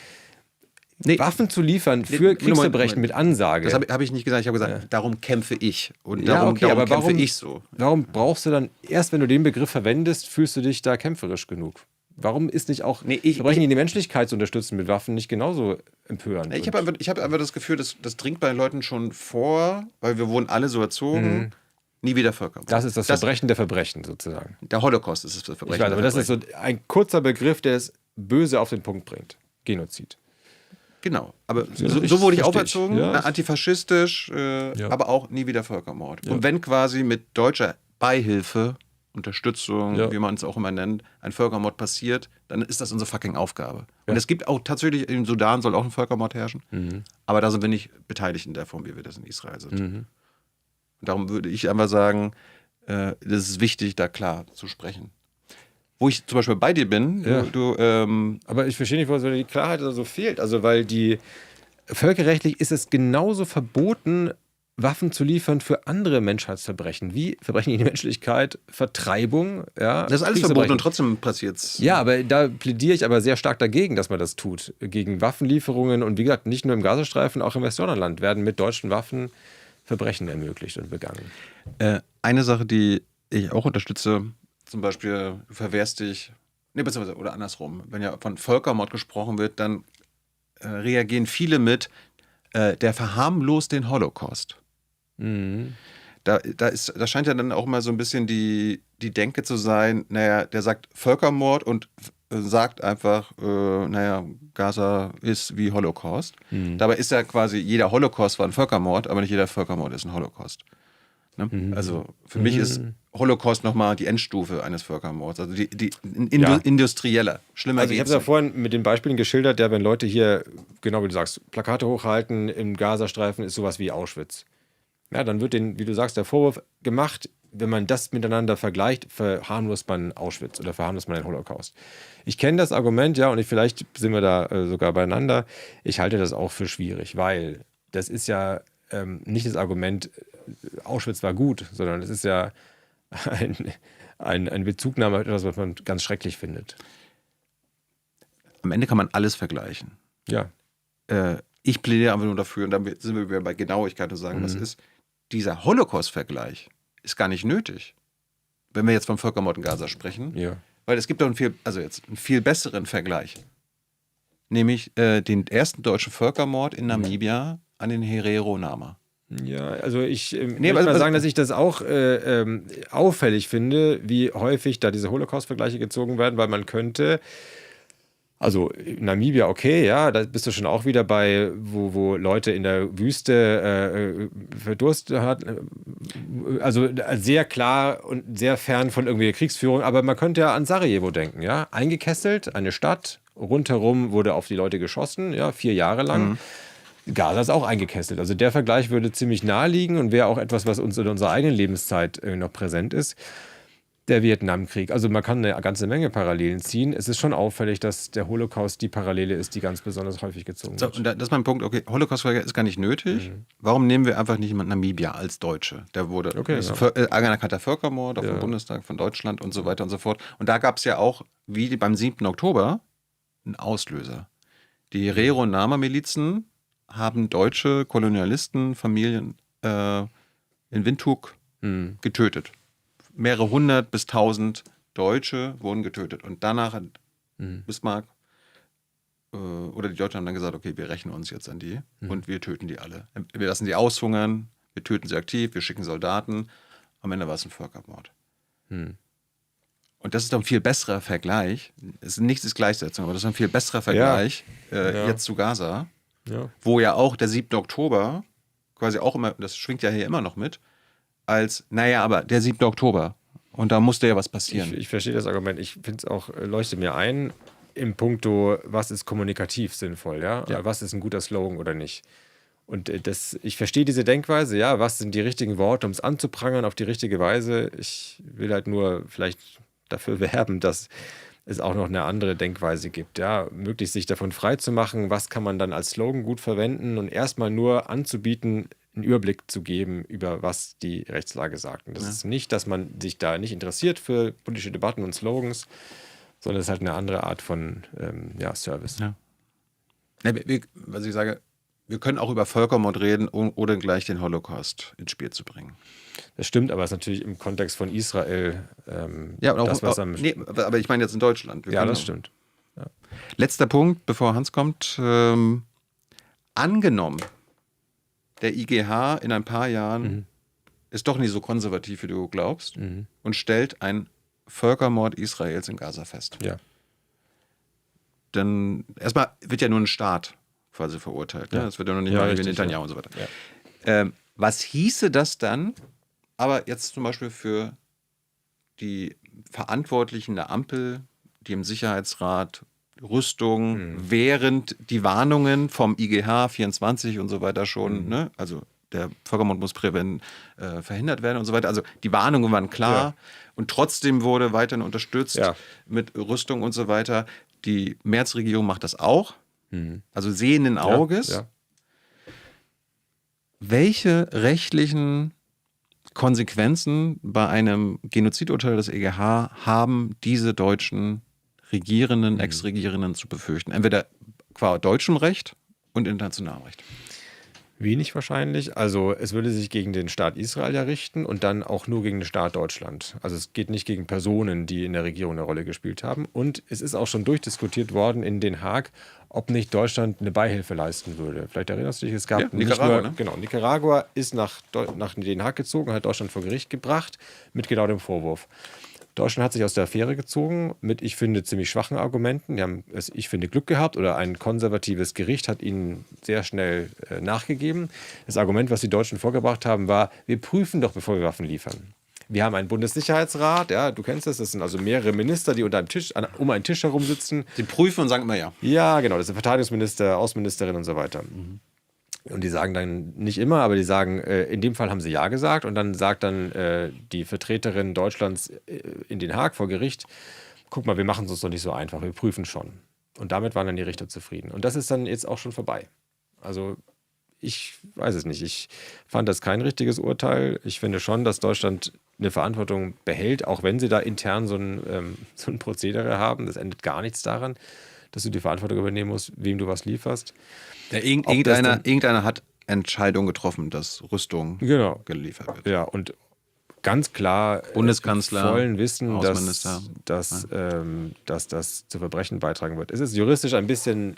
Waffen zu liefern für Kriegsverbrechen mit Ansage. Das hab ich nicht gesagt. Ich habe gesagt, darum kämpfe ich. Und darum kämpfe ich so. Warum brauchst du dann, erst wenn du den Begriff verwendest, fühlst du dich da kämpferisch genug? Warum ist nicht auch Verbrechen gegen die Menschlichkeit zu unterstützen mit Waffen nicht genauso empörend? Ich habe einfach das Gefühl, das dringt bei den Leuten schon vor, weil wir wurden alle so erzogen. Nie wieder Völkermord. Das ist das Verbrechen der Verbrechen sozusagen. Der Holocaust ist das Verbrechen. Ich weiß, aber das ist so ein kurzer Begriff, der es böse auf den Punkt bringt. Genozid. Genau, aber so wurde ich auch erzogen, ja. Antifaschistisch, aber auch nie wieder Völkermord. Ja. Und wenn quasi mit deutscher Beihilfe, Unterstützung, wie man es auch immer nennt, ein Völkermord passiert, dann ist das unsere fucking Aufgabe. Und es gibt auch tatsächlich, im Sudan soll auch ein Völkermord herrschen, aber da sind wir nicht beteiligt in der Form, wie wir das in Israel sind. Und darum würde ich einfach sagen, das ist wichtig, da klar zu sprechen. Wo ich zum Beispiel bei dir bin, aber ich verstehe nicht, warum die Klarheit so fehlt. Also, weil völkerrechtlich ist es genauso verboten, Waffen zu liefern für andere Menschheitsverbrechen, wie Verbrechen gegen die Menschlichkeit, Vertreibung. Ja, Das ist alles verboten und trotzdem passiert es. Ja, aber da plädiere ich aber sehr stark dagegen, dass man das tut. Gegen Waffenlieferungen und wie gesagt, nicht nur im Gazastreifen, auch im Westjordanland werden mit deutschen Waffen Verbrechen ermöglicht und begangen. Eine Sache, die ich auch unterstütze, zum Beispiel, du verwehrst dich, beziehungsweise, oder andersrum, wenn ja von Völkermord gesprochen wird, dann reagieren viele mit, der verharmlost den Holocaust. Mhm. Da scheint ja dann auch mal so ein bisschen die Denke zu sein, naja, der sagt Völkermord und sagt einfach, Gaza ist wie Holocaust. Dabei ist ja quasi, jeder Holocaust war ein Völkermord, aber nicht jeder Völkermord ist ein Holocaust. Ne? Also für mich ist Holocaust nochmal die Endstufe eines Völkermords, also die industrielle. Schlimmer Also ich habe es ja vorhin mit den Beispielen geschildert, ja, wenn Leute hier, genau wie du sagst, Plakate hochhalten im Gazastreifen, ist sowas wie Auschwitz. Ja, dann wird wie du sagst, der Vorwurf gemacht, wenn man das miteinander vergleicht, verharmlost man Auschwitz oder verharmlost man den Holocaust. Ich kenne das Argument, ja, und vielleicht sind wir da sogar beieinander. Ich halte das auch für schwierig, weil das ist ja nicht das Argument, Auschwitz war gut, sondern es ist ja ein Bezugnahme auf etwas, was man ganz schrecklich findet. Am Ende kann man alles vergleichen. Ja. Ich plädiere einfach nur dafür, und dann sind wir wieder bei Genauigkeit und sagen, was ist. Dieser Holocaust-Vergleich ist gar nicht nötig, wenn wir jetzt vom Völkermord in Gaza sprechen. Ja. Weil es gibt doch einen viel besseren Vergleich. Nämlich den ersten deutschen Völkermord in Namibia an den Herero-Nama. Ja, also ich will mal sagen, dass ich das auch auffällig finde, wie häufig da diese Holocaust-Vergleiche gezogen werden, weil man könnte, also Namibia, okay, ja, da bist du schon auch wieder bei, wo Leute in der Wüste verdurstet hat, also sehr klar und sehr fern von irgendwie der Kriegsführung, aber man könnte ja an Sarajevo denken, ja, eingekesselt, eine Stadt, rundherum wurde auf die Leute geschossen, ja, 4 Jahre lang. Gaza ist auch eingekesselt. Also der Vergleich würde ziemlich nahe liegen und wäre auch etwas, was uns in unserer eigenen Lebenszeit noch präsent ist. Der Vietnamkrieg. Also man kann eine ganze Menge Parallelen ziehen. Es ist schon auffällig, dass der Holocaust die Parallele ist, die ganz besonders häufig gezogen wird. Und das ist mein Punkt. Okay, Holocaust-Vergleich ist gar nicht nötig. Warum nehmen wir einfach nicht Namibia als Deutsche? Der wurde anerkannter Völkermord auf dem Bundestag von Deutschland und so weiter und so fort. Und da gab es ja auch, wie beim 7. Oktober, einen Auslöser. Die Herero-Nama-Milizen haben deutsche Kolonialistenfamilien in Windhoek getötet. Mehrere 100 bis 1000 Deutsche wurden getötet. Und danach hat Bismarck oder die Deutschen haben dann gesagt, okay, wir rächen uns jetzt an die und wir töten die alle. Wir lassen die aushungern, wir töten sie aktiv, wir schicken Soldaten. Am Ende war es ein Völkermord. Und das ist doch ein viel besserer Vergleich. Nichts ist Gleichsetzung, aber das ist ein viel besserer Vergleich jetzt zu Gaza. Ja. Wo ja auch der 7. Oktober quasi auch immer, das schwingt ja hier immer noch mit, als, aber der 7. Oktober und da musste ja was passieren. Ich verstehe das Argument. Ich finde es auch, leuchtet mir ein, im Punkto, was ist kommunikativ sinnvoll, ja? Was ist ein guter Slogan oder nicht. Und ich verstehe diese Denkweise, ja, was sind die richtigen Worte, um es anzuprangern auf die richtige Weise. Ich will halt nur vielleicht dafür werben, dass es auch noch eine andere Denkweise gibt, ja, möglichst sich davon frei zu machen, was kann man dann als Slogan gut verwenden und erstmal nur anzubieten, einen Überblick zu geben über was die Rechtslage sagt. Und das ist nicht, dass man sich da nicht interessiert für politische Debatten und Slogans, sondern es ist halt eine andere Art von Service. Ja. Was ich sage, wir können auch über Völkermord reden, ohne gleich den Holocaust ins Spiel zu bringen. Das stimmt, aber es ist natürlich im Kontext von Israel aber ich meine jetzt in Deutschland. Das stimmt. Ja. Letzter Punkt, bevor Hans kommt. Angenommen, der IGH in ein paar Jahren ist doch nicht so konservativ, wie du glaubst, und stellt einen Völkermord Israels in Gaza fest. Ja. Dann erstmal wird ja nur ein Staat quasi verurteilt. Ne? Das wird ja noch nicht mal wie Netanyahu und so weiter. Ja. Was hieße das dann, aber jetzt zum Beispiel für die Verantwortlichen der Ampel, die im Sicherheitsrat Rüstung, während die Warnungen vom IGH 24 und so weiter schon, ne? Also der Völkermord muss verhindert werden und so weiter. Also die Warnungen waren klar und trotzdem wurde weiterhin unterstützt mit Rüstung und so weiter. Die Merz-Regierung macht das auch, also sehenden Auges. welche rechtlichen Konsequenzen bei einem Genozidurteil des EGH haben diese deutschen Regierenden, Ex-Regierenden zu befürchten? Entweder qua deutschem Recht und internationalem Recht. Wenig wahrscheinlich. Also es würde sich gegen den Staat Israel ja richten und dann auch nur gegen den Staat Deutschland. Also es geht nicht gegen Personen, die in der Regierung eine Rolle gespielt haben. Und es ist auch schon durchdiskutiert worden in Den Haag, ob nicht Deutschland eine Beihilfe leisten würde. Vielleicht erinnerst du dich, es gab Nicaragua, ne? Genau, Nicaragua ist nach Den Haag gezogen, hat Deutschland vor Gericht gebracht mit genau dem Vorwurf. Deutschland hat sich aus der Affäre gezogen mit, ich finde, ziemlich schwachen Argumenten. Die haben, ich finde, Glück gehabt oder ein konservatives Gericht hat ihnen sehr schnell nachgegeben. Das Argument, was die Deutschen vorgebracht haben, war, wir prüfen doch, bevor wir Waffen liefern. Wir haben einen Bundessicherheitsrat, ja, du kennst das sind also mehrere Minister, die unter einem Tisch, um einen Tisch herum sitzen. Sie prüfen und sagen immer ja. Ja, genau, das sind Verteidigungsminister, Außenministerin und so weiter. Und die sagen dann nicht immer, aber die sagen, in dem Fall haben sie ja gesagt und dann sagt dann die Vertreterin Deutschlands in Den Haag vor Gericht, guck mal, wir machen es uns doch nicht so einfach, wir prüfen schon. Und damit waren dann die Richter zufrieden. Und das ist dann jetzt auch schon vorbei. Also ich weiß es nicht. Ich fand das kein richtiges Urteil. Ich finde schon, dass Deutschland eine Verantwortung behält, auch wenn sie da intern so ein Prozedere haben. Das endet gar nichts daran, dass du die Verantwortung übernehmen musst, wem du was lieferst. Ja, irgendeiner hat Entscheidung getroffen, dass Rüstung geliefert wird. Ja, und ganz klar Bundeskanzler, vollen Wissen, Außenminister, dass das zu Verbrechen beitragen wird. Es ist juristisch ein bisschen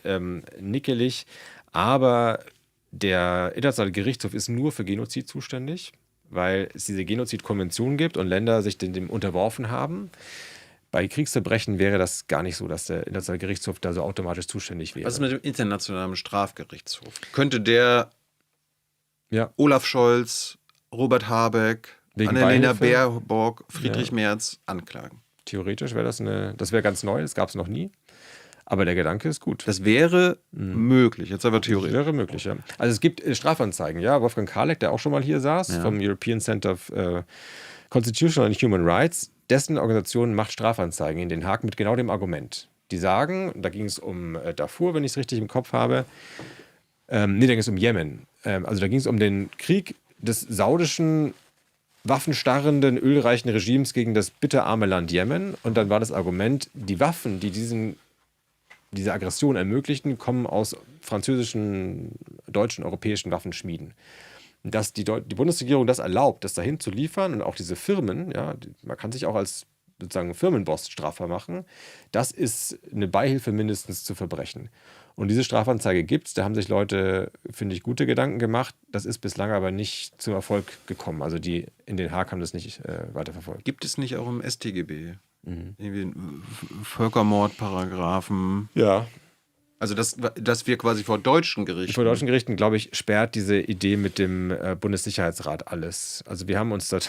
nickelig, aber der Internationale Gerichtshof ist nur für Genozid zuständig, weil es diese Genozidkonvention gibt und Länder sich dem unterworfen haben. Bei Kriegsverbrechen wäre das gar nicht so, dass der Internationale Gerichtshof da so automatisch zuständig wäre. Was ist mit dem Internationalen Strafgerichtshof? Könnte der Ja. Olaf Scholz, Robert Habeck, Wegen Annalena Beihilfe? Baerbock, Friedrich Merz anklagen? Theoretisch wäre das wäre ganz neu, das gab es noch nie. Aber der Gedanke ist gut. Das wäre möglich, jetzt aber theoretisch. Wäre möglich, ja. Also es gibt Strafanzeigen, ja. Wolfgang Karleck, der auch schon mal hier saß, vom European Center of Constitutional and Human Rights, dessen Organisation macht Strafanzeigen in Den Haag mit genau dem Argument. Die sagen, da ging es um Darfur, wenn ich es richtig im Kopf habe, da ging es um Jemen. Also da ging es um den Krieg des saudischen, waffenstarrenden, ölreichen Regimes gegen das bitterarme Land Jemen. Und dann war das Argument, die Waffen, die diese Aggression ermöglichten, kommen aus französischen, deutschen, europäischen Waffenschmieden. Dass die Bundesregierung das erlaubt, das dahin zu liefern und auch diese Firmen, ja, man kann sich auch als sozusagen Firmenboss strafbar machen, das ist eine Beihilfe mindestens zu Verbrechen. Und diese Strafanzeige gibt es, da haben sich Leute, finde ich, gute Gedanken gemacht. Das ist bislang aber nicht zum Erfolg gekommen. Also die in Den Haag haben das nicht weiterverfolgt. Gibt es nicht auch im StGB irgendwie einen Völkermordparagraphen? Ja. Also, dass wir quasi vor deutschen Gerichten. Vor deutschen Gerichten, glaube ich, sperrt diese Idee mit dem Bundessicherheitsrat alles. Also wir haben uns da.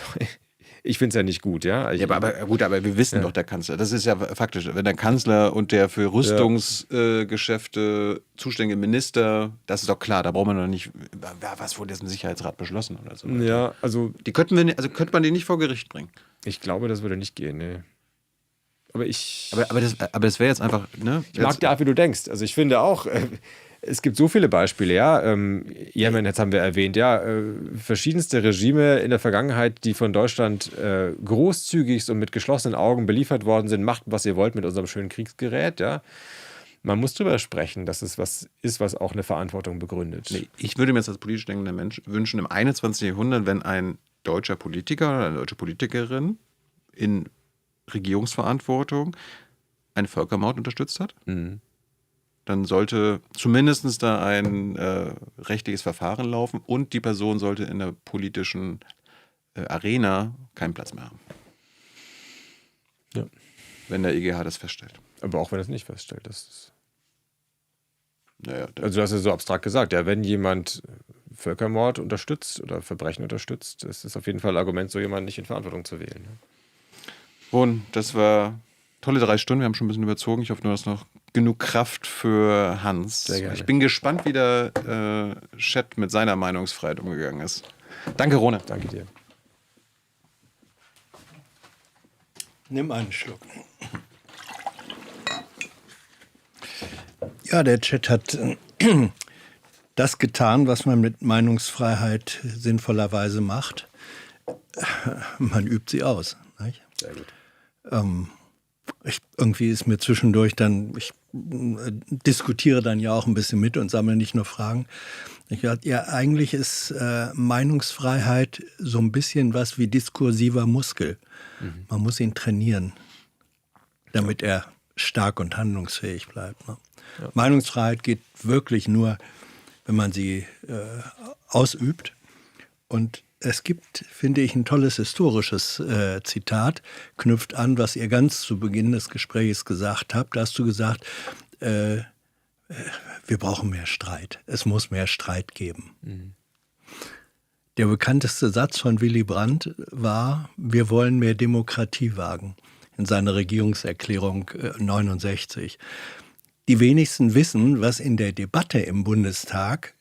Ich finde es ja nicht gut, ja. Aber wir wissen doch, der Kanzler. Das ist ja faktisch. Wenn der Kanzler und der für Rüstungsgeschäfte zuständige Minister, das ist doch klar, da braucht man doch nicht, was wurde jetzt im Sicherheitsrat beschlossen oder so. Ja, also. Könnte man die nicht vor Gericht bringen? Ich glaube, das würde nicht gehen, ne. Aber das wäre jetzt einfach, ne? Ich mag die Art, wie du denkst. Also ich finde auch, es gibt so viele Beispiele, ja. Jemen, jetzt haben wir erwähnt, ja, verschiedenste Regime in der Vergangenheit, die von Deutschland großzügig und mit geschlossenen Augen beliefert worden sind. Macht, was ihr wollt mit unserem schönen Kriegsgerät, ja. Man muss drüber sprechen, dass es was ist, was auch eine Verantwortung begründet. Nee, ich würde mir jetzt als politisch denkender Mensch wünschen, im 21. Jahrhundert, wenn ein deutscher Politiker oder eine deutsche Politikerin in Regierungsverantwortung einen Völkermord unterstützt hat, dann sollte zumindest da ein rechtliches Verfahren laufen und die Person sollte in der politischen Arena keinen Platz mehr haben. Ja. Wenn der EGH das feststellt. Aber auch wenn es nicht feststellt. Naja, also du hast ja so abstrakt gesagt, ja, wenn jemand Völkermord unterstützt oder Verbrechen unterstützt, ist es auf jeden Fall ein Argument, so jemanden nicht in Verantwortung zu wählen. Ja. Und das war tolle 3 Stunden. Wir haben schon ein bisschen überzogen. Ich hoffe, du hast noch genug Kraft für Hans. Sehr gerne. Ich bin gespannt, wie der Chat mit seiner Meinungsfreiheit umgegangen ist. Danke, Rone. Danke dir. Nimm einen Schluck. Ja, der Chat hat das getan, was man mit Meinungsfreiheit sinnvollerweise macht. Man übt sie aus. Nicht? Sehr gut. Irgendwie ist mir zwischendurch dann, ich diskutiere dann ja auch ein bisschen mit und sammle nicht nur Fragen. Ich dachte, ja, eigentlich ist Meinungsfreiheit so ein bisschen was wie diskursiver Muskel. Man muss ihn trainieren, damit er stark und handlungsfähig bleibt. Ne? Ja. Meinungsfreiheit geht wirklich nur, wenn man sie ausübt. Und es gibt, finde ich, ein tolles historisches Zitat, knüpft an, was ihr ganz zu Beginn des Gesprächs gesagt habt. Da hast du gesagt, wir brauchen mehr Streit. Es muss mehr Streit geben. Der bekannteste Satz von Willy Brandt war, wir wollen mehr Demokratie wagen, in seiner Regierungserklärung 69. Die wenigsten wissen, was in der Debatte im Bundestag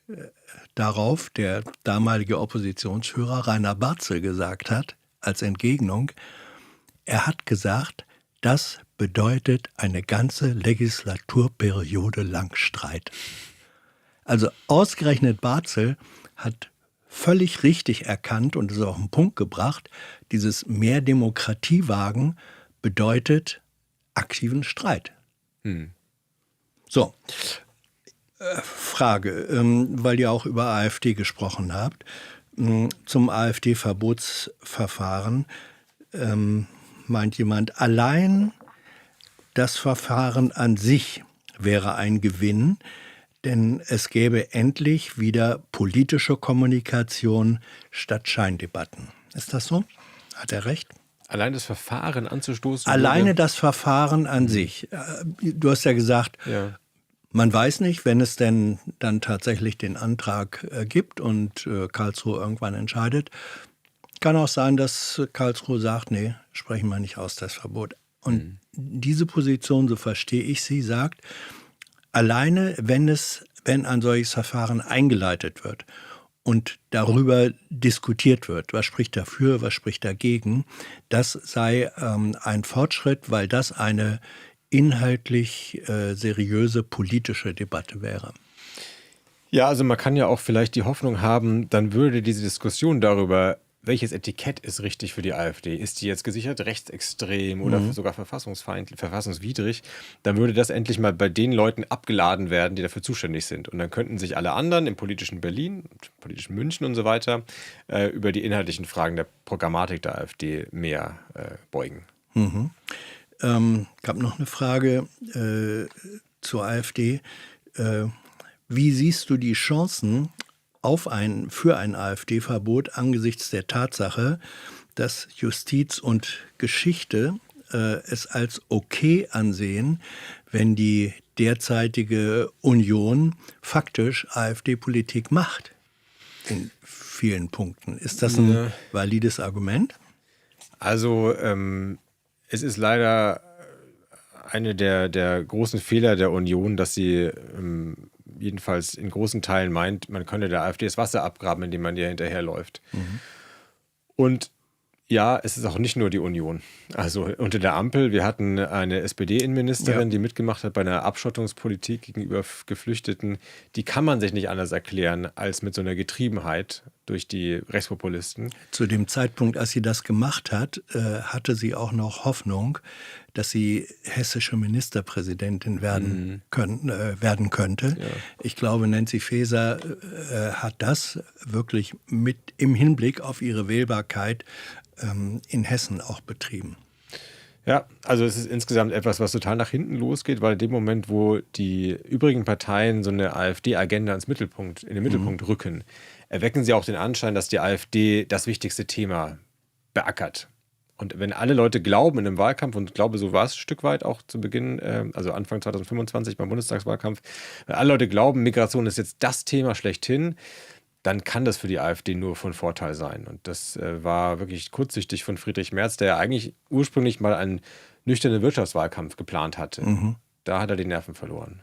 darauf der damalige Oppositionsführer Rainer Barzel gesagt hat, als Entgegnung. Er hat gesagt, das bedeutet eine ganze Legislaturperiode lang Streit. Also ausgerechnet Barzel hat völlig richtig erkannt und es auf den Punkt gebracht, dieses mehr Demokratie wagen bedeutet aktiven Streit. So, Frage, weil ihr auch über AfD gesprochen habt, zum AfD-Verbotsverfahren meint jemand, allein das Verfahren an sich wäre ein Gewinn, denn es gäbe endlich wieder politische Kommunikation statt Scheindebatten. Ist das so? Hat er recht? Allein das Verfahren anzustoßen? Alleine das Verfahren an sich. Du hast ja gesagt, man weiß nicht, wenn es denn dann tatsächlich den Antrag gibt und Karlsruhe irgendwann entscheidet. Kann auch sein, dass Karlsruhe sagt, nee, sprechen wir nicht aus, das Verbot. Und diese Position, so verstehe ich sie, sagt, alleine wenn ein solches Verfahren eingeleitet wird und darüber diskutiert wird, was spricht dafür, was spricht dagegen, das sei ein Fortschritt, weil das eine inhaltlich seriöse politische Debatte wäre. Ja, also man kann ja auch vielleicht die Hoffnung haben, dann würde diese Diskussion darüber, welches Etikett ist richtig für die AfD, ist die jetzt gesichert rechtsextrem oder sogar verfassungsfeindlich, verfassungswidrig, dann würde das endlich mal bei den Leuten abgeladen werden, die dafür zuständig sind. Und dann könnten sich alle anderen im politischen Berlin, politischen München und so weiter über die inhaltlichen Fragen der Programmatik der AfD mehr beugen. Gab noch eine Frage zur AfD. Wie siehst du die Chancen für ein AfD-Verbot angesichts der Tatsache, dass Justiz und Geschichte es als okay ansehen, wenn die derzeitige Union faktisch AfD-Politik macht? In vielen Punkten. Ist das ein valides Argument? Also es ist leider eine der großen Fehler der Union, dass sie jedenfalls in großen Teilen meint, man könne der AfD das Wasser abgraben, indem man ihr hinterherläuft. Und ja, es ist auch nicht nur die Union. Also unter der Ampel, wir hatten eine SPD-Innenministerin, die mitgemacht hat bei einer Abschottungspolitik gegenüber Geflüchteten. Die kann man sich nicht anders erklären als mit so einer Getriebenheit durch die Rechtspopulisten. Zu dem Zeitpunkt, als sie das gemacht hat, hatte sie auch noch Hoffnung, dass sie hessische Ministerpräsidentin werden könnte. Ja. Ich glaube, Nancy Faeser hat das wirklich mit im Hinblick auf ihre Wählbarkeit in Hessen auch betrieben. Ja, also es ist insgesamt etwas, was total nach hinten losgeht, weil in dem Moment, wo die übrigen Parteien so eine AfD-Agenda in den Mittelpunkt rücken, erwecken sie auch den Anschein, dass die AfD das wichtigste Thema beackert. Und wenn alle Leute glauben in einem Wahlkampf, und ich glaube, so war es ein Stück weit auch zu Beginn, also Anfang 2025 beim Bundestagswahlkampf, wenn alle Leute glauben, Migration ist jetzt das Thema schlechthin, dann kann das für die AfD nur von Vorteil sein. Und das war wirklich kurzsichtig von Friedrich Merz, der ja eigentlich ursprünglich mal einen nüchternen Wirtschaftswahlkampf geplant hatte. Da hat er die Nerven verloren.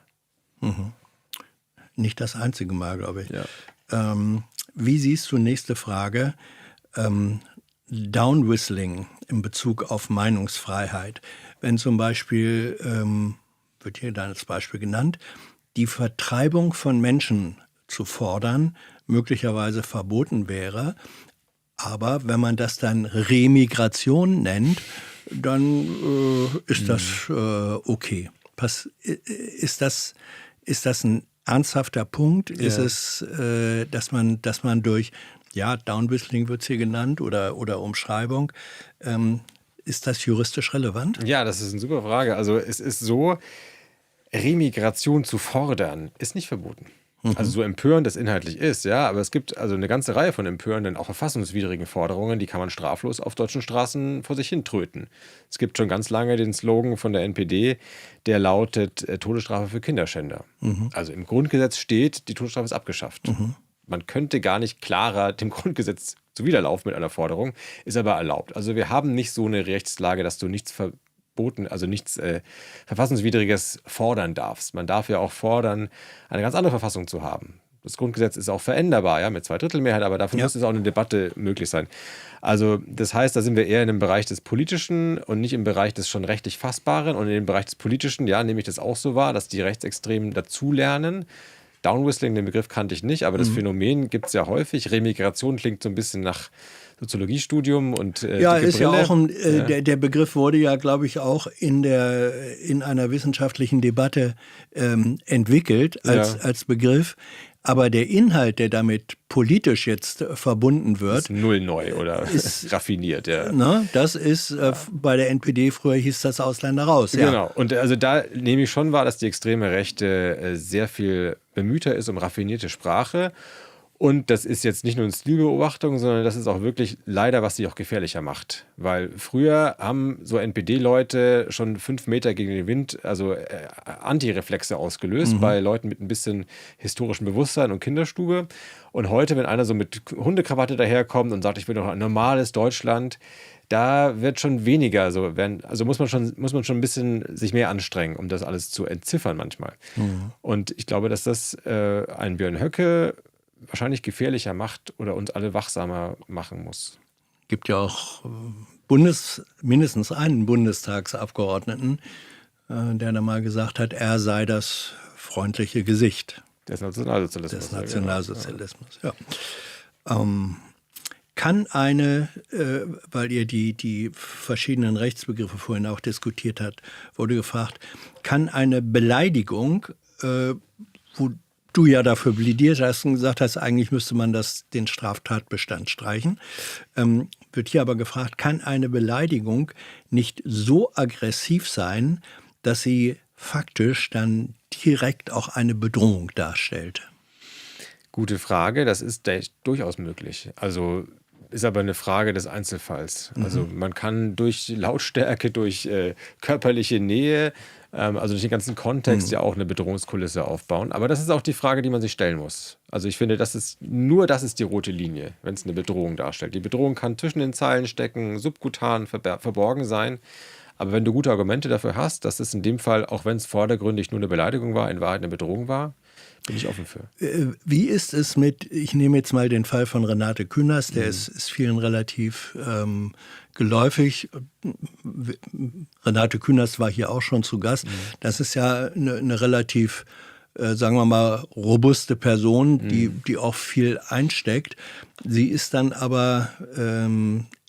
Nicht das einzige Mal, glaube ich. Ja. Wie siehst du, nächste Frage, Downwhistling in Bezug auf Meinungsfreiheit? Wenn zum Beispiel, wird hier das Beispiel genannt, die Vertreibung von Menschen zu fordern möglicherweise verboten wäre. Aber wenn man das dann Remigration nennt, dann ist das okay. Ist das ein ernsthafter Punkt? Ja. Ist es, dass man durch, Downwhistling wird es hier genannt oder Umschreibung, ist das juristisch relevant? Ja, das ist eine super Frage. Also es ist so, Remigration zu fordern, ist nicht verboten. Also so empörend das inhaltlich ist, ja, aber es gibt also eine ganze Reihe von empörenden, auch verfassungswidrigen Forderungen, die kann man straflos auf deutschen Straßen vor sich hin tröten. Es gibt schon ganz lange den Slogan von der NPD, der lautet Todesstrafe für Kinderschänder. Also im Grundgesetz steht, die Todesstrafe ist abgeschafft. Man könnte gar nicht klarer dem Grundgesetz zuwiderlaufen mit einer Forderung, ist aber erlaubt. Also wir haben nicht so eine Rechtslage, dass du nichts also nichts Verfassungswidriges fordern darfst. Man darf ja auch fordern, eine ganz andere Verfassung zu haben. Das Grundgesetz ist auch veränderbar, ja, mit 2/3 aber dafür muss es auch eine Debatte möglich sein. Also das heißt, da sind wir eher in dem Bereich des Politischen und nicht im Bereich des schon rechtlich Fassbaren. Und in dem Bereich des Politischen, nehme ich das auch so wahr, dass die Rechtsextremen dazulernen. Downwhistling, den Begriff kannte ich nicht, aber das Phänomen gibt es ja häufig. Remigration klingt so ein bisschen nach Soziologiestudium und ist ja auch der Begriff wurde ja, glaube ich, auch in einer wissenschaftlichen Debatte entwickelt als Begriff. Aber der Inhalt, der damit politisch jetzt verbunden wird, ist null neu oder ist raffiniert. Ja. Ne, das ist bei der NPD, früher hieß das Ausländer raus. Ja. Genau, und also da nehme ich schon wahr, dass die extreme Rechte sehr viel bemühter ist um raffinierte Sprache. Und das ist jetzt nicht nur eine Stilbeobachtung, sondern das ist auch wirklich leider, was sie auch gefährlicher macht. Weil früher haben so NPD-Leute schon 5 Meter gegen den Wind, also Antireflexe ausgelöst bei Leuten mit ein bisschen historischem Bewusstsein und Kinderstube. Und heute, wenn einer so mit Hundekrawatte daherkommt und sagt, ich will doch ein normales Deutschland, da wird schon weniger also muss man schon ein bisschen sich mehr anstrengen, um das alles zu entziffern manchmal. Und ich glaube, dass das ein Björn Höcke wahrscheinlich gefährlicher macht oder uns alle wachsamer machen muss. Es gibt ja auch mindestens einen Bundestagsabgeordneten, der da mal gesagt hat, er sei das freundliche Gesicht des Nationalsozialismus. Ja. Kann weil ihr die verschiedenen Rechtsbegriffe vorhin auch diskutiert habt, wurde gefragt, kann eine Beleidigung, wo du ja dafür plädiert hast und gesagt hast, eigentlich müsste man den Straftatbestand streichen. Wird hier aber gefragt, kann eine Beleidigung nicht so aggressiv sein, dass sie faktisch dann direkt auch eine Bedrohung darstellt? Gute Frage, das ist durchaus möglich. Also ist aber eine Frage des Einzelfalls. Also man kann durch Lautstärke, durch körperliche Nähe, also durch den ganzen Kontext ja auch eine Bedrohungskulisse aufbauen. Aber das ist auch die Frage, die man sich stellen muss. Also ich finde, das ist die rote Linie, wenn es eine Bedrohung darstellt. Die Bedrohung kann zwischen den Zeilen stecken, subkutan verborgen sein. Aber wenn du gute Argumente dafür hast, dass es in dem Fall, auch wenn es vordergründig nur eine Beleidigung war, in Wahrheit eine Bedrohung war, bin ich offen für. Wie ist es ich nehme jetzt mal den Fall von Renate Künast, der ist vielen relativ geläufig. Renate Künast war hier auch schon zu Gast. Das ist ja eine relativ, sagen wir mal, robuste Person, die auch viel einsteckt. Sie ist dann aber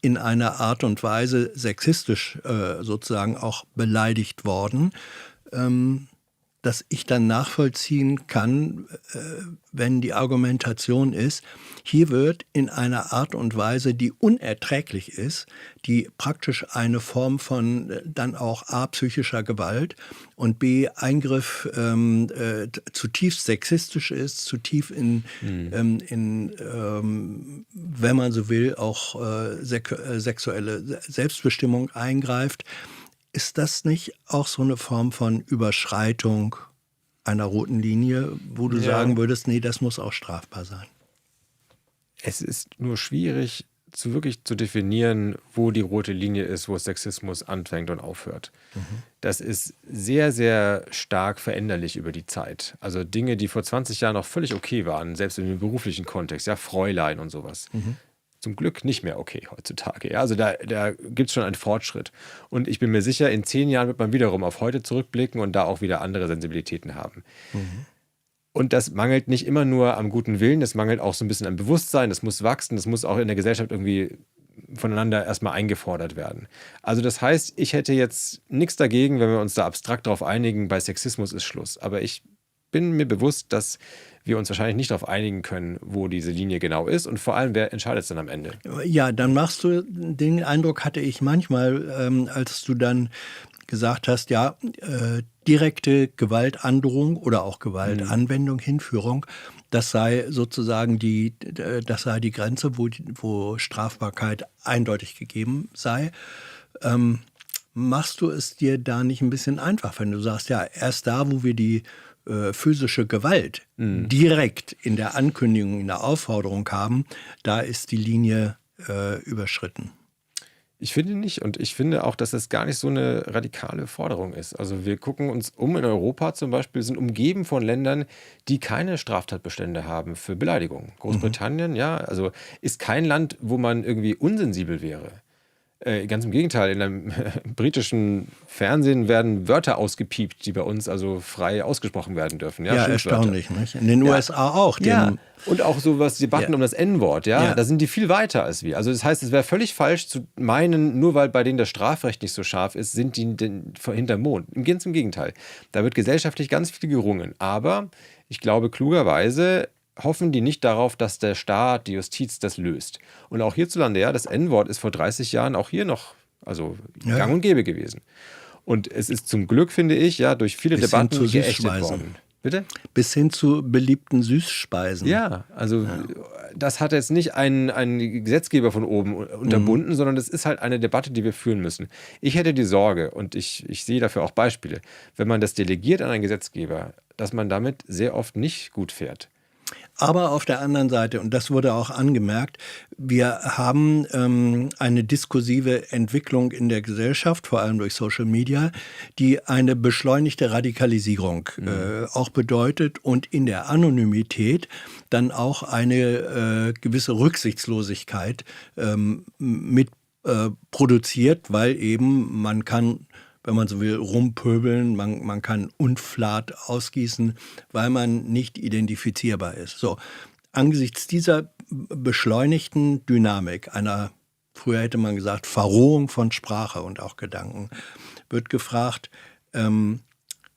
in einer Art und Weise sexistisch sozusagen auch beleidigt worden, dass ich dann nachvollziehen kann, wenn die Argumentation ist, hier wird in einer Art und Weise, die unerträglich ist, die praktisch eine Form von dann auch A, psychischer Gewalt und B, Eingriff zutiefst sexistisch ist, zutiefst in wenn man so will, auch sexuelle Selbstbestimmung eingreift. Ist das nicht auch so eine Form von Überschreitung einer roten Linie, wo du sagen würdest, nee, das muss auch strafbar sein? Es ist nur schwierig, wirklich zu definieren, wo die rote Linie ist, wo Sexismus anfängt und aufhört. Das ist sehr, sehr stark veränderlich über die Zeit. Also Dinge, die vor 20 Jahren noch völlig okay waren, selbst im beruflichen Kontext, ja, Fräulein und sowas. Zum Glück nicht mehr okay heutzutage. Ja, also da gibt es schon einen Fortschritt. Und ich bin mir sicher, in 10 Jahren wird man wiederum auf heute zurückblicken und da auch wieder andere Sensibilitäten haben. Und das mangelt nicht immer nur am guten Willen, das mangelt auch so ein bisschen am Bewusstsein, das muss wachsen, das muss auch in der Gesellschaft irgendwie voneinander erstmal eingefordert werden. Also das heißt, ich hätte jetzt nichts dagegen, wenn wir uns da abstrakt darauf einigen, bei Sexismus ist Schluss. Aber ich bin mir bewusst, dass wir uns wahrscheinlich nicht darauf einigen können, wo diese Linie genau ist und vor allem, wer entscheidet es dann am Ende. Ja, dann machst du, den Eindruck hatte ich manchmal, als du dann gesagt hast, ja, direkte Gewaltandrohung oder auch Gewaltanwendung, Hinführung, das sei sozusagen die Grenze, wo Strafbarkeit eindeutig gegeben sei. Machst du es dir da nicht ein bisschen einfach, wenn du sagst, ja, erst da, wo wir die physische Gewalt direkt in der Ankündigung, in der Aufforderung haben, da ist die Linie überschritten? Ich finde nicht und ich finde auch, dass das gar nicht so eine radikale Forderung ist. Also wir gucken uns um in Europa zum Beispiel, sind umgeben von Ländern, die keine Straftatbestände haben für Beleidigung. Großbritannien, ja, also ist kein Land, wo man irgendwie unsensibel wäre. Ganz im Gegenteil, in einem britischen Fernsehen werden Wörter ausgepiept, die bei uns also frei ausgesprochen werden dürfen. Ja, erstaunlich, nicht? In den USA auch. Ja, und auch so was Debatten um das N-Wort, ja, da sind die viel weiter als wir. Also das heißt, es wäre völlig falsch zu meinen, nur weil bei denen das Strafrecht nicht so scharf ist, sind die hinterm Mond. Ganz im Gegenteil. Da wird gesellschaftlich ganz viel gerungen. Aber ich glaube, klugerweise hoffen die nicht darauf, dass der Staat, die Justiz das löst. Und auch hierzulande, ja, das N-Wort ist vor 30 Jahren auch hier noch gang und gäbe gewesen. Und es ist zum Glück, finde ich, ja, durch viele Debatten geächtet worden. Bitte? Bis hin zu beliebten Süßspeisen. Ja, also das hat jetzt nicht ein Gesetzgeber von oben unterbunden, sondern das ist halt eine Debatte, die wir führen müssen. Ich hätte die Sorge, und ich sehe dafür auch Beispiele, wenn man das delegiert an einen Gesetzgeber, dass man damit sehr oft nicht gut fährt. Aber auf der anderen Seite, und das wurde auch angemerkt, wir haben eine diskursive Entwicklung in der Gesellschaft, vor allem durch Social Media, die eine beschleunigte Radikalisierung auch bedeutet und in der Anonymität dann auch eine gewisse Rücksichtslosigkeit mit produziert, weil eben man kann, wenn man so will, rumpöbeln, man kann Unflat ausgießen, weil man nicht identifizierbar ist. So, angesichts dieser beschleunigten Dynamik, einer, früher hätte man gesagt, Verrohung von Sprache und auch Gedanken, wird gefragt,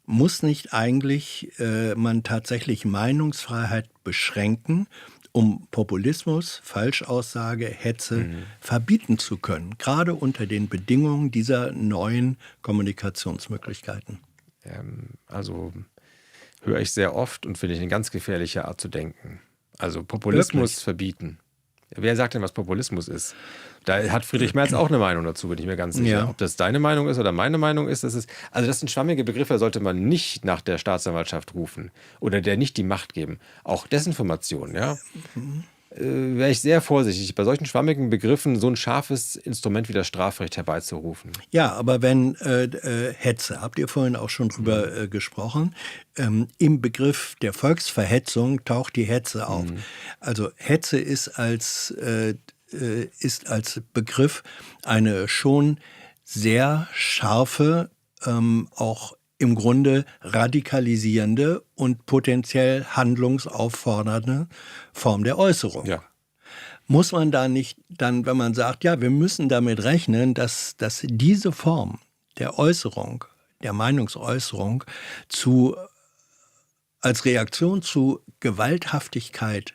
muss nicht eigentlich man tatsächlich Meinungsfreiheit beschränken, um Populismus, Falschaussage, Hetze verbieten zu können, gerade unter den Bedingungen dieser neuen Kommunikationsmöglichkeiten? Also höre ich sehr oft und finde ich eine ganz gefährliche Art zu denken. Also Populismus verbieten. Wer sagt denn, was Populismus ist? Da hat Friedrich Merz auch eine Meinung dazu, bin ich mir ganz sicher. Ja. Ob das deine Meinung ist oder meine Meinung ist, das sind schwammige Begriffe, sollte man nicht nach der Staatsanwaltschaft rufen oder der nicht die Macht geben. Auch Desinformation, ja. Wäre ich sehr vorsichtig, bei solchen schwammigen Begriffen so ein scharfes Instrument wie das Strafrecht herbeizurufen. Ja, aber wenn Hetze, habt ihr vorhin auch schon drüber gesprochen, im Begriff der Volksverhetzung taucht die Hetze auf. Also Hetze ist als Begriff eine schon sehr scharfe, auch im Grunde radikalisierende und potenziell handlungsauffordernde Form der Äußerung. Ja. Muss man da nicht dann, wenn man sagt, ja, wir müssen damit rechnen, dass diese Form der Äußerung, der Meinungsäußerung als Reaktion zu Gewalthaftigkeit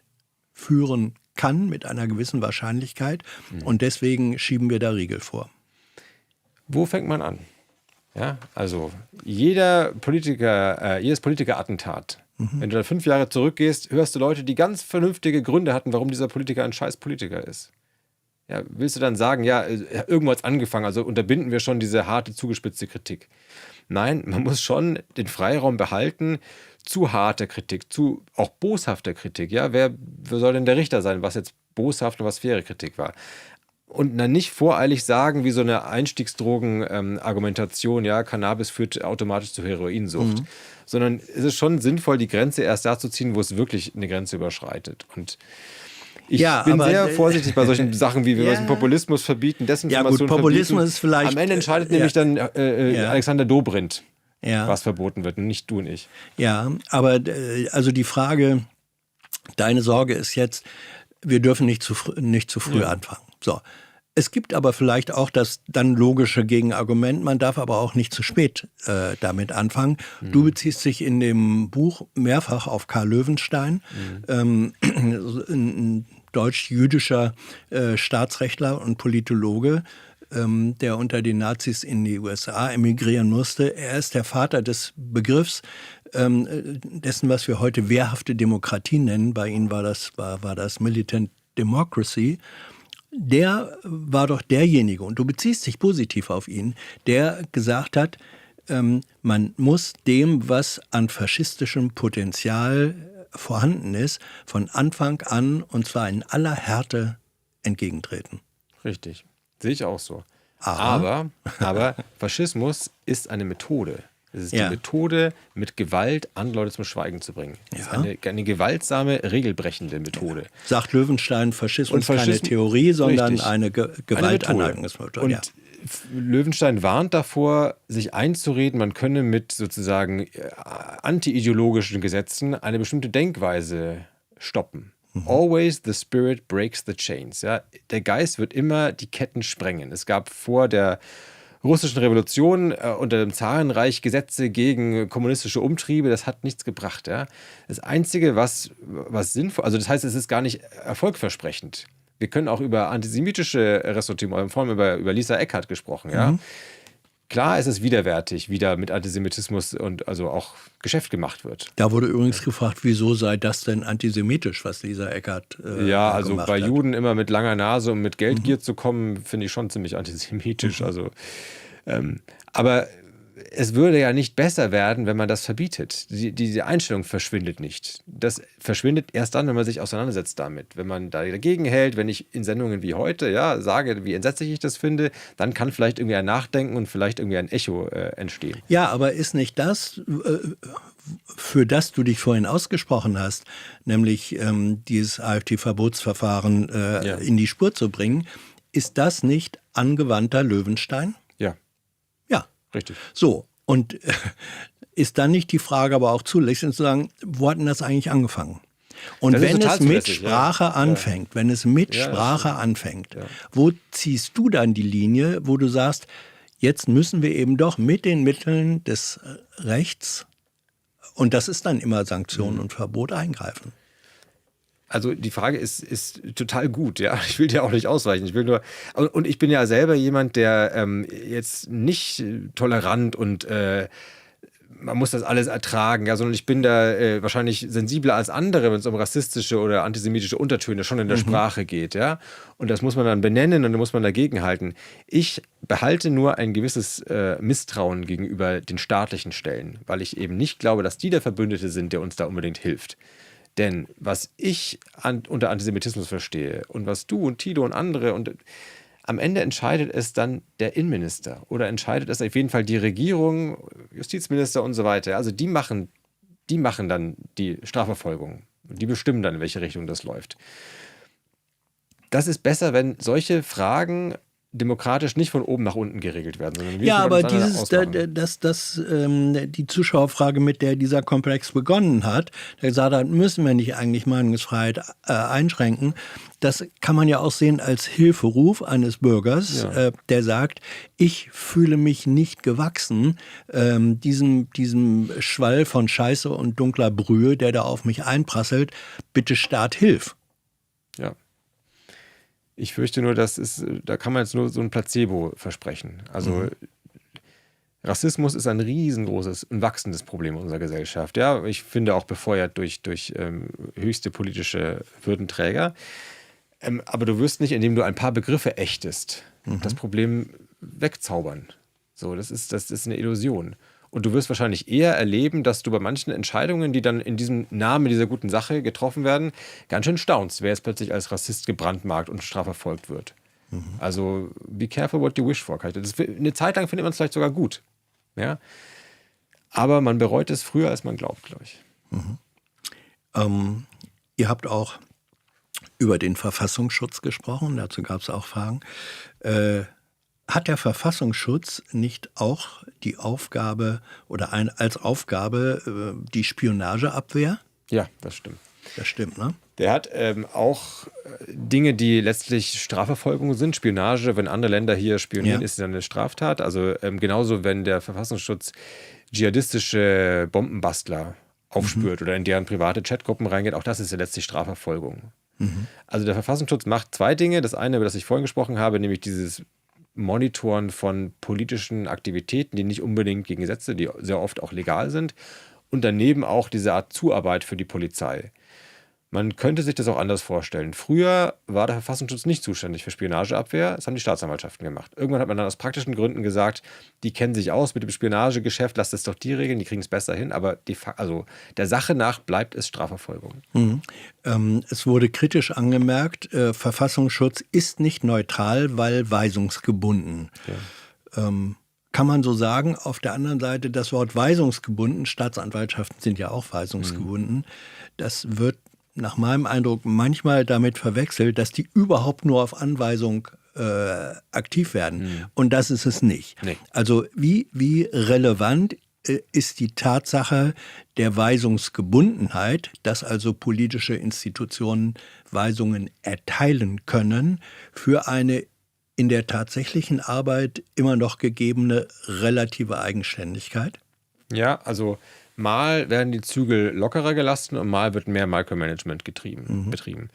führen kann mit einer gewissen Wahrscheinlichkeit und deswegen schieben wir da Riegel vor. Wo fängt man an? Ja, also jedes Politikerattentat, wenn du da 5 Jahre zurückgehst, hörst du Leute, die ganz vernünftige Gründe hatten, warum dieser Politiker ein scheiß Politiker ist. Ja, willst du dann sagen, ja, irgendwo hat es angefangen, also unterbinden wir schon diese harte, zugespitzte Kritik. Nein, man muss schon den Freiraum behalten, zu harter Kritik, zu auch boshafter Kritik. Ja, wer soll denn der Richter sein, was jetzt boshaft und was faire Kritik war? Und dann nicht voreilig sagen, wie so eine Einstiegsdrogen-Argumentation, ja, Cannabis führt automatisch zu Heroinsucht. Sondern es ist schon sinnvoll, die Grenze erst da zu ziehen, wo es wirklich eine Grenze überschreitet. Und ich bin sehr vorsichtig bei solchen Sachen, wie wir müssen Populismus verbieten, Desinformation Populismus verbieten. Ist vielleicht... Am Ende entscheidet nämlich dann Alexander Dobrindt. was verboten wird, und nicht du und ich. Ja, aber also die Frage, deine Sorge ist jetzt, wir dürfen nicht zu früh anfangen. So. Es gibt aber vielleicht auch das dann logische Gegenargument, man darf aber auch nicht zu spät damit anfangen. Du beziehst dich in dem Buch mehrfach auf Karl Löwenstein, ein deutsch-jüdischer Staatsrechtler und Politologe, der unter den Nazis in die USA emigrieren musste. Er ist der Vater des Begriffs, dessen, was wir heute wehrhafte Demokratie nennen. Bei ihm war das Militant Democracy. Der war doch derjenige, und du beziehst dich positiv auf ihn, der gesagt hat, man muss dem, was an faschistischem Potenzial vorhanden ist, von Anfang an, und zwar in aller Härte, entgegentreten. Richtig, sehe ich auch so. Aber Faschismus ist eine Methode. Es ist die Methode, mit Gewalt andere Leute zum Schweigen zu bringen. Es ist eine gewaltsame, regelbrechende Methode. Sagt Löwenstein, Faschismus keine Theorie, sondern eine Gewaltaneignungsmethode. Und Löwenstein warnt davor, sich einzureden, man könne mit sozusagen anti-ideologischen Gesetzen eine bestimmte Denkweise stoppen. Always the spirit breaks the chains. Ja? Der Geist wird immer die Ketten sprengen. Es gab vor der russischen Revolution unter dem Zarenreich Gesetze gegen kommunistische Umtriebe, das hat nichts gebracht. Ja? Das Einzige, was sinnvoll, also das heißt, es ist gar nicht erfolgversprechend. Wir können auch über antisemitische Ressentiments, vor allem über Lisa Eckhardt gesprochen. Ja? Klar ist es widerwärtig, wie da mit Antisemitismus und also auch Geschäft gemacht wird. Da wurde übrigens gefragt, wieso sei das denn antisemitisch, was Lisa Eckhardt ja, also bei Juden immer mit langer Nase und mit Geldgier zu kommen, finde ich schon ziemlich antisemitisch. Also, aber es würde ja nicht besser werden, wenn man das verbietet. Diese Einstellung verschwindet nicht. Das verschwindet erst dann, wenn man sich auseinandersetzt damit. Wenn man da dagegen hält, wenn ich in Sendungen wie heute sage, wie entsetzlich ich das finde, dann kann vielleicht irgendwie ein Nachdenken und vielleicht irgendwie ein Echo entstehen. Ja, aber ist nicht das, für das du dich vorhin ausgesprochen hast, nämlich dieses AfD-Verbotsverfahren in die Spur zu bringen, ist das nicht angewandter Löwenstein? Ja. Ja. Richtig. So, und ist dann nicht die Frage aber auch zulässig zu sagen, wo hat denn das eigentlich angefangen? Und wenn es mit Sprache anfängt, wo ziehst du dann die Linie, wo du sagst, jetzt müssen wir eben doch mit den Mitteln des Rechts, und das ist dann immer Sanktion und Verbot, eingreifen? Also die Frage ist total gut, ja. Ich will dir auch nicht ausweichen. Und ich bin ja selber jemand, der jetzt nicht tolerant und man muss das alles ertragen, ja, sondern ich bin da wahrscheinlich sensibler als andere, wenn es um rassistische oder antisemitische Untertöne schon in der Sprache geht, ja. Und das muss man dann benennen und da muss man dagegenhalten. Ich behalte nur ein gewisses Misstrauen gegenüber den staatlichen Stellen, weil ich eben nicht glaube, dass die der Verbündete sind, der uns da unbedingt hilft. Denn was ich unter Antisemitismus verstehe und was du und Tilo und andere, und am Ende entscheidet es dann der Innenminister oder entscheidet es auf jeden Fall die Regierung, Justizminister und so weiter. Also die machen dann die Strafverfolgung. Die bestimmen dann, in welche Richtung das läuft. Das ist besser, wenn solche Fragen demokratisch nicht von oben nach unten geregelt werden, sondern ja, aber die Zuschauerfrage, mit der dieser Komplex begonnen hat, der gesagt hat, müssen wir nicht eigentlich Meinungsfreiheit einschränken, das kann man ja auch sehen als Hilferuf eines Bürgers, der sagt, ich fühle mich nicht gewachsen, diesem Schwall von Scheiße und dunkler Brühe, der da auf mich einprasselt, bitte Staat, hilf. Ja. Ich fürchte nur, da kann man jetzt nur so ein Placebo versprechen. Also Rassismus ist ein riesengroßes und wachsendes Problem unserer Gesellschaft. Ja, ich finde auch befeuert durch höchste politische Würdenträger. Aber du wirst nicht, indem du ein paar Begriffe ächtest, das Problem wegzaubern. So, das ist eine Illusion. Und du wirst wahrscheinlich eher erleben, dass du bei manchen Entscheidungen, die dann in diesem Namen dieser guten Sache getroffen werden, ganz schön staunst, wer jetzt plötzlich als Rassist gebrandmarkt und strafverfolgt wird. Also be careful what you wish for. Eine Zeit lang findet man es vielleicht sogar gut. Ja? Aber man bereut es früher, als man glaubt, glaube ich. Ihr habt auch über den Verfassungsschutz gesprochen, dazu gab es auch Fragen. Hat der Verfassungsschutz nicht auch die Aufgabe oder als Aufgabe die Spionageabwehr? Ja, das stimmt. Das stimmt, ne? Der hat auch Dinge, die letztlich Strafverfolgung sind. Spionage, wenn andere Länder hier spionieren, ist dann eine Straftat. Also genauso, wenn der Verfassungsschutz dschihadistische Bombenbastler aufspürt oder in deren private Chatgruppen reingeht, auch das ist ja letztlich Strafverfolgung. Also der Verfassungsschutz macht zwei Dinge. Das eine, über das ich vorhin gesprochen habe, nämlich dieses Monitoren von politischen Aktivitäten, die nicht unbedingt gegen Gesetze, die sehr oft auch legal sind. Und daneben auch diese Art Zuarbeit für die Polizei. Man könnte sich das auch anders vorstellen. Früher war der Verfassungsschutz nicht zuständig für Spionageabwehr, das haben die Staatsanwaltschaften gemacht. Irgendwann hat man dann aus praktischen Gründen gesagt, die kennen sich aus mit dem Spionagegeschäft, lasst es doch die regeln, die kriegen es besser hin, aber der Sache nach bleibt es Strafverfolgung. Es wurde kritisch angemerkt, Verfassungsschutz ist nicht neutral, weil weisungsgebunden. Ja. Kann man so sagen. Auf der anderen Seite das Wort weisungsgebunden, Staatsanwaltschaften sind ja auch weisungsgebunden, das wird nach meinem Eindruck manchmal damit verwechselt, dass die überhaupt nur auf Anweisung aktiv werden. Und das ist es nicht. Nee. Also wie relevant ist die Tatsache der Weisungsgebundenheit, dass also politische Institutionen Weisungen erteilen können für eine in der tatsächlichen Arbeit immer noch gegebene relative Eigenständigkeit? Ja, also mal werden die Zügel lockerer gelassen und mal wird mehr Micromanagement betrieben.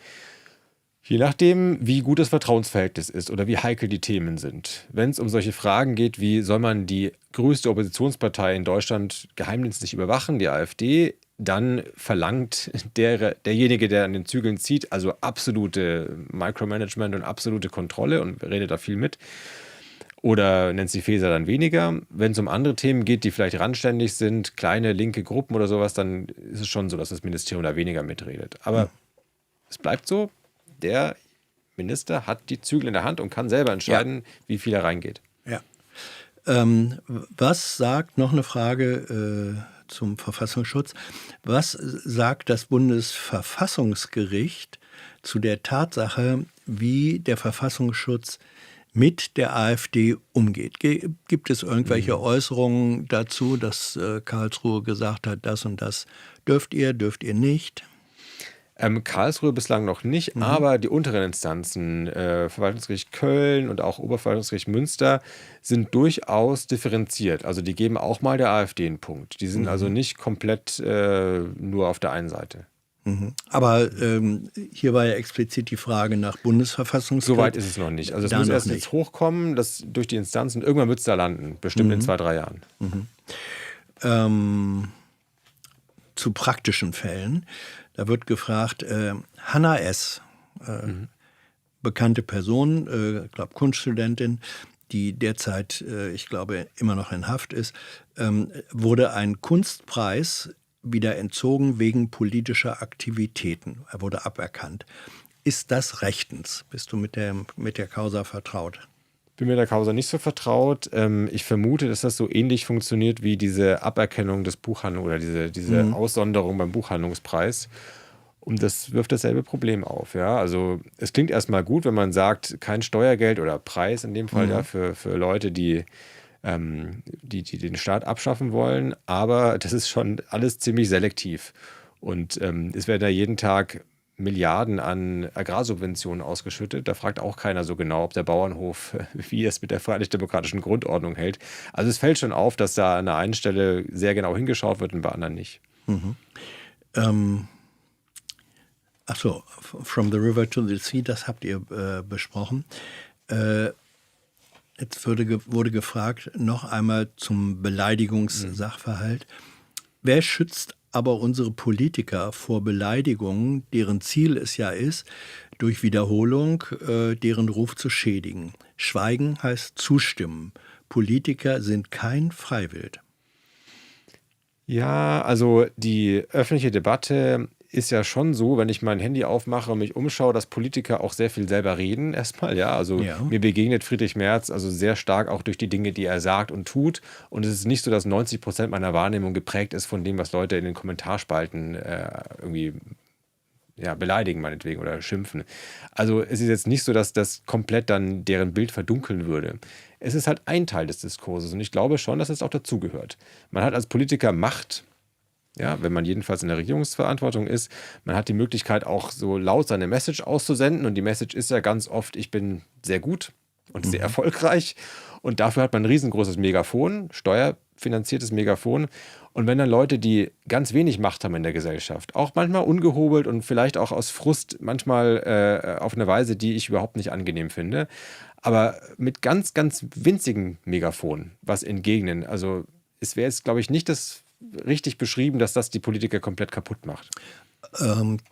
Je nachdem, wie gut das Vertrauensverhältnis ist oder wie heikel die Themen sind. Wenn es um solche Fragen geht, wie soll man die größte Oppositionspartei in Deutschland geheimdienstlich überwachen, die AfD, dann verlangt derjenige, der an den Zügeln zieht, also absolute Micromanagement und absolute Kontrolle und redet da viel mit. Oder Nancy Faeser dann weniger. Wenn es um andere Themen geht, die vielleicht randständig sind, kleine linke Gruppen oder sowas, dann ist es schon so, dass das Ministerium da weniger mitredet. Aber es bleibt so, der Minister hat die Zügel in der Hand und kann selber entscheiden, wie viel er reingeht. Ja. Was sagt, noch eine Frage zum Verfassungsschutz, was sagt das Bundesverfassungsgericht zu der Tatsache, wie der Verfassungsschutz mit der AfD umgeht? Gibt es irgendwelche Äußerungen dazu, dass Karlsruhe gesagt hat, das und das dürft ihr nicht? Karlsruhe bislang noch nicht, aber die unteren Instanzen, Verwaltungsgericht Köln und auch Oberverwaltungsgericht Münster, sind durchaus differenziert. Also die geben auch mal der AfD einen Punkt. Die sind also nicht komplett nur auf der einen Seite. Aber hier war ja explizit die Frage nach Bundesverfassungsgericht. Soweit ist es noch nicht. Also es muss erst jetzt hochkommen, das durch die Instanzen. Irgendwann wird es da landen, bestimmt in 2-3 Jahren. Zu praktischen Fällen. Da wird gefragt, Hanna S., bekannte Person, ich glaube Kunststudentin, die derzeit, ich glaube, immer noch in Haft ist, wurde ein Kunstpreis wieder entzogen wegen politischer Aktivitäten. Er wurde aberkannt. Ist das rechtens? Bist du mit der Causa vertraut? Bin mir der Causa nicht so vertraut. Ich vermute, dass das so ähnlich funktioniert wie diese Aberkennung des Buchhandlungs oder diese Aussonderung beim Buchhandlungspreis. Und das wirft dasselbe Problem auf. Ja? Also es klingt erstmal gut, wenn man sagt, kein Steuergeld oder Preis in dem Fall ja, für Leute, die den Staat abschaffen wollen. Aber das ist schon alles ziemlich selektiv. Und es werden da jeden Tag Milliarden an Agrarsubventionen ausgeschüttet. Da fragt auch keiner so genau, ob der Bauernhof, wie es mit der freiheitlich-demokratischen Grundordnung hält. Also es fällt schon auf, dass da an der einen Stelle sehr genau hingeschaut wird und bei anderen nicht. Achso, From the River to the Sea, das habt ihr besprochen. Jetzt wurde gefragt, noch einmal zum Beleidigungssachverhalt. Wer schützt aber unsere Politiker vor Beleidigungen, deren Ziel es ja ist, durch Wiederholung deren Ruf zu schädigen? Schweigen heißt zustimmen. Politiker sind kein Freiwild. Ja, also die öffentliche Debatte ist ja schon so, wenn ich mein Handy aufmache und mich umschaue, dass Politiker auch sehr viel selber reden erstmal, ja. Also mir begegnet Friedrich Merz also sehr stark auch durch die Dinge, die er sagt und tut. Und es ist nicht so, dass 90% meiner Wahrnehmung geprägt ist von dem, was Leute in den Kommentarspalten irgendwie beleidigen meinetwegen oder schimpfen. Also es ist jetzt nicht so, dass das komplett dann deren Bild verdunkeln würde. Es ist halt ein Teil des Diskurses und ich glaube schon, dass es auch dazugehört. Man hat als Politiker Macht, ja, wenn man jedenfalls in der Regierungsverantwortung ist. Man hat die Möglichkeit auch so laut seine Message auszusenden und die Message ist ja ganz oft, ich bin sehr gut und sehr erfolgreich und dafür hat man ein riesengroßes Megafon, steuerfinanziertes Megafon. Und wenn dann Leute, die ganz wenig Macht haben in der Gesellschaft, auch manchmal ungehobelt und vielleicht auch aus Frust, manchmal auf eine Weise, die ich überhaupt nicht angenehm finde, aber mit ganz, ganz winzigen Megafonen was entgegnen. Also es wäre jetzt, glaube ich, nicht das richtig beschrieben, dass das die Politiker komplett kaputt macht.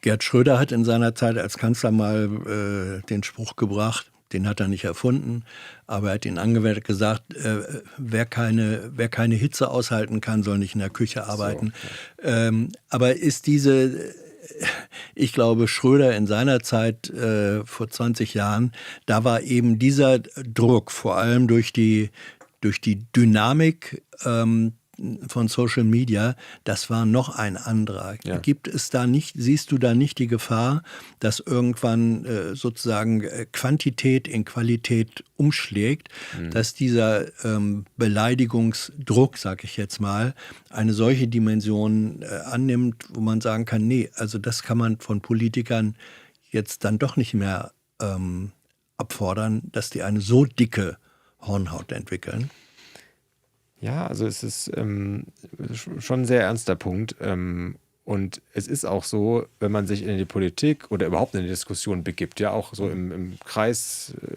Gerd Schröder hat in seiner Zeit als Kanzler mal den Spruch gebracht, den hat er nicht erfunden, aber er hat ihn angewendet, gesagt, wer keine Hitze aushalten kann, soll nicht in der Küche arbeiten. So, ja. Aber ist ich glaube, Schröder in seiner Zeit vor 20 Jahren, da war eben dieser Druck, vor allem durch die Dynamik von Social Media, das war noch ein anderer. Ja. Siehst du da nicht die Gefahr, dass irgendwann sozusagen Quantität in Qualität umschlägt, dass dieser Beleidigungsdruck, sag ich jetzt mal, eine solche Dimension annimmt, wo man sagen kann, nee, also das kann man von Politikern jetzt dann doch nicht mehr abfordern, dass die eine so dicke Hornhaut entwickeln? Ja, also es ist schon ein sehr ernster Punkt. Und es ist auch so, wenn man sich in die Politik oder überhaupt in die Diskussion begibt, ja auch so im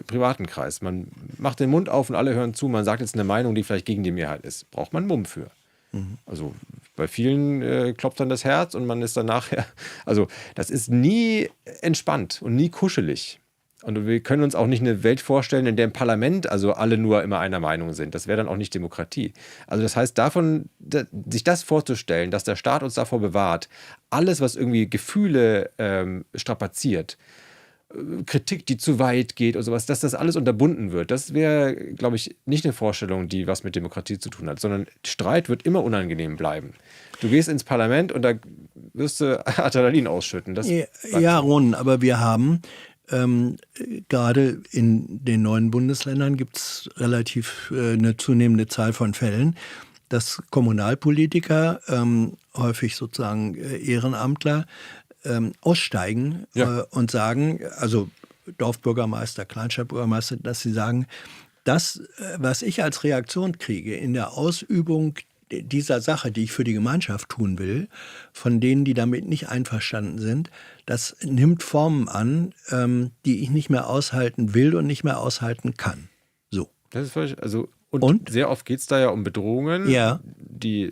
privaten Kreis. Man macht den Mund auf und alle hören zu, man sagt jetzt eine Meinung, die vielleicht gegen die Mehrheit ist. Braucht man Mumm für. Also bei vielen klopft dann das Herz und man ist dann nachher, also das ist nie entspannt und nie kuschelig. Und wir können uns auch nicht eine Welt vorstellen, in der im Parlament also alle nur immer einer Meinung sind. Das wäre dann auch nicht Demokratie. Also das heißt, sich das vorzustellen, dass der Staat uns davor bewahrt, alles, was irgendwie Gefühle strapaziert, Kritik, die zu weit geht und sowas, dass das alles unterbunden wird, das wäre, glaube ich, nicht eine Vorstellung, die was mit Demokratie zu tun hat, sondern Streit wird immer unangenehm bleiben. Du gehst ins Parlament und da wirst du Adrenalin ausschütten. Ja, Ron, aber wir haben gerade in den neuen Bundesländern gibt es relativ eine zunehmende Zahl von Fällen, dass Kommunalpolitiker, häufig sozusagen Ehrenamtler, aussteigen und sagen, also Dorfbürgermeister, Kleinstadtbürgermeister, dass sie sagen, das, was ich als Reaktion kriege in der Ausübung dieser Sache, die ich für die Gemeinschaft tun will, von denen, die damit nicht einverstanden sind, das nimmt Formen an, die ich nicht mehr aushalten will und nicht mehr aushalten kann. So. Das ist völlig, und sehr oft geht es da ja um Bedrohungen, ja, die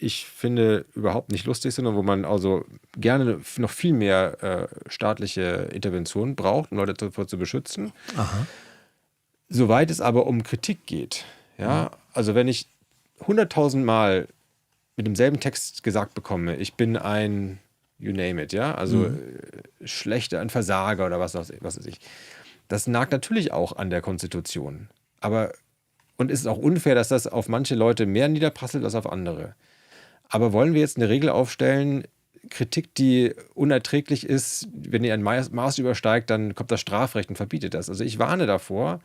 ich finde überhaupt nicht lustig sind und wo man also gerne noch viel mehr staatliche Interventionen braucht, um Leute davor zu beschützen. Aha. Soweit es aber um Kritik geht, ja, also wenn ich 100.000 Mal mit demselben Text gesagt bekomme, ich bin ein you name it, ja, also schlechter, ein Versager oder was weiß ich. Das nagt natürlich auch an der Konstitution. Und es ist auch unfair, dass das auf manche Leute mehr niederprasselt als auf andere. Aber wollen wir jetzt eine Regel aufstellen, Kritik, die unerträglich ist, wenn ihr ein Maß übersteigt, dann kommt das Strafrecht und verbietet das. Also ich warne davor,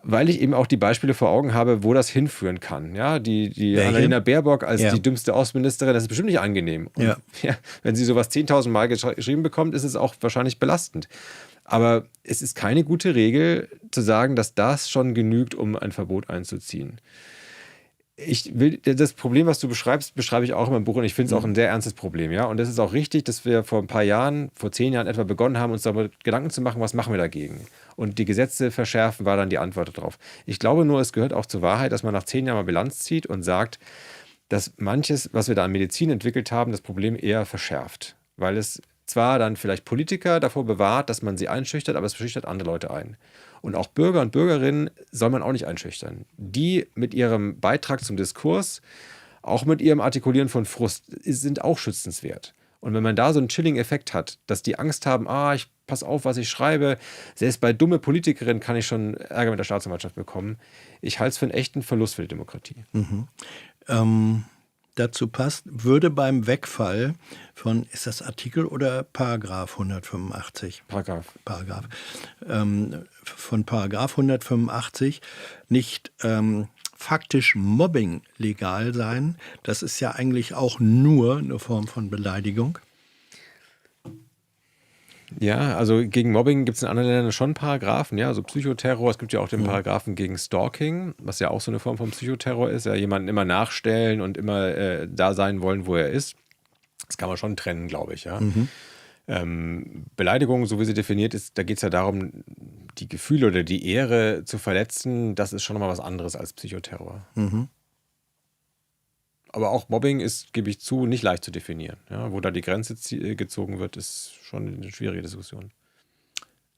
weil ich eben auch die Beispiele vor Augen habe, wo das hinführen kann. Ja, die Annalena Baerbock als die dümmste Außenministerin, das ist bestimmt nicht angenehm. Und wenn sie sowas 10.000 Mal geschrieben bekommt, ist es auch wahrscheinlich belastend. Aber es ist keine gute Regel zu sagen, dass das schon genügt, um ein Verbot einzuziehen. Das Problem, was du beschreibst, beschreibe ich auch in meinem Buch und ich finde es auch ein sehr ernstes Problem. Ja? Und es ist auch richtig, dass wir vor 10 Jahren etwa begonnen haben, uns darüber Gedanken zu machen, was machen wir dagegen. Und die Gesetze verschärfen war dann die Antwort darauf. Ich glaube nur, es gehört auch zur Wahrheit, dass man nach 10 Jahren mal Bilanz zieht und sagt, dass manches, was wir da an Medizin entwickelt haben, das Problem eher verschärft. Weil es zwar dann vielleicht Politiker davor bewahrt, dass man sie einschüchtert, aber es beschüchtert andere Leute ein. Und auch Bürger und Bürgerinnen soll man auch nicht einschüchtern. Die mit ihrem Beitrag zum Diskurs, auch mit ihrem Artikulieren von Frust, sind auch schützenswert. Und wenn man da so einen Chilling-Effekt hat, dass die Angst haben, ich pass auf, was ich schreibe, selbst bei dumme Politikerinnen kann ich schon Ärger mit der Staatsanwaltschaft bekommen. Ich halte es für einen echten Verlust für die Demokratie. dazu passt, würde beim Wegfall von, ist das Artikel oder Paragraph 185? Paragraph. Von Paragraph 185 nicht faktisch Mobbing legal sein. Das ist ja eigentlich auch nur eine Form von Beleidigung. Ja, also gegen Mobbing gibt es in anderen Ländern schon Paragraphen, ja, also Psychoterror. Es gibt ja auch den Paragraphen gegen Stalking, was ja auch so eine Form von Psychoterror ist, ja, jemanden immer nachstellen und immer da sein wollen, wo er ist. Das kann man schon trennen, glaube ich, ja. Beleidigung, so wie sie definiert ist, da geht es ja darum, die Gefühle oder die Ehre zu verletzen, das ist schon nochmal was anderes als Psychoterror. Aber auch Mobbing ist, gebe ich zu, nicht leicht zu definieren. Ja, wo da die Grenze gezogen wird, ist schon eine schwierige Diskussion.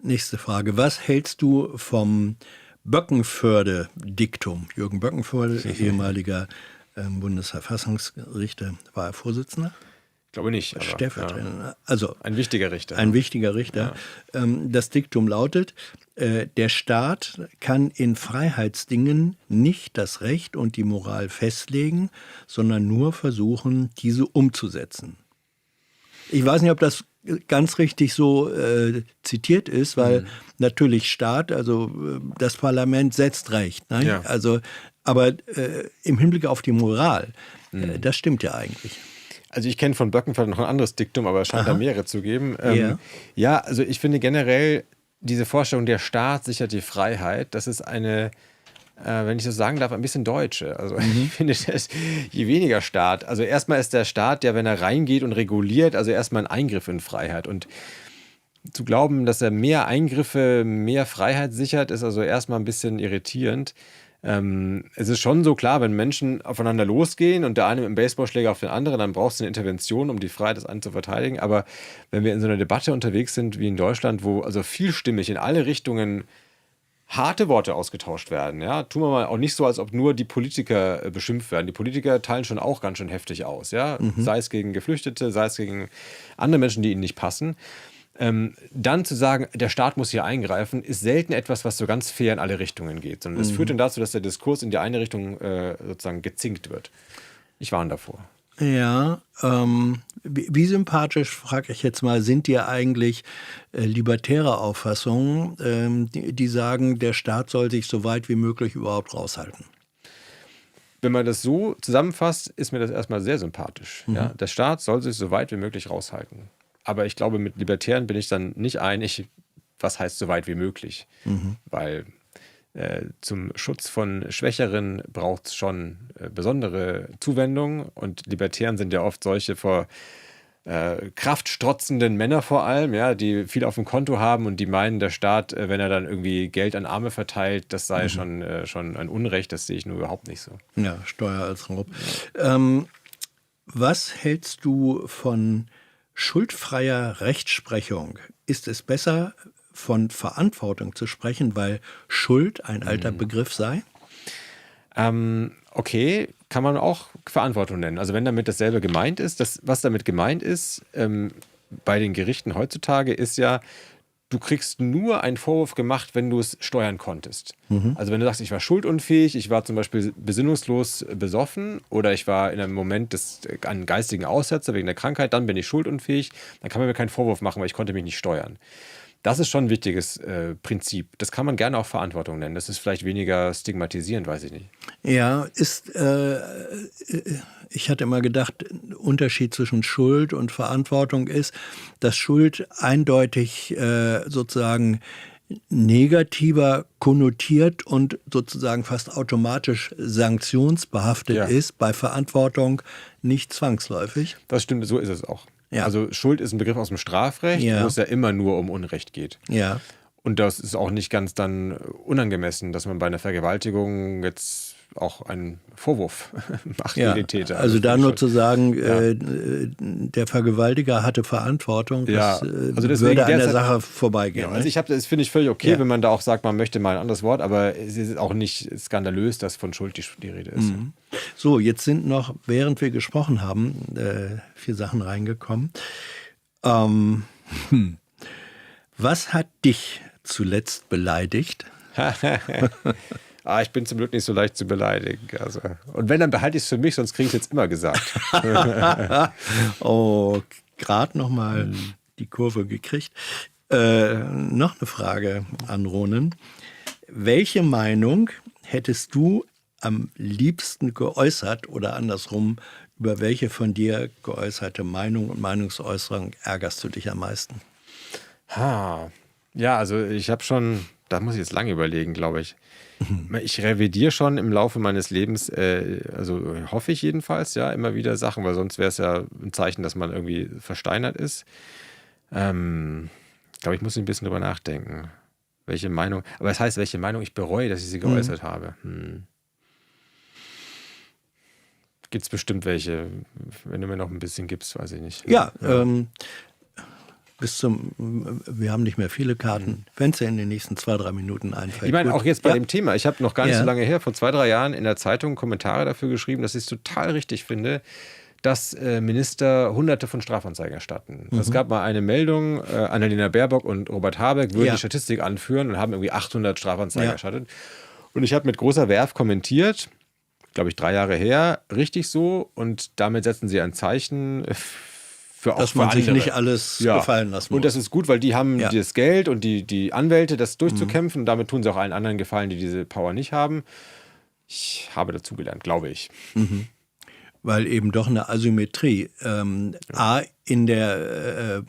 Nächste Frage. Was hältst du vom Böckenförde-Diktum? Jürgen Böckenförde, ehemaliger Bundesverfassungsrichter, war er Vorsitzender? Ich glaube nicht. Aber, Stellvertretender. Ja. Also ein wichtiger Richter. Ein wichtiger Richter. Ja. Das Diktum lautet, der Staat kann in Freiheitsdingen nicht das Recht und die Moral festlegen, sondern nur versuchen, diese umzusetzen. Ich weiß nicht, ob das ganz richtig so zitiert ist, weil natürlich Staat, also das Parlament setzt Recht. Ne? Ja. Also, aber im Hinblick auf die Moral, das stimmt ja eigentlich. Also ich kenne von Böckenförde noch ein anderes Diktum, aber es scheint da mehrere zu geben. Ja, also ich finde generell diese Vorstellung, der Staat sichert die Freiheit, das ist eine, wenn ich so sagen darf, ein bisschen deutsche. Also ich finde, je weniger Staat, also erstmal ist der Staat, der, wenn er reingeht und reguliert, also erstmal ein Eingriff in Freiheit. Und zu glauben, dass er mehr Eingriffe, mehr Freiheit sichert, ist also erstmal ein bisschen irritierend. Es ist schon so klar, wenn Menschen aufeinander losgehen und der eine mit dem Baseballschläger auf den anderen, dann brauchst du eine Intervention, um die Freiheit des einen zu verteidigen. Aber wenn wir in so einer Debatte unterwegs sind wie in Deutschland, wo also vielstimmig in alle Richtungen harte Worte ausgetauscht werden, ja, tun wir mal auch nicht so, als ob nur die Politiker beschimpft werden. Die Politiker teilen schon auch ganz schön heftig aus, ja, sei es gegen Geflüchtete, sei es gegen andere Menschen, die ihnen nicht passen. Dann zu sagen, der Staat muss hier eingreifen, ist selten etwas, was so ganz fair in alle Richtungen geht, sondern es führt dann dazu, dass der Diskurs in die eine Richtung sozusagen gezinkt wird. Ich warne davor. Ja, wie sympathisch, frage ich jetzt mal, sind dir eigentlich libertäre Auffassungen, die sagen, der Staat soll sich so weit wie möglich überhaupt raushalten? Wenn man das so zusammenfasst, ist mir das erstmal sehr sympathisch. Ja? Der Staat soll sich so weit wie möglich raushalten. Aber ich glaube, mit Libertären bin ich dann nicht einig, was heißt so weit wie möglich. Weil zum Schutz von Schwächeren braucht es schon besondere Zuwendung. Und Libertären sind ja oft solche vor kraftstrotzenden Männer vor allem, ja, die viel auf dem Konto haben und die meinen, der Staat, wenn er dann irgendwie Geld an Arme verteilt, das sei schon ein Unrecht. Das sehe ich nur überhaupt nicht so. Ja, Steuer als Raub. Was hältst du von schuldfreier Rechtsprechung? Ist es besser, von Verantwortung zu sprechen, weil Schuld ein alter Begriff sei? Okay, kann man auch Verantwortung nennen. Also wenn damit dasselbe gemeint ist, was damit gemeint ist, bei den Gerichten heutzutage ist ja, du kriegst nur einen Vorwurf gemacht, wenn du es steuern konntest. Also wenn du sagst, ich war schuldunfähig, ich war zum Beispiel besinnungslos besoffen oder ich war in einem Moment einen geistigen Aussetzer wegen der Krankheit, dann bin ich schuldunfähig, dann kann man mir keinen Vorwurf machen, weil ich konnte mich nicht steuern. Das ist schon ein wichtiges Prinzip. Das kann man gerne auch Verantwortung nennen. Das ist vielleicht weniger stigmatisierend, weiß ich nicht. Ja, ich hatte immer gedacht, der Unterschied zwischen Schuld und Verantwortung ist, dass Schuld eindeutig sozusagen negativer konnotiert und sozusagen fast automatisch sanktionsbehaftet ist, bei Verantwortung nicht zwangsläufig. Das stimmt, so ist es auch. Ja. Also Schuld ist ein Begriff aus dem Strafrecht, wo es ja immer nur um Unrecht geht. Ja. Und das ist auch nicht ganz dann unangemessen, dass man bei einer Vergewaltigung jetzt auch einen Vorwurf macht gegen den Täter. Also da nur zu sagen, der Vergewaltiger hatte Verantwortung, das würde an der Sache vorbeigehen. Ja, also das finde ich völlig okay, wenn man da auch sagt, man möchte mal ein anderes Wort, aber es ist auch nicht skandalös, dass von Schuld die Rede ist. So, jetzt sind noch, während wir gesprochen haben, 4 Sachen reingekommen. Was hat dich zuletzt beleidigt? Ich bin zum Glück nicht so leicht zu beleidigen. Also. Und wenn, dann behalte ich es für mich, sonst kriege ich es jetzt immer gesagt. Oh, gerade nochmal die Kurve gekriegt. Noch eine Frage an Ronen. Welche Meinung hättest du am liebsten geäußert oder andersrum, über welche von dir geäußerte Meinung und Meinungsäußerung ärgerst du dich am meisten? Ja, also ich habe schon, da muss ich jetzt lange überlegen, glaube ich. Ich revidiere schon im Laufe meines Lebens, also hoffe ich jedenfalls, ja, immer wieder Sachen, weil sonst wäre es ja ein Zeichen, dass man irgendwie versteinert ist. Ich glaube, ich muss ein bisschen drüber nachdenken. Welche Meinung, aber das heißt, welche Meinung ich bereue, dass ich sie geäußert habe. Gibt es bestimmt welche, wenn du mir noch ein bisschen gibst, weiß ich nicht. Ja, wir haben nicht mehr viele Karten. Wenn es dir in den nächsten 2-3 Minuten einfällt. Ich meine, gut. auch jetzt bei dem Thema, ich habe noch gar nicht Ja. so lange her, vor 2-3 Jahren in der Zeitung Kommentare dafür geschrieben, dass ich es total richtig finde, dass Minister Hunderte von Strafanzeigen erstatten. Es gab mal eine Meldung, Annalena Baerbock und Robert Habeck würden Ja. die Statistik anführen und haben irgendwie 800 Strafanzeigen Ja. erstattet. Und ich habe mit großer Werf kommentiert, glaube ich 3 Jahre her, richtig so, und damit setzen sie ein Zeichen für auch Dass für man sich andere. nicht alles gefallen lassen muss. Und das ist gut, weil die haben Ja. das Geld und die Anwälte, das durchzukämpfen. Und damit tun sie auch allen anderen Gefallen, die diese Power nicht haben. Ich habe dazugelernt, glaube ich. Weil eben doch eine Asymmetrie A in der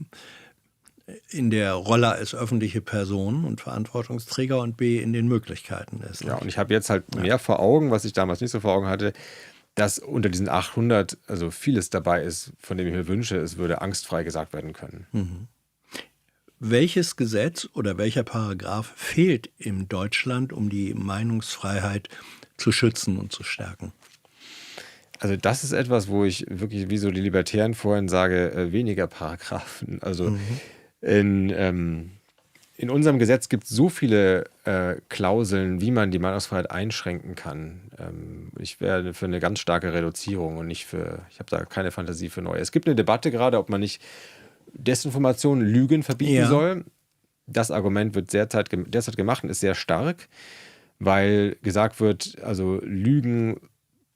Rolle als öffentliche Person und Verantwortungsträger und B in den Möglichkeiten ist. Ja, und ich habe jetzt halt mehr vor Augen, was ich damals nicht so vor Augen hatte, dass unter diesen 800 also vieles dabei ist, von dem ich mir wünsche, es würde angstfrei gesagt werden können. Welches Gesetz oder welcher Paragraph fehlt in Deutschland, um die Meinungsfreiheit zu schützen und zu stärken? Also das ist etwas, wo ich wirklich, wie so die Libertären vorhin sage, weniger Paragraphen. Also in unserem Gesetz gibt es so viele Klauseln, wie man die Meinungsfreiheit einschränken kann. Ich wäre für eine ganz starke Reduzierung und nicht für, ich habe da keine Fantasie für neue. Es gibt eine Debatte gerade, ob man nicht Desinformation, Lügen verbieten soll. Das Argument wird derzeit gemacht und ist sehr stark, weil gesagt wird, also Lügen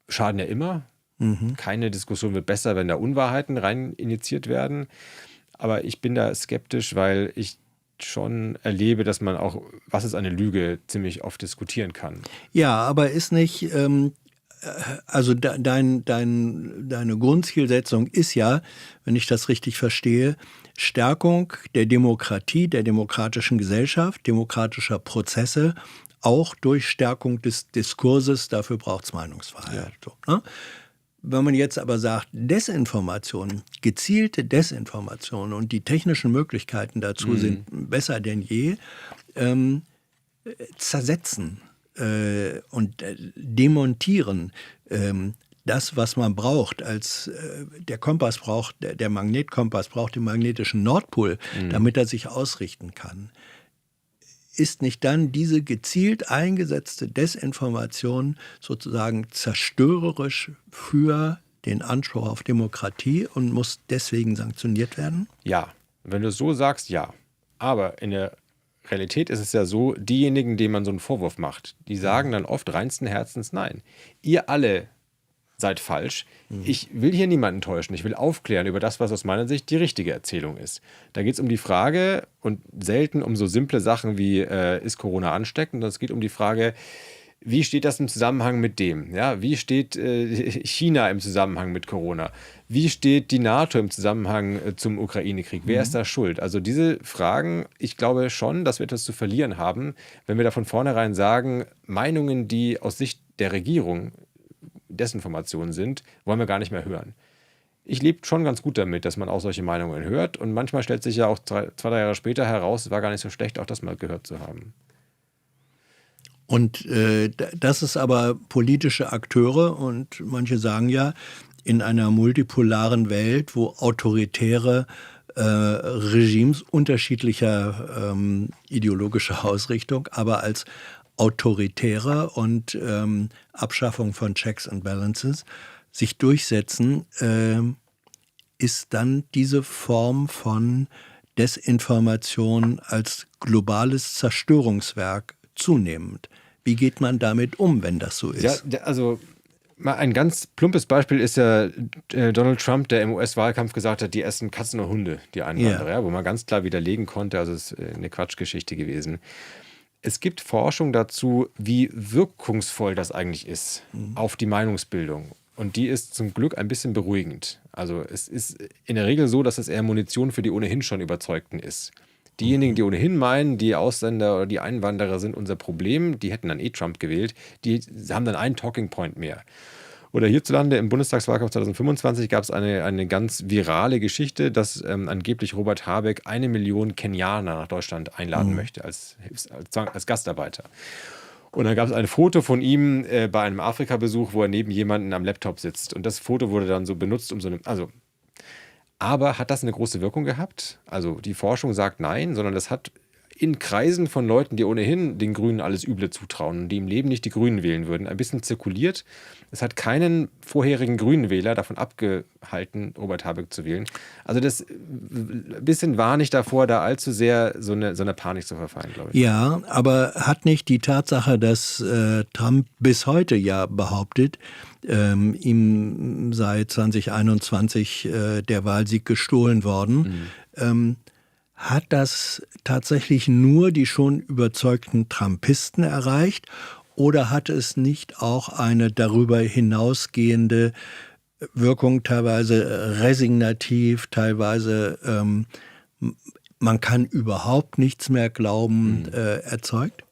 schaden ja immer. Keine Diskussion wird besser, wenn da Unwahrheiten rein injiziert werden. Aber ich bin da skeptisch, weil ich schon erlebe, dass man auch, was ist eine Lüge, ziemlich oft diskutieren kann. Ja, aber ist nicht, also deine Grundzielsetzung ist ja, wenn ich das richtig verstehe, Stärkung der Demokratie, der demokratischen Gesellschaft, demokratischer Prozesse, auch durch Stärkung des Diskurses, dafür braucht es Meinungsfreiheit. So, ne? Wenn man jetzt aber sagt, Desinformation, gezielte Desinformation und die technischen Möglichkeiten dazu sind besser denn je, zersetzen und demontieren das, was man braucht, als der Kompass braucht, der Magnetkompass braucht den magnetischen Nordpol, damit er sich ausrichten kann. Ist nicht dann diese gezielt eingesetzte Desinformation sozusagen zerstörerisch für den Anspruch auf Demokratie und muss deswegen sanktioniert werden? Ja, wenn du es so sagst, ja. Aber in der Realität ist es ja so, diejenigen, denen man so einen Vorwurf macht, die sagen dann oft reinsten Herzens nein. Ihr alle seid falsch. Ich will hier niemanden täuschen. Ich will aufklären über das, was aus meiner Sicht die richtige Erzählung ist. Da geht es um die Frage und selten um so simple Sachen wie, ist Corona ansteckend? Es geht um die Frage, wie steht das im Zusammenhang mit dem? Ja, wie steht China im Zusammenhang mit Corona? Wie steht die NATO im Zusammenhang zum Ukraine-Krieg? Wer ist da schuld? Also diese Fragen, ich glaube schon, dass wir etwas zu verlieren haben, wenn wir da von vornherein sagen, Meinungen, die aus Sicht der Regierung Desinformationen sind, wollen wir gar nicht mehr hören. Ich lebe schon ganz gut damit, dass man auch solche Meinungen hört, und manchmal stellt sich ja auch 2-3 Jahre später heraus, es war gar nicht so schlecht, auch das mal gehört zu haben. Und das ist aber politische Akteure, und manche sagen ja, in einer multipolaren Welt, wo autoritäre Regimes unterschiedlicher ideologischer Ausrichtung, aber als autoritäre und Abschaffung von Checks and Balances sich durchsetzen, ist dann diese Form von Desinformation als globales Zerstörungswerk zunehmend. Wie geht man damit um, wenn das so ist? Ja, also mal ein ganz plumpes Beispiel ist ja Donald Trump, der im US-Wahlkampf gesagt hat, die essen Katzen und Hunde, die Einwanderer, ja, wo man ganz klar widerlegen konnte, also es ist eine Quatschgeschichte gewesen. Es gibt Forschung dazu, wie wirkungsvoll das eigentlich ist auf die Meinungsbildung. Und die ist zum Glück ein bisschen beruhigend. Also es ist in der Regel so, dass es eher Munition für die ohnehin schon Überzeugten ist. Diejenigen, die ohnehin meinen, die Ausländer oder die Einwanderer sind unser Problem, die hätten dann Trump gewählt, die haben dann einen Talking Point mehr. Oder hierzulande im Bundestagswahlkampf 2025 gab es eine ganz virale Geschichte, dass angeblich Robert Habeck 1 Million Kenianer nach Deutschland einladen möchte als Gastarbeiter. Und dann gab es ein Foto von ihm bei einem Afrika-Besuch, wo er neben jemanden am Laptop sitzt. Und das Foto wurde dann so benutzt, aber hat das eine große Wirkung gehabt? Also die Forschung sagt nein, sondern das hat in Kreisen von Leuten, die ohnehin den Grünen alles Üble zutrauen und die im Leben nicht die Grünen wählen würden, ein bisschen zirkuliert. Es hat keinen vorherigen Grünen Wähler davon abgehalten, Robert Habeck zu wählen. Also das ein bisschen warne ich davor, da allzu sehr so eine Panik zu verfallen, glaube ich. Ja, aber hat nicht die Tatsache, dass Trump bis heute ja behauptet, ihm sei 2021 der Wahlsieg gestohlen worden, hat das tatsächlich nur die schon überzeugten Trumpisten erreicht oder hat es nicht auch eine darüber hinausgehende Wirkung, teilweise resignativ, teilweise man kann überhaupt nichts mehr glauben, erzeugt?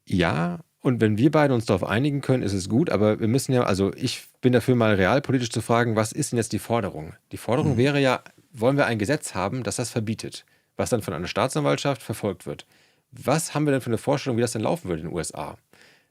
Ja, und wenn wir beide uns darauf einigen können, ist es gut, aber wir müssen ja, also ich bin dafür mal realpolitisch zu fragen, was ist denn jetzt die Forderung? Die Forderung wäre ja, wollen wir ein Gesetz haben, das das verbietet, was dann von einer Staatsanwaltschaft verfolgt wird. Was haben wir denn für eine Vorstellung, wie das denn laufen würde in den USA?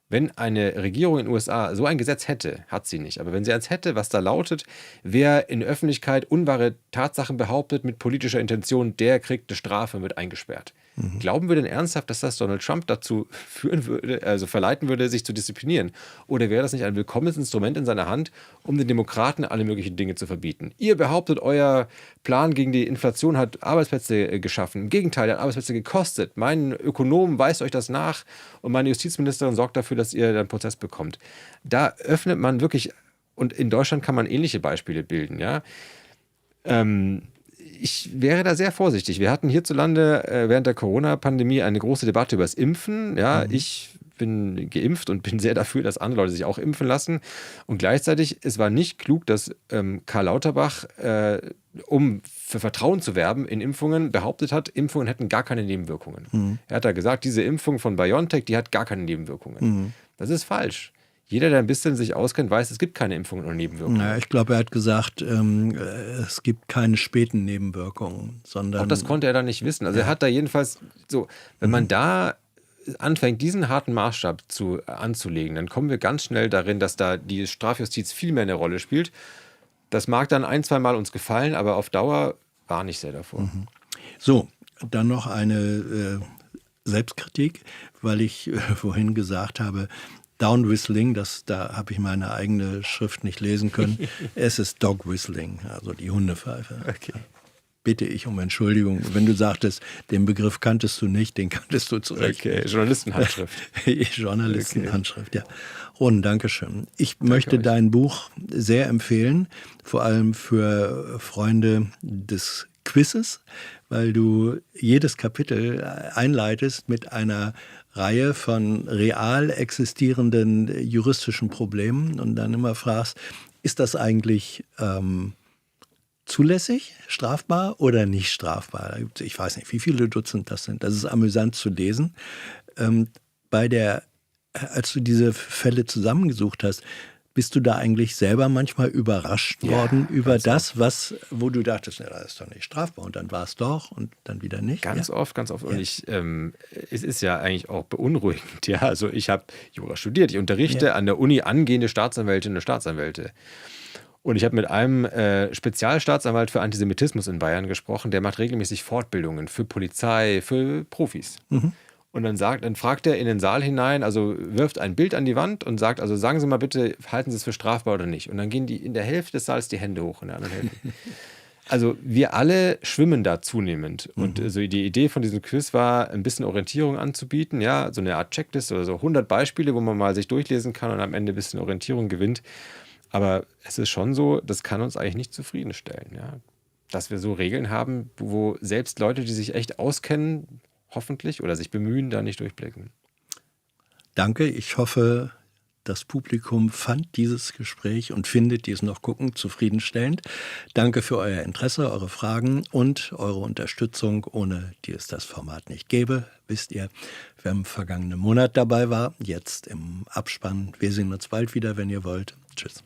Wenn eine Regierung in den USA so ein Gesetz hätte, hat sie nicht, aber wenn sie eins hätte, was da lautet, wer in der Öffentlichkeit unwahre Tatsachen behauptet mit politischer Intention, der kriegt eine Strafe und wird eingesperrt. Glauben wir denn ernsthaft, dass das Donald Trump dazu führen würde, also verleiten würde, sich zu disziplinieren? Oder wäre das nicht ein willkommenes Instrument in seiner Hand, um den Demokraten alle möglichen Dinge zu verbieten? Ihr behauptet, euer Plan gegen die Inflation hat Arbeitsplätze geschaffen. Im Gegenteil, er hat Arbeitsplätze gekostet. Mein Ökonom weist euch das nach und meine Justizministerin sorgt dafür, dass ihr einen Prozess bekommt. Da öffnet man wirklich, und in Deutschland kann man ähnliche Beispiele bilden, ja. Ich wäre da sehr vorsichtig. Wir hatten hierzulande während der Corona-Pandemie eine große Debatte über das Impfen. Ja, ich bin geimpft und bin sehr dafür, dass andere Leute sich auch impfen lassen. Und gleichzeitig, es war nicht klug, dass Karl Lauterbach, um für Vertrauen zu werben in Impfungen, behauptet hat, Impfungen hätten gar keine Nebenwirkungen. Er hat da gesagt, diese Impfung von BioNTech, die hat gar keine Nebenwirkungen. Das ist falsch. Jeder, der ein bisschen sich auskennt, weiß, es gibt keine Impfungen ohne Nebenwirkungen. Ja, ich glaube, er hat gesagt, es gibt keine späten Nebenwirkungen, sondern... Auch das konnte er dann nicht wissen. Also er hat da jedenfalls so, wenn man da anfängt, diesen harten Maßstab anzulegen, dann kommen wir ganz schnell darin, dass da die Strafjustiz viel mehr eine Rolle spielt. Das mag dann ein, zwei Mal uns gefallen, aber auf Dauer warne ich sehr davor. So, dann noch eine Selbstkritik, weil ich vorhin gesagt habe, Down Whistling, da habe ich meine eigene Schrift nicht lesen können. Es ist Dog Whistling, also die Hundepfeife. Okay. Bitte ich um Entschuldigung. Wenn du sagtest, den Begriff kanntest du nicht, den kanntest du zurecht. Okay, Journalistenhandschrift. Journalistenhandschrift, ja. Ron, danke schön. Ich möchte dein Buch sehr empfehlen, vor allem für Freunde des Quizzes, weil du jedes Kapitel einleitest mit einer Reihe von real existierenden juristischen Problemen und dann immer fragst, ist das eigentlich zulässig, strafbar oder nicht strafbar? Ich weiß nicht, wie viele Dutzend das sind. Das ist amüsant zu lesen. Als du diese Fälle zusammengesucht hast, bist du da eigentlich selber manchmal überrascht worden über das, wo du dachtest, ja, das ist doch nicht strafbar und dann war es doch und dann wieder nicht? Ganz oft. Und es ist ja eigentlich auch beunruhigend. Ja, also ich habe Jura studiert, ich unterrichte an der Uni angehende Staatsanwältinnen und Staatsanwälte. Und ich habe mit einem Spezialstaatsanwalt für Antisemitismus in Bayern gesprochen, der macht regelmäßig Fortbildungen für Polizei, für Profis. Und dann fragt er in den Saal hinein, also wirft ein Bild an die Wand und sagt, also sagen Sie mal bitte, halten Sie es für strafbar oder nicht? Und dann gehen in der Hälfte des Saals die Hände hoch, in der anderen Hälfte. Also wir alle schwimmen da zunehmend. Und also die Idee von diesem Quiz war, ein bisschen Orientierung anzubieten. Ja, so eine Art Checklist oder so 100 Beispiele, wo man mal sich durchlesen kann und am Ende ein bisschen Orientierung gewinnt. Aber es ist schon so, das kann uns eigentlich nicht zufriedenstellen. Ja? Dass wir so Regeln haben, wo selbst Leute, die sich echt auskennen, hoffentlich oder sich bemühen, da nicht durchblicken. Danke. Ich hoffe, das Publikum fand dieses Gespräch und findet dies noch gucken zufriedenstellend. Danke für euer Interesse, eure Fragen und eure Unterstützung, ohne die es das Format nicht gäbe. Wisst ihr, wer im vergangenen Monat dabei war, jetzt im Abspann. Wir sehen uns bald wieder, wenn ihr wollt. Tschüss.